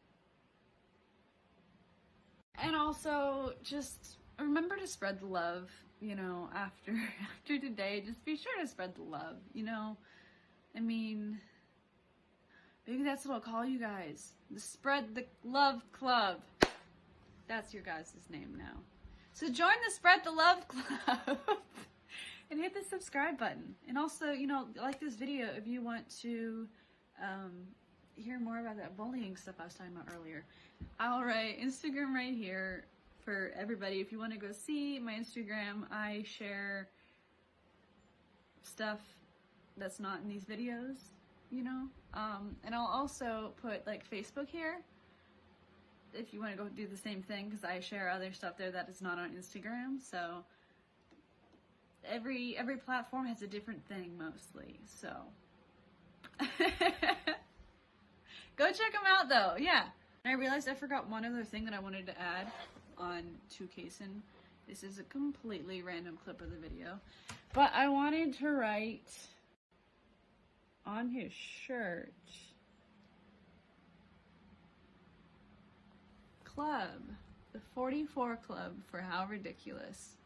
And also, just remember to spread the love, you know, after today. Just be sure to spread the love, you know? I mean, maybe that's what I'll call you guys. The Spread the Love Club. That's your guys' name now. So join the Spread the Love Club and hit the subscribe button. And also, you know, like this video if you want to hear more about that bullying stuff I was talking about earlier. I'll write Instagram right here for everybody. If you want to go see my Instagram, I share stuff that's not in these videos, you know? And I'll also put like Facebook here if you want to go do the same thing, because I share other stuff there that is not on Instagram. So every platform has a different thing mostly, so go check them out though. Yeah. And I realized I forgot one other thing that I wanted to add on to Kason. This is a completely random clip of the video, but I wanted to write on his shirt, Club, the 44 Club for How Ridiculous.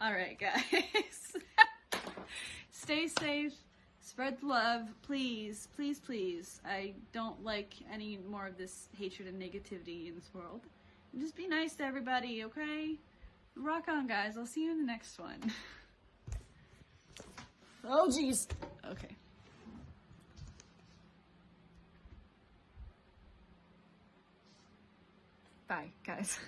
Alright guys, stay safe, spread the love, please, please, please. I don't like any more of this hatred and negativity in this world. And just be nice to everybody, okay? Rock on guys, I'll see you in the next one. Oh jeez. Okay. Bye, guys.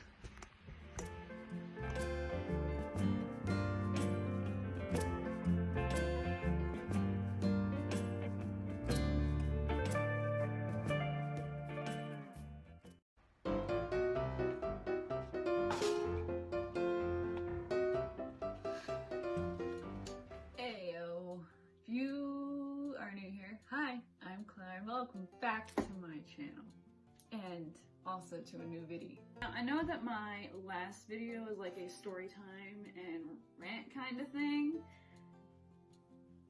Heyo. If you are new here, hi, I'm Claire. Welcome back to my channel. And also to a new video. Now, I know that my last video was like a story time and rant kind of thing.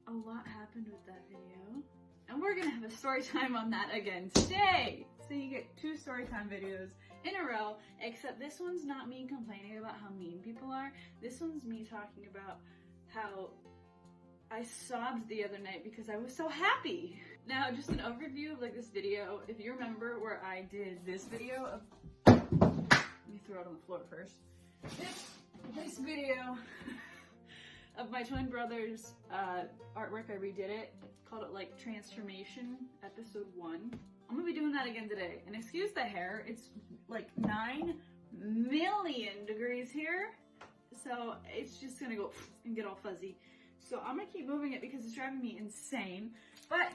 A lot happened with that video. And we're gonna have a story time on that again today. So you get 2 story time videos in a row, except this one's not me complaining about how mean people are. This one's me talking about how I sobbed the other night because I was so happy. Now, just an overview of like this video. If you remember where I did this video of, let me throw it on the floor first. This video of my twin brother's artwork, I redid it. Called it like Transformation, episode 1. I'm gonna be doing that again today. And excuse the hair, it's like 9 million degrees here. So it's just gonna go and get all fuzzy. So I'm gonna keep moving it because it's driving me insane. But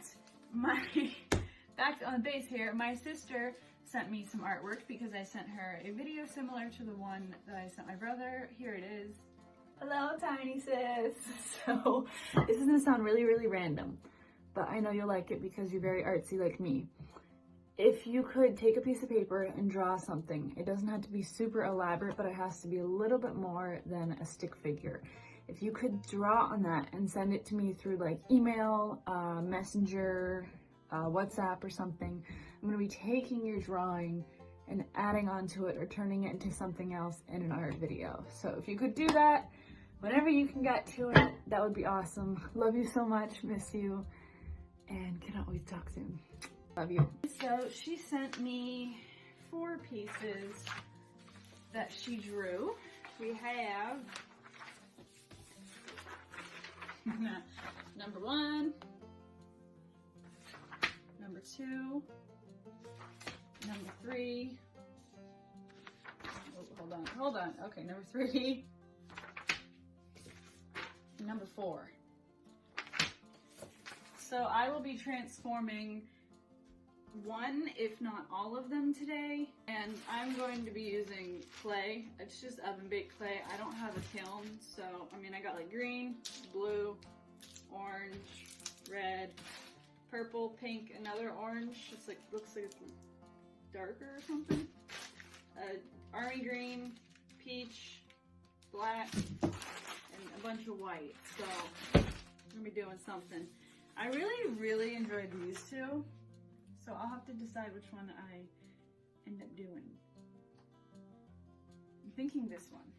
back on base here, my sister sent me some artwork because I sent her a video similar to the one that I sent my brother. Here it is. Hello, tiny sis. So this is gonna sound really, really random, but I know you'll like it because you're very artsy like me. If you could take a piece of paper and draw something, it doesn't have to be super elaborate, but it has to be a little bit more than a stick figure. If you could draw on that and send it to me through like email, messenger, WhatsApp or something, I'm gonna be taking your drawing and adding onto it or turning it into something else in an art video. So if you could do that, whenever you can get to it, that would be awesome. Love you so much, miss you, and cannot wait to talk soon. Love you. So she sent me 4 pieces that she drew. We have number 1, number 2, number 3. Oh, hold on. Okay, number 3, number 4. So I will be transforming 1, if not all of them today, and I'm going to be using clay. It's just oven baked clay. I don't have a kiln, so I mean I got like green, blue, orange, red, purple, pink, another orange. It's like looks like it's darker or something. Army green, peach, black, and a bunch of white. So gonna be doing something. I really enjoyed these two, so I'll have to decide which one I end up doing. I'm thinking this one.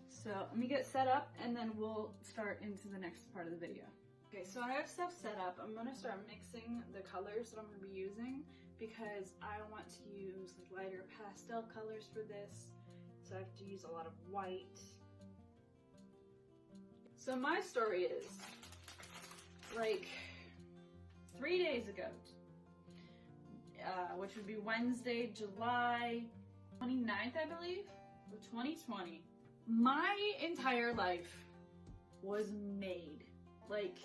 So let me get set up and then we'll start into the next part of the video. Okay, so I have stuff set up. I'm gonna start mixing the colors that I'm gonna be using because I want to use like lighter pastel colors for this. So I have to use a lot of white. So my story is, like 3 days ago, which would be Wednesday, July 29th, I believe, of 2020, my entire life was made. Like,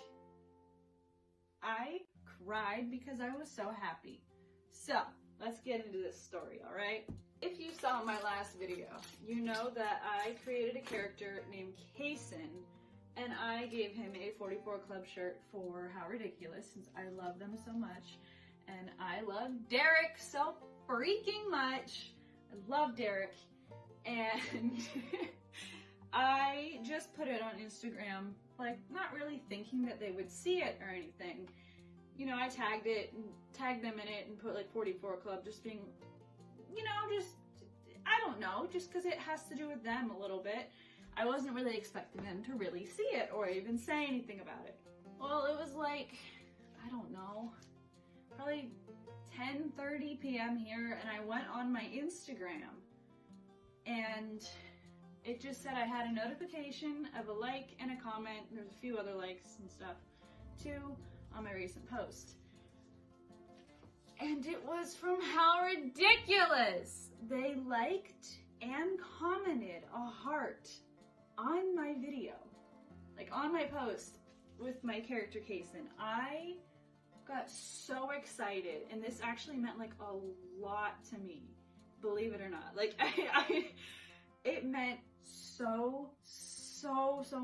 I cried because I was so happy. So, let's get into this story, alright? If you saw my last video, you know that I created a character named Kason, and I gave him a 44 Club shirt for How Ridiculous, since I love them so much. And I love Derek so freaking much. I love Derek. And I just put it on Instagram, like not really thinking that they would see it or anything. You know, I tagged them in it and put like 44 Club, just being, you know, just, I don't know, just because it has to do with them a little bit. I wasn't really expecting them to really see it or even say anything about it. Well, it was like, I don't know, probably 10:30 p.m. here, and I went on my Instagram and it just said I had a notification of a like and a comment. There's a few other likes and stuff too on my recent post. And it was from How Ridiculous! They liked and commented a heart on my video, like on my post with my character Kason. I got so excited, and this actually meant like a lot to me, believe it or not. Like it meant so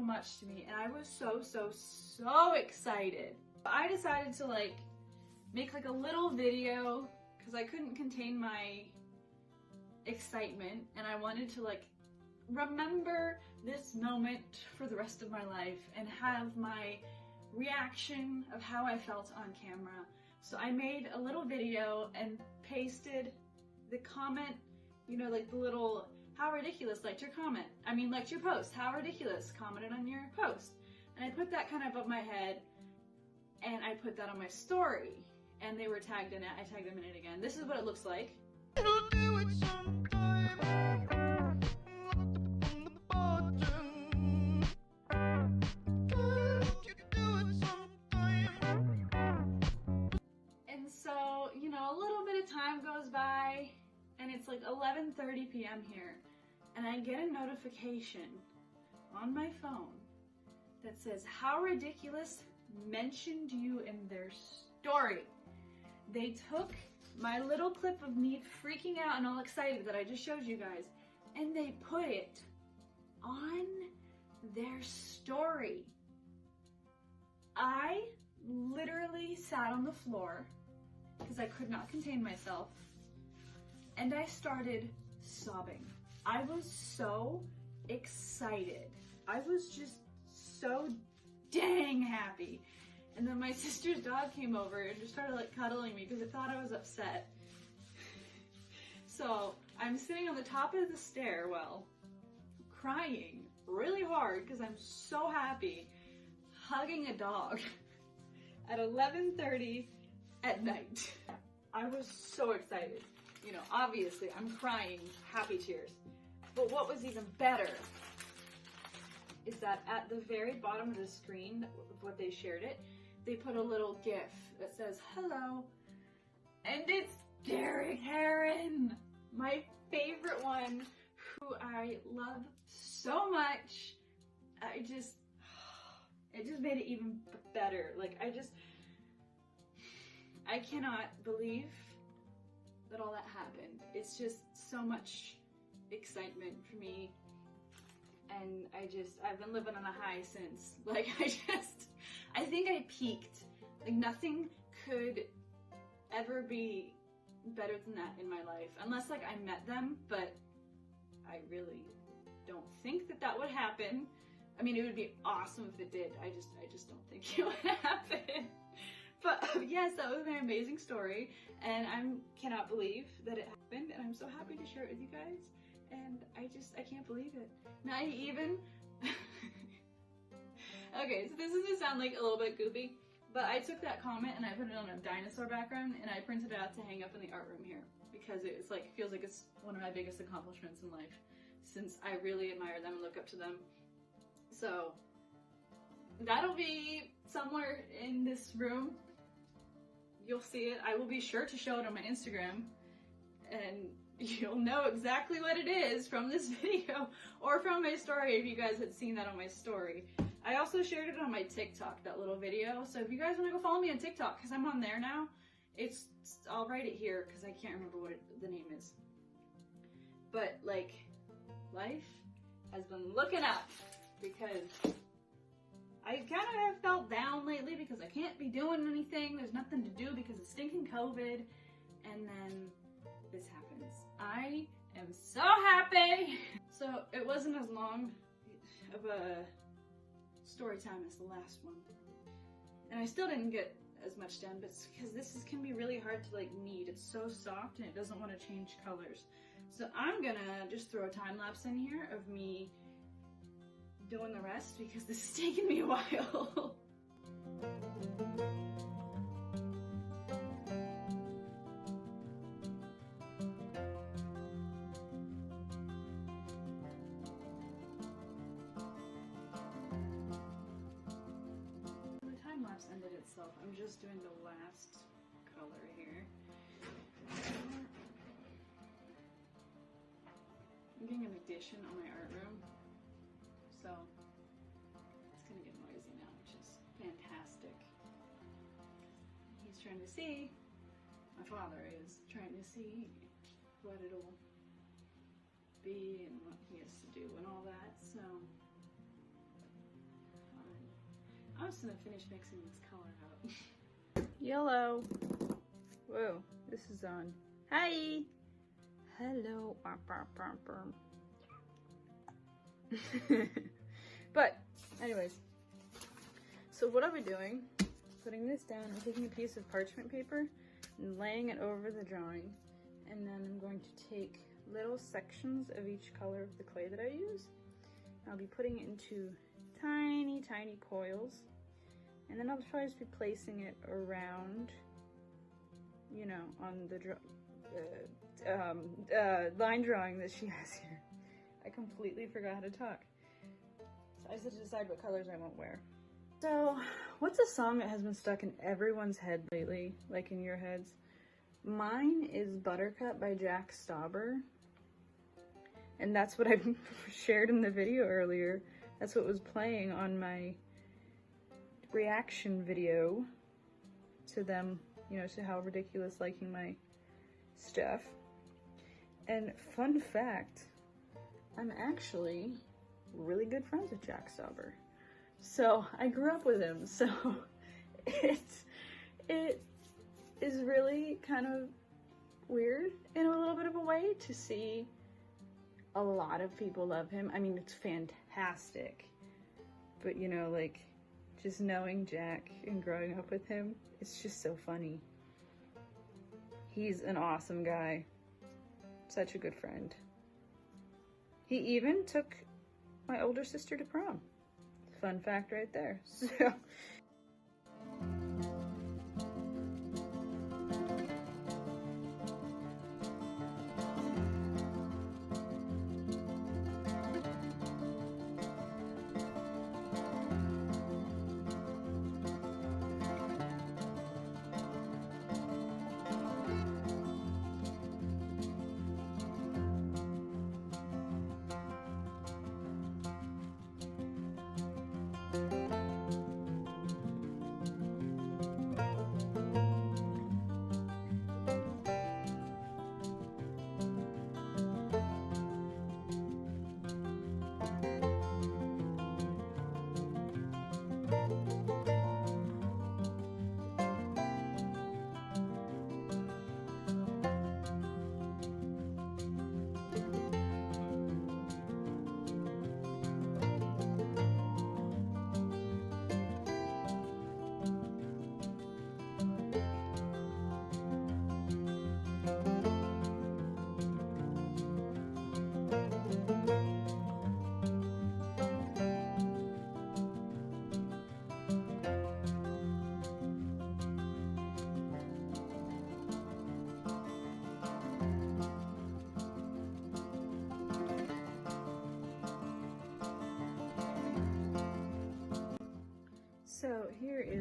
much to me, and I was so excited. I decided to like make like a little video because I couldn't contain my excitement, and I wanted to like remember this moment for the rest of my life and have my reaction of how I felt on camera. So I made a little video and pasted the comment, you know, like the little How Ridiculous liked your comment. I mean, liked your post. How Ridiculous commented on your post. And I put that kind of above my head, and I put that on my story, and they were tagged in it. I tagged them in it again. This is what it looks like. And so, you know, a little bit of time goes by, and it's like 11:30 p.m. here, and I get a notification on my phone that says, How Ridiculous mentioned you in their story. They took my little clip of me freaking out and all excited that I just showed you guys, and they put it on their story. I literally sat on the floor because I could not contain myself, and I started sobbing. I was so excited. I was just so dang happy. And then my sister's dog came over and just started like cuddling me because it thought I was upset. So I'm sitting on the top of the stairwell, crying really hard because I'm so happy, hugging a dog at 11:30 at night. I was so excited. You know, obviously I'm crying happy tears. But what was even better is that at the very bottom of the screen of what they shared it, they put a little GIF that says hello, and it's Derek Heron, my favorite one, who I love so much. It just made it even better. Like, I cannot believe that all that happened. It's just so much excitement for me, and I've been living on a high since. Like, I think I peaked. Like, nothing could ever be better than that in my life, unless like I met them, but I really don't think that that would happen. I mean, it would be awesome if it did. I just don't think it would happen. But yes, that was an amazing story, and I cannot believe that it happened, and I'm so happy to share it with you guys. And I can't believe it. Now I even okay, so this is gonna sound like a little bit goofy, but I took that comment and I put it on a dinosaur background and I printed it out to hang up in the art room here because it's like feels like it's one of my biggest accomplishments in life since I really admire them and look up to them. So that'll be somewhere in this room. You'll see it. I will be sure to show it on my Instagram, and you'll know exactly what it is from this video or from my story if you guys had seen that on my story. I also shared it on my TikTok, that little video. So if you guys want to go follow me on TikTok, because I'm on there now, I'll write it here because I can't remember what the name is. But like, life has been looking up because I kind of have felt down lately because I can't be doing anything. There's nothing to do because of stinking COVID. And then this happens. I am so happy. So it wasn't as long of a story time as the last one. And I still didn't get as much done, but it's because this can be really hard to like knead. It's so soft and it doesn't want to change colors. So I'm gonna just throw a time lapse in here of me doing the rest because this is taking me a while. The time lapse ended itself. I'm just doing the last color here. I'm getting an addition on my art room. So it's gonna get noisy now, which is fantastic. He's trying to see, my father is trying to see what it'll be and what he has to do and all that, so I'm just gonna finish mixing this color up. Yellow. Whoa, this is on. Hi! Hello. But anyways, so what I'll be doing, putting this down, I'm taking a piece of parchment paper and laying it over the drawing, and then I'm going to take little sections of each color of the clay that I use. I'll be putting it into tiny coils, and then I'll probably just be placing it around, you know, on the line drawing that she has here. I completely forgot how to talk. So I just have to decide what colors I won't wear. So, what's a song that has been stuck in everyone's head lately, like in your heads? Mine is Buttercup by Jack Stauber. And that's what I shared in the video earlier. That's what was playing on my reaction video to them, you know, to how ridiculous liking my stuff. And fun fact, I'm actually really good friends with Jack Stauber. So I grew up with him, so it is really kind of weird in a little bit of a way to see a lot of people love him. I mean, it's fantastic, but you know, like, just knowing Jack and growing up with him, it's just so funny. He's an awesome guy. Such a good friend. He even took my older sister to prom. Fun fact right there. So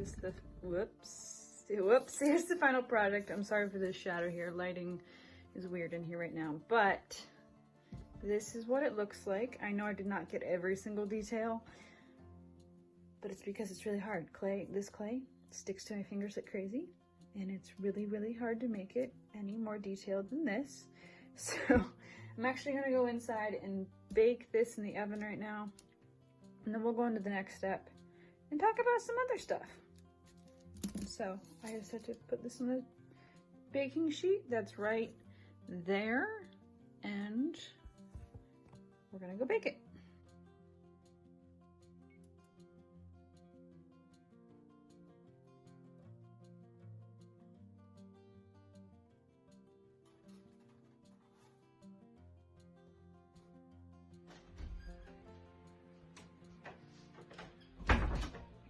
is the, whoops, here's the final product. I'm sorry for this shadow here. Lighting is weird in here right now, but this is what it looks like. I know I did not get every single detail, but it's because it's really hard. This clay sticks to my fingers like crazy, and it's really, really hard to make it any more detailed than this. So I'm actually gonna go inside and bake this in the oven right now, and then we'll go into the next step and talk about some other stuff. So I just have to put this on the baking sheet that's right there, and we're gonna go bake it.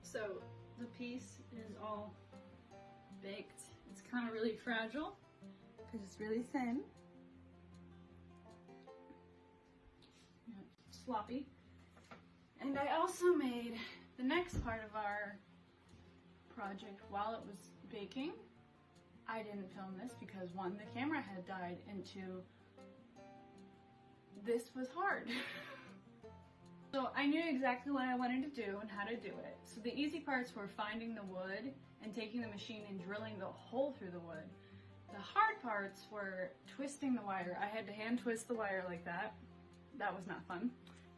So the piece is all baked. It's kind of really fragile because it's really thin. Sloppy. And I also made the next part of our project while it was baking. I didn't film this because one, the camera had died, and two, this was hard. So I knew exactly what I wanted to do and how to do it. So the easy parts were finding the wood and taking the machine and drilling the hole through the wood. The hard parts were twisting the wire. I had to hand twist the wire like that. That was not fun.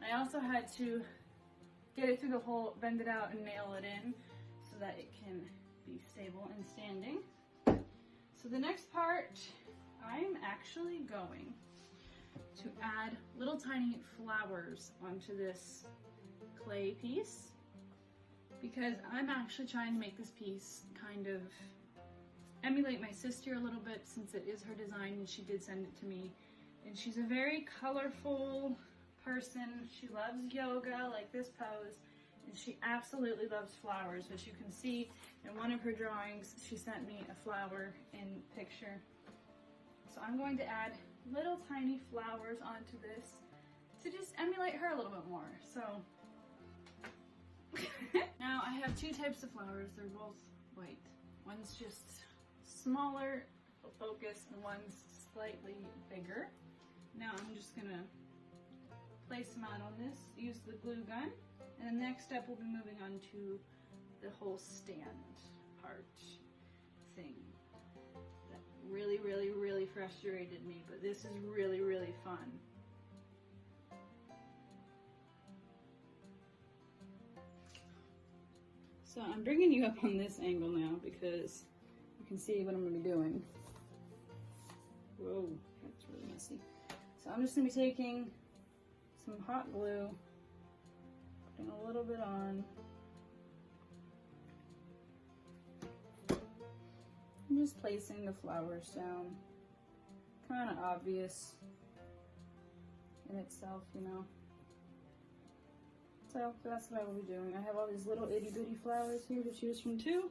I also had to get it through the hole, bend it out, and nail it in so that it can be stable and standing. So the next part, I'm actually going to add little tiny flowers onto this clay piece because I'm actually trying to make this piece kind of emulate my sister a little bit, since it is her design and she did send it to me. And she's a very colorful person. She loves yoga, like this pose, and she absolutely loves flowers. As you can see in one of her drawings, she sent me a flower in picture. So I'm going to add little tiny flowers onto this to just emulate her a little bit more. So now I have two types of flowers. They're both white. One's just smaller focus and one's slightly bigger. Now I'm just gonna place them out on this, use the glue gun, and the next step we'll be moving on to the whole stand part thing. That really, really, really frustrated me, but this is really, really fun. So I'm bringing you up on this angle now because you can see what I'm going to be doing. Whoa, that's really messy. So I'm just going to be taking some hot glue, putting a little bit on. I'm just placing the flowers down. Kind of obvious in itself, you know. So that's what I will be doing. I have all these little itty bitty flowers here to choose from too.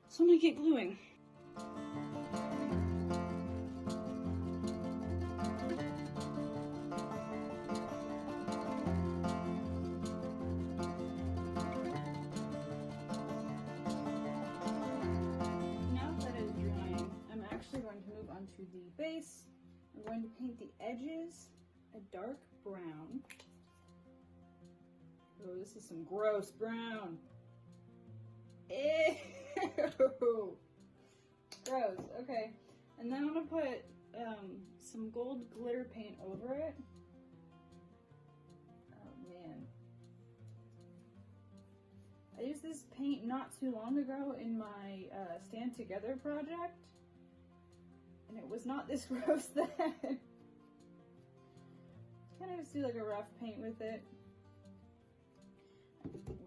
So I'm gonna get gluing. Now that it is drying, I'm actually going to move on to the base. I'm going to paint the edges a dark brown. Oh, this is some gross brown. Ew. Gross. Okay. And then I'm gonna put some gold glitter paint over it. Oh man. I used this paint not too long ago in my Stand Together project, and it was not this gross then. Kind of just do like a rough paint with it.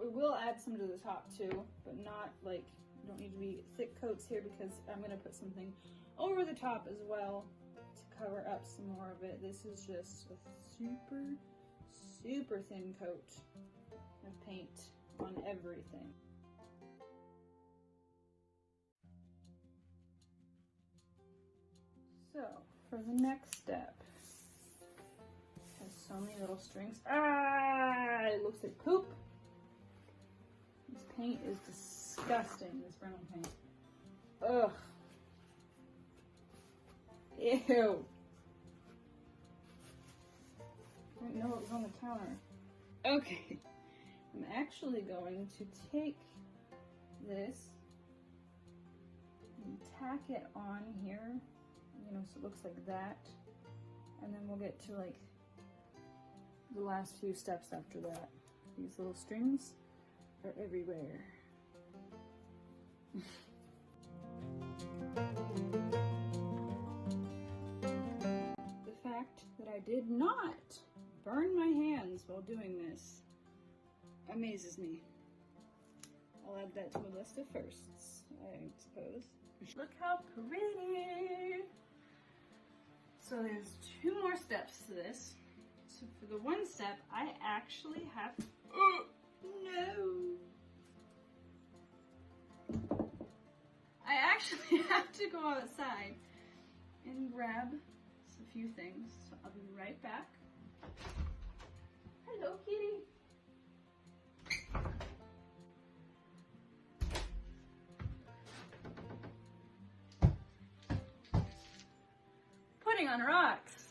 We will add some to the top too, but not like, don't need to be thick coats here because I'm going to put something over the top as well to cover up some more of it. This is just a super, super thin coat of paint on everything. So, for the next step, it has so many little strings. Ah, it looks like poop. This paint is disgusting, this brown paint. Ugh. Ew. I didn't know it was on the counter. Okay. I'm actually going to take this and tack it on here, you know, so it looks like that. And then we'll get to like the last few steps after that. These little strings are everywhere. The fact that I did not burn my hands while doing this amazes me. I'll add that to a list of firsts, I suppose. Look how pretty! So there's 2 more steps to this. So for the one step, I actually have, oh no! I actually have to go outside and grab a few things. So I'll be right back. Hello, kitty. Putting on rocks.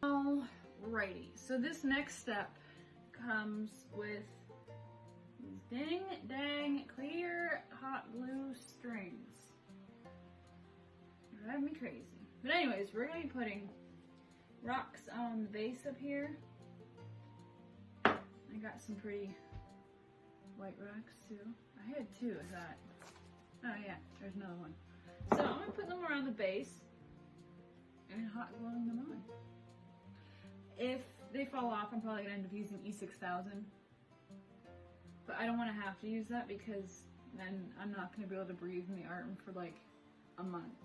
Alrighty, so this next step comes with these dang clear hot glue strings. They drive me crazy. But anyways, we're gonna be putting rocks on the base up here. I got some pretty white rocks too. I had 2 of that. Oh yeah, there's another one. So I'm gonna put them around the base and hot gluing them on. If they fall off, I'm probably gonna end up using E6000. But I don't wanna have to use that because then I'm not gonna be able to breathe in the art for like a month.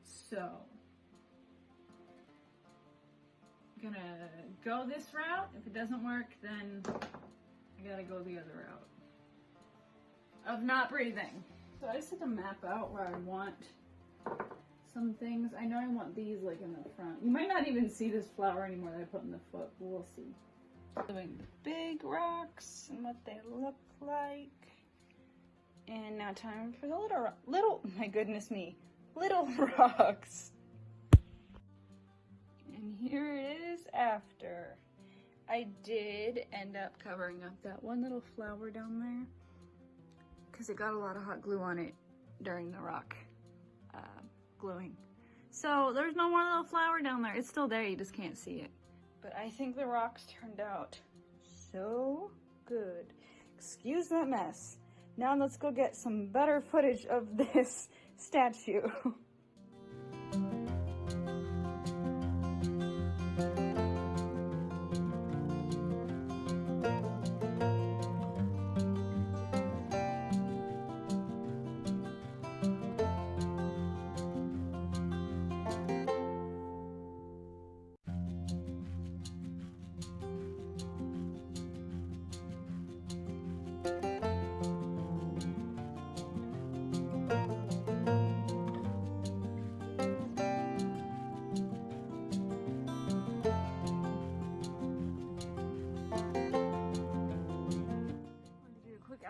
So I'm gonna go this route. If it doesn't work, then I gotta go the other route of not breathing. So I just have to map out where I want some things. I know I want these like in the front. You might not even see this flower anymore that I put in the foot, but we'll see. Doing the big rocks and what they look like. And now time for the little, my goodness me, little rocks. And here it is after. I did end up covering up that one little flower down there because it got a lot of hot glue on it during the rock gluing. So there's no more little flower down there. It's still there, you just can't see it. But I think the rocks turned out so good. Excuse that mess. Now let's go get some better footage of this statue.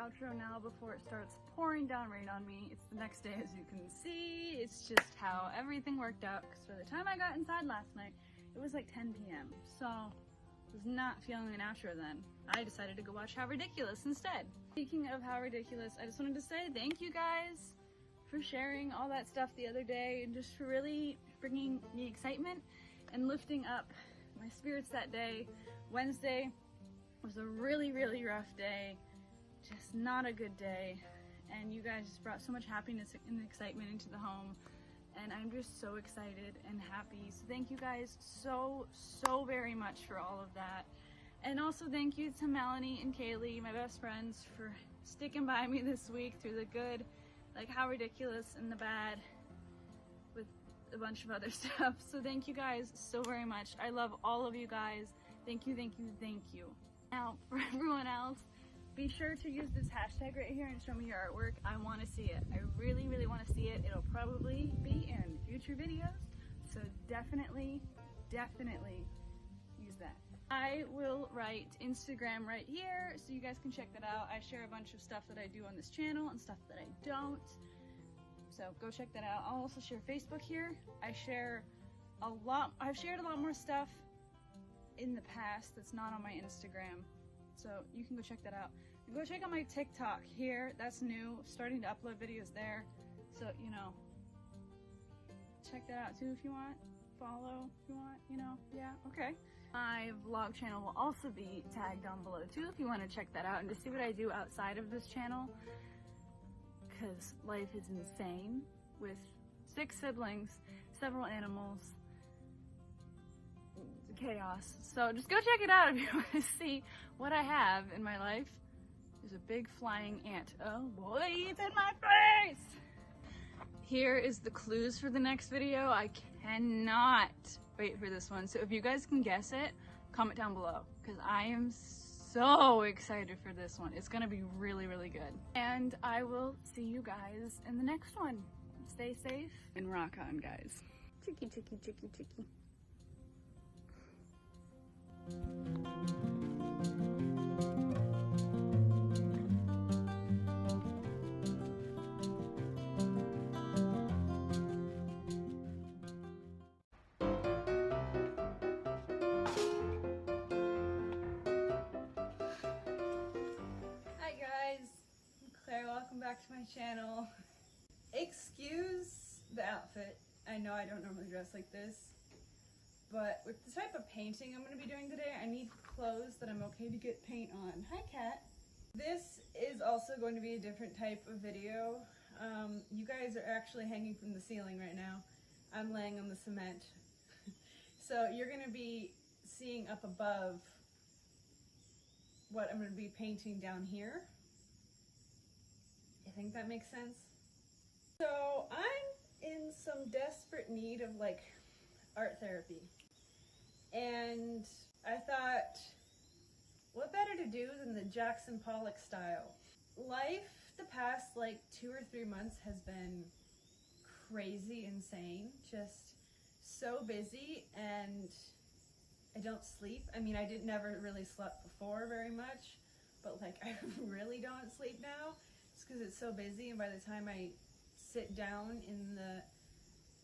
Outro now before it starts pouring down rain on me. It's the next day, as you can see. It's just how everything worked out, because by the time I got inside last night, it was like 10 p.m. So I was not feeling an outro then. I decided to go watch How Ridiculous instead. Speaking of How Ridiculous, I just wanted to say thank you guys for sharing all that stuff the other day and just for really bringing me excitement and lifting up my spirits that day. Wednesday was a really, really rough day. Just not a good day, and you guys just brought so much happiness and excitement into the home, and I'm just so excited and happy. So thank you guys so very much for all of that. And also thank you to Melanie and Kaylee, my best friends, for sticking by me this week through the good, like How Ridiculous, and the bad with a bunch of other stuff. So thank you guys so very much. I love all of you guys. Thank you, thank you, thank you. Now for everyone else, be sure to use this hashtag right here and show me your artwork. I want to see it. I really want to see it. It'll probably be in future videos, so definitely use that. I will write Instagram right here so you guys can check that out. I share a bunch of stuff that I do on this channel and stuff that I don't. So go check that out. I'll also share Facebook here. I've shared a lot more stuff in the past that's not on my Instagram. So you can go check that out. And go check out my TikTok here. That's new. Starting to upload videos there. So, you know, check that out too if you want. Follow if you want, you know, yeah, okay. My vlog channel will also be tagged down below too if you want to check that out and to see what I do outside of this channel, because life is insane with 6 siblings, several animals, chaos. So just go check it out if you want to see what I have in my life. There's a big flying ant. Oh boy, it's in my face! Here is the clues for the next video. I cannot wait for this one. So if you guys can guess it, comment down below because I am so excited for this one. It's gonna be really, really good. And I will see you guys in the next one. Stay safe and rock on, guys. Chicky, chicky, chicky, chicky. Welcome back to my channel. Excuse the outfit. I know I don't normally dress like this, but with the type of painting I'm going to be doing today, I need clothes that I'm okay to get paint on. Hi, cat. This is also going to be a different type of video. You guys are actually hanging from the ceiling right now. I'm laying on the cement. So you're going to be seeing up above what I'm going to be painting down here. I think that makes sense. So I'm in some desperate need of like art therapy. And I thought, what better to do than the Jackson Pollock style? Life the past like 2 or 3 months has been crazy insane. Just so busy, and I don't sleep. I mean, I never really slept before very much, but like I really don't sleep now. It's because it's so busy, and by the time I sit down in the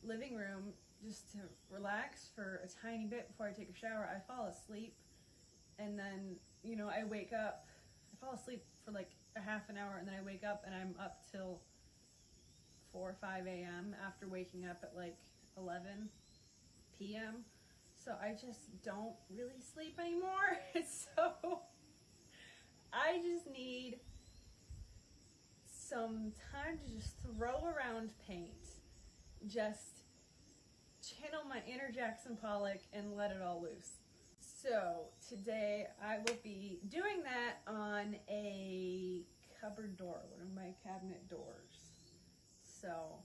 living room just to relax for a tiny bit before I take a shower, I fall asleep, and then, you know, I wake up, I fall asleep for like a half an hour, and then I wake up and I'm up till 4 or 5 a.m. after waking up at like 11 p.m. So I just don't really sleep anymore. So I just need some time to just throw around paint, just channel my inner Jackson Pollock and let it all loose. So today I will be doing that on a cupboard door, one of my cabinet doors. So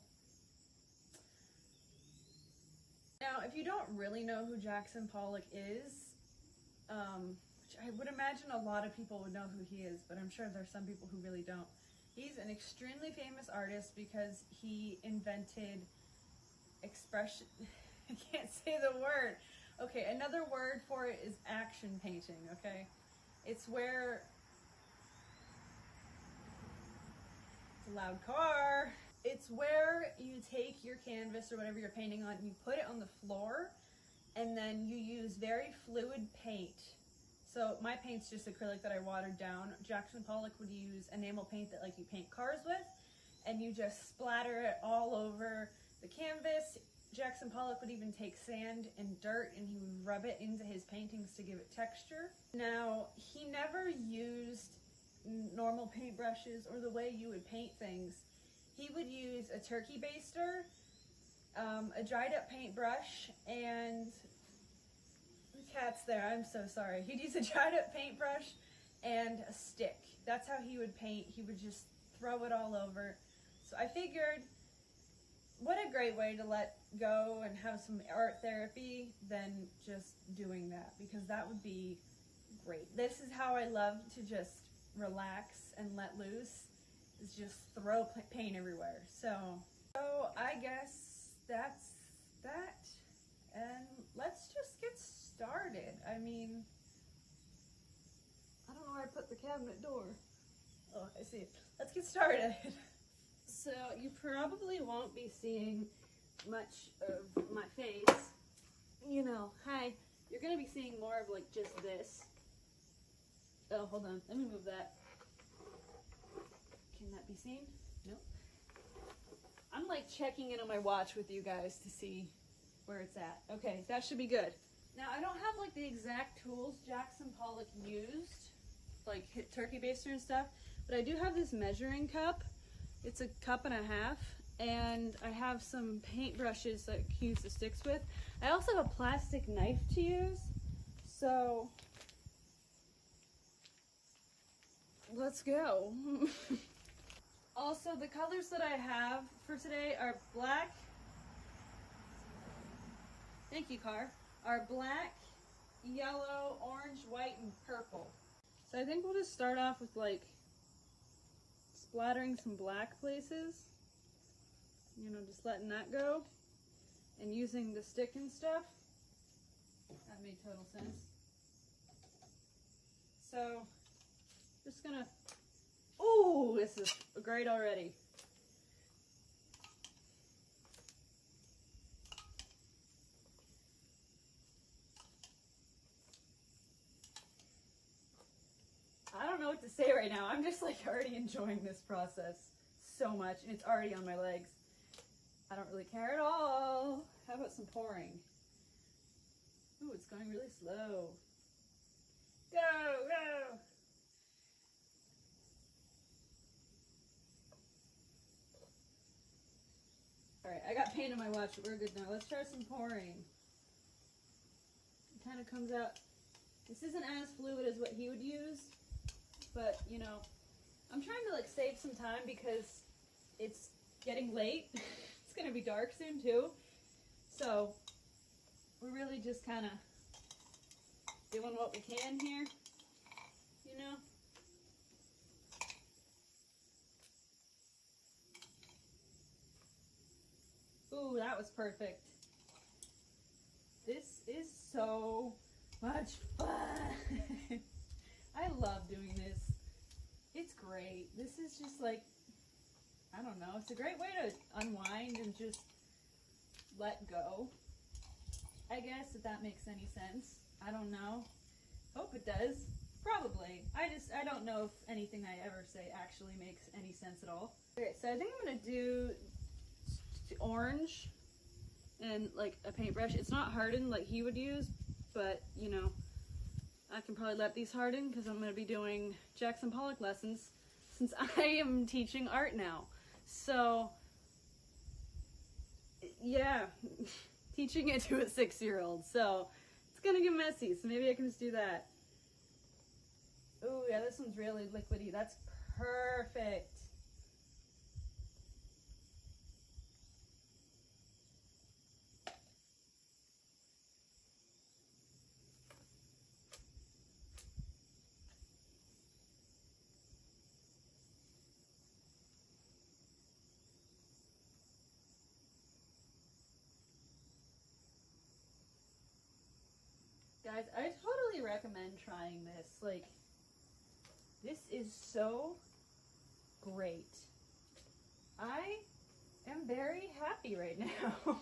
now if you don't really know who Jackson Pollock is, which I would imagine a lot of people would know who he is, but I'm sure there's some people who really don't. He's an extremely famous artist because he invented expression. I can't say the word. Okay, another word for it is action painting, okay? It's where... It's a loud car. It's where you take your canvas or whatever you're painting on and you put it on the floor, and then you use very fluid paint. So my paint's just acrylic that I watered down. Jackson Pollock would use enamel paint that like you paint cars with, and you just splatter it all over the canvas. Jackson Pollock would even take sand and dirt and he would rub it into his paintings to give it texture. Now, he never used normal paintbrushes or the way you would paint things. He would use a turkey baster, a dried up paintbrush, and the cat's there, I'm so sorry. He'd use a dried up paintbrush and a stick. That's how he would paint. He would just throw it all over. So I figured, what a great way to let go and have some art therapy than just doing that, because that would be great. This is how I love to just relax and let loose, is just throw paint everywhere. So I guess that's that, and let's just get started. I mean, don't know where I put the cabinet door. Oh, I see it. Let's get started. So you probably won't be seeing much of my face. You know, hi. You're gonna be seeing more of like just this. Oh, hold on. Let me move that. Can that be seen? Nope. I'm like checking in on my watch with you guys to see where it's at. Okay, that should be good. Now I don't have like the exact tools Jackson Pollock used, like hit turkey baster and stuff, but I do have this measuring cup. It's a cup and a half, and I have some paint brushes that I can use the sticks with. I also have a plastic knife to use, so let's go. Also, the colors that I have for today are black. Thank you, Car. Are black, yellow, orange, white, and purple. So I think we'll just start off with like splattering some black places. You know, just letting that go. And using the stick and stuff. That made total sense. So, just gonna, ooh, this is great already. I don't know what to say right now. I'm just like already enjoying this process so much, and it's already on my legs. I don't really care at all. How about some pouring? Ooh, it's going really slow. Go, go! Alright, I got paint on my watch, but we're good now. Let's try some pouring. It kind of comes out. This isn't as fluid as what he would use, but, you know, I'm trying to, like, save some time because it's getting late. It's going to be dark soon, too. So, we're really just kind of doing what we can here, you know? Ooh, that was perfect. This is so much fun. I love doing this. It's great. This is just like, I don't know, it's a great way to unwind and just let go. I guess, if that makes any sense. I don't know. Hope it does. Probably. I don't know if anything I ever say actually makes any sense at all. Okay, so I think I'm gonna do orange and like a paintbrush. It's not hardened like he would use, but you know, I can probably let these harden because I'm going to be doing Jackson Pollock lessons since I am teaching art now. So yeah, teaching it to a 6-year-old. So it's going to get messy. So maybe I can just do that. Oh yeah, this one's really liquidy. That's perfect. Guys, I totally recommend trying this. Like, this is so great. I am very happy right now.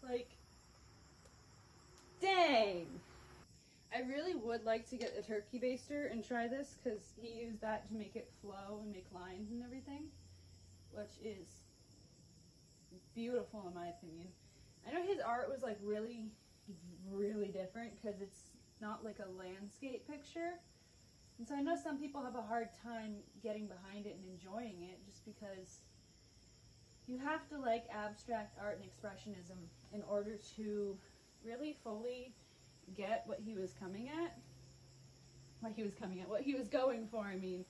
Like, dang. I really would like to get a turkey baster and try this because he used that to make it flow and make lines and everything, which is beautiful in my opinion. I know his art was like really different because it's not like a landscape picture, and so I know some people have a hard time getting behind it and enjoying it just because you have to like abstract art and expressionism in order to really fully get what he was coming at, what he was going for, I mean.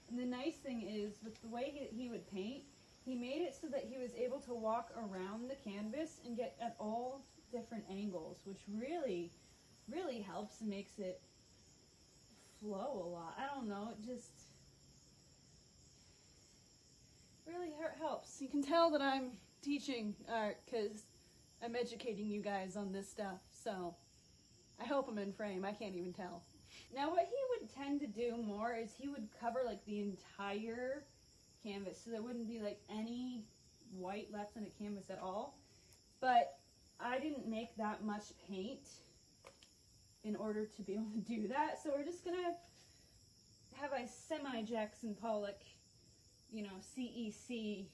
And the nice thing is, with the way he would paint, he made it so that he was able to walk around the canvas and get at all different angles, which really helps and makes it flow a lot. I don't know, it just really helps. You can tell that I'm teaching art because I'm educating you guys on this stuff, so I hope I'm in frame. I can't even tell. Now what he would tend to do more is he would cover like the entire canvas, so there wouldn't be like any white left on the canvas at all. But I didn't make that much paint in order to be able to do that, so we're just gonna have a semi-Jackson Pollock, you know, CEC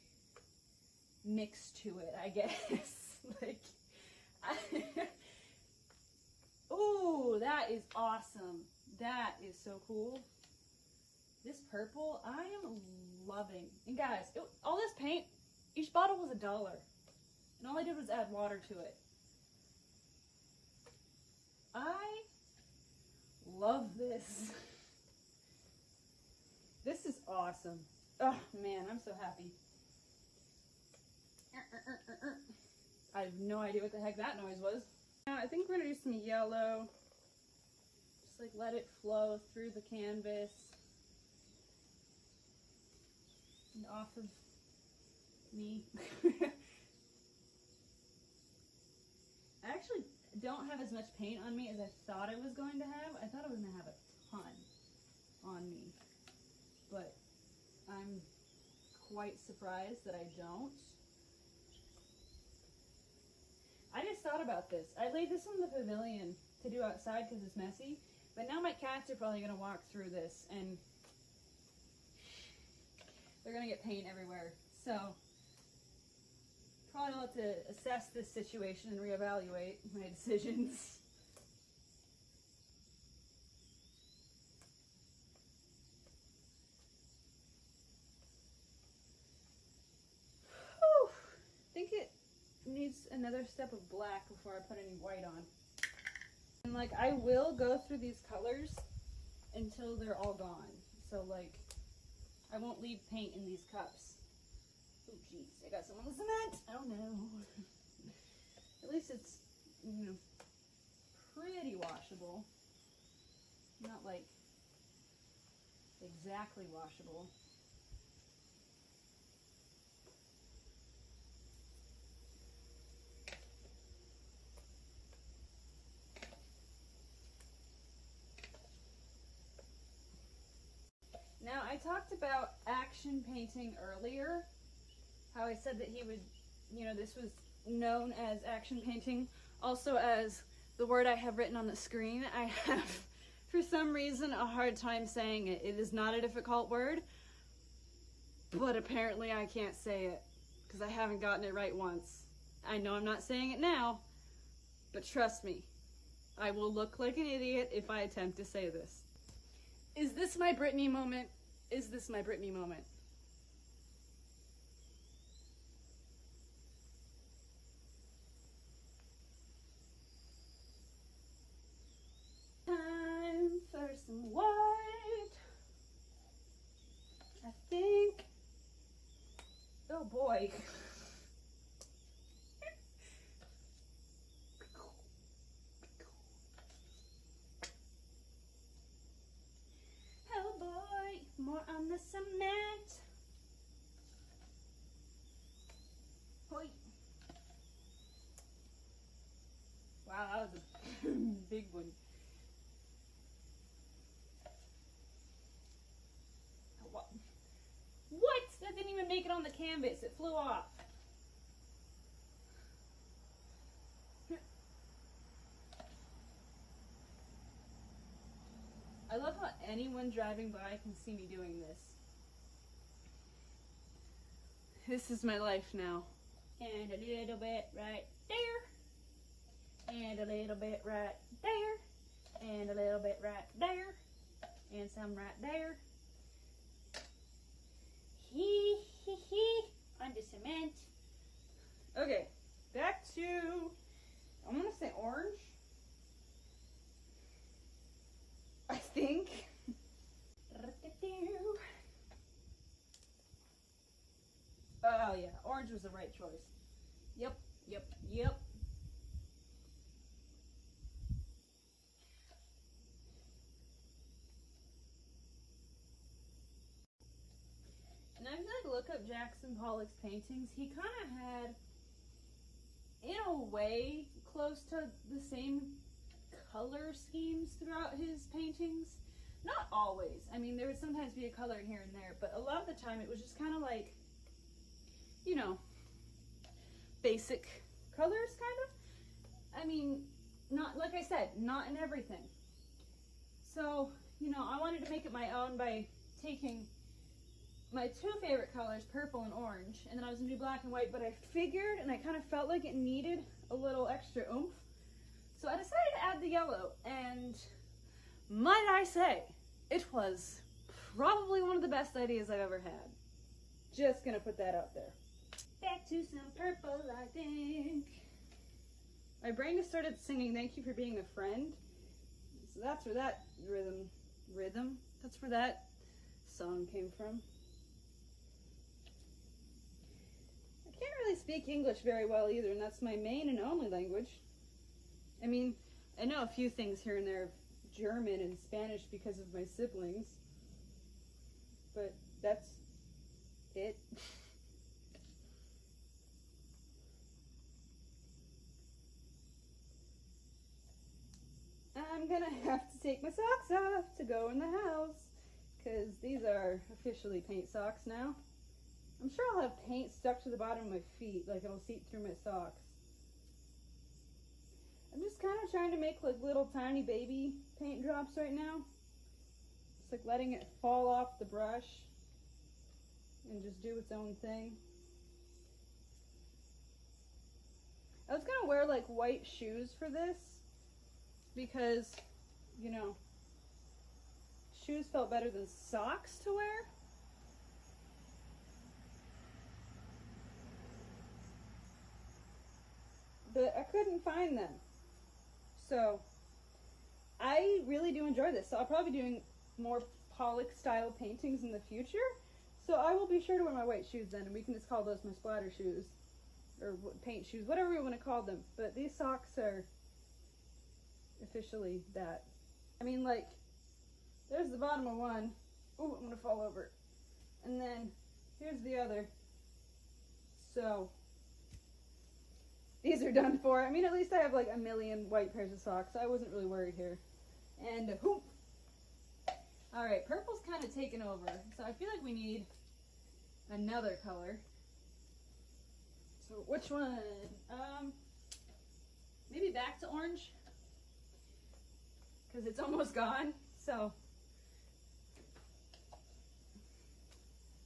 mix to it, I guess. Like, ooh, that is awesome. That is so cool. This purple, I am loving. And guys, all this paint, each bottle was $1. And all I did was add water to it. I love this. This is awesome. Oh man, I'm so happy. I have no idea what the heck that noise was. Now I think we're gonna do some yellow. Just like let it flow through the canvas and off of me. I actually don't have as much paint on me as I thought I was going to have. I thought I was going to have a ton on me, but I'm quite surprised that I don't. I just thought about this. I laid this in the pavilion to do outside because it's messy, but now my cats are probably going to walk through this and they're going to get paint everywhere. So probably have to assess this situation and reevaluate my decisions. Whew. I think it needs another step of black before I put any white on. And like I will go through these colors until they're all gone. So like I won't leave paint in these cups. Oh jeez, I got some on the cement. Oh no. At least it's, you know, pretty washable. Not like exactly washable. Now I talked about action painting earlier. How I said that he would, you know, this was known as action painting, also as the word I have written on the screen. I have, for some reason, a hard time saying it. It is not a difficult word, but apparently I can't say it because I haven't gotten it right once. I know I'm not saying it now, but trust me, I will look like an idiot if I attempt to say this. Is this my Britney moment? Is this my Britney moment? Time for some white. I think. Oh boy. Oh boy, more on the cement. Hoi. Wow, that was a big one. What? That didn't even make it on the canvas. It flew off. I love how anyone driving by can see me doing this. This is my life now. And a little bit right there. And a little bit right there. And a little bit right there. And some right there. Hee hee hee. On the cement. Okay, back to, I'm gonna say orange. I think. Oh yeah, orange was the right choice. Yep. And I feel like look up Jackson Pollock's paintings. He kind of had, in a way, close to the same color schemes throughout his paintings. Not always. I mean, there would sometimes be a color here and there, but a lot of the time it was just kind of like, you know, basic colors, kind of. I mean, not, like I said, not in everything. So, you know, I wanted to make it my own by taking my two favorite colors, purple and orange, and then I was gonna do black and white, but I figured, and I kind of felt like it needed a little extra oomph, so I decided to add the yellow, and might I say, it was probably one of the best ideas I've ever had. Just gonna put that out there. Back to some purple, I think. My brain just started singing "Thank You for Being a Friend," so that's where that rhythm, that's where that song came from. I can't really speak English very well either, and that's my main and only language. I mean, I know a few things here and there of German and Spanish because of my siblings, but that's it. I'm gonna have to take my socks off to go in the house, because these are officially paint socks now. I'm sure I'll have paint stuck to the bottom of my feet, like it'll seep through my socks. I'm just kind of trying to make like little tiny baby paint drops right now. Just like letting it fall off the brush and just do its own thing. I was gonna wear like white shoes for this because, you know, shoes felt better than socks to wear. But I couldn't find them. So I really do enjoy this. So I'll probably be doing more Pollock style paintings in the future. So I will be sure to wear my white shoes then, and we can just call those my splatter shoes. Or paint shoes, whatever you want to call them. But these socks are officially that. I mean, like, there's the bottom of one. Ooh, I'm gonna fall over. And then here's the other. So these are done for. I mean, at least I have like a million white pairs of socks. So I wasn't really worried here. And whoop. All right, purple's kind of taken over. So I feel like we need another color. So which one? Maybe back to orange, because it's almost gone. So,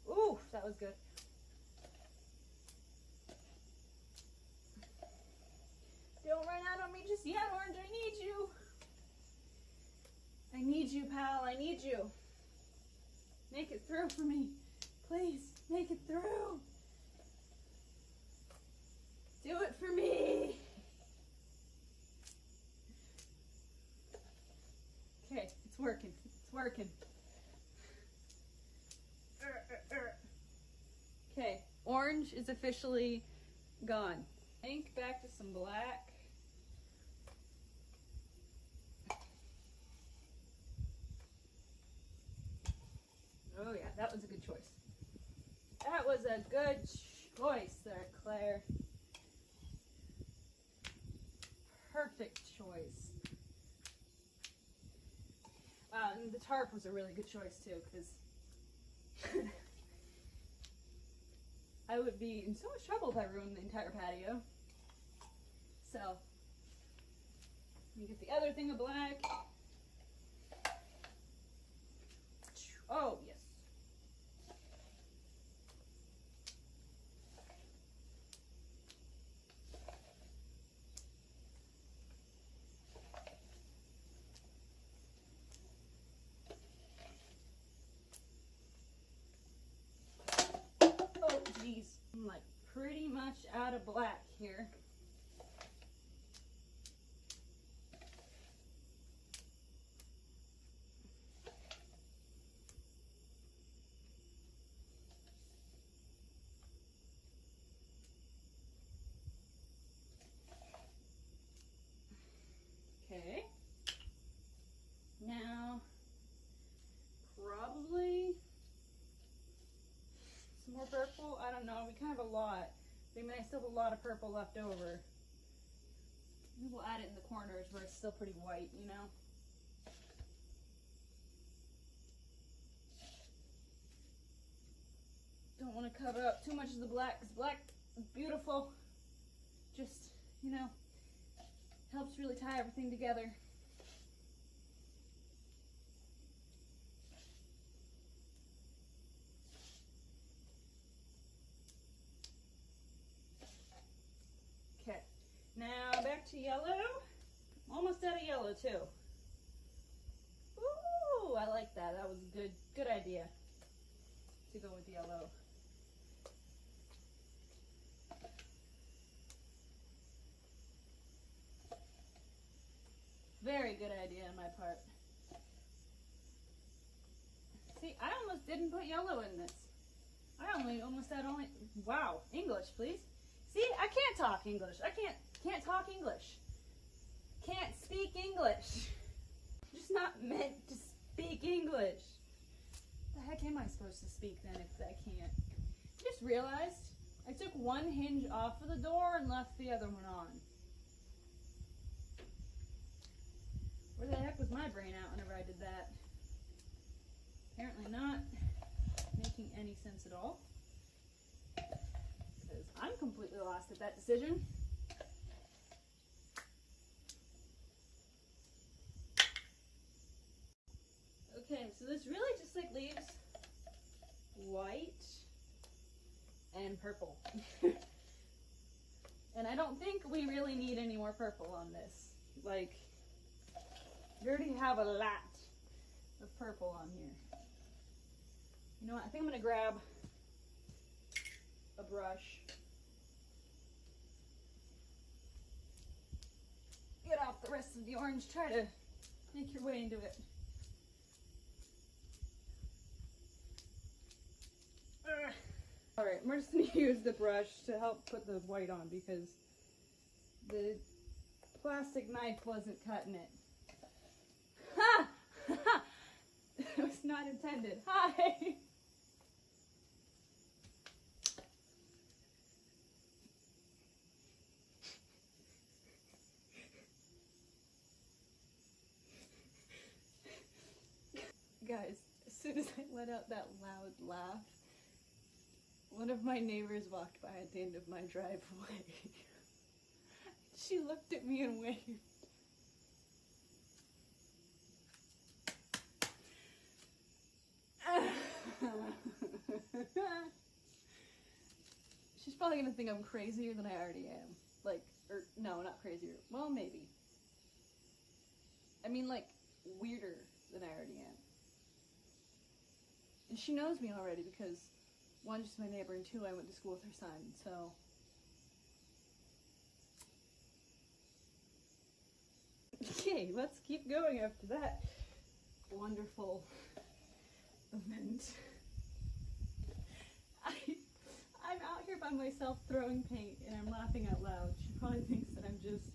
ooh, that was good. Don't run out on me just yet, orange. I need you. I need you, pal. I need you. Make it through for me. Please, make it through. Do it for me. Okay, it's working. It's working. Okay, orange is officially gone. I think back to some black. Oh yeah, that was a good choice. That was a good choice there, Claire. Perfect choice. And the tarp was a really good choice too, because I would be in so much trouble if I ruined the entire patio. So, let me get the other thing of black. Oh, yes. Jeez, I'm like pretty much out of black here. Okay. Now, probably some more purple. I don't know. We kind of have a lot. I mean, I still have a lot of purple left over. Maybe we'll add it in the corners where it's still pretty white, you know? Don't want to cover up too much of the black, because black is beautiful. Just, you know, helps really tie everything together. Okay, now back to yellow. Almost out of yellow too. Ooh, I like that. That was a good idea to go with yellow. Very good idea on my part. See, I almost didn't put yellow in this. I almost had only, wow, English, please. See, I can't talk English. I can't talk English. Can't speak English. Just not meant to speak English. The heck am I supposed to speak then if I can't? I just realized I took one hinge off of the door and left the other one on. Where the heck was my brain at whenever I did that? Apparently not making any sense at all. Because I'm completely lost at that decision. Okay, so this really just like leaves white and purple. And I don't think we really need any more purple on this. Like, we already have a lot of purple on here. You know what? I think I'm going to grab a brush. Get off the rest of the orange. Try to make your way into it. Alright, we're just going to use the brush to help put the white on because the plastic knife wasn't cutting it. Ha! Ha! It was not intended. Hi! Guys, as soon as I let out that loud laugh, one of my neighbors walked by at the end of my driveway. She looked at me and waved. She's probably gonna think I'm crazier than I already am. Like, or no, not crazier. Well, maybe. I mean, like, weirder than I already am. And she knows me already because, one, she's my neighbor, and two, I went to school with her son, so. Okay, let's keep going after that wonderful event. I'm out here by myself throwing paint and I'm laughing out loud. She probably thinks that I'm just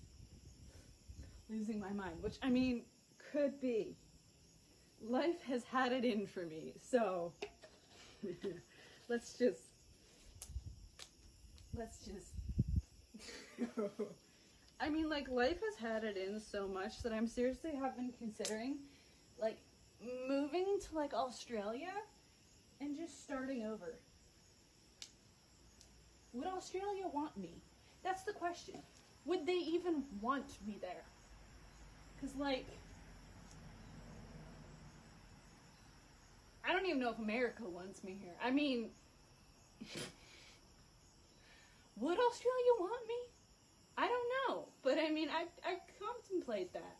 losing my mind, which, I mean, could be. Life has had it in for me, so let's just I mean, like, life has had it in so much that I'm seriously have been considering, like, moving to, like, Australia and just starting over. Would Australia want me? That's the question. Would they even want me there? Because, like, I don't even know if America wants me here. I mean, would Australia want me? I don't know. But, I mean, I contemplate that.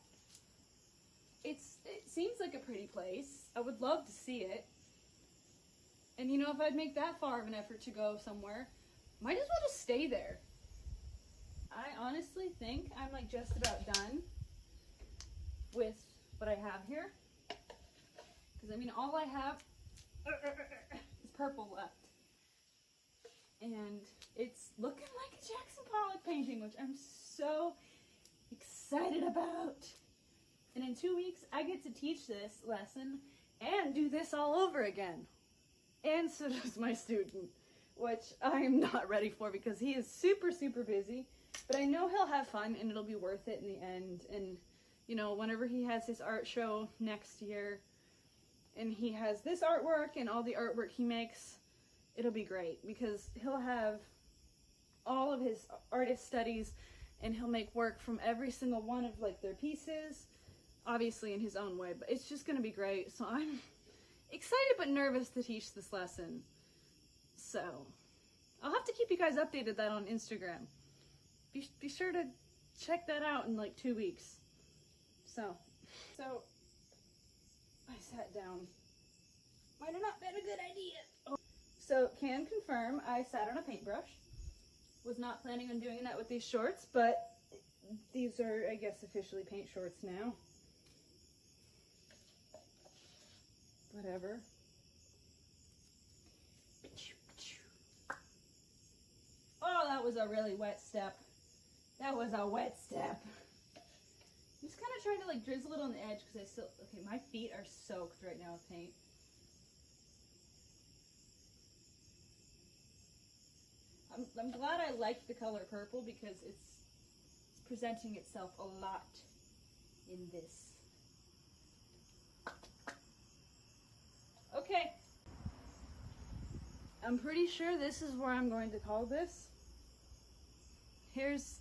It seems like a pretty place. I would love to see it. And, you know, if I'd make that far of an effort to go somewhere, might as well just stay there. I honestly think I'm, like, just about done with what I have here. Because, I mean, all I have is purple left. And it's looking like a Jackson Pollock painting, which I'm so excited about. And in 2 weeks, I get to teach this lesson and do this all over again. And so does my student, which I'm not ready for because he is super, super busy. But I know he'll have fun and it'll be worth it in the end. And, you know, whenever he has his art show next year and he has this artwork and all the artwork he makes, it'll be great because he'll have all of his artist studies and he'll make work from every single one of like their pieces, obviously in his own way, but it's just going to be great. So I'm excited but nervous to teach this lesson. So I'll have to keep you guys updated that on Instagram. Be sure to check that out in like 2 weeks. So I sat down. Might have not been a good idea. Oh. So can confirm I sat on a paintbrush. Was not planning on doing that with these shorts, but these are, I guess, officially paint shorts now. Whatever. Oh, that was a really wet step. That was a wet step. I'm just kind of trying to like drizzle it on the edge because I still, okay, my feet are soaked right now with paint. I'm glad I like the color purple because it's presenting itself a lot in this. Okay. I'm pretty sure this is where I'm going to call this. Here's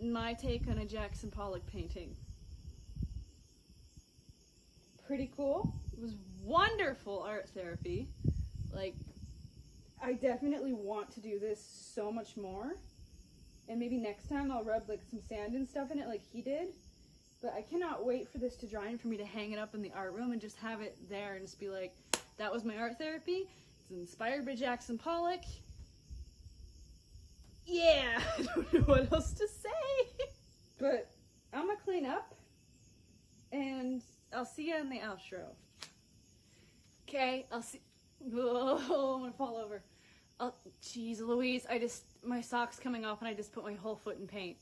my take on a Jackson Pollock painting. Pretty cool. It was wonderful art therapy. Like, I definitely want to do this so much more. And maybe next time I'll rub like some sand and stuff in it like he did. But I cannot wait for this to dry and for me to hang it up in the art room and just have it there and just be like, that was my art therapy. It's inspired by Jackson Pollock. Yeah, I don't know what else to say. But I'm gonna clean up and I'll see you in the outro. Okay, I'll see. Oh, I'm gonna fall over. Oh, jeez Louise, my sock's coming off and I just put my whole foot in paint.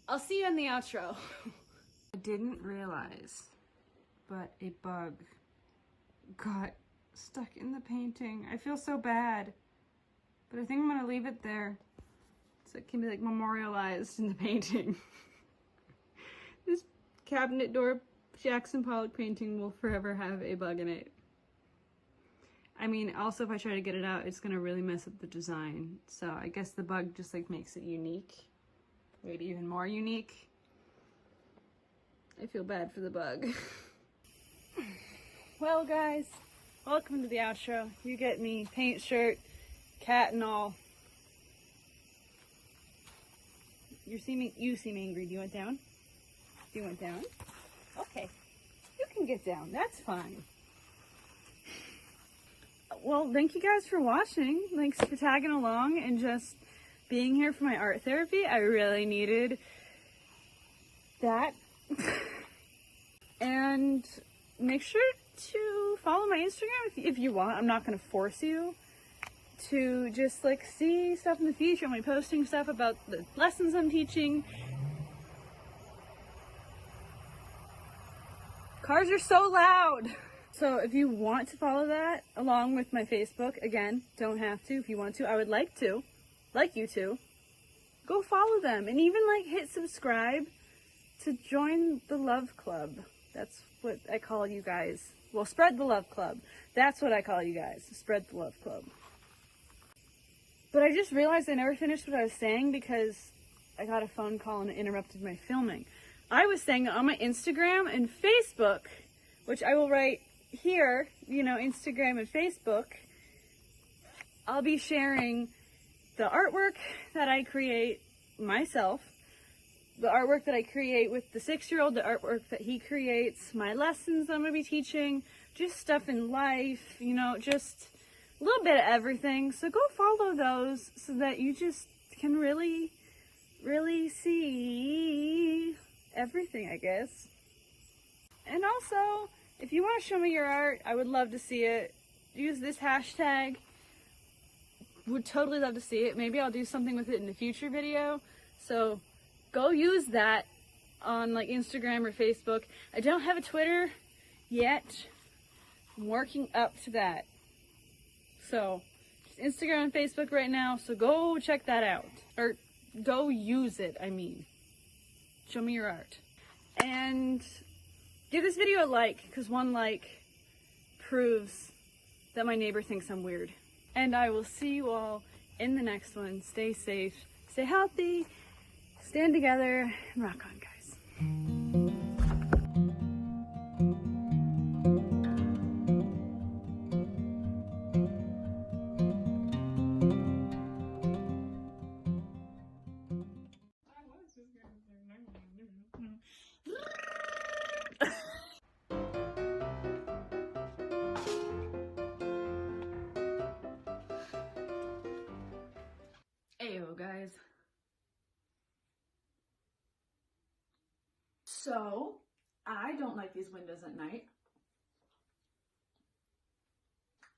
I'll see you in the outro. I didn't realize, but a bug got stuck in the painting. I feel so bad, but I think I'm gonna leave it there so it can be like memorialized in the painting. This cabinet door Jackson Pollock painting will forever have a bug in it. I mean, also if I try to get it out, it's gonna really mess up the design. So I guess the bug just like makes it unique, maybe even more unique. I feel bad for the bug. Well guys, welcome to the outro. You get me, paint shirt, cat and all. You seem angry. Do you want down? Do you want down? Okay, you can get down, that's fine. Well, thank you guys for watching. Thanks for tagging along and just being here for my art therapy. I really needed that. And make sure to follow my Instagram if you want. I'm not going to force you to just like see stuff in the future. I'm posting stuff about the lessons I'm teaching. Cars are so loud. So if you want to follow that along with my Facebook, again, don't have to. If you want to, I would like you to, go follow them and even like hit subscribe to join the love club. That's what I call you guys. Well, spread the love club. That's what I call you guys. Spread the love club. But I just realized I never finished what I was saying because I got a phone call and it interrupted my filming. I was saying on my Instagram and Facebook, which I will write here, you know, Instagram and Facebook, I'll be sharing the artwork that I create myself, the artwork that I create with the 6-year-old, the artwork that he creates, my lessons I'm going to be teaching, just stuff in life, you know, just a little bit of everything. So go follow those so that you just can really see everything, I guess. And also, if you want to show me your art, I would love to see it. Use this hashtag. Would totally love to see it. Maybe I'll do something with it in a future video. So go use that on like Instagram or Facebook. I don't have a Twitter yet. I'm working up to that. So just Instagram and Facebook right now. So go check that out. Or Go use it, I mean. Show me your art. And give this video a like, because one like proves that my neighbor thinks I'm weird. And I will see you all in the next one. Stay safe, stay healthy, stand together, and rock on, guys. Ayo, guys. So, I don't like these windows at night.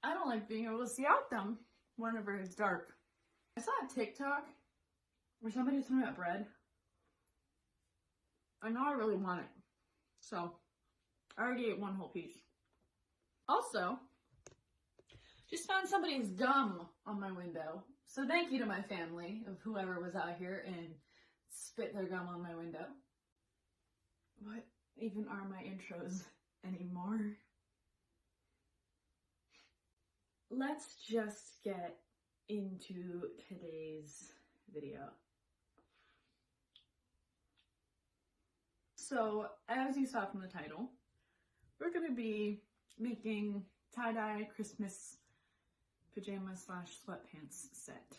I don't like being able to see out them whenever it's dark. I saw a TikTok where somebody was talking about bread. I know I really want it. So, I already ate one whole piece. Also, just found somebody's gum on my window. So thank you to my family of whoever was out here and spit their gum on my window. What even are my intros anymore? Let's just get into today's video. So, as you saw from the title, we're going to be making tie-dye Christmas pajamas / sweatpants set.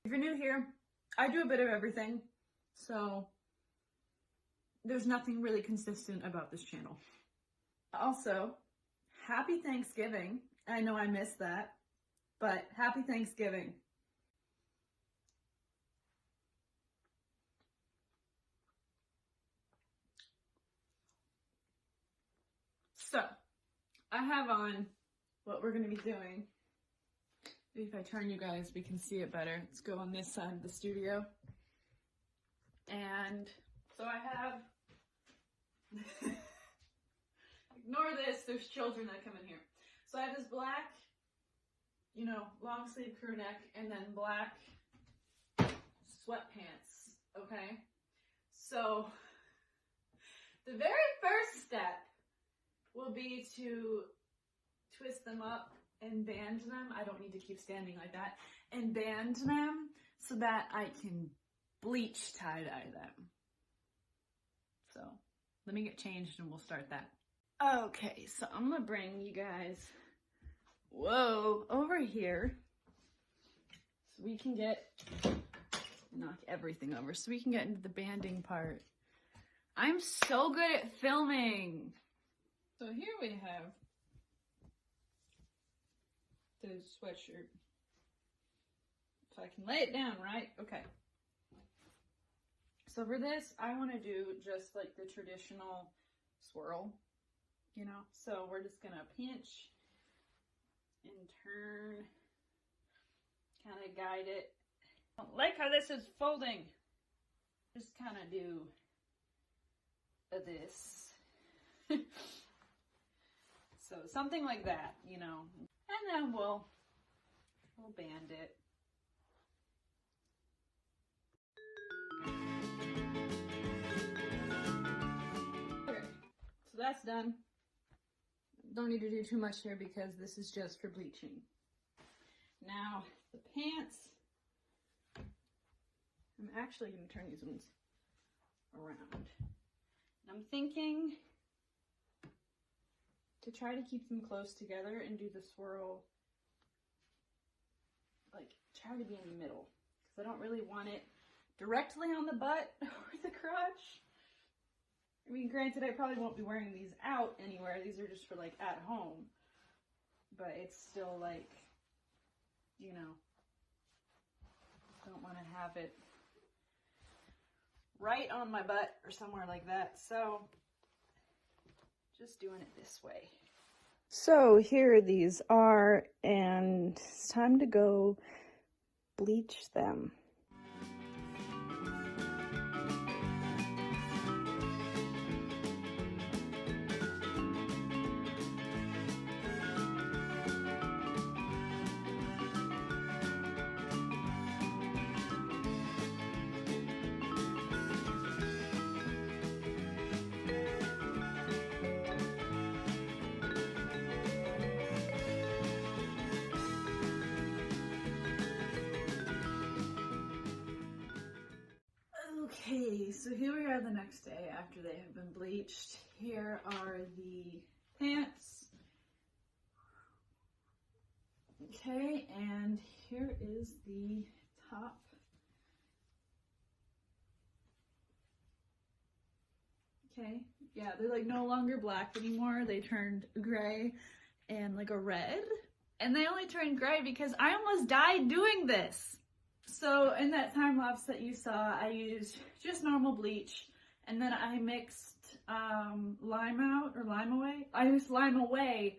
If you're new here, I do a bit of everything, so there's nothing really consistent about this channel. Also, happy Thanksgiving. I know I missed that, but happy Thanksgiving. So, I have on what we're going to be doing. Maybe if I turn you guys, we can see it better. Let's go on this side of the studio. And so I have, ignore this, there's children that come in here. So I have this black, long sleeve crew neck, and then black sweatpants, okay? So the very first step will be to twist them up and band them. I don't need to keep standing like that. And band them so that I can bleach tie-dye them. So let me get changed and we'll start that. Okay, so I'm gonna bring you guys, over here so we can knock everything over so we can get into the banding part. I'm so good at filming. So here we have the sweatshirt. So I can lay it down, right? Okay. So for this, I want to do just like the traditional swirl, So we're just going to pinch and turn, kind of guide it. I don't like how this is folding. Just kind of do this. So something like that, And then we'll band it. Okay, so that's done. Don't need to do too much here because this is just for bleaching. Now, the pants, I'm actually going to turn these ones around. I'm thinking to try to keep them close together and do the swirl, try to be in the middle, because I don't really want it directly on the butt or the crotch. I mean, granted, I probably won't be wearing these out anywhere. These are just for, at home. But it's still, don't want to have it right on my butt or somewhere like that. So, just doing it this way. So, here these are, and it's time to go bleach them. So here we are the next day after they have been bleached. Here are the pants. Okay, and here is the top. Okay, yeah, they're like no longer black anymore. They turned gray and like a red. And they only turned gray because I almost died doing this. So in that time lapse that you saw, I used just normal bleach, and then I mixed lime out or lime away. I used lime away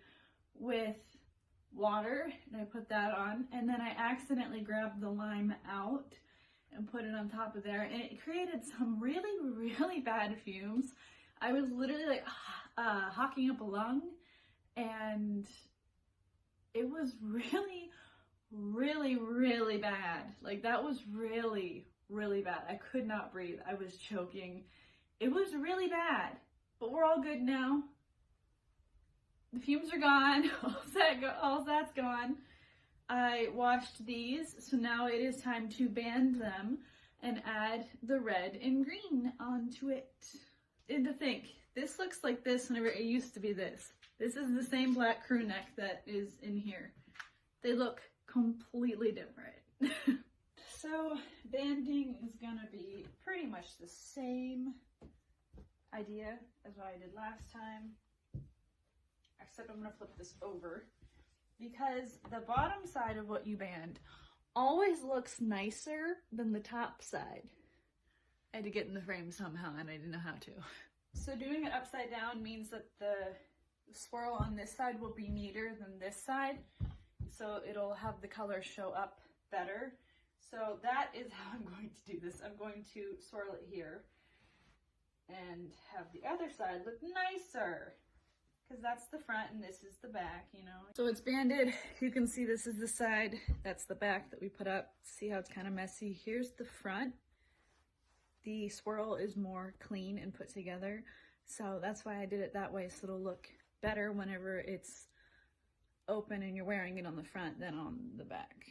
with water, and I put that on, and then I accidentally grabbed the lime out and put it on top of there, and it created some really, really bad fumes. I was literally like hawking up a lung, and it was really, really, really bad. Like, that was really, really bad. I could not breathe. I was choking. It was really bad, but we're all good now. The fumes are gone. All that's gone. I washed these, so now it is time to band them and add the red and green onto it. And to think, this looks like this whenever it used to be this. This is the same black crew neck that is in here. They look completely different. So banding is gonna be pretty much the same idea as what I did last time, except I'm gonna flip this over because the bottom side of what you band always looks nicer than the top side. I had to get in the frame somehow and I didn't know how to. So doing it upside down means that the swirl on this side will be neater than this side, so it'll have the color show up better. So that is how I'm going to do this. I'm going to swirl it here and have the other side look nicer, because that's the front and this is the back, you know. So it's banded. You can see this is the side, that's the back that we put up. See how it's kind of messy? Here's the front. The swirl is more clean and put together, so that's why I did it that way, so it'll look better whenever it's open and you're wearing it on the front than on the back.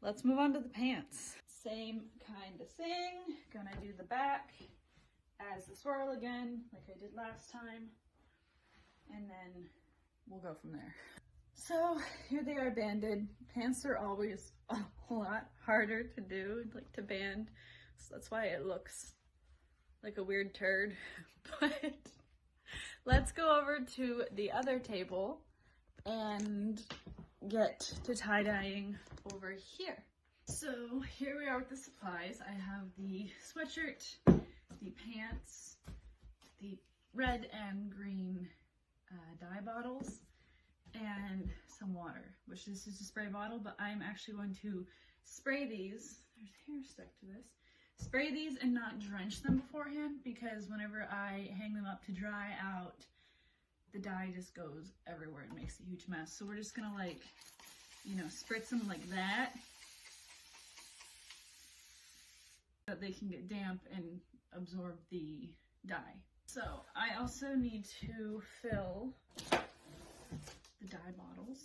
Let's move on to the pants. Same kind of thing. Gonna do the back as the swirl again, like I did last time, and then we'll go from there. So here they are banded. Pants are always a lot harder to do, like to band, so that's why it looks like a weird turd. But let's go over to the other table and get to tie-dyeing over here. So here we are with the supplies. I have the sweatshirt, the pants, the red and green dye bottles, and some water, which this is a spray bottle, but I'm actually going to spray these. There's hair stuck to this. Spray these and not drench them beforehand, because whenever I hang them up to dry out, the dye just goes everywhere and makes a huge mess. So we're just gonna, like, you know, spritz them like that, so that they can get damp and absorb the dye. So I also need to fill the dye bottles.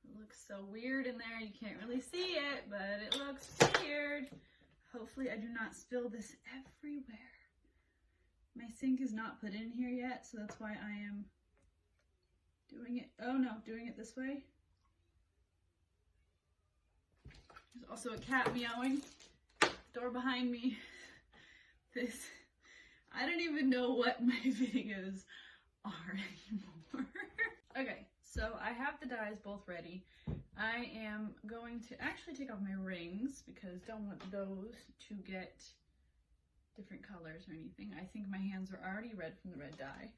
It looks so weird in there, you can't really see it, but it looks weird. Hopefully I do not spill this everywhere. My sink is not put in here yet, so that's why I am doing it. Oh no, doing it this way. There's also a cat meowing. Door behind me. This, I don't even know what my videos are anymore. Okay, so I have the dyes both ready. I am going to actually take off my rings because don't want those to get different colors or anything. I think my hands are already red from the red dye.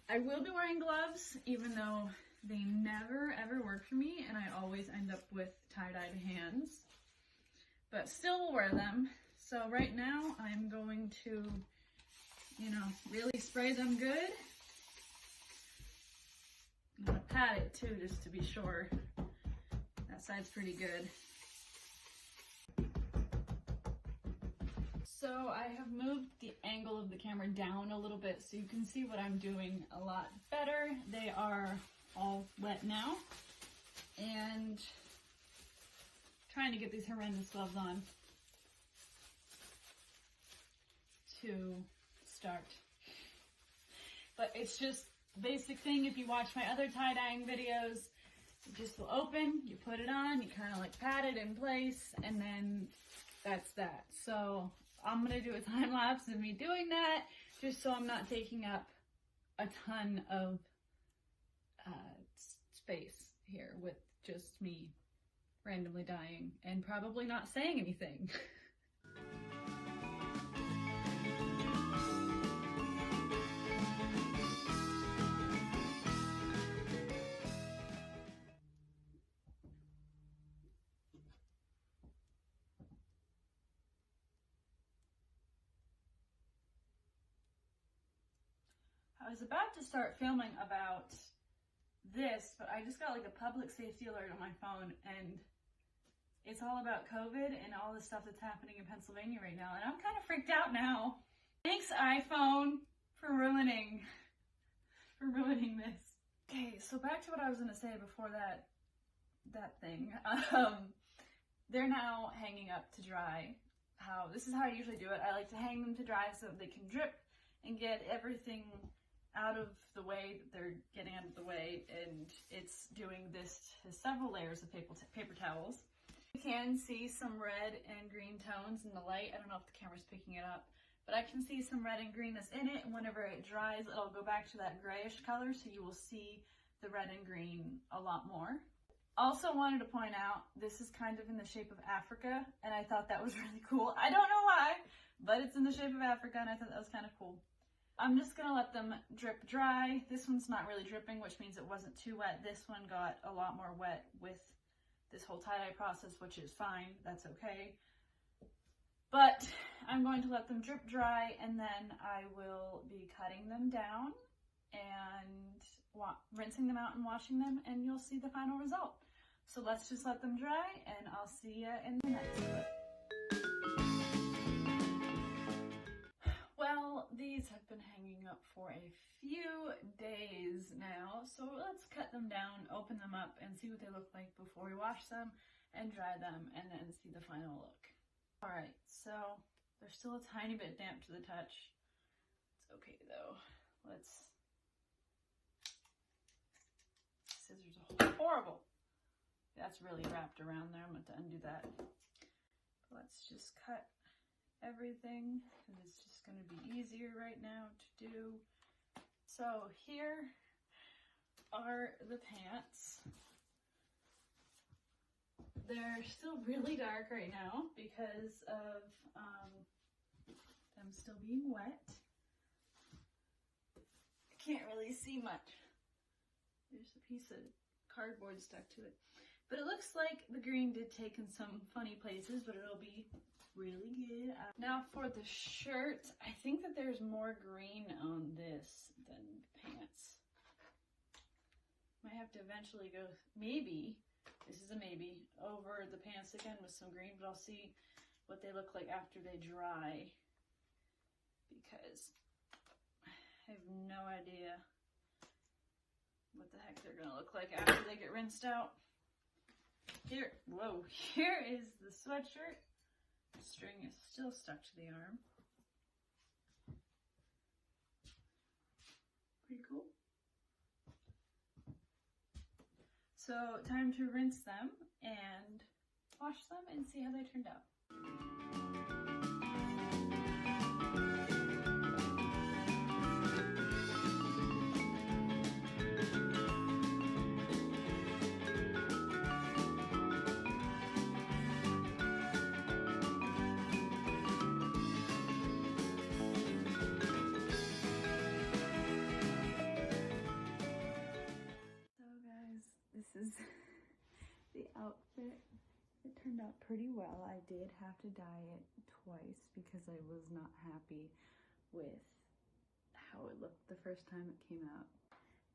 I will be wearing gloves, even though they never ever work for me and I always end up with tie-dyed hands, but still will wear them. So right now I'm going to, you know, really spray them good. I'm gonna pat it too, just to be sure. That side's pretty good. So I have moved the angle of the camera down a little bit so you can see what I'm doing a lot better. They are all wet now, and trying to get these horrendous gloves on to start. But it's just basic thing. If you watch my other tie-dyeing videos, it just will open, you put it on, you kind of like pat it in place, and then that's that. So I'm going to do a time lapse of me doing that, just so I'm not taking up a ton of space here with just me randomly dyeing and probably not saying anything. I was about to start filming about this, but I just got like a public safety alert on my phone, and it's all about COVID and all the stuff that's happening in Pennsylvania right now, and I'm kind of freaked out now. Thanks, iPhone, for ruining this. Okay, so back to what I was gonna say before that thing. They're now hanging up to dry. This is how I usually do it. I like to hang them to dry so that they can drip and get everything out of the way that they're getting out of the way, and it's doing this to several layers of paper towels. You can see some red and green tones in the light. I don't know if the camera's picking it up, but I can see some red and greenness in it, and whenever it dries, it'll go back to that grayish color, so you will see the red and green a lot more. Also wanted to point out, this is kind of in the shape of Africa, and I thought that was really cool. I don't know why, but it's in the shape of Africa, and I thought that was kind of cool. I'm just gonna let them drip dry. This one's not really dripping, which means it wasn't too wet. This one got a lot more wet with this whole tie-dye process, which is fine, that's okay. But I'm going to let them drip dry, and then I will be cutting them down and rinsing them out and washing them, and you'll see the final result. So let's just let them dry, and I'll see you in the next clip. Well, these have been hanging up for a few days now, so let's cut them down, open them up, and see what they look like before we wash them and dry them, and then see the final look. Alright, so they're still a tiny bit damp to the touch. It's okay though. Scissors are horrible. That's really wrapped around there. I'm going to undo that. Let's just cut everything, because it's just going to be easier right now to do. So here are the pants. They're still really dark right now because of them still being wet. I can't really see much. There's a piece of cardboard stuck to it. But it looks like the green did take in some funny places, but it'll be really good. Now for the shirt, I think that there's more green on this than the pants. Might have to eventually go, maybe, this is a maybe, over the pants again with some green, but I'll see what they look like after they dry, because I have no idea what the heck they're gonna look like after they get rinsed out. Here is the sweatshirt. The string is still stuck to the arm. Pretty cool. So time to rinse them and wash them and see how they turned out. This is the outfit. It turned out pretty well. I did have to dye it twice because I was not happy with how it looked the first time it came out.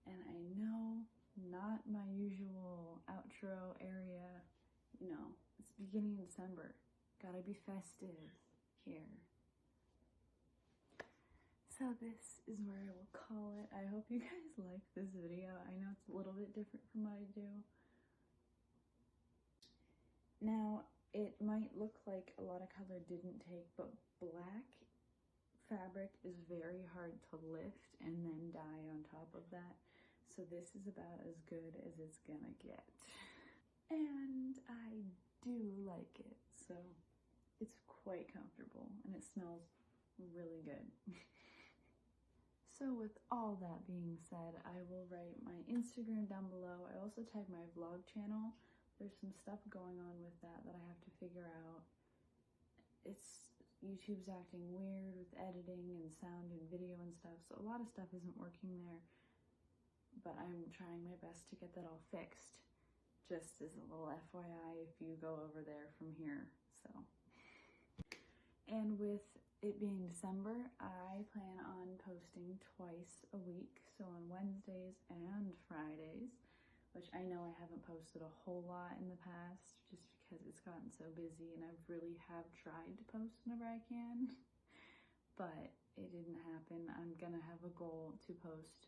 And I know, not my usual outro area, you know, it's beginning of December. Gotta be festive here. So this is where I will call it. I hope you guys like this video. I know it's a little bit different from what I do. Now, it might look like a lot of color didn't take, but black fabric is very hard to lift and then dye on top of that. So this is about as good as it's gonna get. And I do like it, so it's quite comfortable and it smells really good. So with all that being said, I will write my Instagram down below. I also tag my vlog channel. There's some stuff going on with that I have to figure out. YouTube's acting weird with editing and sound and video and stuff, so a lot of stuff isn't working there. But I'm trying my best to get that all fixed. Just as a little FYI if you go over there from here, so. And with it being December, I plan on posting twice a week, so on Wednesdays and Fridays, which I know I haven't posted a whole lot in the past just because it's gotten so busy, and I really have tried to post whenever I can, but it didn't happen. I'm gonna have a goal to post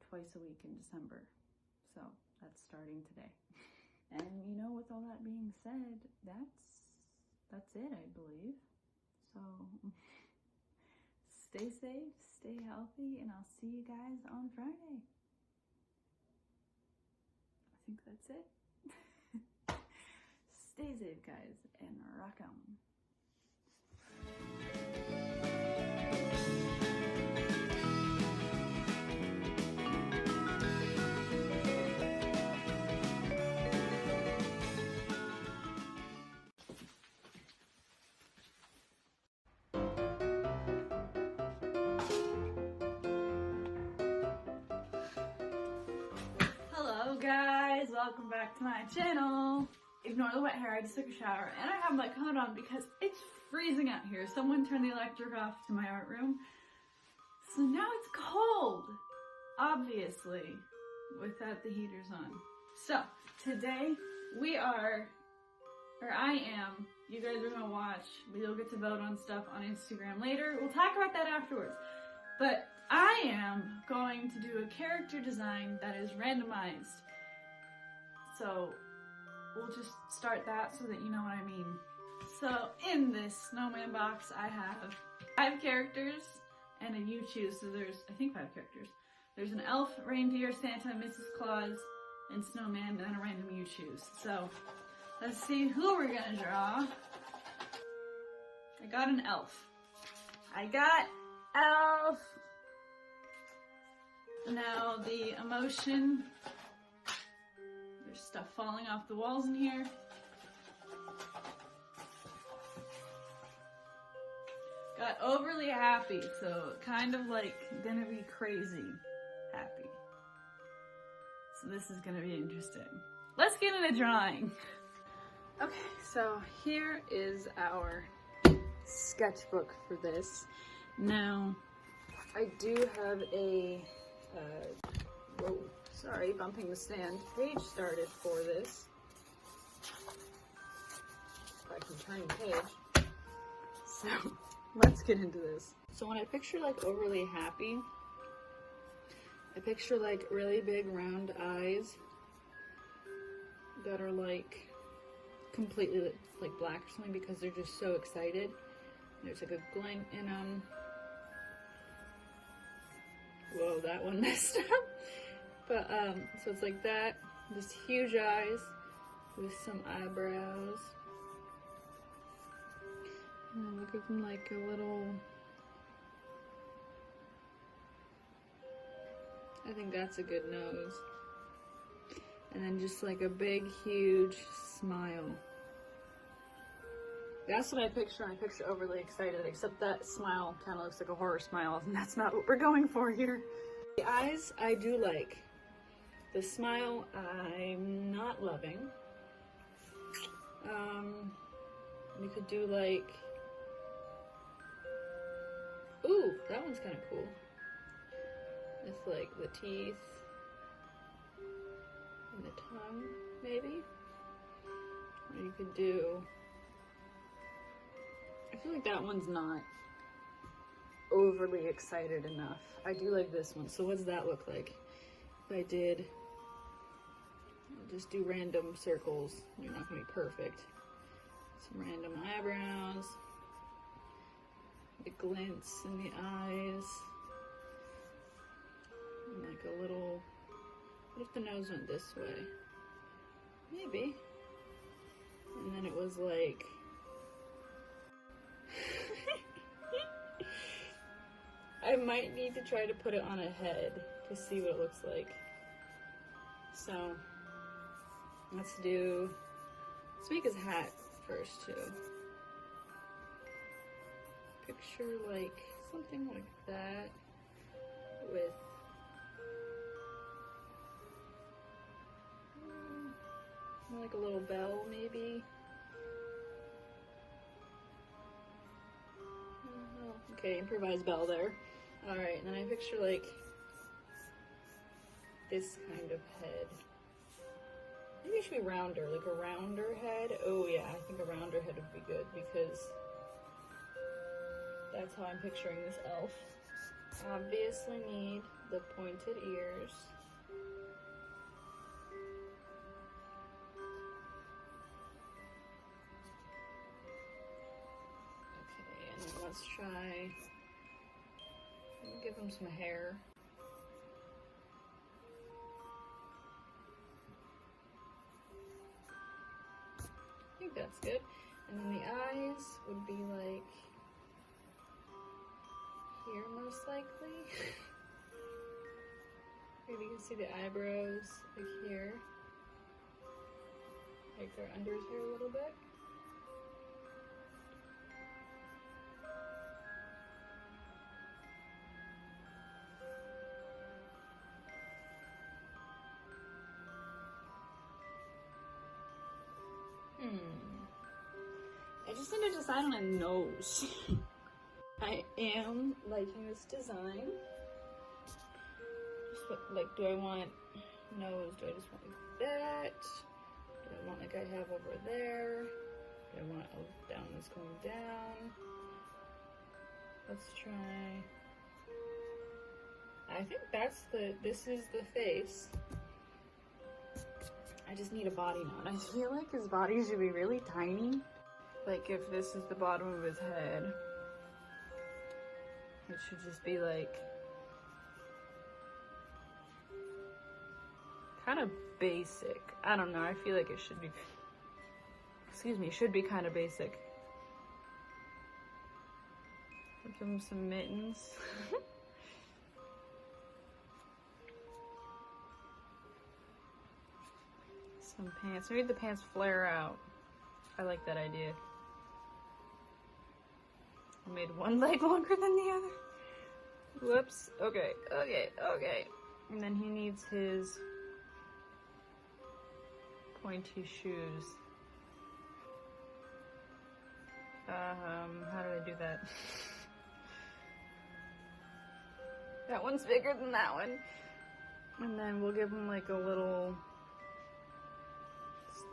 twice a week in December, so that's starting today. And you know, with all that being said, that's it, I believe. So stay safe, stay healthy, and I'll see you guys on Friday. I think that's it. Stay safe, guys, and rock on. Hello guys, welcome back to my channel. Ignore the wet hair, I just took a shower and I have my coat on because it's freezing out here. Someone turned the electric off to my art room, so now it's cold, obviously, without the heaters on. So today I am, you guys are gonna watch, we'll get to vote on stuff on Instagram later. We'll talk about that afterwards. But I am going to do a character design that is randomized. So we'll just start that so that you know what I mean. So in this snowman box, I have 5 characters and a you choose. So there's, I think 5 characters. There's an elf, reindeer, Santa, Mrs. Claus, and snowman, and then a random you choose. So let's see who we're gonna draw. I got an elf. I got elf. Now the emotion, there's stuff falling off the walls in here. Got overly happy, so kind of like gonna be crazy happy. So this is gonna be interesting. Let's get into drawing. Okay, so here is our sketchbook for this. Now, I do have a whoa, sorry, bumping the stand. Page started for this. If I can turn the page. So, let's get into this. So when I picture like overly happy, I picture like really big round eyes that are like completely like black or something because they're just so excited. There's like a glint in them. Whoa, that one messed up. But, so it's like that, just huge eyes with some eyebrows. And then look at them like a little, I think that's a good nose. And then just like a big, huge smile. That's what I picture when I picture overly excited, except that smile kind of looks like a horror smile, and that's not what we're going for here. The eyes, I do like. The smile, I'm not loving. We could do like, ooh, that one's kind of cool. It's like the teeth and the tongue, maybe. Or you could do, I feel like that one's not overly excited enough. I do like this one. So what does that look like? If I did, I'll just do random circles. They're not gonna be perfect. Some random eyebrows. The glints in the eyes. And like a little, what if the nose went this way? Maybe. And then it was like, I might need to try to put it on a head to see what it looks like. So, let's make his hat first too. Picture like something like that with like a little bell maybe. Okay, improvised bell there. Alright, and then I picture like this kind of head. Maybe it should be rounder, like a rounder head. Oh yeah, I think a rounder head would be good because that's how I'm picturing this elf. Obviously need the pointed ears. Okay, and then let's try, give him some hair. I think that's good. And then the eyes would be like here most likely. Maybe you can see the eyebrows like here. Like they're under his hair a little bit. I just need to decide on a nose. I am liking this design. Just what, like, do I want nose? Do I just want like that? Do I want like I have over there? Do I want a down that's going down? Let's try. I think this is the face. I just need a body now. And I feel like his body should be really tiny. Like if this is the bottom of his head, it should just be like kind of basic. I don't know, I feel like it should be, excuse me, should be kind of basic. Give him some mittens. Some pants. Maybe the pants flare out. I like that idea. I made one leg longer than the other. Whoops. Okay. And then he needs his pointy shoes. How do I do that? That one's bigger than that one. And then we'll give him like a little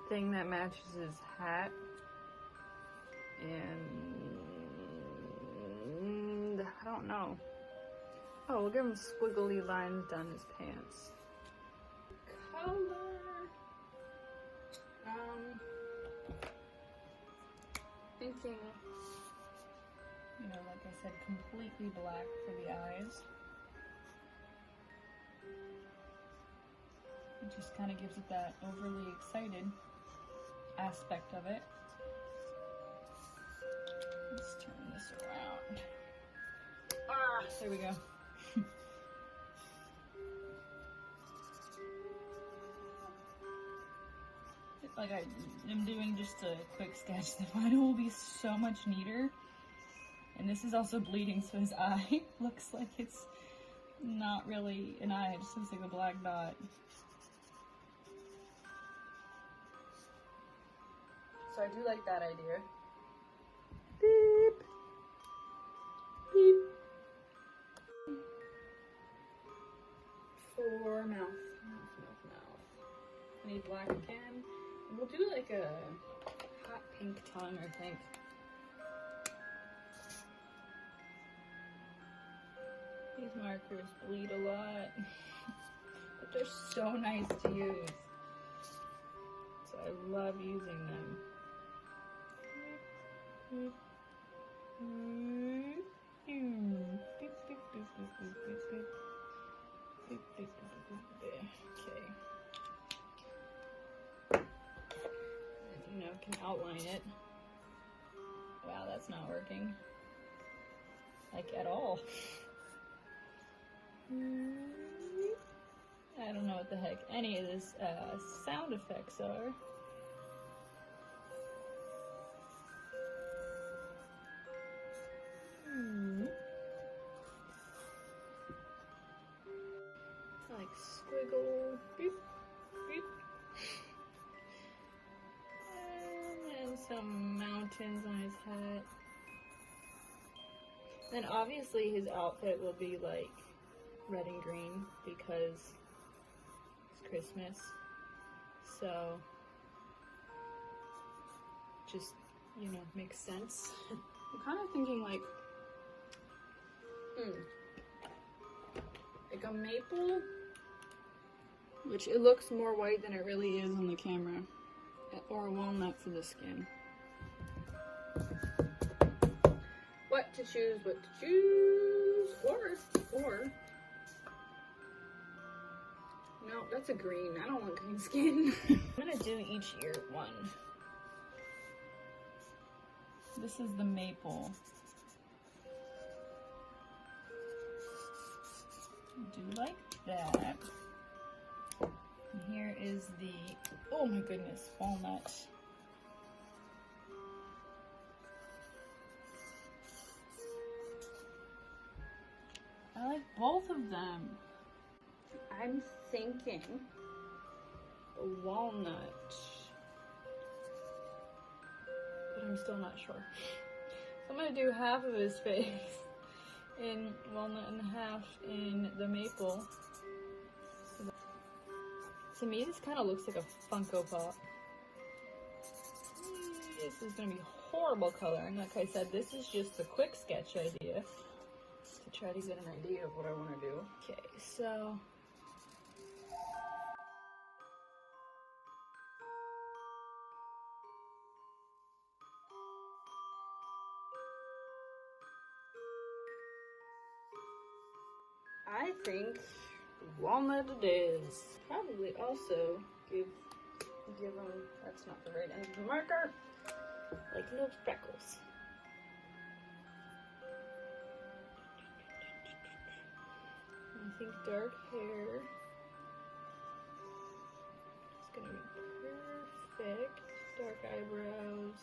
thing that matches his hat. And I don't know. Oh, we'll give him squiggly lines down his pants. Color. Thinking, you know, like I said, completely black for the eyes. It just kind of gives it that overly excited aspect of it. Let's turn this around. Ah, there we go. Like I am doing just a quick sketch. The final will be so much neater. And this is also bleeding, so his eye looks like it's not really an eye. It just looks like a black dot. So I do like that idea. Beep. Beep. For mouth. Mouth. I need black again. We'll do like a hot pink tongue, I think. These markers bleed a lot, but they're so nice to use. So I love using them. You know, can outline it. Wow, that's not working. Like, at all. I don't know what the heck any of this sound effects are. Like squiggle, beep, beep. And some mountains on his hat. Then obviously his outfit will be like red and green because it's Christmas. So just, you know, makes sense. I'm kind of thinking like a maple, which it looks more white than it really is on the camera, or a walnut for the skin. What to choose, or no, that's a green. I don't want green skin. I'm gonna do each ear one. This is the maple. Do like that. And here is the, oh my goodness, walnut. I like both of them. I'm thinking the walnut, but I'm still not sure. So I'm gonna do half of his face in walnut and half in the maple. To me, this kind of looks like a Funko Pop. This is gonna be horrible coloring. Like I said, this is just a quick sketch idea to try to get an idea of what I want to do. Okay, so I think walnut it is. Probably also give them, that's not the right end of the marker, like little freckles. I think dark hair is gonna be perfect. Dark eyebrows.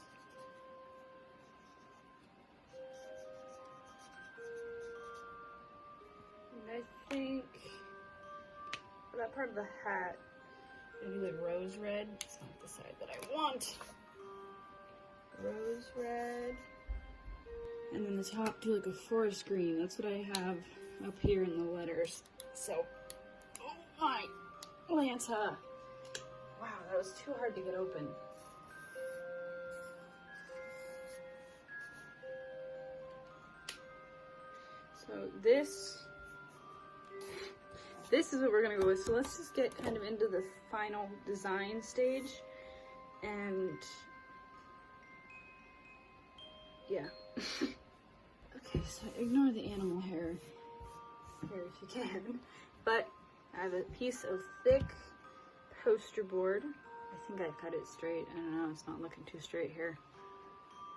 And I think for that part of the hat, maybe like rose red. It's not the side that I want. Rose red. And then the top, do like a forest green. That's what I have up here in the letters. So, oh my Lanta. Wow, that was too hard to get open. So this is what we're gonna go with. So let's just get kind of into the final design stage, and yeah. Okay, so ignore the animal hair here if you can. But I have a piece of thick poster board. I think I cut it straight. I don't know, it's not looking too straight here.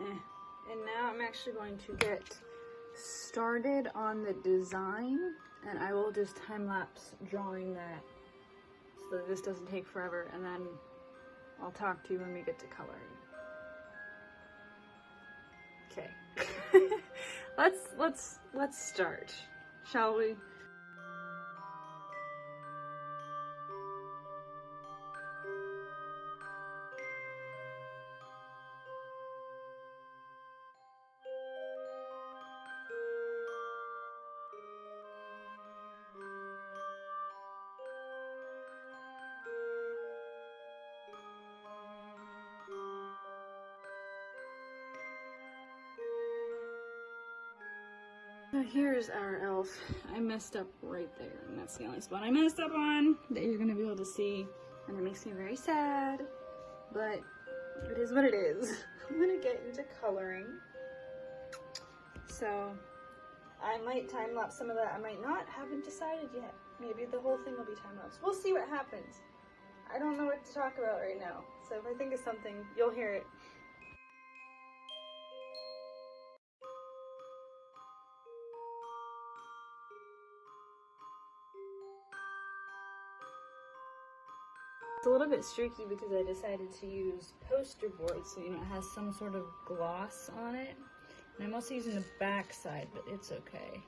And now I'm actually going to get started on the design, and I will just time-lapse drawing that so that this doesn't take forever, and then I'll talk to you when we get to coloring. Okay. let's start, shall we? So here's our elf. I messed up right there, and that's the only spot I messed up on that you're gonna be able to see, and it makes me very sad, but it is what it is. I'm gonna get into coloring. So I might time lapse some of that. I might not. Haven't decided yet. Maybe the whole thing will be time lapse. We'll see what happens. I don't know what to talk about right now. So if I think of something, you'll hear it. It's a little bit streaky because I decided to use poster board, so you know it has some sort of gloss on it. And I'm also using the back side, but it's okay.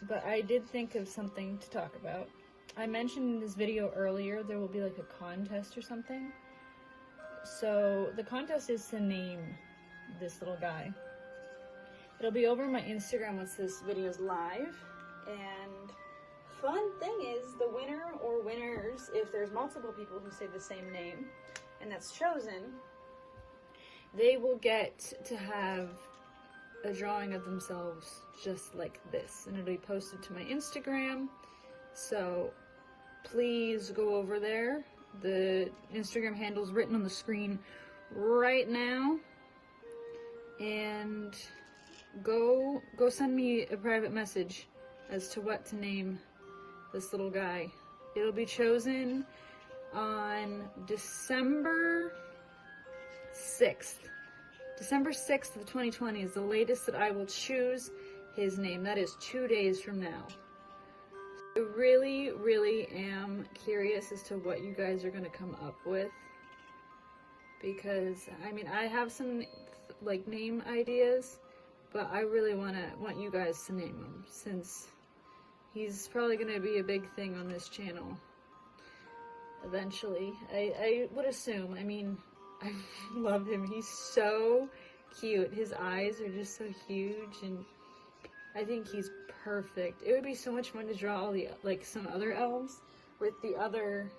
But I did think of something to talk about. I mentioned in this video earlier there will be like a contest or something. So the contest is to name this little guy. It'll be over my Instagram once this video is live. And fun thing is, the winner or winners, if there's multiple people who say the same name and that's chosen, they will get to have a drawing of themselves just like this, and it'll be posted to my Instagram. So please go over there. The Instagram handle is written on the screen right now, and go send me a private message as to what to name this little guy. It'll be chosen on December 6th. December 6th of 2020 is the latest that I will choose his name. That is 2 days from now. I really, really am curious as to what you guys are going to come up with. Because, I mean, I have some, like, name ideas, but I really want you guys to name him, since he's probably going to be a big thing on this channel eventually. I would assume. I mean, I love him. He's so cute. His eyes are just so huge, and I think he's perfect. It would be so much fun to draw all the, like, some other elves with the other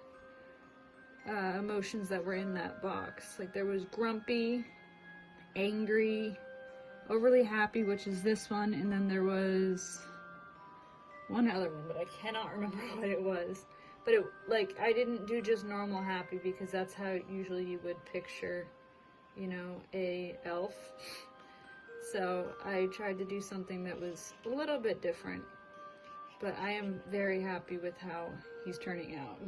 emotions that were in that box. Like, there was grumpy, angry, overly happy, which is this one, and then there was one other one, but I cannot remember what it was. But it, like, I didn't do just normal happy, because that's how usually you would picture, you know, a elf. So I tried to do something that was a little bit different, but I am very happy with how he's turning out.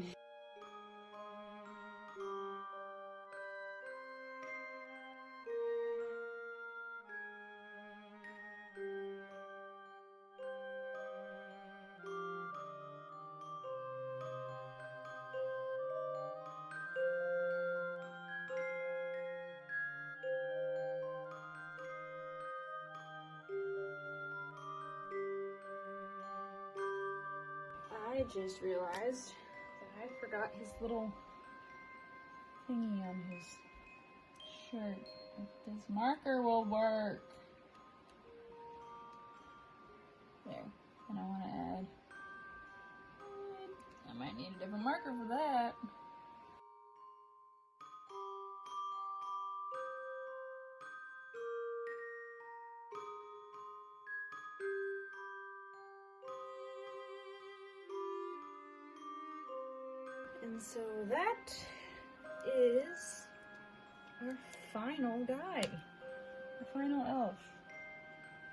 I just realized that I forgot his little thingy on his shirt. If this marker will work. There. And I want to add. I might need a different marker for that. And so that is our final guy, our final elf.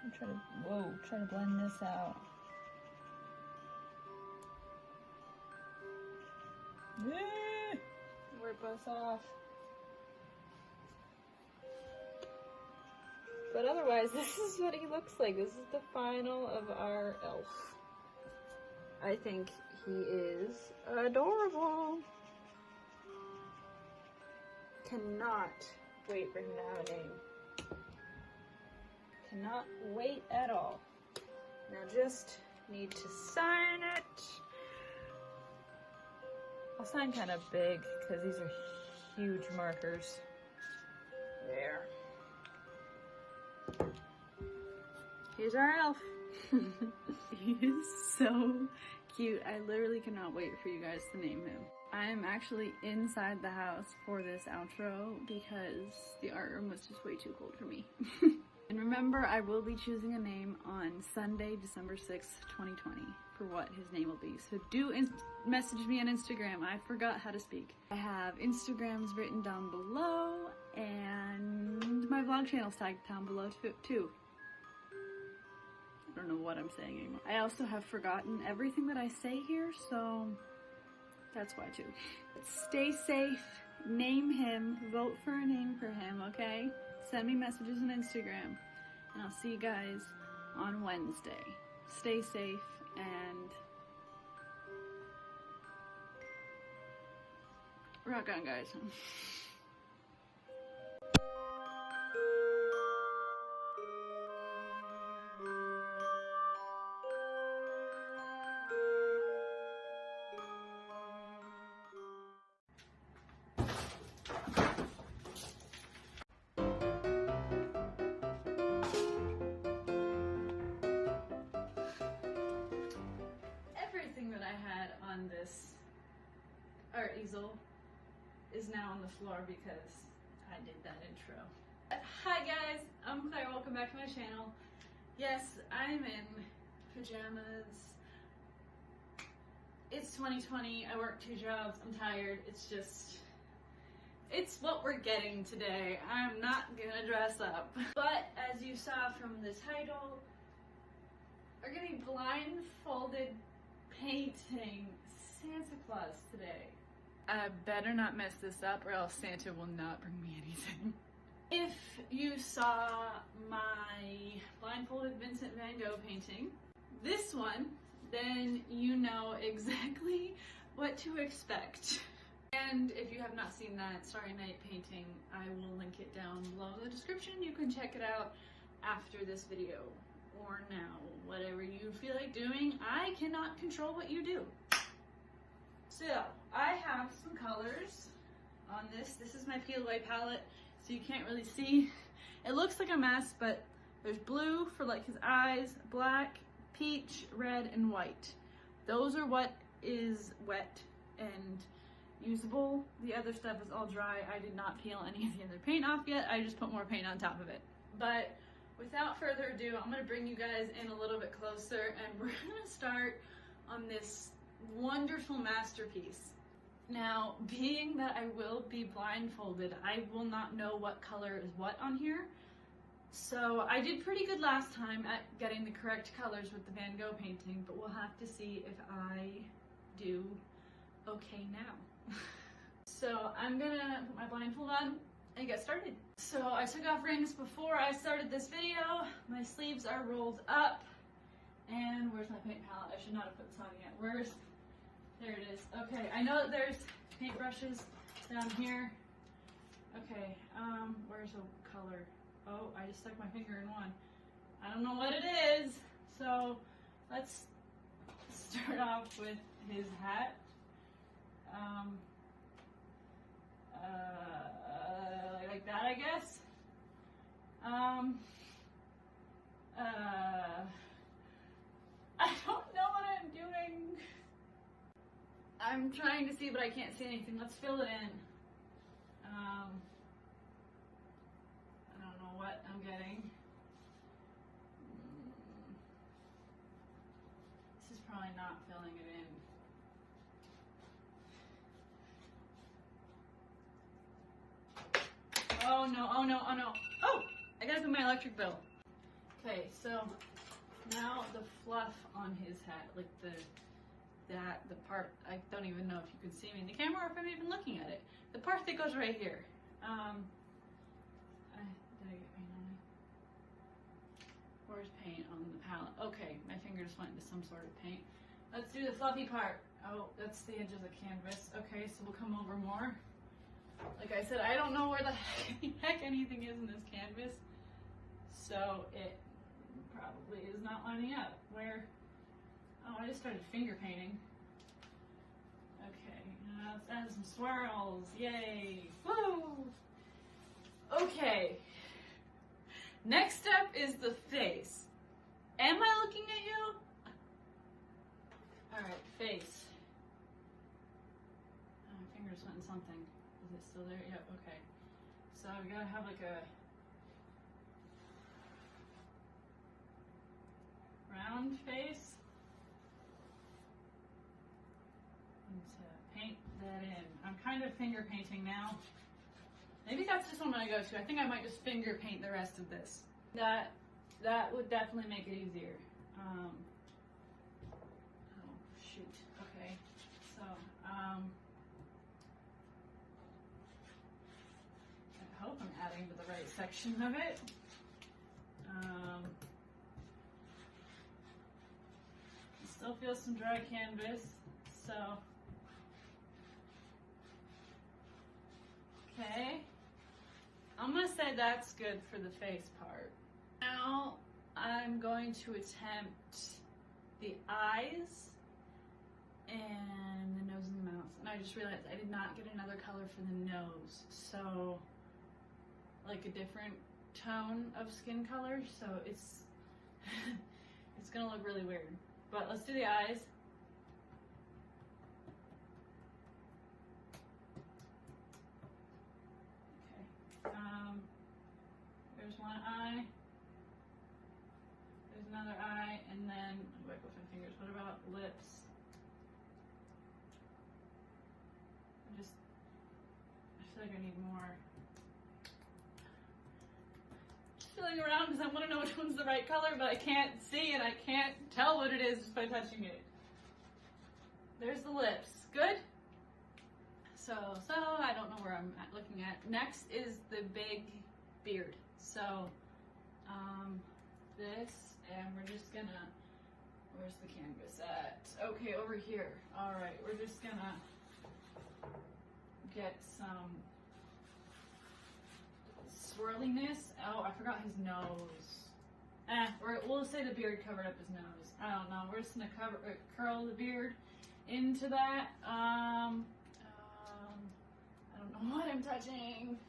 I'm try to blend this out. Rip us off. But otherwise, this is what he looks like. This is the final of our elf. I think he is adorable. Cannot wait for him to have a name. Cannot wait at all. Now just need to sign it. I'll sign kind of big because these are huge markers. There. Here's our elf. He is so cute. I literally cannot wait for you guys to name him. I'm actually inside the house for this outro because the art room was just way too cold for me. And remember, I will be choosing a name on Sunday, December 6th, 2020 for what his name will be. So do message me on Instagram. I forgot how to speak. I have Instagrams written down below and my vlog channel's tagged down below too. I don't know what I'm saying anymore. I also have forgotten everything that I say here, so that's why too. Stay safe, name him, vote for a name for him, okay? Send me messages on Instagram, and I'll see you guys on Wednesday. Stay safe, and rock on, guys. Everything that I had on this art easel is now on the floor because I did that intro. Hi guys, I'm Claire, welcome back to my channel. Yes, I'm in pajamas. It's 2020, I work 2 jobs, I'm tired, it's what we're getting today. I'm not gonna dress up. But as you saw from the title, we're getting blindfolded painting Santa Claus today. I better not mess this up or else Santa will not bring me anything. If you saw my blindfolded Vincent van Gogh painting, this one, then you know exactly what to expect. And if you have not seen that Starry Night painting, I will link it down below in the description. You can check it out after this video or now, whatever you feel like doing. I cannot control what you do. So I have some colors on this. This is my peel away palette, so you can't really see. It looks like a mess, but there's blue for like his eyes, black, peach, red, and white. Those are what is wet and usable. The other stuff is all dry. I did not peel any of the other paint off yet. I just put more paint on top of it. But without further ado, I'm gonna bring you guys in a little bit closer and we're gonna start on this wonderful masterpiece. Now, being that I will be blindfolded, I will not know what color is what on here. So I did pretty good last time at getting the correct colors with the Van Gogh painting, but we'll have to see if I do okay now. So I'm gonna put my blindfold on and get started. So I took off rings before I started this video. My sleeves are rolled up. And where's my paint palette? I should not have put this on yet. There it is. Okay, I know that there's paintbrushes down here. Okay, where's the color? Oh, I just stuck my finger in one. I don't know what it is. So let's start off with his hat. Like that, I guess. I don't know what I'm doing. I'm trying to see, but I can't see anything. Let's fill it in. I don't know what I'm getting. This is probably not filling it in. Oh no, oh no, oh no. Oh, I gotta put my electric bill. Okay, so now the fluff on his hat, like the part, I don't even know if you can see me in the camera or if I'm even looking at it. The part that goes right here. Did I get paint on it? Where's paint on the palette? Okay, my finger just went into some sort of paint. Let's do the fluffy part. Oh, that's the edge of the canvas. Okay, so we'll come over more. Like I said, I don't know where the heck anything is in this canvas, so it probably is not lining up. Where? Oh, I just started finger painting. Okay, now let's add some swirls. Yay! Woo! Okay. Next step is the face. Am I looking at you? All right, face. Oh, my fingers went in something. Is it still there? Yep, okay. So we gotta have like a round face. And to paint that in. I'm kind of finger painting now. Maybe that's just what I'm gonna go to. I think I might just finger paint the rest of this. That would definitely make it easier. Oh shoot. Okay. So I hope I'm adding to the right section of it. Still feel some dry canvas, so okay. I'm gonna say that's good for the face part. Now I'm going to attempt the eyes and the nose and the mouth. And I just realized I did not get another color for the nose, so like a different tone of skin color, so it's it's gonna look really weird. But let's do the eyes. Okay. There's one eye. There's another eye, and then wipe off my fingers. What about lips? I feel like I need more. Feeling around because I want to know which one's the right color, but I can't see and I can't tell what it is just by touching it. There's the lips. Good? So I don't know where I'm looking at. Next is the big beard. So this, and we're just gonna, where's the canvas at? Okay, over here. All right, we're just gonna get some swirliness. Oh, I forgot his nose. We'll say the beard covered up his nose. I don't know. We're just gonna curl the beard into that. I don't know what I'm touching.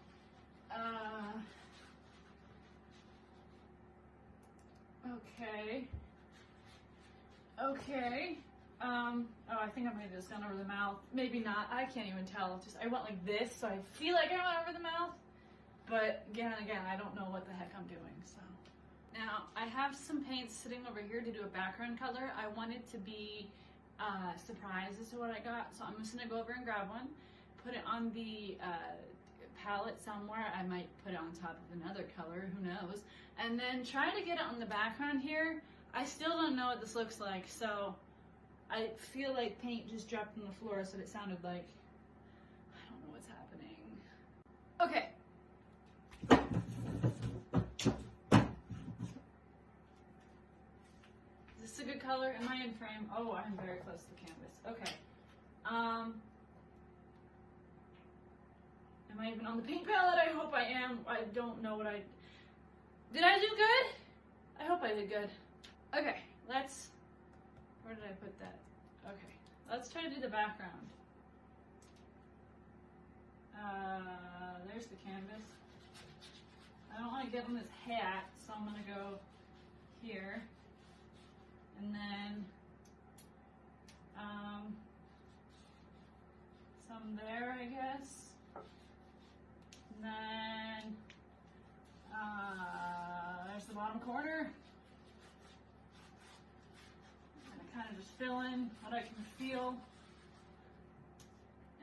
Okay. Okay. Oh, I think I might have just gone over the mouth. Maybe not. I can't even tell. I went like this, so I feel like I went over the mouth. But again, I don't know what the heck I'm doing, so. Now, I have some paints sitting over here to do a background color. I wanted to be surprised as to what I got, so I'm just gonna go over and grab one, put it on the palette somewhere. I might put it on top of another color, who knows, and then try to get it on the background here. I still don't know what this looks like, so I feel like paint just dropped on the floor, so it sounded like, I don't know what's happening. Okay. Is this a good color? Am I in frame? Oh, I'm very close to the canvas. Okay. Am I even on the paint palette? I hope I am. I don't know what did I do good? I hope I did good. Okay, where did I put that? Okay, let's try to do the background. There's the canvas. I don't want to get on this hat, so I'm gonna go here. And then some there, I guess. And then there's the bottom corner. And I kind of just fill in what I can feel.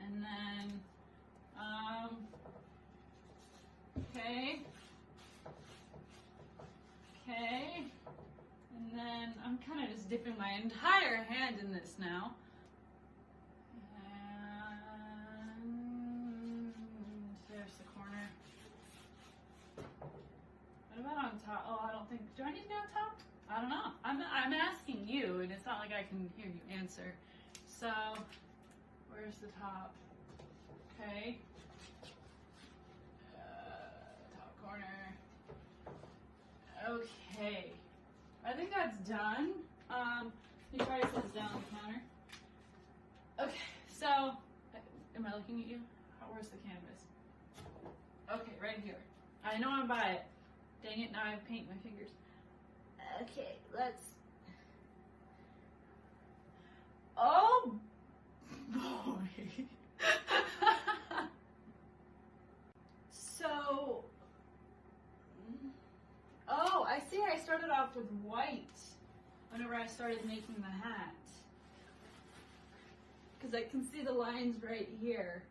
And then, okay. Okay. And then I'm kind of just dipping my entire hand in this now. And there's the corner. What about on top? Oh, I don't think, do I need to be on top? I don't know. I'm asking you, and it's not like I can hear you answer. So, where's the top? Okay. Top corner. Okay. I think that's done. You try to set this down on the counter. Okay, so, am I looking at you? Where's the canvas? Okay, right here. I know I'm by it. Dang it, now I have paint in my fingers. Okay, let's. Oh boy. So, oh, I see. I started off with white whenever I started making the hat. Because I can see the lines right here.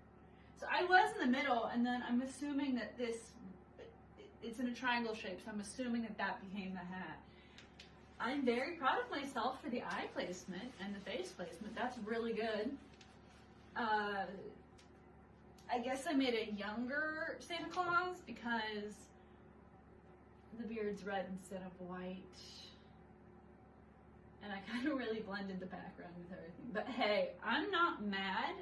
So I was in the middle, and then I'm assuming that it's in a triangle shape, so I'm assuming that that became the hat. I'm very proud of myself for the eye placement and the face placement. That's really good. I guess I made a younger Santa Claus because the beard's red instead of white. And I kind of really blended the background with everything. But hey, I'm not mad.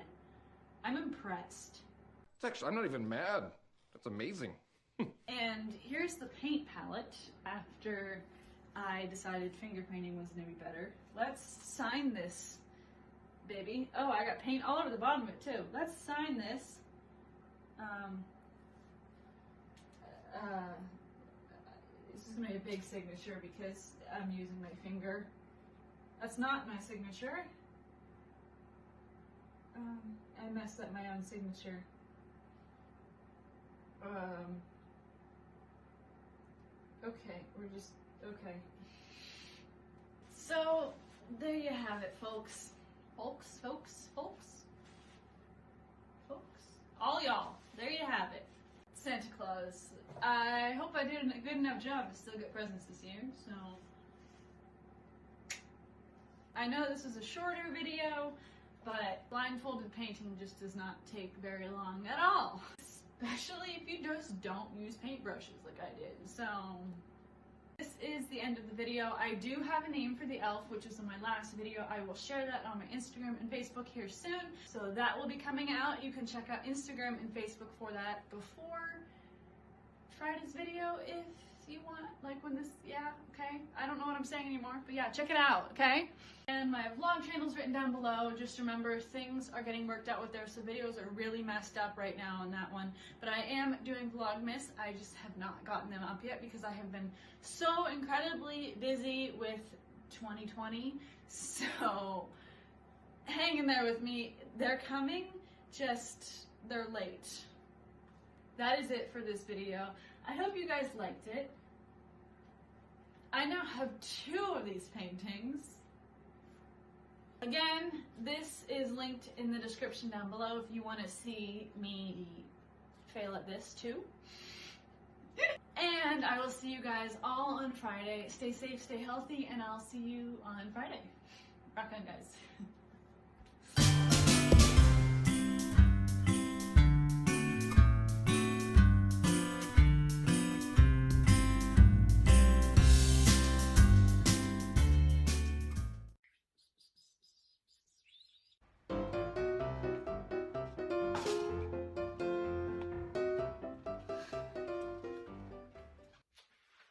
I'm impressed. It's actually, I'm not even mad. That's amazing. And here's the paint palette after I decided finger painting was gonna be better. Let's sign this, baby. Oh, I got paint all over the bottom of it too. Let's sign this. This is gonna be a big signature because I'm using my finger. That's not my signature. I messed up my own signature. Okay, okay. So, there you have it, folks. Folks. All y'all, there you have it. Santa Claus. I hope I did a good enough job to still get presents this year, so. I know this is a shorter video, but blindfolded painting just does not take very long at all. Especially if you just don't use paintbrushes like I did. So this is the end of the video. I do have a name for the elf, which is in my last video. I will share that on my Instagram and Facebook here soon. So that will be coming out. You can check out Instagram and Facebook for that before Friday's video if you want, like when this, yeah, okay. I don't know what I'm saying anymore, but yeah, check it out, okay? And my vlog channel's written down below. Just remember, things are getting worked out with there, so videos are really messed up right now on that one. But I am doing Vlogmas. I just have not gotten them up yet because I have been so incredibly busy with 2020. So hang in there with me. They're coming, just they're late. That is it for this video. I hope you guys liked it. I now have 2 of these paintings. Again, this is linked in the description down below if you want to see me fail at this too. And I will see you guys all on Friday. Stay safe, stay healthy, and I'll see you on Friday. Rock on, guys.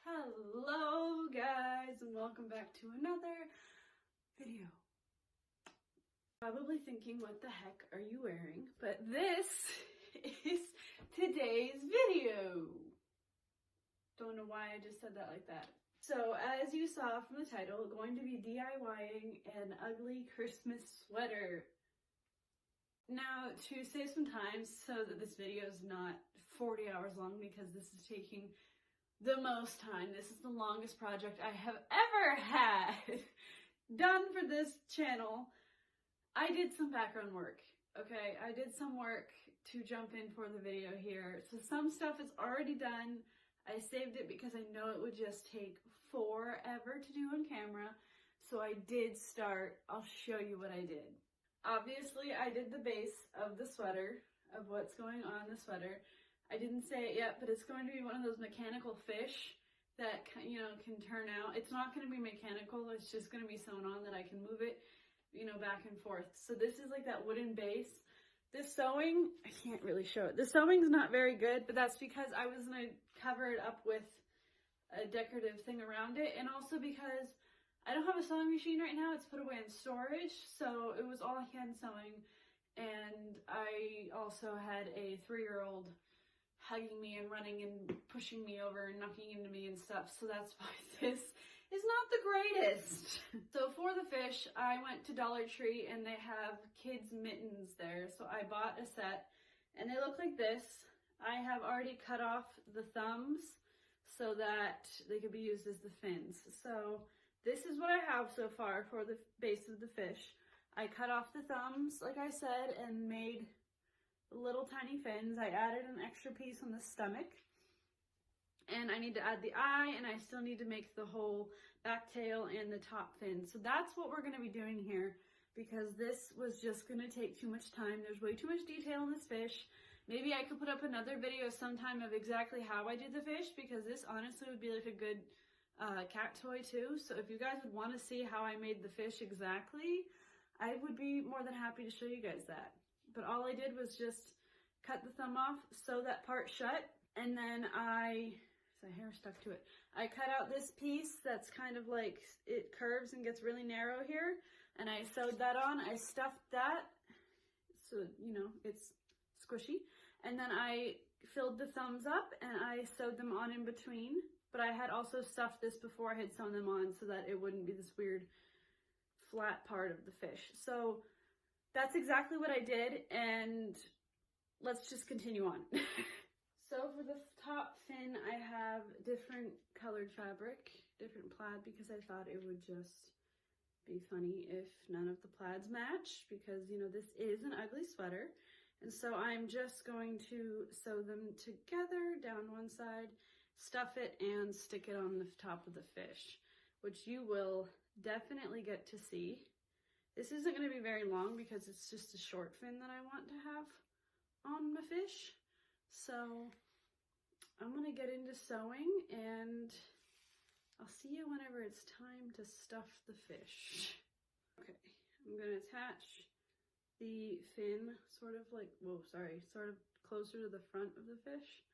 Hello guys, and welcome back to another video. Probably thinking, what the heck are you wearing? But this is today's video. Don't know why I just said that like that. So as you saw from the title, going to be DIYing an ugly Christmas sweater. Now, to save some time so that this video is not 40 hours long, because this is taking the most time. This is the longest project I have ever had done for this channel. I did some background work, okay? I did some work to jump in for the video here. So some stuff is already done. I saved it because I know it would just take forever to do on camera. So I did start. I'll show you what I did. Obviously, I did the base of the sweater, of what's going on in the sweater. I didn't say it yet, but it's going to be one of those mechanical fish that, you know, can turn out. It's not going to be mechanical. It's just going to be sewn on that I can move it, you know, back and forth. So this is like that wooden base. This sewing, I can't really show it. The sewing's not very good, but that's because I was going to cover it up with a decorative thing around it, and also because I don't have a sewing machine right now. It's put away in storage, so it was all hand sewing. And I also had a 3-year-old hugging me and running and pushing me over and knocking into me and stuff, so that's why this is not the greatest. So for the fish, I went to Dollar Tree and they have kids mittens there, so I bought a set and they look like this. I have already cut off the thumbs so that they could be used as the fins. So this is what I have so far for the base of the fish. I cut off the thumbs, like I said, and made little tiny fins. I added an extra piece on the stomach. And I need to add the eye, and I still need to make the whole back tail and the top fin. So that's what we're gonna be doing here, because this was just gonna take too much time. There's way too much detail in this fish. Maybe I could put up another video sometime of exactly how I did the fish, because this honestly would be like a good cat toy too. So if you guys would want to see how I made the fish exactly, I would be more than happy to show you guys that. But all I did was just cut the thumb off, sew that part shut, and then the hair stuck to it. I cut out this piece that's kind of like, it curves and gets really narrow here, and I sewed that on. I stuffed that so, you know, it's squishy. And then I filled the thumbs up and I sewed them on in between. But I had also stuffed this before I had sewn them on so that it wouldn't be this weird flat part of the fish. So that's exactly what I did, and let's just continue on. So for the top fin, I have different colored fabric, different plaid, because I thought it would just be funny if none of the plaids match, because, you know, this is an ugly sweater. And so I'm just going to sew them together down one side, stuff it, and stick it on the top of the fish, which you will definitely get to see. This isn't going to be very long because it's just a short fin that I want to have on my fish. So I'm going to get into sewing, and I'll see you whenever it's time to stuff the fish. Okay, I'm going to attach the fin sort of like, sort of closer to the front of the fish.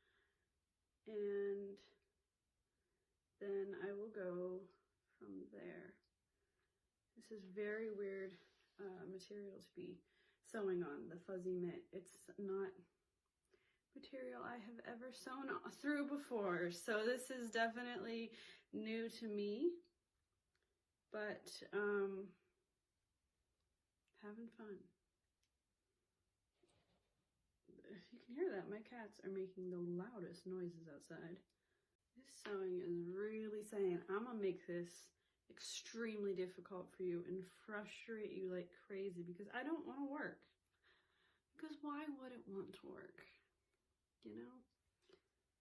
And then I will go from there. This is very weird material to be sewing on, the fuzzy mitt. It's not material I have ever sewn through before, so this is definitely new to me, but having fun. If you can hear that, my cats are making the loudest noises outside. This sewing is really saying, I'm gonna make this extremely difficult for you and frustrate you like crazy, because I don't want to work. Because why would it want to work? You know?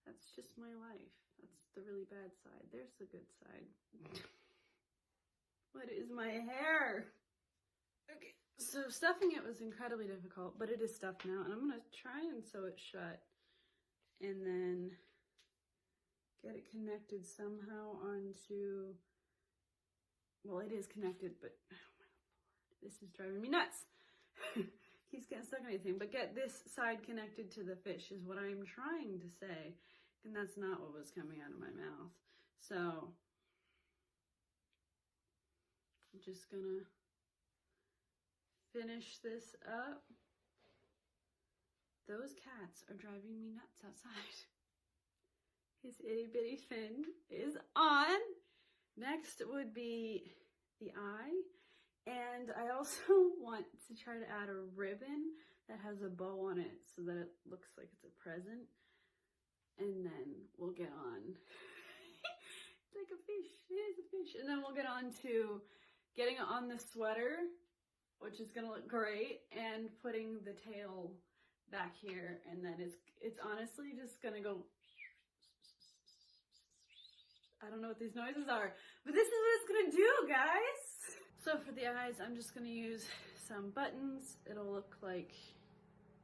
That's just my life. That's the really bad side. There's the good side. What is my hair? Okay, so stuffing it was incredibly difficult, but it is stuffed now, and I'm going to try and sew it shut and then get it connected somehow onto, well, it is connected, but oh my lord, this is driving me nuts. Keeps getting stuck on anything, but get this side connected to the fish is what I'm trying to say, and that's not what was coming out of my mouth. So I'm just gonna finish this up. Those cats are driving me nuts outside. His itty bitty fin is on. Next would be the eye. And I also want to try to add a ribbon that has a bow on it so that it looks like it's a present. And then we'll get on, it's like a fish, it is a fish. And then we'll get on to getting it on the sweater, which is gonna look great, and putting the tail back here. And then it's honestly just gonna go, I don't know what these noises are, but this is what it's gonna do, guys. So for the eyes, I'm just gonna use some buttons. It'll look like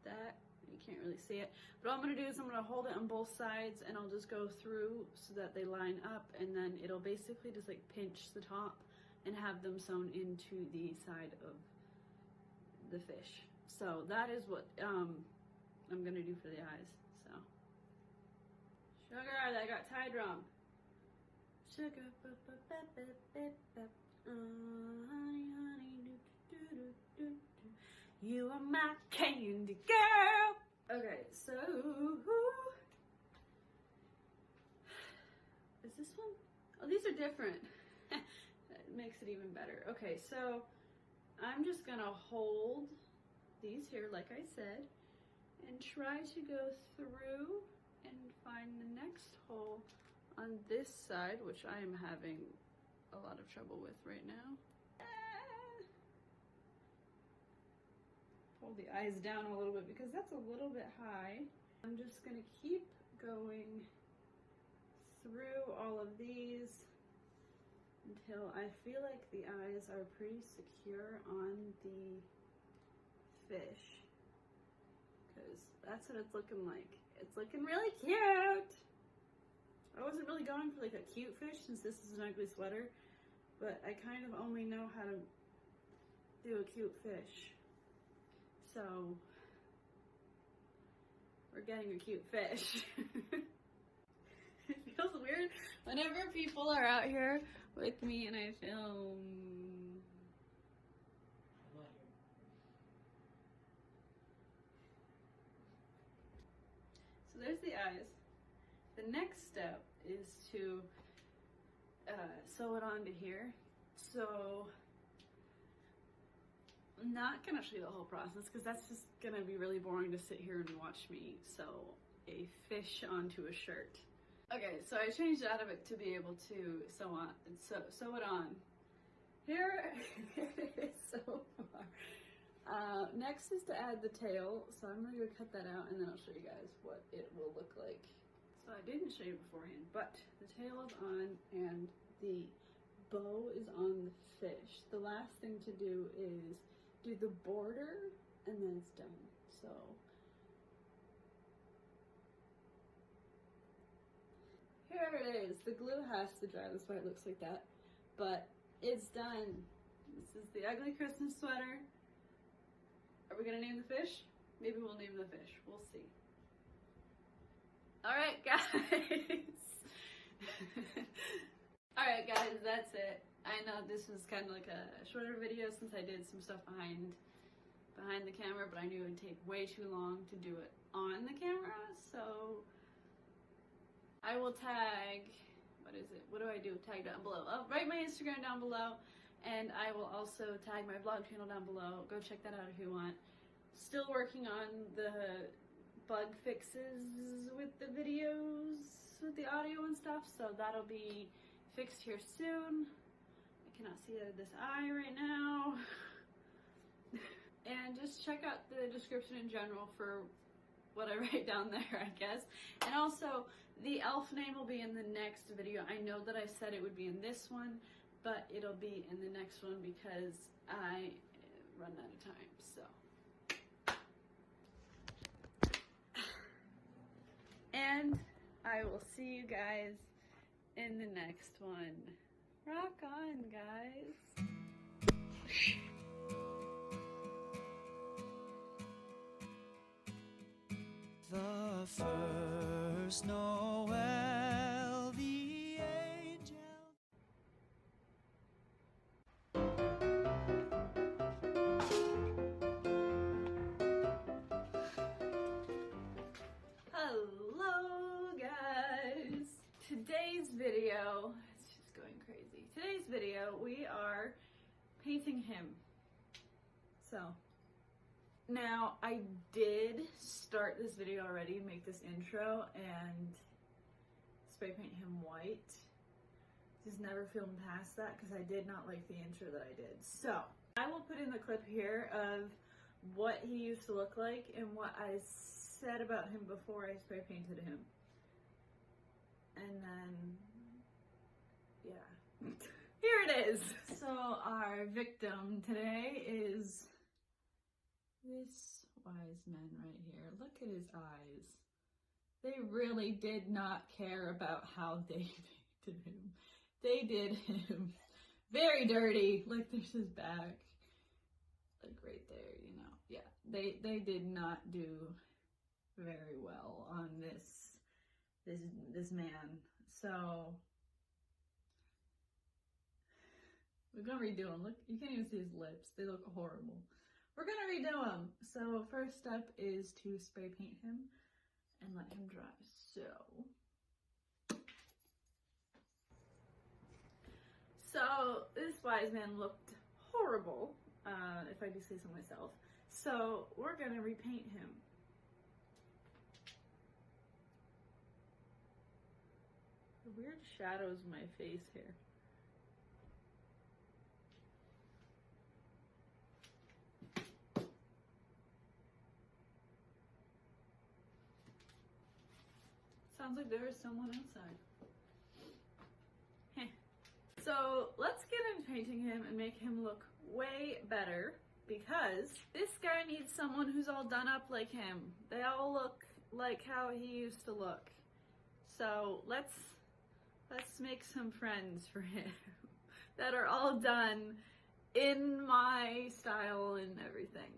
that. You can't really see it. But all I'm gonna do is I'm gonna hold it on both sides, and I'll just go through so that they line up, and then it'll basically just like pinch the top and have them sewn into the side of the fish. So that is what I'm gonna do for the eyes. So sugar, that got tied wrong. Sugar, honey, honey, you are my candy girl. Okay, so is this one? Oh, these are different. That makes it even better. Okay, so I'm just gonna hold these here, like I said, and try to go through and find the next hole on this side, which I am having a lot of trouble with right now. Pull the eyes down a little bit because that's a little bit high. I'm just gonna keep going through all of these until I feel like the eyes are pretty secure on the fish, because that's what it's looking like. It's looking really cute. I wasn't really going for like a cute fish since this is an ugly sweater, but I kind of only know how to do a cute fish. So we're getting a cute fish. It feels weird whenever people are out here with me and I film. So there's the eyes. The next step is to sew it onto here. So I'm not gonna show you the whole process because that's just gonna be really boring to sit here and watch me sew a fish onto a shirt. Okay, so I changed out of it to be able to sew it on. Here it is so far. Next is to add the tail, so I'm gonna go cut that out and then I'll show you guys what it will look like. So I didn't show you beforehand, but the tail is on and the bow is on the fish. The last thing to do is do the border and then it's done. So here it is. The glue has to dry, that's why it looks like that, but it's done. This is the ugly Christmas sweater. Are we gonna name the fish? Maybe we'll name the fish, we'll see. All right, guys. All right, guys, that's it. I know this was kind of like a shorter video since I did some stuff behind the camera, but I knew it would take way too long to do it on the camera, so I will tag, what is it? What do I do? Tag down below. I'll write my Instagram down below, and I will also tag my vlog channel down below. Go check that out if you want. Still working on the bug fixes with the videos, with the audio and stuff, so that'll be fixed here soon. I cannot see this eye right now. And just check out the description in general for what I write down there, I guess. And also, the elf name will be in the next video. I know that I said it would be in this one, but it'll be in the next one because I run out of time, so. And I will see you guys in the next one. Rock on, guys. The first Noel, the angel. Hello, guys. Today's video, it's just going crazy. Today's video, we are painting him. So. Now, I did start this video already, make this intro, and spray paint him white. Just never filmed past that because I did not like the intro that I did. So, I will put in the clip here of what he used to look like and what I said about him before I spray painted him. And then, yeah. Here it is! So, our victim today is this wise man right here. Look at his eyes. They really did not care about how they painted him. They did him very dirty. Like, there's his back. Like, right there, you know. Yeah, they did not do very well on this man. So, we're gonna redo him. Look, you can't even see his lips. They look horrible. We're gonna redo him. So first step is to spray paint him and let him dry. So this wise man looked horrible, if I do say so myself. So we're gonna repaint him. The weird shadows in my face here. Sounds like there is someone outside. Heh. So let's get into painting him and make him look way better, because this guy needs someone who's all done up like him. They all look like how he used to look. So let's make some friends for him that are all done in my style and everything.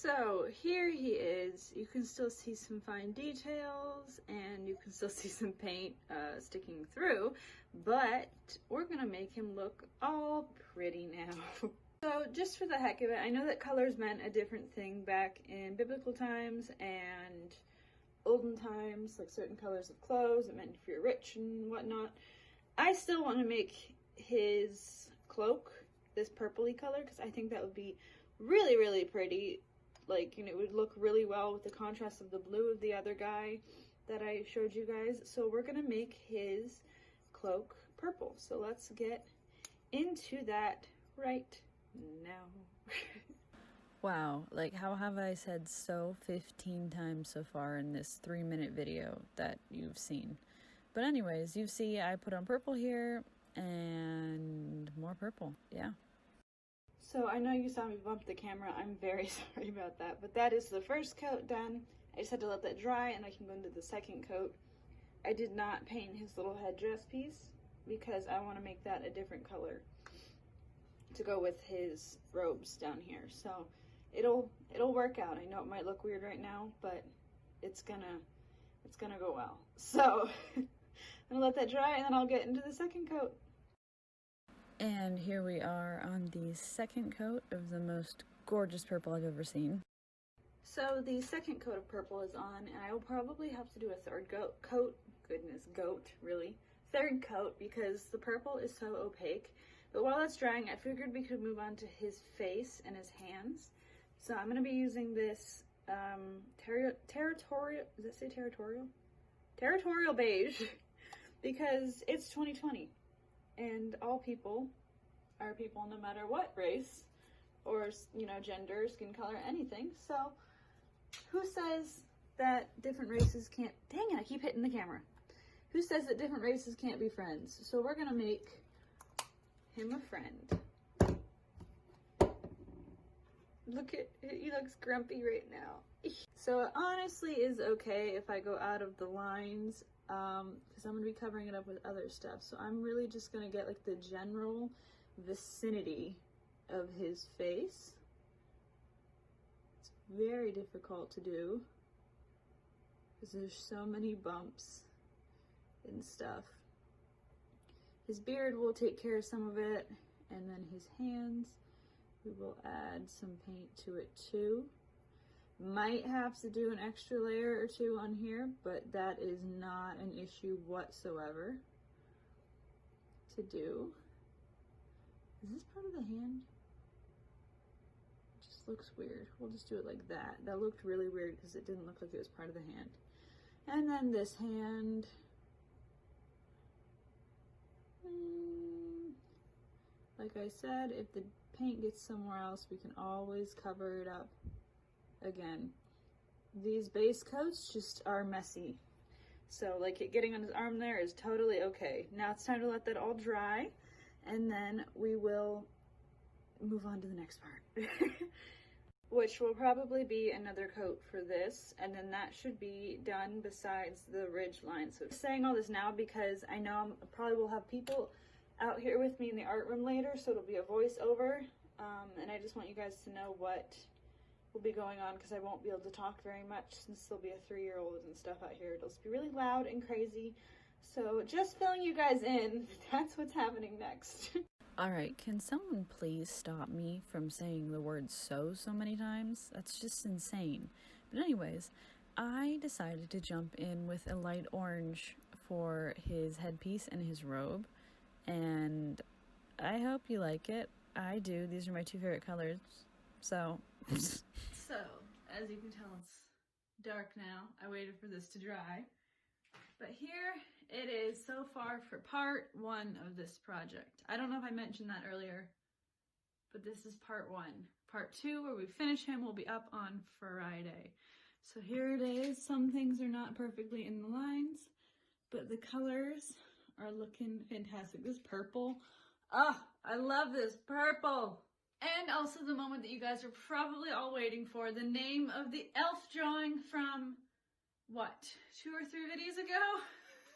So here he is. You can still see some fine details and you can still see some paint sticking through, but we're gonna make him look all pretty now. So just for the heck of it, I know that colors meant a different thing back in biblical times and olden times, like certain colors of clothes, it meant if you're rich and whatnot. I still want to make his cloak this purpley color because I think that would be really, really pretty. Like, you know, it would look really well with the contrast of the blue of the other guy that I showed you guys. So we're gonna make his cloak purple. So let's get into that right now. Wow, like how have I said so 15 times so far in this 3-minute video that you've seen? But anyways, you see I put on purple here and more purple, yeah. So I know you saw me bump the camera, I'm very sorry about that, but that is the first coat done. I just had to let that dry and I can go into the second coat. I did not paint his little headdress piece because I want to make that a different color to go with his robes down here. So it'll work out. I know it might look weird right now, but it's gonna go well. So I'm gonna let that dry and then I'll get into the second coat. And here we are on the second coat of the most gorgeous purple I've ever seen. So the second coat of purple is on, and I will probably have to do a third coat, really. Third coat, because the purple is so opaque. But while that's drying, I figured we could move on to his face and his hands. So I'm gonna be using this territorial, does it say territorial? Territorial beige, because it's 2020. And all people are people no matter what race or, you know, gender, skin color, anything. So who says that different races can't, dang it, I keep hitting the camera. Who says that different races can't be friends? So we're gonna make him a friend. Look at, he looks grumpy right now. So it honestly is okay if I go out of the lines, because I'm going to be covering it up with other stuff. So I'm really just going to get like the general vicinity of his face. It's very difficult to do because there's so many bumps and stuff. His beard will take care of some of it, and then his hands, we will add some paint to it too. Might have to do an extra layer or two on here, but that is not an issue whatsoever to do. Is this part of the hand? It just looks weird. We'll just do it like that. That looked really weird because it didn't look like it was part of the hand. And then this hand. Like I said, if the paint gets somewhere else, we can always cover it up again. These base coats just are messy. So like it getting on his arm there is totally okay. Now it's time to let that all dry, and then we will move on to the next part. Which will probably be another coat for this, and then that should be done besides the ridge line. So I'm saying all this now because I know I probably will have people out here with me in the art room later, so it'll be a voiceover, and I just want you guys to know what will be going on because I won't be able to talk very much since there'll be a 3-year-old and stuff out here. It'll just be really loud and crazy. So just filling you guys in, that's what's happening next. Alright, can someone please stop me from saying the word so many times? That's just insane. But anyways, I decided to jump in with a light orange for his headpiece and his robe. And I hope you like it. I do. These are my 2 favorite colors. So... So, as you can tell, it's dark now. I waited for this to dry. But here it is so far for part 1 of this project. I don't know if I mentioned that earlier, but this is part 1. Part 2, where we finish him, will be up on Friday. So here it is. Some things are not perfectly in the lines, but the colors are looking fantastic. This purple, I love this purple. And also the moment that you guys are probably all waiting for, the name of the elf drawing from, what, 2 or 3 videos ago?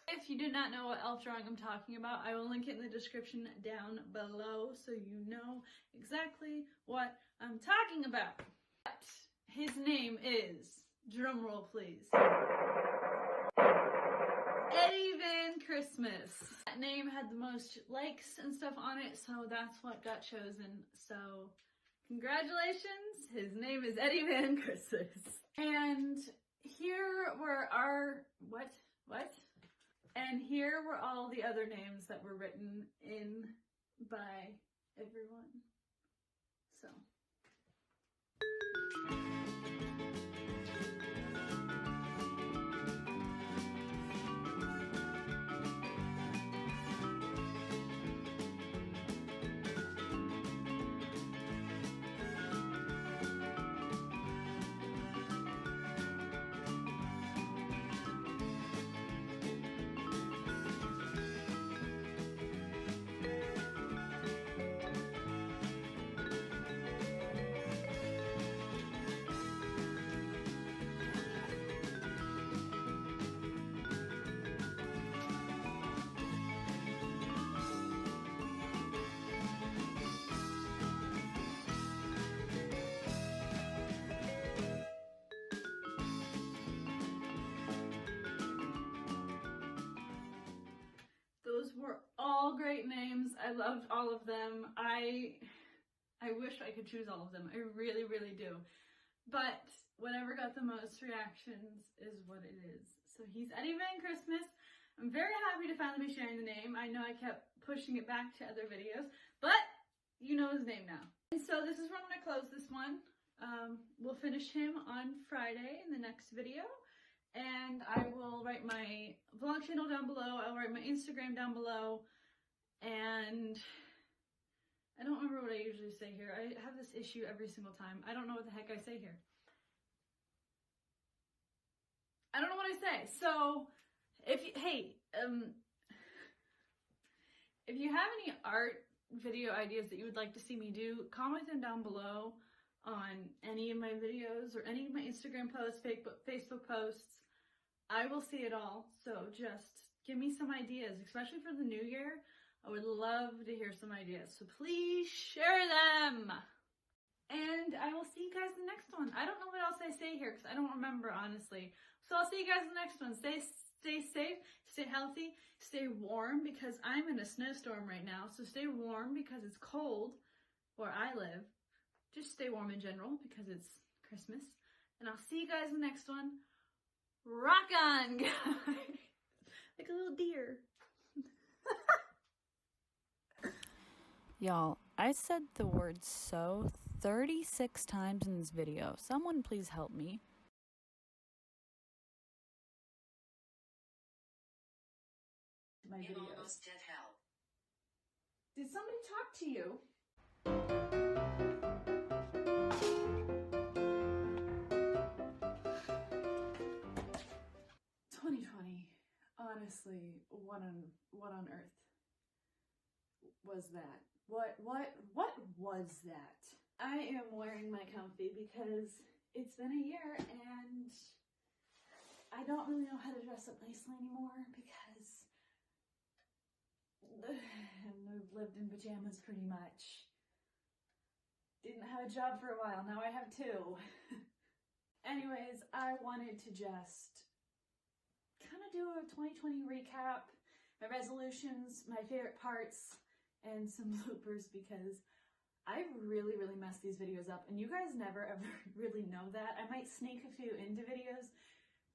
If you do not know what elf drawing I'm talking about, I will link it in the description down below so you know exactly what I'm talking about. But his name is, drumroll please, Eddie Van Christmas. That name had the most likes and stuff on it, so that's what got chosen. So congratulations, his name is Eddie Van Christmas. And here were our, what? And here were all the other names that were written in by everyone. So. Those were all great names. I loved all of them. I wish I could choose all of them. I really, really do. But whatever got the most reactions is what it is. So he's Eddie Van Christmas. I'm very happy to finally be sharing the name. I know I kept pushing it back to other videos, but you know his name now. And so this is where I'm going to close this one. We'll finish him on Friday in the next video. And I will write my vlog channel down below. I'll write my Instagram down below. And I don't remember what I usually say here. I have this issue every single time. I don't know what the heck I say here. I don't know what I say. So, if you have any art video ideas that you would like to see me do, comment them down below on any of my videos or any of my Instagram posts, Facebook posts. I will see it all. So just give me some ideas, especially for the new year. I would love to hear some ideas. So please share them. And I will see you guys in the next one. I don't know what else I say here because I don't remember, honestly. So I'll see you guys in the next one. Stay safe, stay healthy, stay warm because I'm in a snowstorm right now. So stay warm because it's cold where I live. Just stay warm in general because it's Christmas. And I'll see you guys in the next one. Rock on, guys. Like a little deer. Y'all, I said the word so 36 times in this video. Someone please help me. My videos. Almost did help. Did somebody talk to you? 2020, honestly, what on earth was that? What was that? I am wearing my comfy because it's been a year and I don't really know how to dress up nicely anymore because I've lived in pajamas pretty much. Didn't have a job for a while, now I have 2. Anyways, I wanted to just kind of do a 2020 recap, my resolutions, my favorite parts, and some bloopers because I really mess these videos up and you guys never ever really know that. I might sneak a few into videos,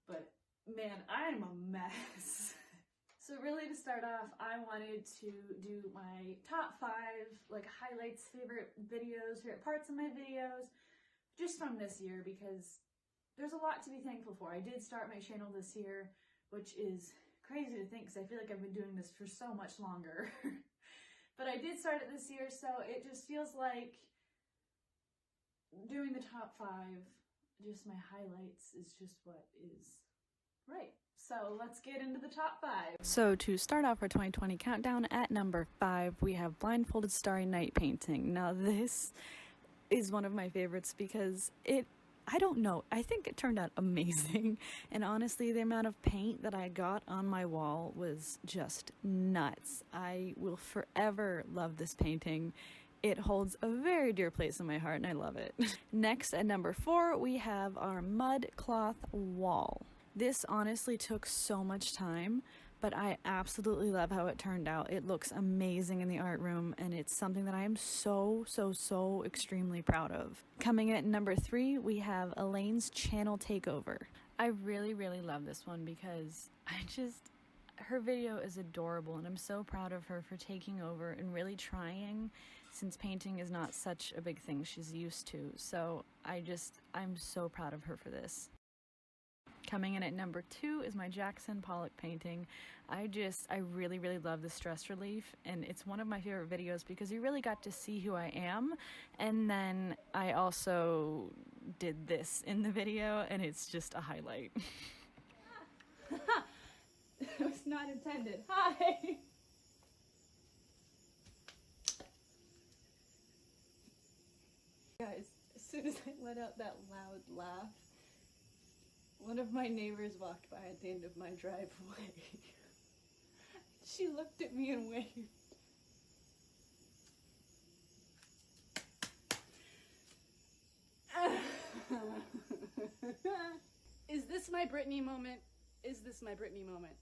but man, I'm a mess. So really to start off, I wanted to do my top 5 like highlights, favorite videos, favorite parts of my videos, just from this year because there's a lot to be thankful for. I did start my channel this year, which is crazy to think because I feel like I've been doing this for so much longer. But I did start it this year, so it just feels like doing the top 5 just my highlights is just what is right. So let's get into the top 5. So to start off our 2020 countdown, at number 5, we have Blindfolded Starry Night painting. Now this is one of my favorites because I don't know, I think it turned out amazing. And honestly, the amount of paint that I got on my wall was just nuts. I will forever love this painting. It holds a very dear place in my heart and I love it. Next, at number 4, we have our mud cloth wall. This honestly took so much time, but I absolutely love how it turned out. It looks amazing in the art room, and it's something that I am so extremely proud of. Coming in at number 3, we have Elaine's channel takeover. I really love this one because her video is adorable, and I'm so proud of her for taking over and really trying, since painting is not such a big thing she's used to. So I'm so proud of her for this. Coming in at number 2 is my Jackson Pollock painting. I really love the stress relief, and it's one of my favorite videos because you really got to see who I am, and then I also did this in the video, and it's just a highlight. It was not intended. Hi! Guys, as soon as I let out that loud laugh, one of my neighbors walked by at the end of my driveway. She looked at me and waved. Is this my Britney moment? Is this my Britney moment?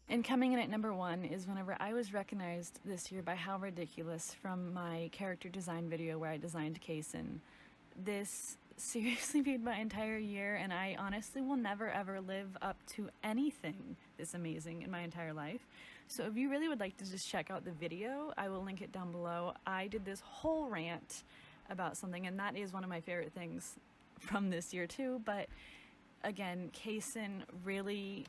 And coming in at number 1 is whenever I was recognized this year by How Ridiculous from my character design video where I designed Kaysen. This seriously made my entire year, and I honestly will never ever live up to anything this amazing in my entire life. So if you really would like to just check out the video, I will link it down below. I did this whole rant about something, and that is one of my favorite things from this year too. But again, Kaysen really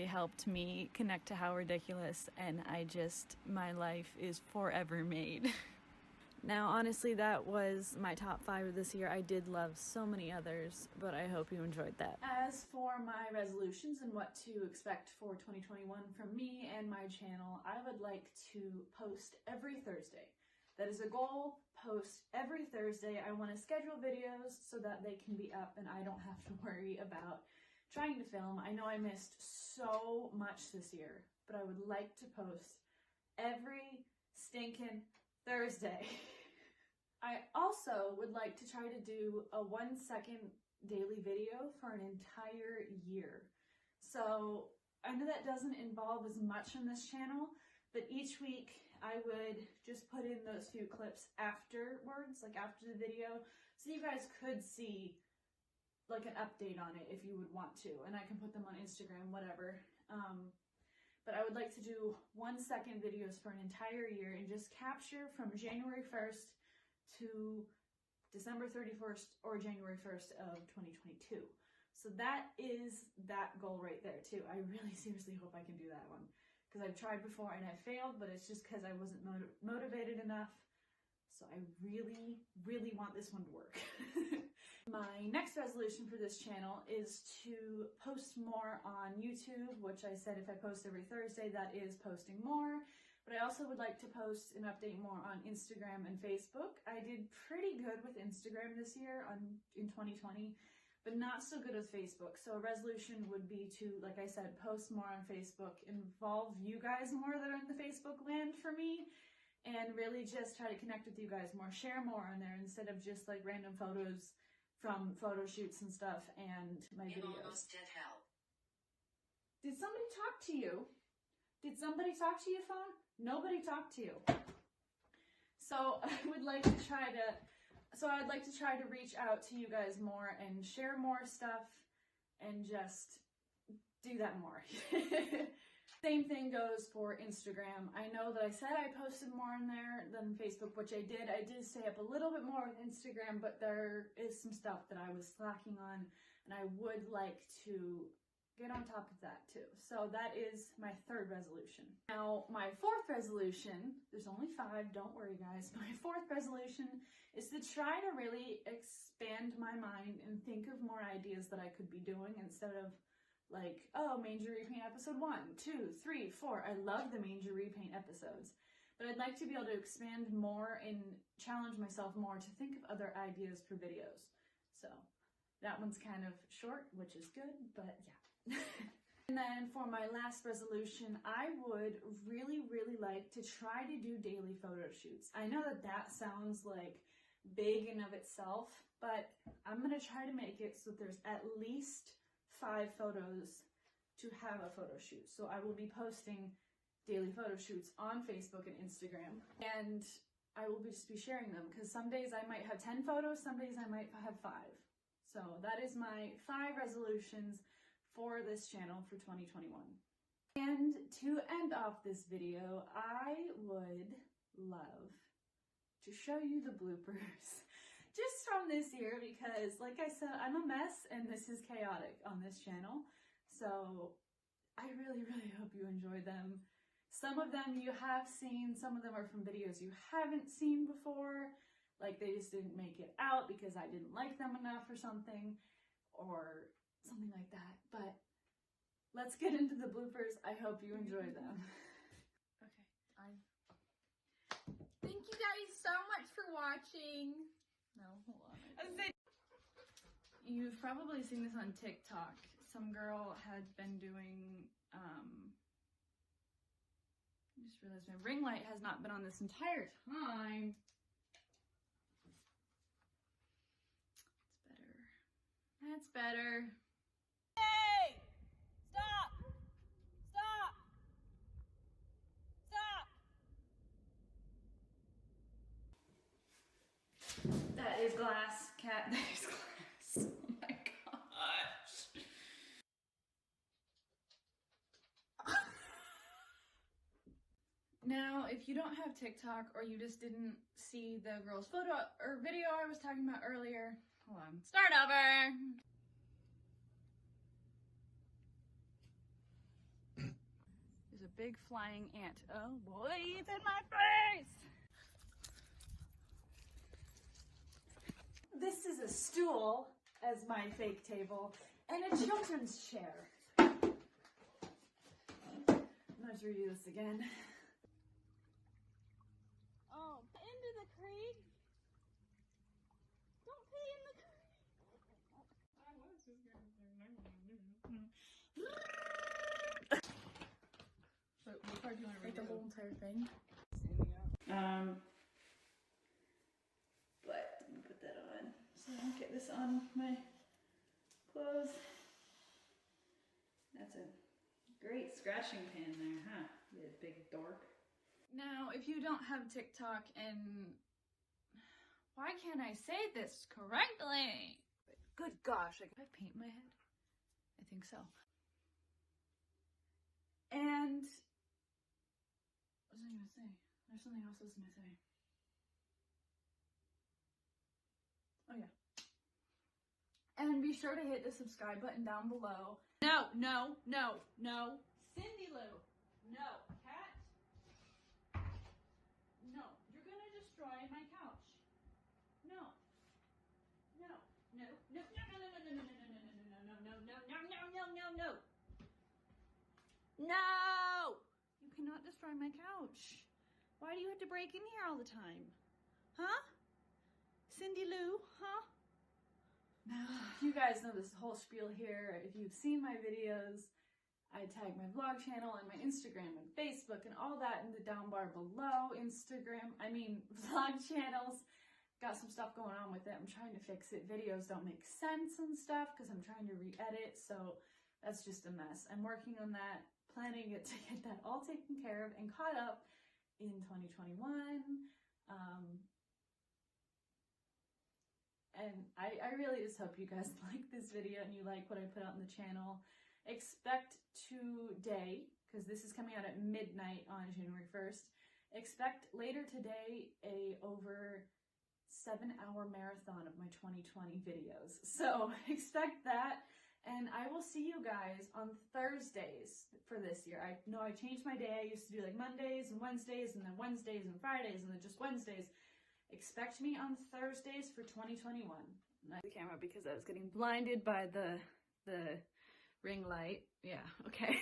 helped me connect to How Ridiculous, and my life is forever made. Now, honestly, that was my top 5 of this year. I did love so many others, but I hope you enjoyed that. As for my resolutions and what to expect for 2021 from me and my channel, I would like to post every Thursday. That is a goal. Post every Thursday. I want to schedule videos so that they can be up and I don't have to worry about trying to film. I know I missed so much this year, but I would like to post every stinking Thursday. I also would like to try to do a 1-second daily video for an entire year. So I know that doesn't involve as much on this channel, but each week I would just put in those few clips afterwards, like after the video, so you guys could see like an update on it if you would want to, and I can put them on Instagram, whatever. But I would like to do 1-second videos for an entire year and just capture from January 1st to December 31st or January 1st of 2022. So that is that goal right there too. I really seriously hope I can do that one, because I've tried before and I failed, but it's just because I wasn't motivated enough. So I really want this one to work. My next resolution for this channel is to post more on YouTube, which I said if I post every Thursday, that is posting more. But I also would like to post and update more on Instagram and Facebook. I did pretty good with Instagram this year in 2020, but not so good with Facebook. So a resolution would be to, like I said, post more on Facebook, involve you guys more that are in the Facebook land for me, and really just try to connect with you guys more, share more on there instead of just like random photos from photo shoots and stuff and my videos. Almost at hell. Did somebody talk to you? Did somebody talk to you, phone? Nobody talked to you. So I'd like to try to reach out to you guys more and share more stuff and just do that more. Same thing goes for Instagram. I know that I said I posted more on there than Facebook, which I did. I did stay up a little bit more with Instagram, but there is some stuff that I was slacking on, and I would like to get on top of that too. So that is my third resolution. Now, my fourth resolution, there's only 5, don't worry guys. My fourth resolution is to try to really expand my mind and think of more ideas that I could be doing instead of like, oh, Manger Repaint episode 1, 2, 3, 4. I love the Manger Repaint episodes. But I'd like to be able to expand more and challenge myself more to think of other ideas for videos. So that one's kind of short, which is good, but yeah. And then for my last resolution, I would really, really like to try to do daily photo shoots. I know that that sounds like big in of itself, but I'm going to try to make it so there's at least 5 photos to have a photo shoot. So I will be posting daily photo shoots on Facebook and Instagram, and I will just be sharing them because some days I might have 10 photos, some days I might have 5. So that is my 5 resolutions for this channel for 2021. And to end off this video, I would love to show you the bloopers just from this year because, like I said, I'm a mess and this is chaotic on this channel. So I really, really hope you enjoy them. Some of them you have seen, some of them are from videos you haven't seen before, like they just didn't make it out because I didn't like them enough or something like that. But let's get into the bloopers. I hope you enjoy them. Okay, thank you guys so much for watching. No, hold on. You've probably seen this on TikTok. Some girl had been doing, I just realized my ring light has not been on this entire time. It's better. That's better. Hey! Stop! Stop! Stop! That is glass, cat. That is glass. Oh my gosh. Now, if you don't have TikTok or you just didn't see the girl's photo or video I was talking about earlier, hold on. Start over. There's a big flying ant. Oh boy, it's in my face! This is a stool as my fake table and a children's chair. I'm going to redo this again. Oh, into the creek? Don't pee in the creek. So, what part do you want to redo? Like the whole entire thing? But let me put that on. So I don't get this on my clothes. That's a great scratching pan there, huh? You big dork. Now, if you don't have TikTok and... Why can't I say this correctly? Good gosh, did I paint my head? I think so. And... What was I gonna say? There's something else I was gonna say. Oh yeah. And be sure to hit the subscribe button down below. No, no, no, no. Cindy Lou. No. Cat. No. You're gonna destroy my couch. No. No. No. No. No. No. No. No. No. No. No. No. No. No. No. No. No. You cannot destroy my couch. Why do you have to break in here all the time? Huh? Cindy Lou, huh? Now, you guys know this whole spiel here. If you've seen my videos, I tag my vlog channel and my Instagram and Facebook and all that in the down bar below. Vlog channels. Got some stuff going on with it. I'm trying to fix it. Videos don't make sense and stuff because I'm trying to re-edit, so that's just a mess. I'm working on that, planning to get that all taken care of and caught up in 2021. And I really just hope you guys like this video and you like what I put out on the channel. Expect today, because this is coming out at midnight on January 1st, expect later today a over 7-hour marathon of my 2020 videos. So expect that. And I will see you guys on Thursdays for this year. I know I changed my day. I used to do like Mondays and Wednesdays and then Wednesdays and Fridays and then just Wednesdays. Expect me on Thursdays for 2021. The camera because I was getting blinded by the ring light. Yeah, okay.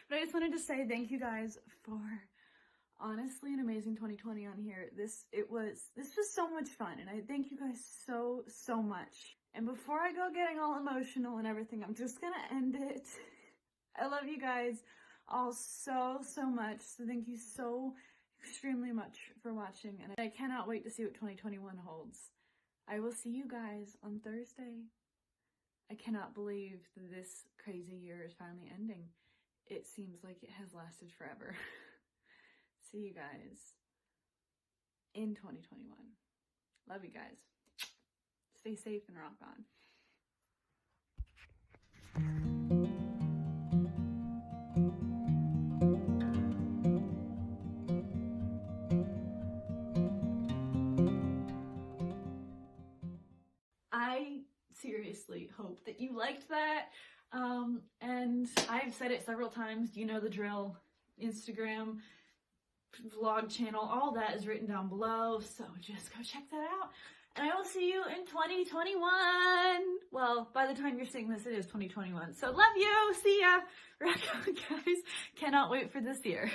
But I just wanted to say thank you guys for honestly an amazing 2020 on here. This was so much fun, and I thank you guys so much. And before I go getting all emotional and everything, I'm just gonna end it. I love you guys all so much. So thank you so extremely much for watching, and I cannot wait to see what 2021 holds. I will see you guys on Thursday. I cannot believe that this crazy year is finally ending. It seems like it has lasted forever. See you guys in 2021. Love you guys. Stay safe and rock on. I seriously hope that you liked that. And I've said it several times, you know the drill. Instagram, vlog channel, all that is written down below, so just go check that out. And I will see you in 2021. Well, by the time you're seeing this, it is 2021. So love you. See ya. Rock on, guys. Cannot wait for this year.